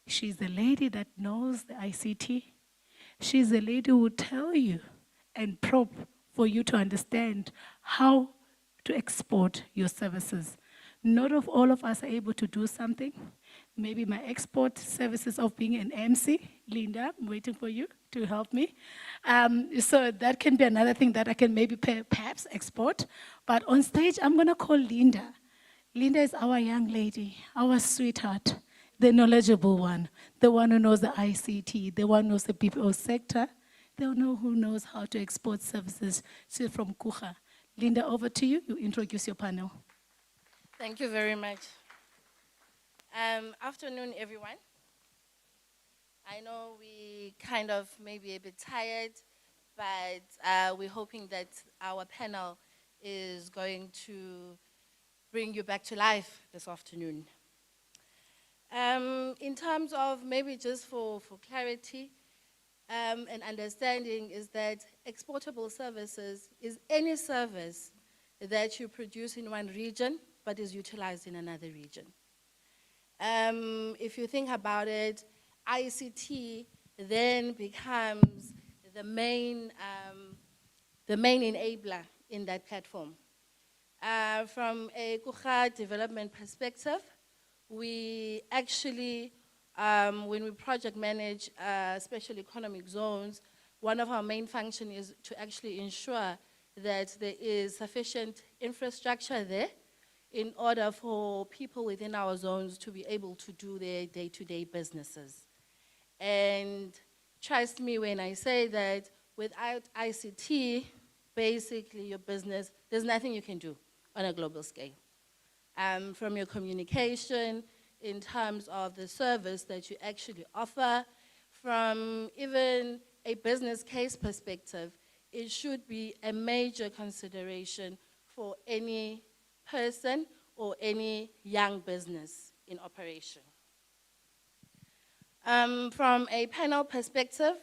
A: She's a lady that knows the ICT. She's a lady who will tell you and probe for you to understand how to export your services. Not of all of us are able to do something. Maybe my export services of being an MC, Linda, I'm waiting for you to help me. So that can be another thing that I can maybe perhaps export. But on stage, I'm going to call Linda. Linda is our young lady, our sweetheart, the knowledgeable one, the one who knows the ICT, the one who knows the PPO sector, the one who knows how to export services. She's from Kucha. Linda, over to you. You introduce your panel.
Q: Thank you very much. Afternoon, everyone. I know we kind of maybe a bit tired, but we're hoping that our panel is going to bring you back to life this afternoon. In terms of maybe just for clarity and understanding is that exportable services is any service that you produce in one region but is utilized in another region. If you think about it, ICT then becomes the main enabler in that platform. From a Kucha development perspective, we actually, when we project manage special economic zones, one of our main functions is to actually ensure that there is sufficient infrastructure there in order for people within our zones to be able to do their day-to-day businesses. And trust me when I say that without ICT, basically your business, there's nothing you can do on a global scale. From your communication, in terms of the service that you actually offer, from even a business case perspective, it should be a major consideration for any person or any young business in operation. From a panel perspective,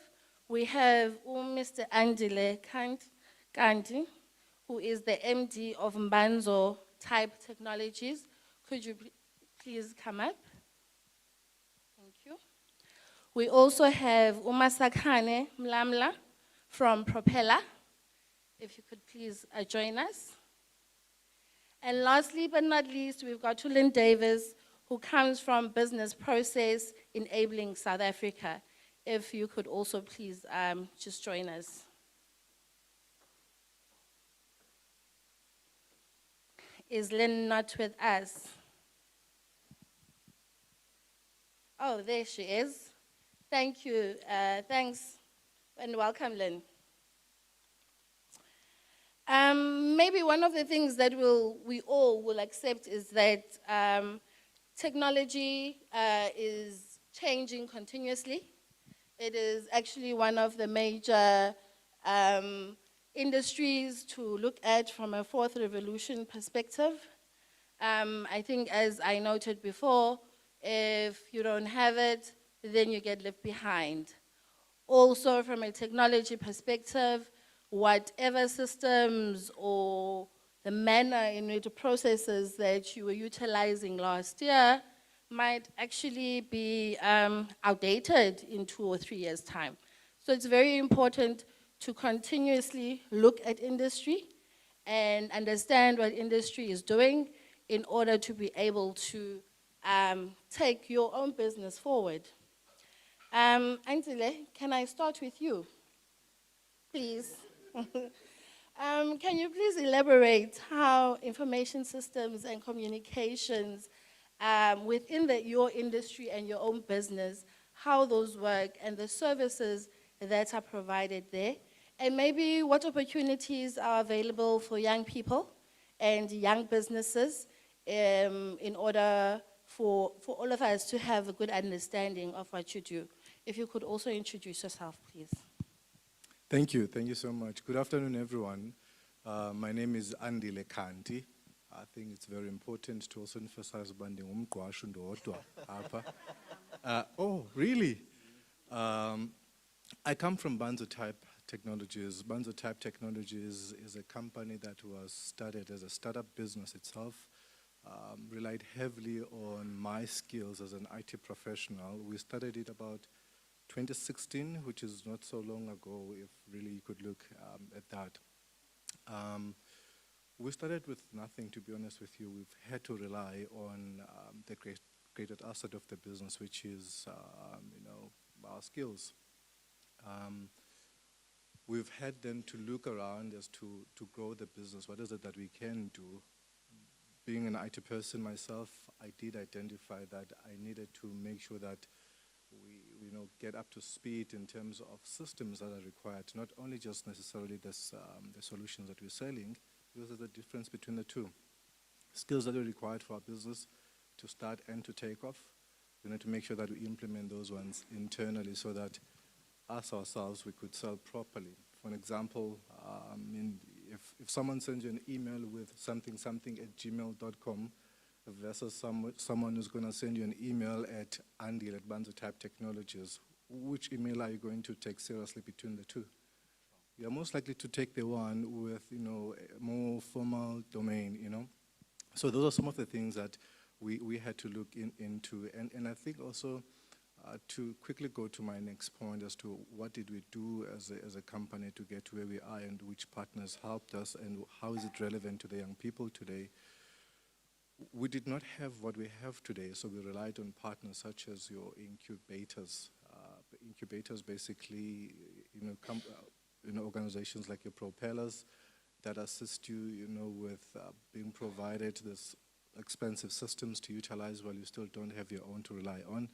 Q: we have Mr. Andile Kanti, who is the MD of Mbanzo Type Technologies. Could you please come up? Thank you. We also have Umasakhane Mlamla from Propeller. If you could please join us. And lastly but not least, we've got Tulin Davis, who comes from Business Process Enabling South Africa. If you could also please just join us. Is Lynn not with us? Oh, there she is. Thank you. Thanks and welcome, Lynn. Maybe one of the things that we all will accept is that technology is changing continuously. It is actually one of the major industries to look at from a fourth revolution perspective. I think as I noted before, if you don't have it, then you get left behind. Also from a technology perspective, whatever systems or the manner in which processes that you were utilizing last year might actually be outdated in 2 or 3 years' time. So it's very important to continuously look at industry and understand what industry is doing in order to be able to take your own business forward. Antile, can I start with you, please? Can you please elaborate how information systems and communications within your industry and your own business, how those work and the services that are provided there, and maybe what opportunities are available for young people and young businesses in order for all of us to have a good understanding of what you do. If you could also introduce yourself, please.
D: Thank you so much. Good afternoon, everyone. My name is Andile Kanti. I think it's very important to also emphasize banding umqwashu ndodwa apha. Oh, really? I come from Banzo Type Technologies. Banzo Type Technologies is a company that was started as a startup business itself, relied heavily on my skills as an IT professional. We started it about 2016, which is not so long ago, if really you could look at that. We started with nothing, to be honest with you. We've had to rely on the greatest asset of the business, which is our skills. We've had then to look around as to grow the business. What is it that we can do? Being an IT person myself, I did identify that I needed to make sure that we get up to speed in terms of systems that are required, not only just necessarily the solutions that we're selling, because there's a difference between the two. Skills that are required for our business to start and to take off, we need to make sure that we implement those ones internally so that us ourselves, we could sell properly. For an example, if someone sends you an email with something at gmail.com, versus someone who's going to send you an email at Andy@Banzo-type technologies. Which email are you going to take seriously between the two? You're most likely to take the one with, a more formal domain, So those are some of the things that we had to look into. And I think also to quickly go to my next point as to what did we do as a company to get to where we are and which partners helped us and how is it relevant to the young people today. We did not have what we have today, so we relied on partners such as your incubators. Incubators basically, organizations like your propellers that assist you, with being provided this expensive systems to utilize while you still don't have your own to rely on.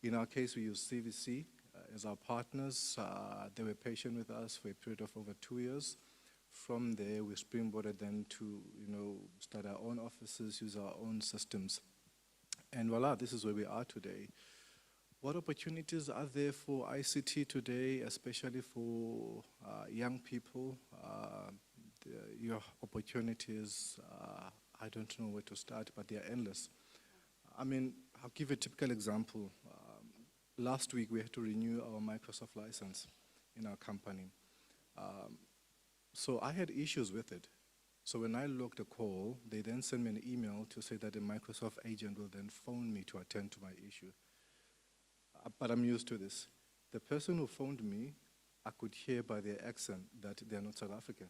D: In our case, we use CVC as our partners. They were patient with us for a period of over 2 years. From there, we springboarded then to, start our own offices, use our own systems. And voila, this is where we are today. What opportunities are there for ICT today, especially for young people? Your opportunities, I don't know where to start, but they are endless. I mean, I'll give a typical example. Last week, we had to renew our Microsoft license in our company. So I had issues with it. So when I logged a call, they then sent me an email to say that a Microsoft agent will then phone me to attend to my issue. But I'm used to this. The person who phoned me, I could hear by their accent that they're not South African.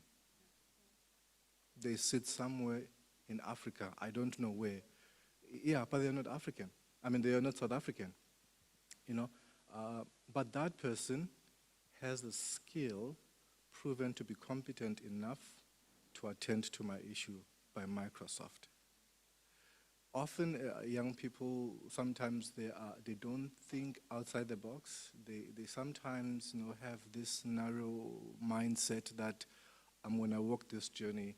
D: They sit somewhere in Africa, I don't know where. Yeah, but they're not African. I mean, they are not South African, But that person has the skill proven to be competent enough to attend to my issue by Microsoft. Often young people, sometimes they don't think outside the box. They sometimes have this narrow mindset that I'm going to walk this journey.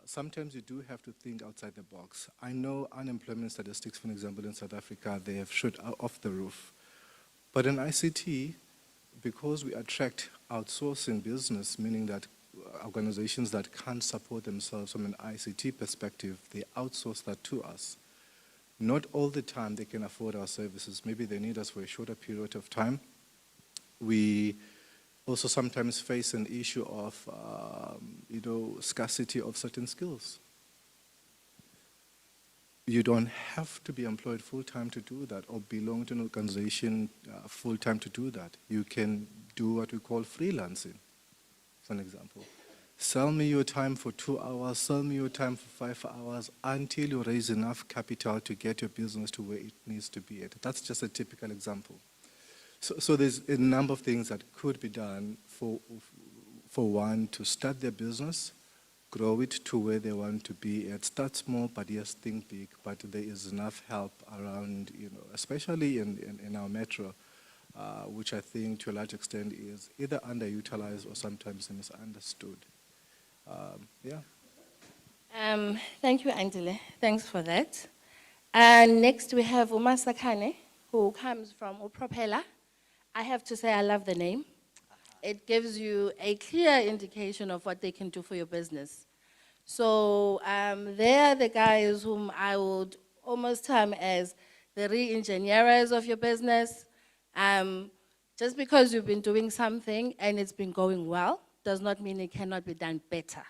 D: Sometimes you do have to think outside the box. I know unemployment statistics, for example, in South Africa, they have shot off the roof. But in ICT, because we attract outsourcing business, meaning that organizations that can't support themselves from an ICT perspective, they outsource that to us. Not all the time they can afford our services. Maybe they need us for a shorter period of time. We also sometimes face an issue of, scarcity of certain skills. You don't have to be employed full-time to do that or belong to an organization full-time to do that. You can do what we call freelancing, for an example. Sell me your time for 2 hours, sell me your time for 5 hours until you raise enough capital to get your business to where it needs to be at. That's just a typical example. So there's a number of things that could be done for one to start their business, grow it to where they want to be at. Start small, but yes, think big. But there is enough help around, especially in our metro, which I think to a large extent is either underutilized or sometimes misunderstood.
Q: Thank you, Andile. Thanks for that. And next we have Uma Sakane, who comes from Upropeller. I have to say I love the name. It gives you a clear indication of what they can do for your business. So they are the guys whom I would almost term as the re-engineers of your business. Just because you've been doing something and it's been going well, does not mean it cannot be done better.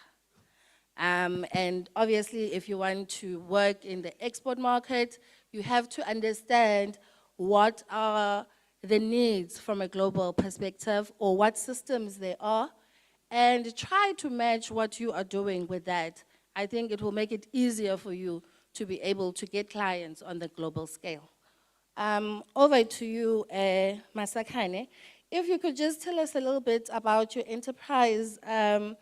Q: And obviously, if you want to work in the export market, you have to understand what are the needs from a global perspective or what systems there are, and try to match what you are doing with that. I think it will make it easier for you to be able to get clients on the global scale. Over to you, Masakane. If you could just tell us a little bit about your enterprise and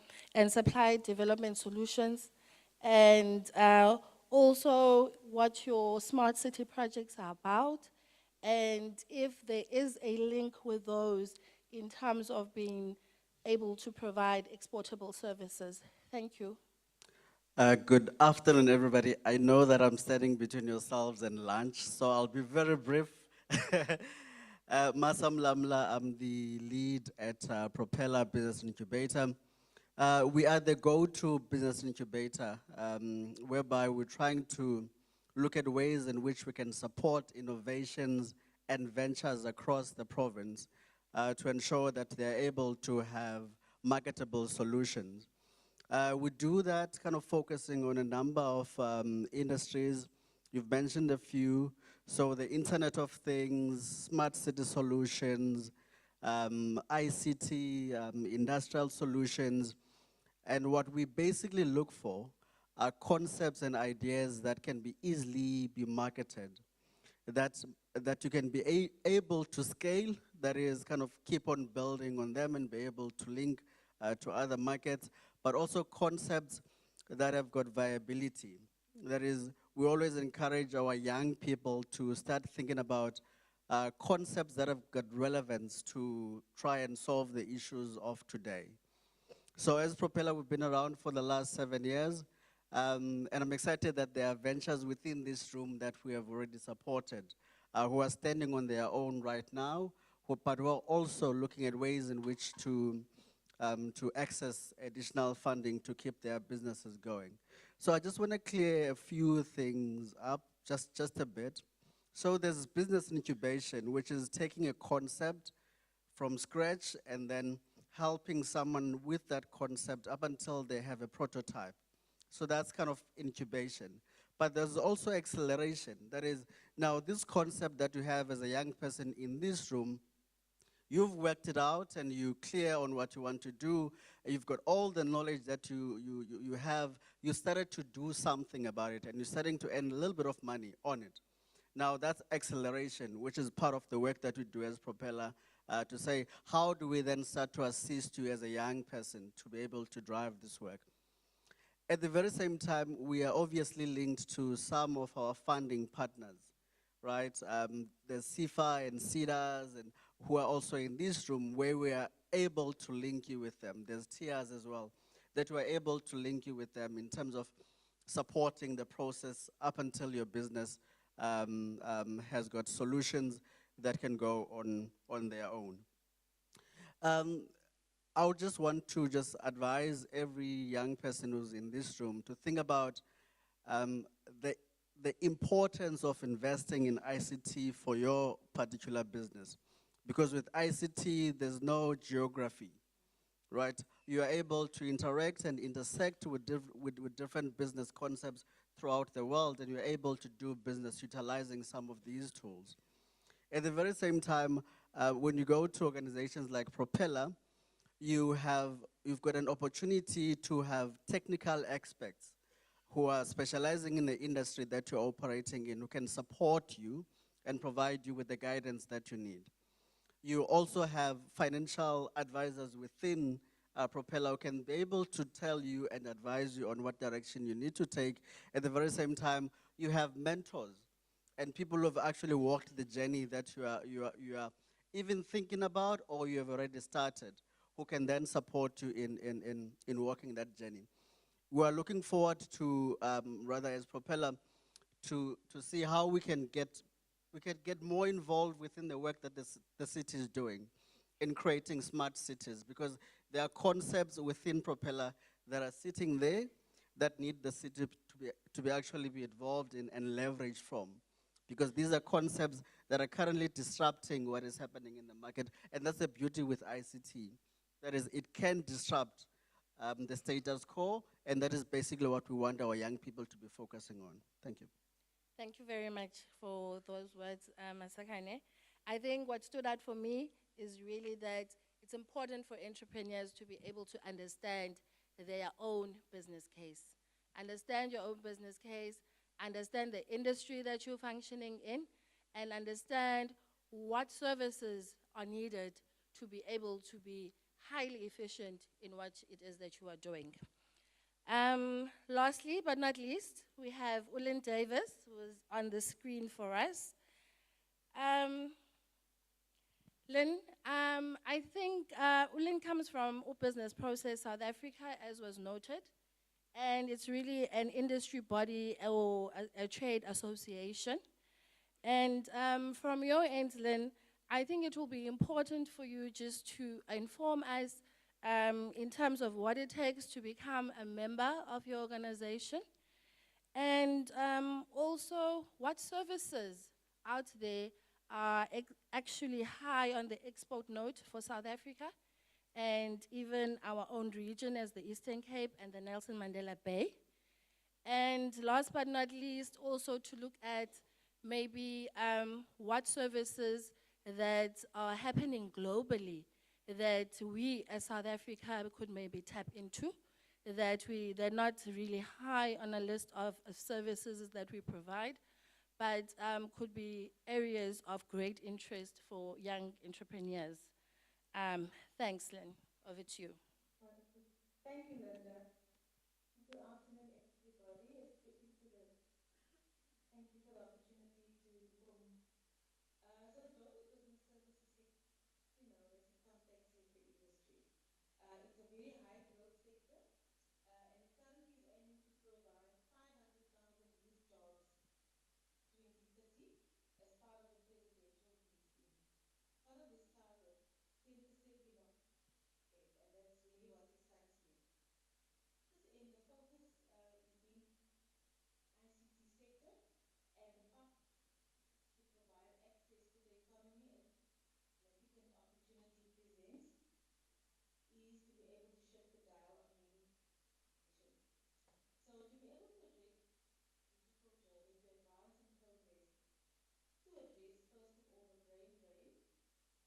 Q: supply development solutions, and also what your smart city projects are about, and if there is a link with those in terms of being able to provide exportable services. Thank you.
C: Good afternoon, everybody. I know that I'm standing between yourselves and lunch, so I'll be very brief. Masam Lamla, I'm the lead at Propeller Business Incubator. We are the go-to business incubator, whereby we're trying to look at ways in which we can support innovations and ventures across the province to ensure that they're able to have marketable solutions. We do that kind of focusing on a number of industries. You've mentioned a few. So the Internet of Things, smart city solutions, ICT, industrial solutions. And what we basically look for are concepts and ideas that can be easily be marketed, that you can be able to scale, that is kind of keep on building on them and be able to link to other markets, but also concepts that have got viability. That is, we always encourage our young people to start thinking about concepts that have got relevance to try and solve the issues of today. So as Propeller, we've been around for the last 7 years, and I'm excited that there are ventures within this room that we have already supported, who are standing on their own right now, but who are also looking at ways in which to access additional funding to keep their businesses going. So I just want to clear a few things up, just a bit. So there's business incubation, which is taking a concept from scratch and then helping someone with that concept up until they have a prototype. So that's kind of incubation. But there's also acceleration. That is, now this concept that you have as a young person in this room, you've worked it out and you're clear on what you want to do. You've got all the knowledge that you have. You started to do something about it and you're starting to earn a little bit of money on it. Now that's acceleration, which is part of the work that we do as Propeller, to say, how do we then start to assist you as a young person to be able to drive this work? At the very same time, we are obviously linked to some of our funding partners, right? There's CIFA and CEDAS, and who are also in this room where we are able to link you with them. There's TIAs as well, that we're able to link you with them in terms of supporting the process up until your business has got solutions that can go on their own. I would just want to advise every young person who's in this room to think about the importance of investing in ICT for your particular business. Because with ICT, there's no geography, right? You are able to interact and intersect with different business concepts throughout the world, and you're able to do business utilizing some of these tools. At the very same time, when you go to organizations like Propeller, you've got an opportunity to have technical experts who are specializing in the industry that you're operating in, who can support you and provide you with the guidance that you need. You also have financial advisors within Propeller who can be able to tell you and advise you on what direction you need to take. At the very same time, you have mentors and people who have actually walked the journey that you are even thinking about or you have already started, who can then support you in walking that journey. We are looking forward to, rather as Propeller, to see how we can get more involved within the work that the city is doing in creating smart cities, because there are concepts within Propeller that are sitting there that need the city to be actually be involved in and leverage from. Because these are concepts that are currently disrupting what is happening in the market, and that's the beauty with ICT. That is, it can disrupt the status quo, and that is basically what we want our young people to be focusing on. Thank you.
Q: Thank you very much for those words, Masakane. I think what stood out for me is really that it's important for entrepreneurs to be able to understand their own business case. Understand your own business case, understand the industry that you're functioning in, and understand what services are needed to be able to be highly efficient in what it is that you are doing. Lastly, but not least, we have Ulin Davis, who is on the screen for us. Lynn, I think Ulin comes from Business Process South Africa, as was noted, and it's really an industry body or a trade association. And from your end, Lynn, I think it will be important for you just to inform us in terms of what it takes to become a member of your organization, And also, what services out there are actually high on the export note for South Africa and even our own region as the Eastern Cape and the Nelson Mandela Bay. And last but not least, also to look at maybe what services that are happening globally that we as South Africa could maybe tap into, that they're not really high on a list of services that we provide, but could be areas of great interest for young entrepreneurs. Thanks, Lynn. Over to you.
G: Wonderful. Thank you, Linda. Good afternoon, everybody. Thank you for the opportunity to so the global business services sector, you know, it's a contact center industry. It's a very high growth sector, and it currently is aiming to provide 500,000 youth jobs 2030 as part of the presidential briefing. Part of this target, center said, you know, and that's really what excites me. In the focus is being ICT sector and the part to provide access to the economy and significant opportunity presents is to be able to shift the dial on many nations. So to be able to address digital journey to advance and progress, to address first of all the brain drain,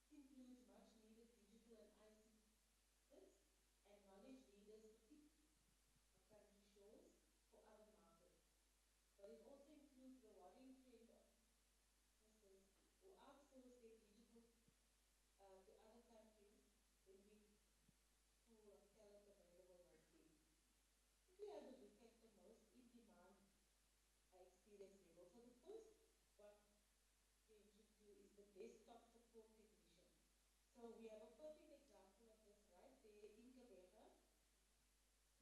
G: this includes much needed digital and ICT and knowledge leaders, particularly our country shores for other markets. But it also includes the worrying trend of businesses who outsource their digital to other countries when we pool of talent available locally. If you have a look at the most in-demand experience level, so the first one attention to is the desktop support technician. So we have a perfect example of this right there in Gqeberha.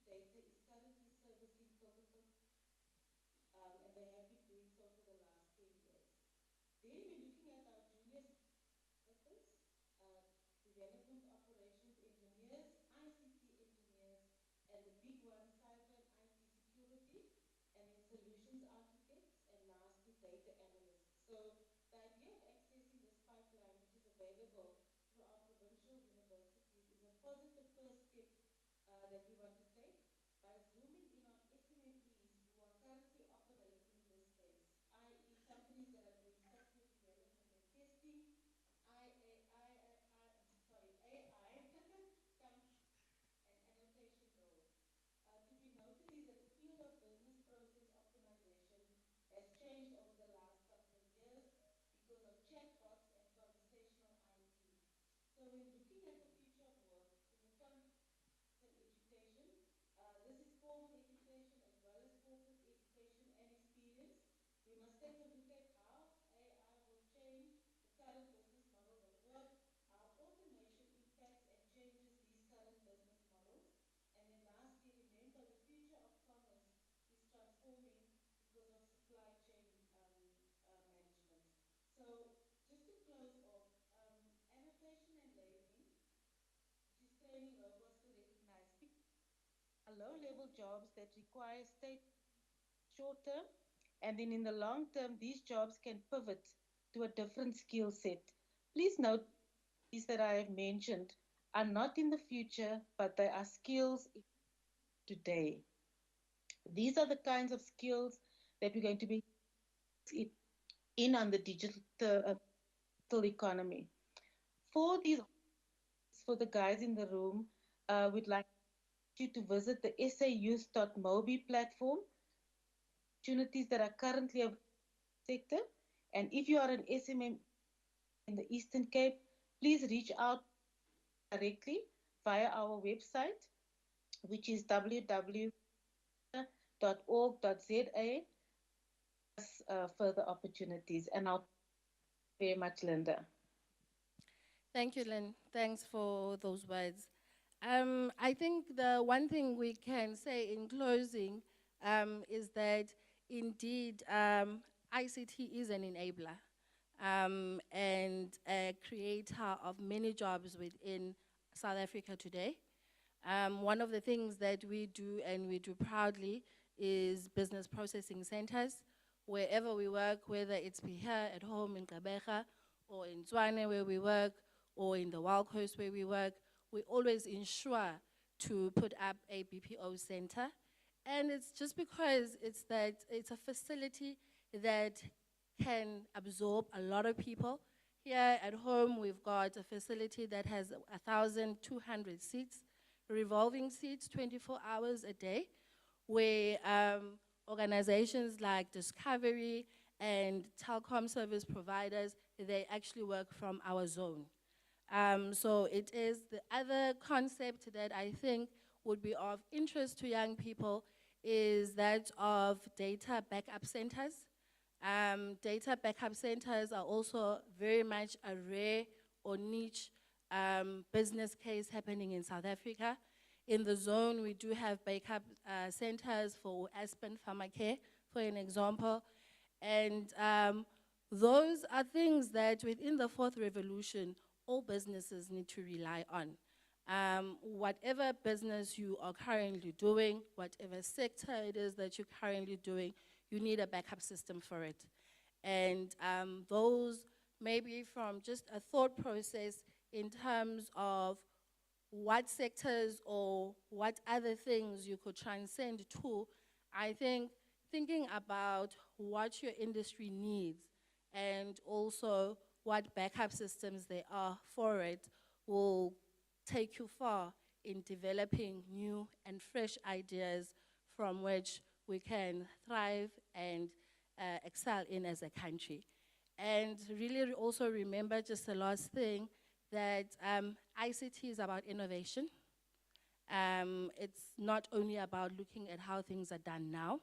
G: Data is currently servicing Coca-Cola, and they have been doing so for the last 10 years. Then we're looking at our junior developers, development operations engineers, ICT engineers, and the big one, cyber and IT security, and then solutions architects, and lastly, data analysts. So the idea of accessing this pipeline, which is available through our provincial universities, is a positive first step that we want to take by zooming in on SMMEs who are currently operating in this space, i.e. companies that are doing software development and testing, AI, and annotation roles. To be noted is that the field of business process optimization has changed over the last couple of years because of chatbots and conversational IT. So when looking at the future of work in the context of education, this is formal education as well as corporate education and experience. We must take a look at how AI will change the current business models of work, how automation impacts and changes these current business models. And then lastly, remember the future of commerce is transforming because of supply chain management. So just to close off, annotation and labeling, which is training robots to recognize low-level jobs that require state short term, and then in the long term, these jobs can pivot to a different skill set. Please note these that I have mentioned are not in the future, but they are skills today. These are the kinds of skills that we're going to be in on the digital economy. For these, for the guys in the room, we'd like you to visit the sayouth.mobi platform, opportunities that are currently available in the sector. And if you are an SMM in the Eastern Cape, please reach out directly via our website, which is www.org.za, further opportunities. And I'll very much, Linda.
Q: Thank you, Lynn. Thanks for those words. I think the one thing we can say in closing is that indeed ICT is an enabler and a creator of many jobs within South Africa today. One of the things that we do and we do proudly is business processing centers. Wherever we work, whether it's here at home in Gqeberha, or in Tshwane where we work, or in the Wild Coast where we work, we always ensure to put up a BPO center. And it's just because it's a facility that can absorb a lot of people. Here at home, we've got a facility that has 1,200 seats, revolving seats 24 hours a day, where organizations like Discovery and telecom service providers, they actually work from our zone. So it is the other concept that I think would be of interest to young people is that of data backup centers. Data backup centers are also very much a rare or niche business case happening in South Africa. In the zone, we do have backup centers for Aspen Pharmacare, for an example. And those are things that within the fourth revolution, all businesses need to rely on. Whatever business you are currently doing, whatever sector it is that you're currently doing, you need a backup system for it. And those maybe from just a thought process in terms of what sectors or what other things you could transcend to, I think thinking about what your industry needs and also what backup systems there are for it will take you far in developing new and fresh ideas from which we can thrive and excel in as a country. And really also remember just the last thing, that ICT is about innovation. It's not only about looking at how things are done now,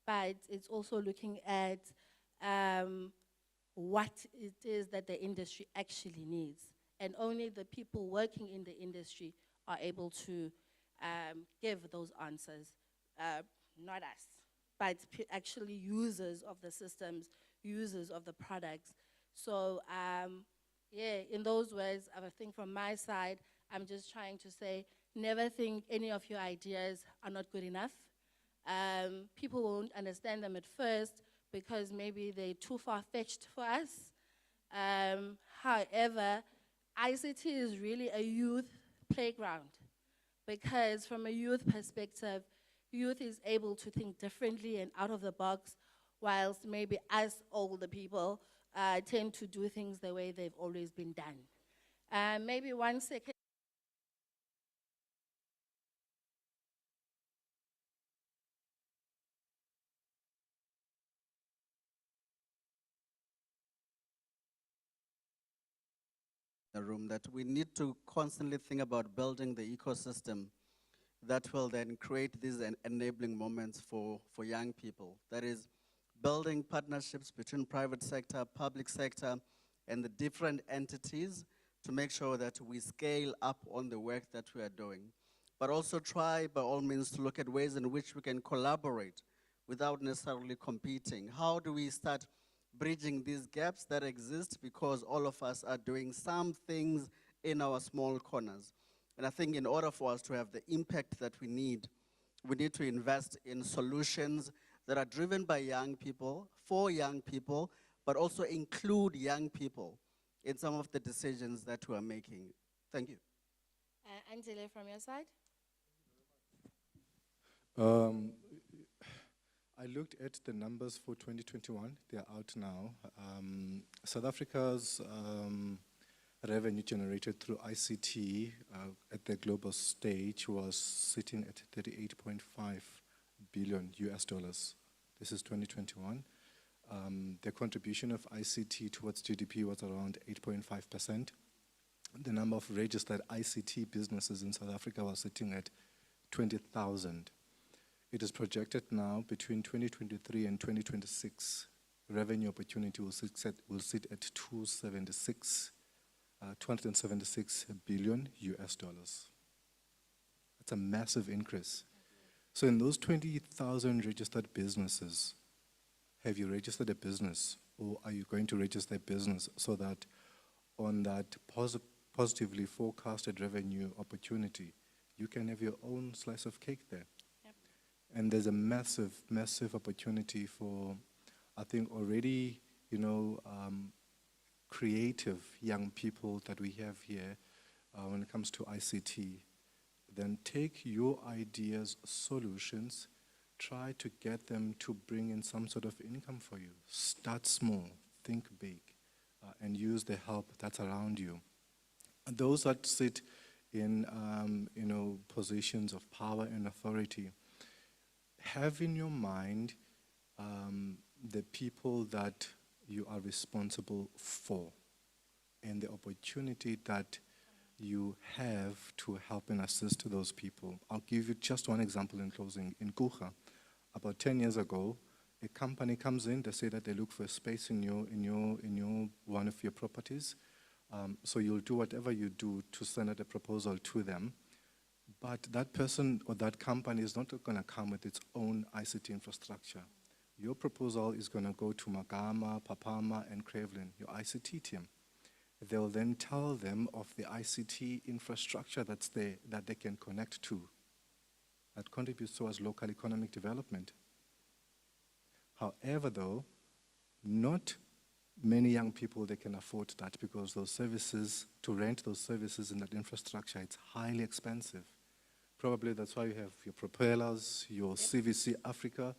Q: but it's also looking at what it is that the industry actually needs. And only the people working in the industry are able to give those answers, not us, but actually users of the systems, users of the products. So yeah, in those words, I think from my side, I'm just trying to say, never think any of your ideas are not good enough. People won't understand them at first because maybe they're too far-fetched for us. However, ICT is really a youth playground because from a youth perspective, youth is able to think differently and out of the box, whilst maybe us older people tend to do things the way they've always been done. Maybe 1 second.
C: The room that we need to constantly think about building the ecosystem that will then create these enabling moments for young people. That is building partnerships between private sector, public sector, and the different entities to make sure that we scale up on the work that we are doing. But also try, by all means, to look at ways in which we can collaborate without necessarily competing. How do we start bridging these gaps that exist because all of us are doing some things in our small corners? And I think in order for us to have the impact that we need to invest in solutions that are driven by young people, for young people, but also include young people in some of the decisions that we are making. Thank you.
Q: Angela, from your side?
D: I looked at the numbers for 2021. They're out now. South Africa's revenue generated through ICT at the global stage was sitting at 38.5 billion US dollars. This is 2021. The contribution of ICT towards GDP was around 8.5%. The number of registered ICT businesses in South Africa was sitting at 20,000. It is projected now between 2023 and 2026, revenue opportunity will sit at 276 billion US dollars. That's a massive increase. So in those 20,000 registered businesses, have you registered a business, or are you going to register a business so that on that positively forecasted revenue opportunity, you can have your own slice of cake there?
Q: Yep.
D: And there's a massive, massive opportunity for, I think, already, creative young people that we have here when it comes to ICT. Then take your ideas, solutions, try to get them to bring in some sort of income for you. Start small, think big, and use the help that's around you. And those that sit in positions of power and authority, have in your mind the people that you are responsible for and the opportunity that you have to help and assist those people. I'll give you just one example in closing. In Kucha, about 10 years ago, a company comes in, they say that they look for a space in one of your properties. So you'll do whatever you do to send out a proposal to them. But that person or that company is not going to come with its own ICT infrastructure. Your proposal is going to go to Magama, Papama, and Cravelin, your ICT team. They'll then tell them of the ICT infrastructure that's there that they can connect to, that contributes towards local economic development. However, though, not many young people, they can afford that because those services, to rent those services in that infrastructure, it's highly expensive. Probably that's why you have your propellers, your CVC Africa,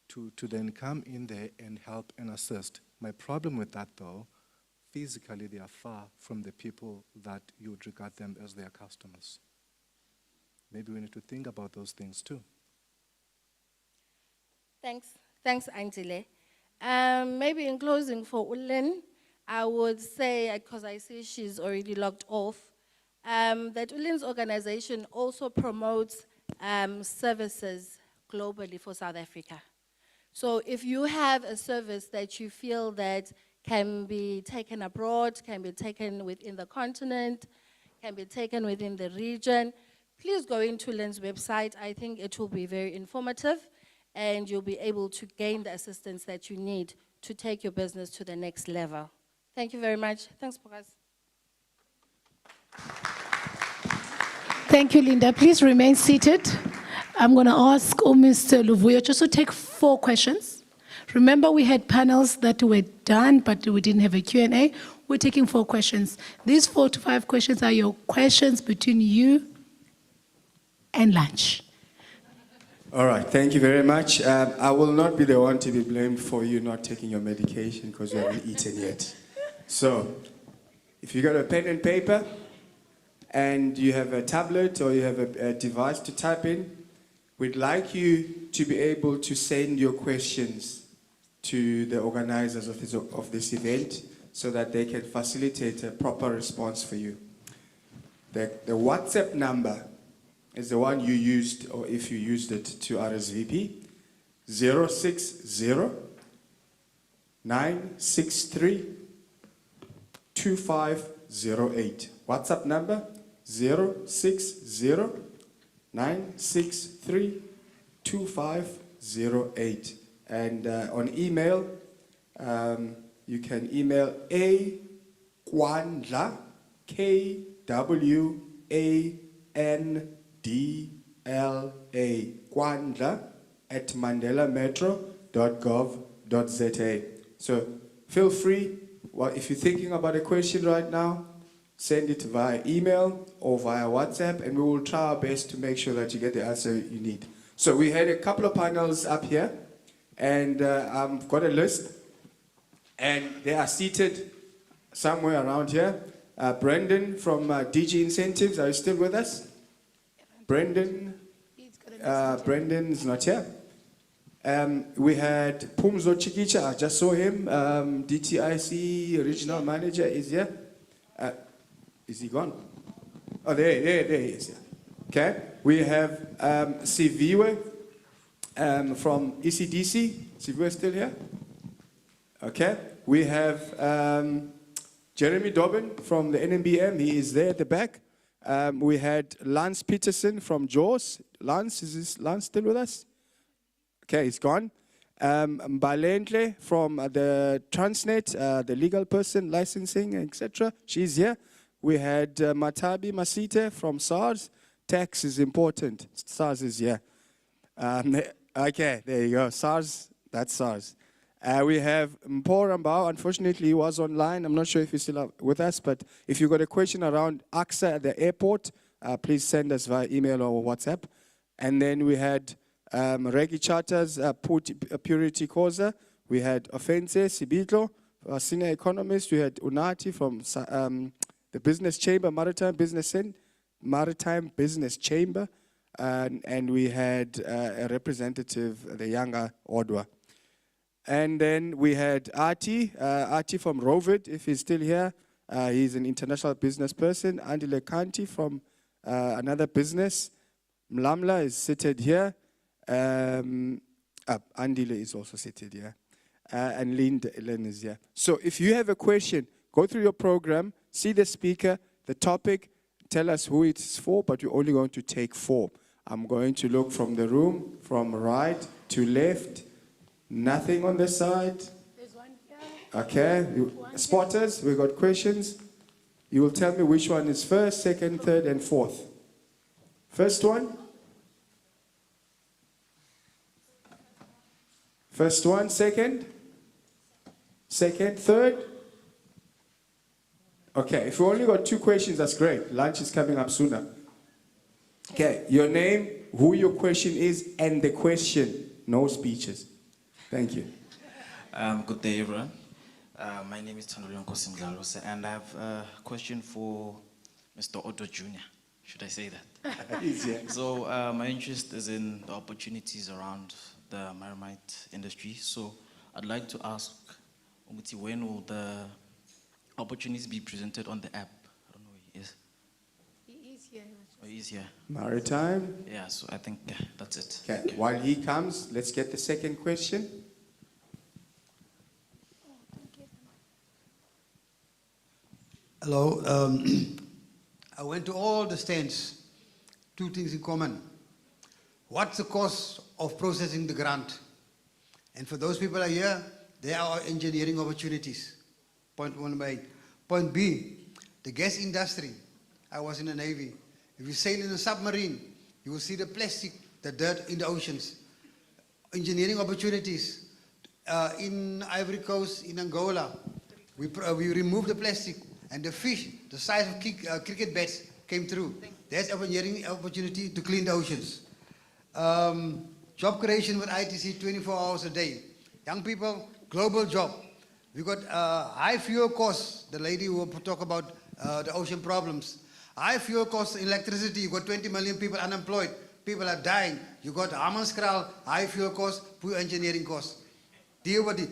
D: to then come in there and help and assist. My problem with that, though, physically they are far from the people that you would regard them as their customers. Maybe we need to think about those things too.
Q: Thanks, Angela. Maybe in closing for Ulen, I would say, because I see she's already logged off, that Ulen's organization also promotes services globally for South Africa. So if you have a service that you feel that can be taken abroad, can be taken within the continent, can be taken within the region, please go into Ulen's website. I think it will be very informative and you'll be able to gain the assistance that you need to take your business to the next level. Thank you very much. Thanks, Bogas.
A: Thank you, Linda. Please remain seated. I'm going to ask Mr. Luvuyo just to take 4 questions. Remember, we had panels that were done, but we didn't have a Q&A. We're taking 4 questions. These 4 to 5 questions are your questions between you and lunch.
J: All right, thank you very much. I will not be the one to be blamed for you not taking your medication because you haven't eaten yet. So, if you got a pen and paper, and you have a tablet or you have a device to type in, we'd like you to be able to send your questions to the organizers of this event so that they can facilitate a proper response for you. The WhatsApp number is the one you used, or if you used it to RSVP, 060 963 2508. WhatsApp number 060 963 2508. And on email, you can email Kwandla, KWANDLA, Kwandla at mandelametro.gov.za. So feel free, well, if you're thinking about a question right now, send it via email or via WhatsApp, and we will try our best to make sure that you get the answer you need. So we had a couple of panels up here, and I've got a list, and they are seated somewhere around here. Brendan from DG Incentives, are you still with us? Brendan? Brendan's not here. We had Pumzo Chikicha, I just saw him, DTIC Regional Manager is here. Is he gone? Oh, there he is. Okay. We have Siviwe from ECDC. Siviwe still here? Okay. We have Jeremy Dobbin from the NMBM. He is there at the back. We had Lance Peterson from JAWS. Lance, is Lance still with us? Okay, he's gone. Mbalentle from the Transnet, the legal person, licensing, etc. She's here. We had Matabi Masite from SARS. Tax is important. SARS is here. Okay, there you go. SARS, that's SARS. We have Mpo Rambao. Unfortunately, he was online. I'm not sure if he's still with us, but if you've got a question around AXA at the airport, please send us via email or WhatsApp. And then we had Regi Charters, Purity Koza. We had Offense Sibitlo, our senior economist. We had Unati from the Business Chamber, Maritime Business Chamber. And we had a representative, the younger Odwa. And then we had Artie from Rovid, if he's still here. He's an international business person. Andile Kanti from another business. Mlamla is seated here. Andile is also seated here. And Lynn is here. So if you have a question, go through your program, see the speaker, the topic, tell us who it's for, but you're only going to take 4. I'm going to look from the room, from right to left. Nothing on the side.
A: There's one here.
J: Okay. Spotters, we got questions. You will tell me which one is first, second, third, and fourth. First one. First one, second. Second, third. Okay, if we only got 2 questions, that's great. Lunch is coming up sooner. Okay, your name, who your question is, and the question. No speeches. Thank you.
L: Good day, everyone. My name is Tandulong Kosimdlalose, and I have a question for Mr. Otto Jr. Should I say that?
J: Easier.
L: So my interest is in the opportunities around the maritime industry. So I'd like to ask, when will the opportunities be presented on the app? I don't know where he is.
A: He is here.
L: Oh, he is here.
J: Maritime.
L: Yeah, so I think that's it.
J: Okay, while he comes, let's get the second question.
U: Hello. I went to all the stands. 2 things in common. What's the cost of processing the grant? And for those people are here, there are engineering opportunities. Point 1 by. Point B, the gas industry. I was in the Navy. If you sail in a submarine, you will see the plastic, the dirt in the oceans. Engineering opportunities. In Ivory Coast, in Angola, we removed the plastic and the fish, the size of cricket bats, came through. There's engineering opportunity to clean the oceans. Job creation with ITC 24 hours a day. Young people, global job. We got high fuel costs, the lady who will talk about the ocean problems. High fuel costs, electricity, you got 20 million people unemployed. People are dying. You got Hammanskraal, high fuel costs, poor engineering costs. Deal with it.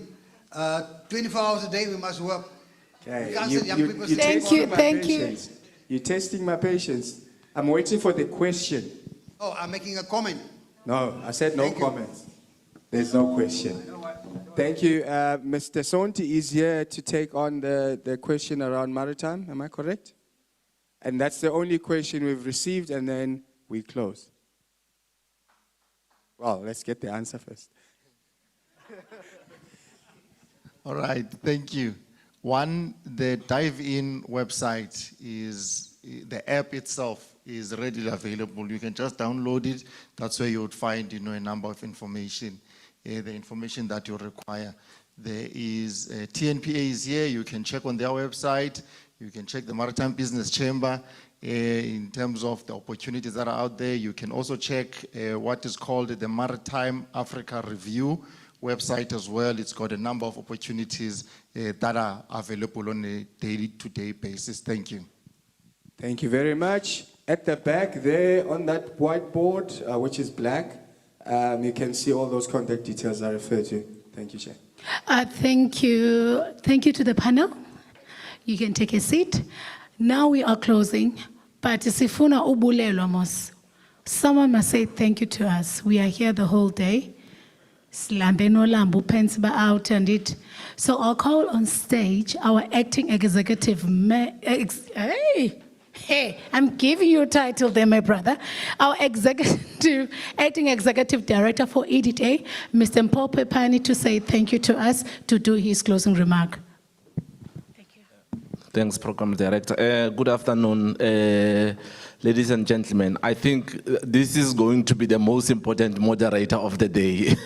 U: 24 hours a day we must work.
J: Okay.
U: We can't send young people to
A: Thank you, thank you.
J: You're testing my patience. I'm waiting for the question.
U: Oh, I'm making a comment.
J: No, I said no comments. There's no question. Thank you. Mr. Sonti is here to take on the question around maritime. Am I correct? And that's the only question we've received, and then we close. Well, let's get the answer first.
M: All right, thank you. One, the dive-in website is, the app itself is readily available. You can just download it. That's where you would find, a number of information, the information that you require. There is, TNPA is here. You can check on their website. You can check the Maritime Business Chamber in terms of the opportunities that are out there. You can also check what is called the Maritime Africa Review website as well. It's got a number of opportunities that are available on a day-to-day basis. Thank you.
J: Thank you very much. At the back there on that whiteboard, which is black, you can see all those contact details I referred to. Thank you, Chair.
A: Thank you. Thank you to the panel. You can take a seat. Now we are closing, but sifuna ubulelwa mos. Someone must say thank you to us. We are here the whole day. Slambe no lambu pens ba out and it. So I'll call on stage our acting executive. Hey, I'm giving you a title there, my brother. Our acting executive director for EDTA, Mr. Mpope Pani, to say thank you to us, to do his closing remark.
I: Thanks, Program Director. Good afternoon, ladies and gentlemen. I think this is going to be the most important moderator of the day.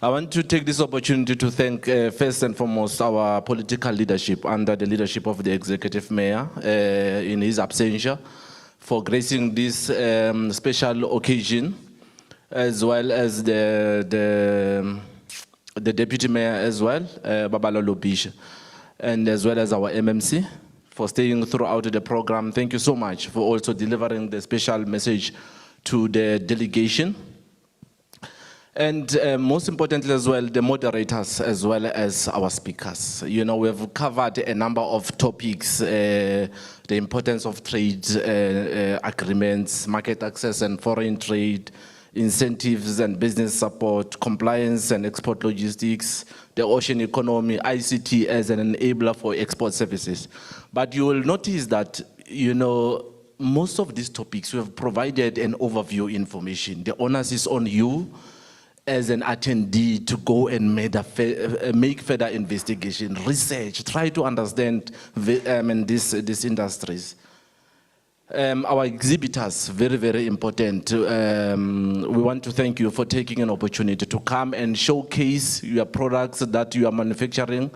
I: I want to take this opportunity to thank, first and foremost, our political leadership under the leadership of the Executive Mayor in his absentia for gracing this special occasion, as well as the Deputy Mayor as well, Babalolo Bisha, and as well as our MMC for staying throughout the program. Thank you so much for also delivering the special message to the delegation. And most importantly as well, the moderators as well as our speakers. You know, we've covered a number of topics, the importance of trade agreements, market access and foreign trade, incentives and business support, compliance and export logistics, the ocean economy, ICT as an enabler for export services. But you will notice that, you know, most of these topics we have provided an overview information. The onus is on you as an attendee to go and make further investigation, research, try to understand these industries. Our exhibitors, very, very important. We want to thank you for taking an opportunity to come and showcase your products that you are manufacturing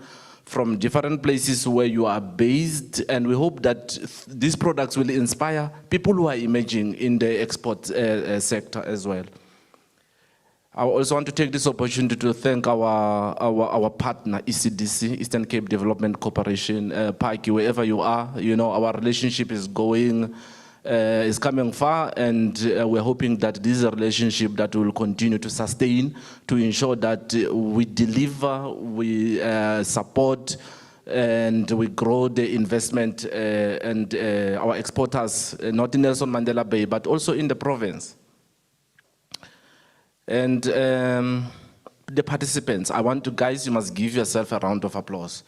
I: from different places where you are based, and we hope that these products will inspire people who are emerging in the export sector as well. I also want to take this opportunity to thank our partner, ECDC, Eastern Cape Development Corporation, Paki, wherever you are. You know, our relationship is coming far, and we're hoping that this is a relationship that will continue to sustain, to ensure that we deliver, we support, and we grow the investment and our exporters, not in Nelson Mandela Bay, but also in the province. And the participants, I want to, guys, you must give yourself a round of applause.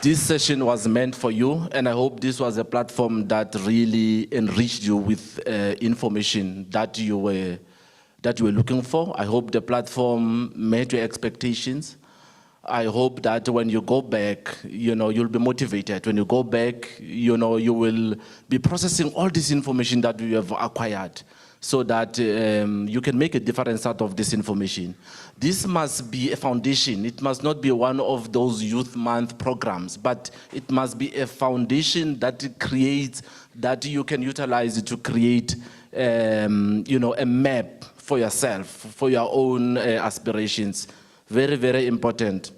I: This session was meant for you, and I hope this was a platform that really enriched you with information that you were looking for. I hope the platform met your expectations. I hope that when you go back, you know, you'll be motivated. When you go back, you know, you will be processing all this information that you have acquired so that you can make a difference out of this information. This must be a foundation. It must not be one of those Youth Month programs, but it must be a foundation that creates, that you can utilize to create, you know, a map for yourself, for your own aspirations. Very, very important.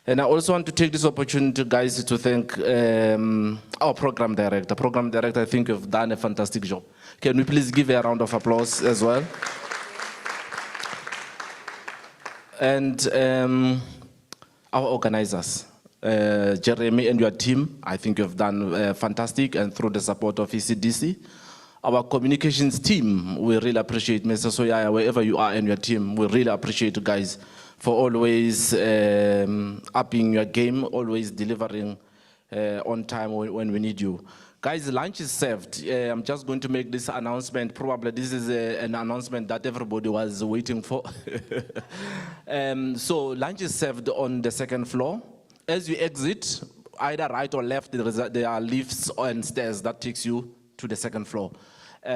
I: And I also want to take this opportunity, guys, to thank our program director. Program director, I think you've done a fantastic job. Can we please give a round of applause as well? And our organizers, Jeremy and your team, I think you've done fantastic, and through the support of ECDC. Our communications team, we really appreciate Mr. Soyaya, wherever you are and your team, we really appreciate you guys for always upping your game, always delivering on time when we need you. Guys, lunch is served. I'm just going to make this announcement. Probably this is an announcement that everybody was waiting for. So lunch is served on the second floor. As you exit, either right or left, there are lifts and stairs that takes you to the second floor. The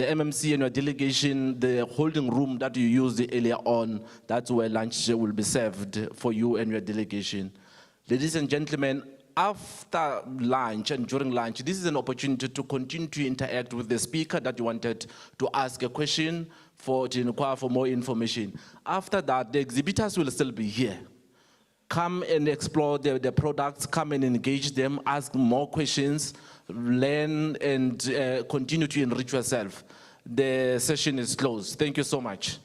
I: MMC and your delegation, the holding room that you used earlier on, that's where lunch will be served for you and your delegation. Ladies and gentlemen, after lunch and during lunch, this is an opportunity to continue to interact with the speaker that you wanted to ask a question for, to inquire for more information. After that, the exhibitors will still be here. Come and explore the products, come and engage them, ask more questions, learn and continue to enrich yourself. The session is closed. Thank you so much.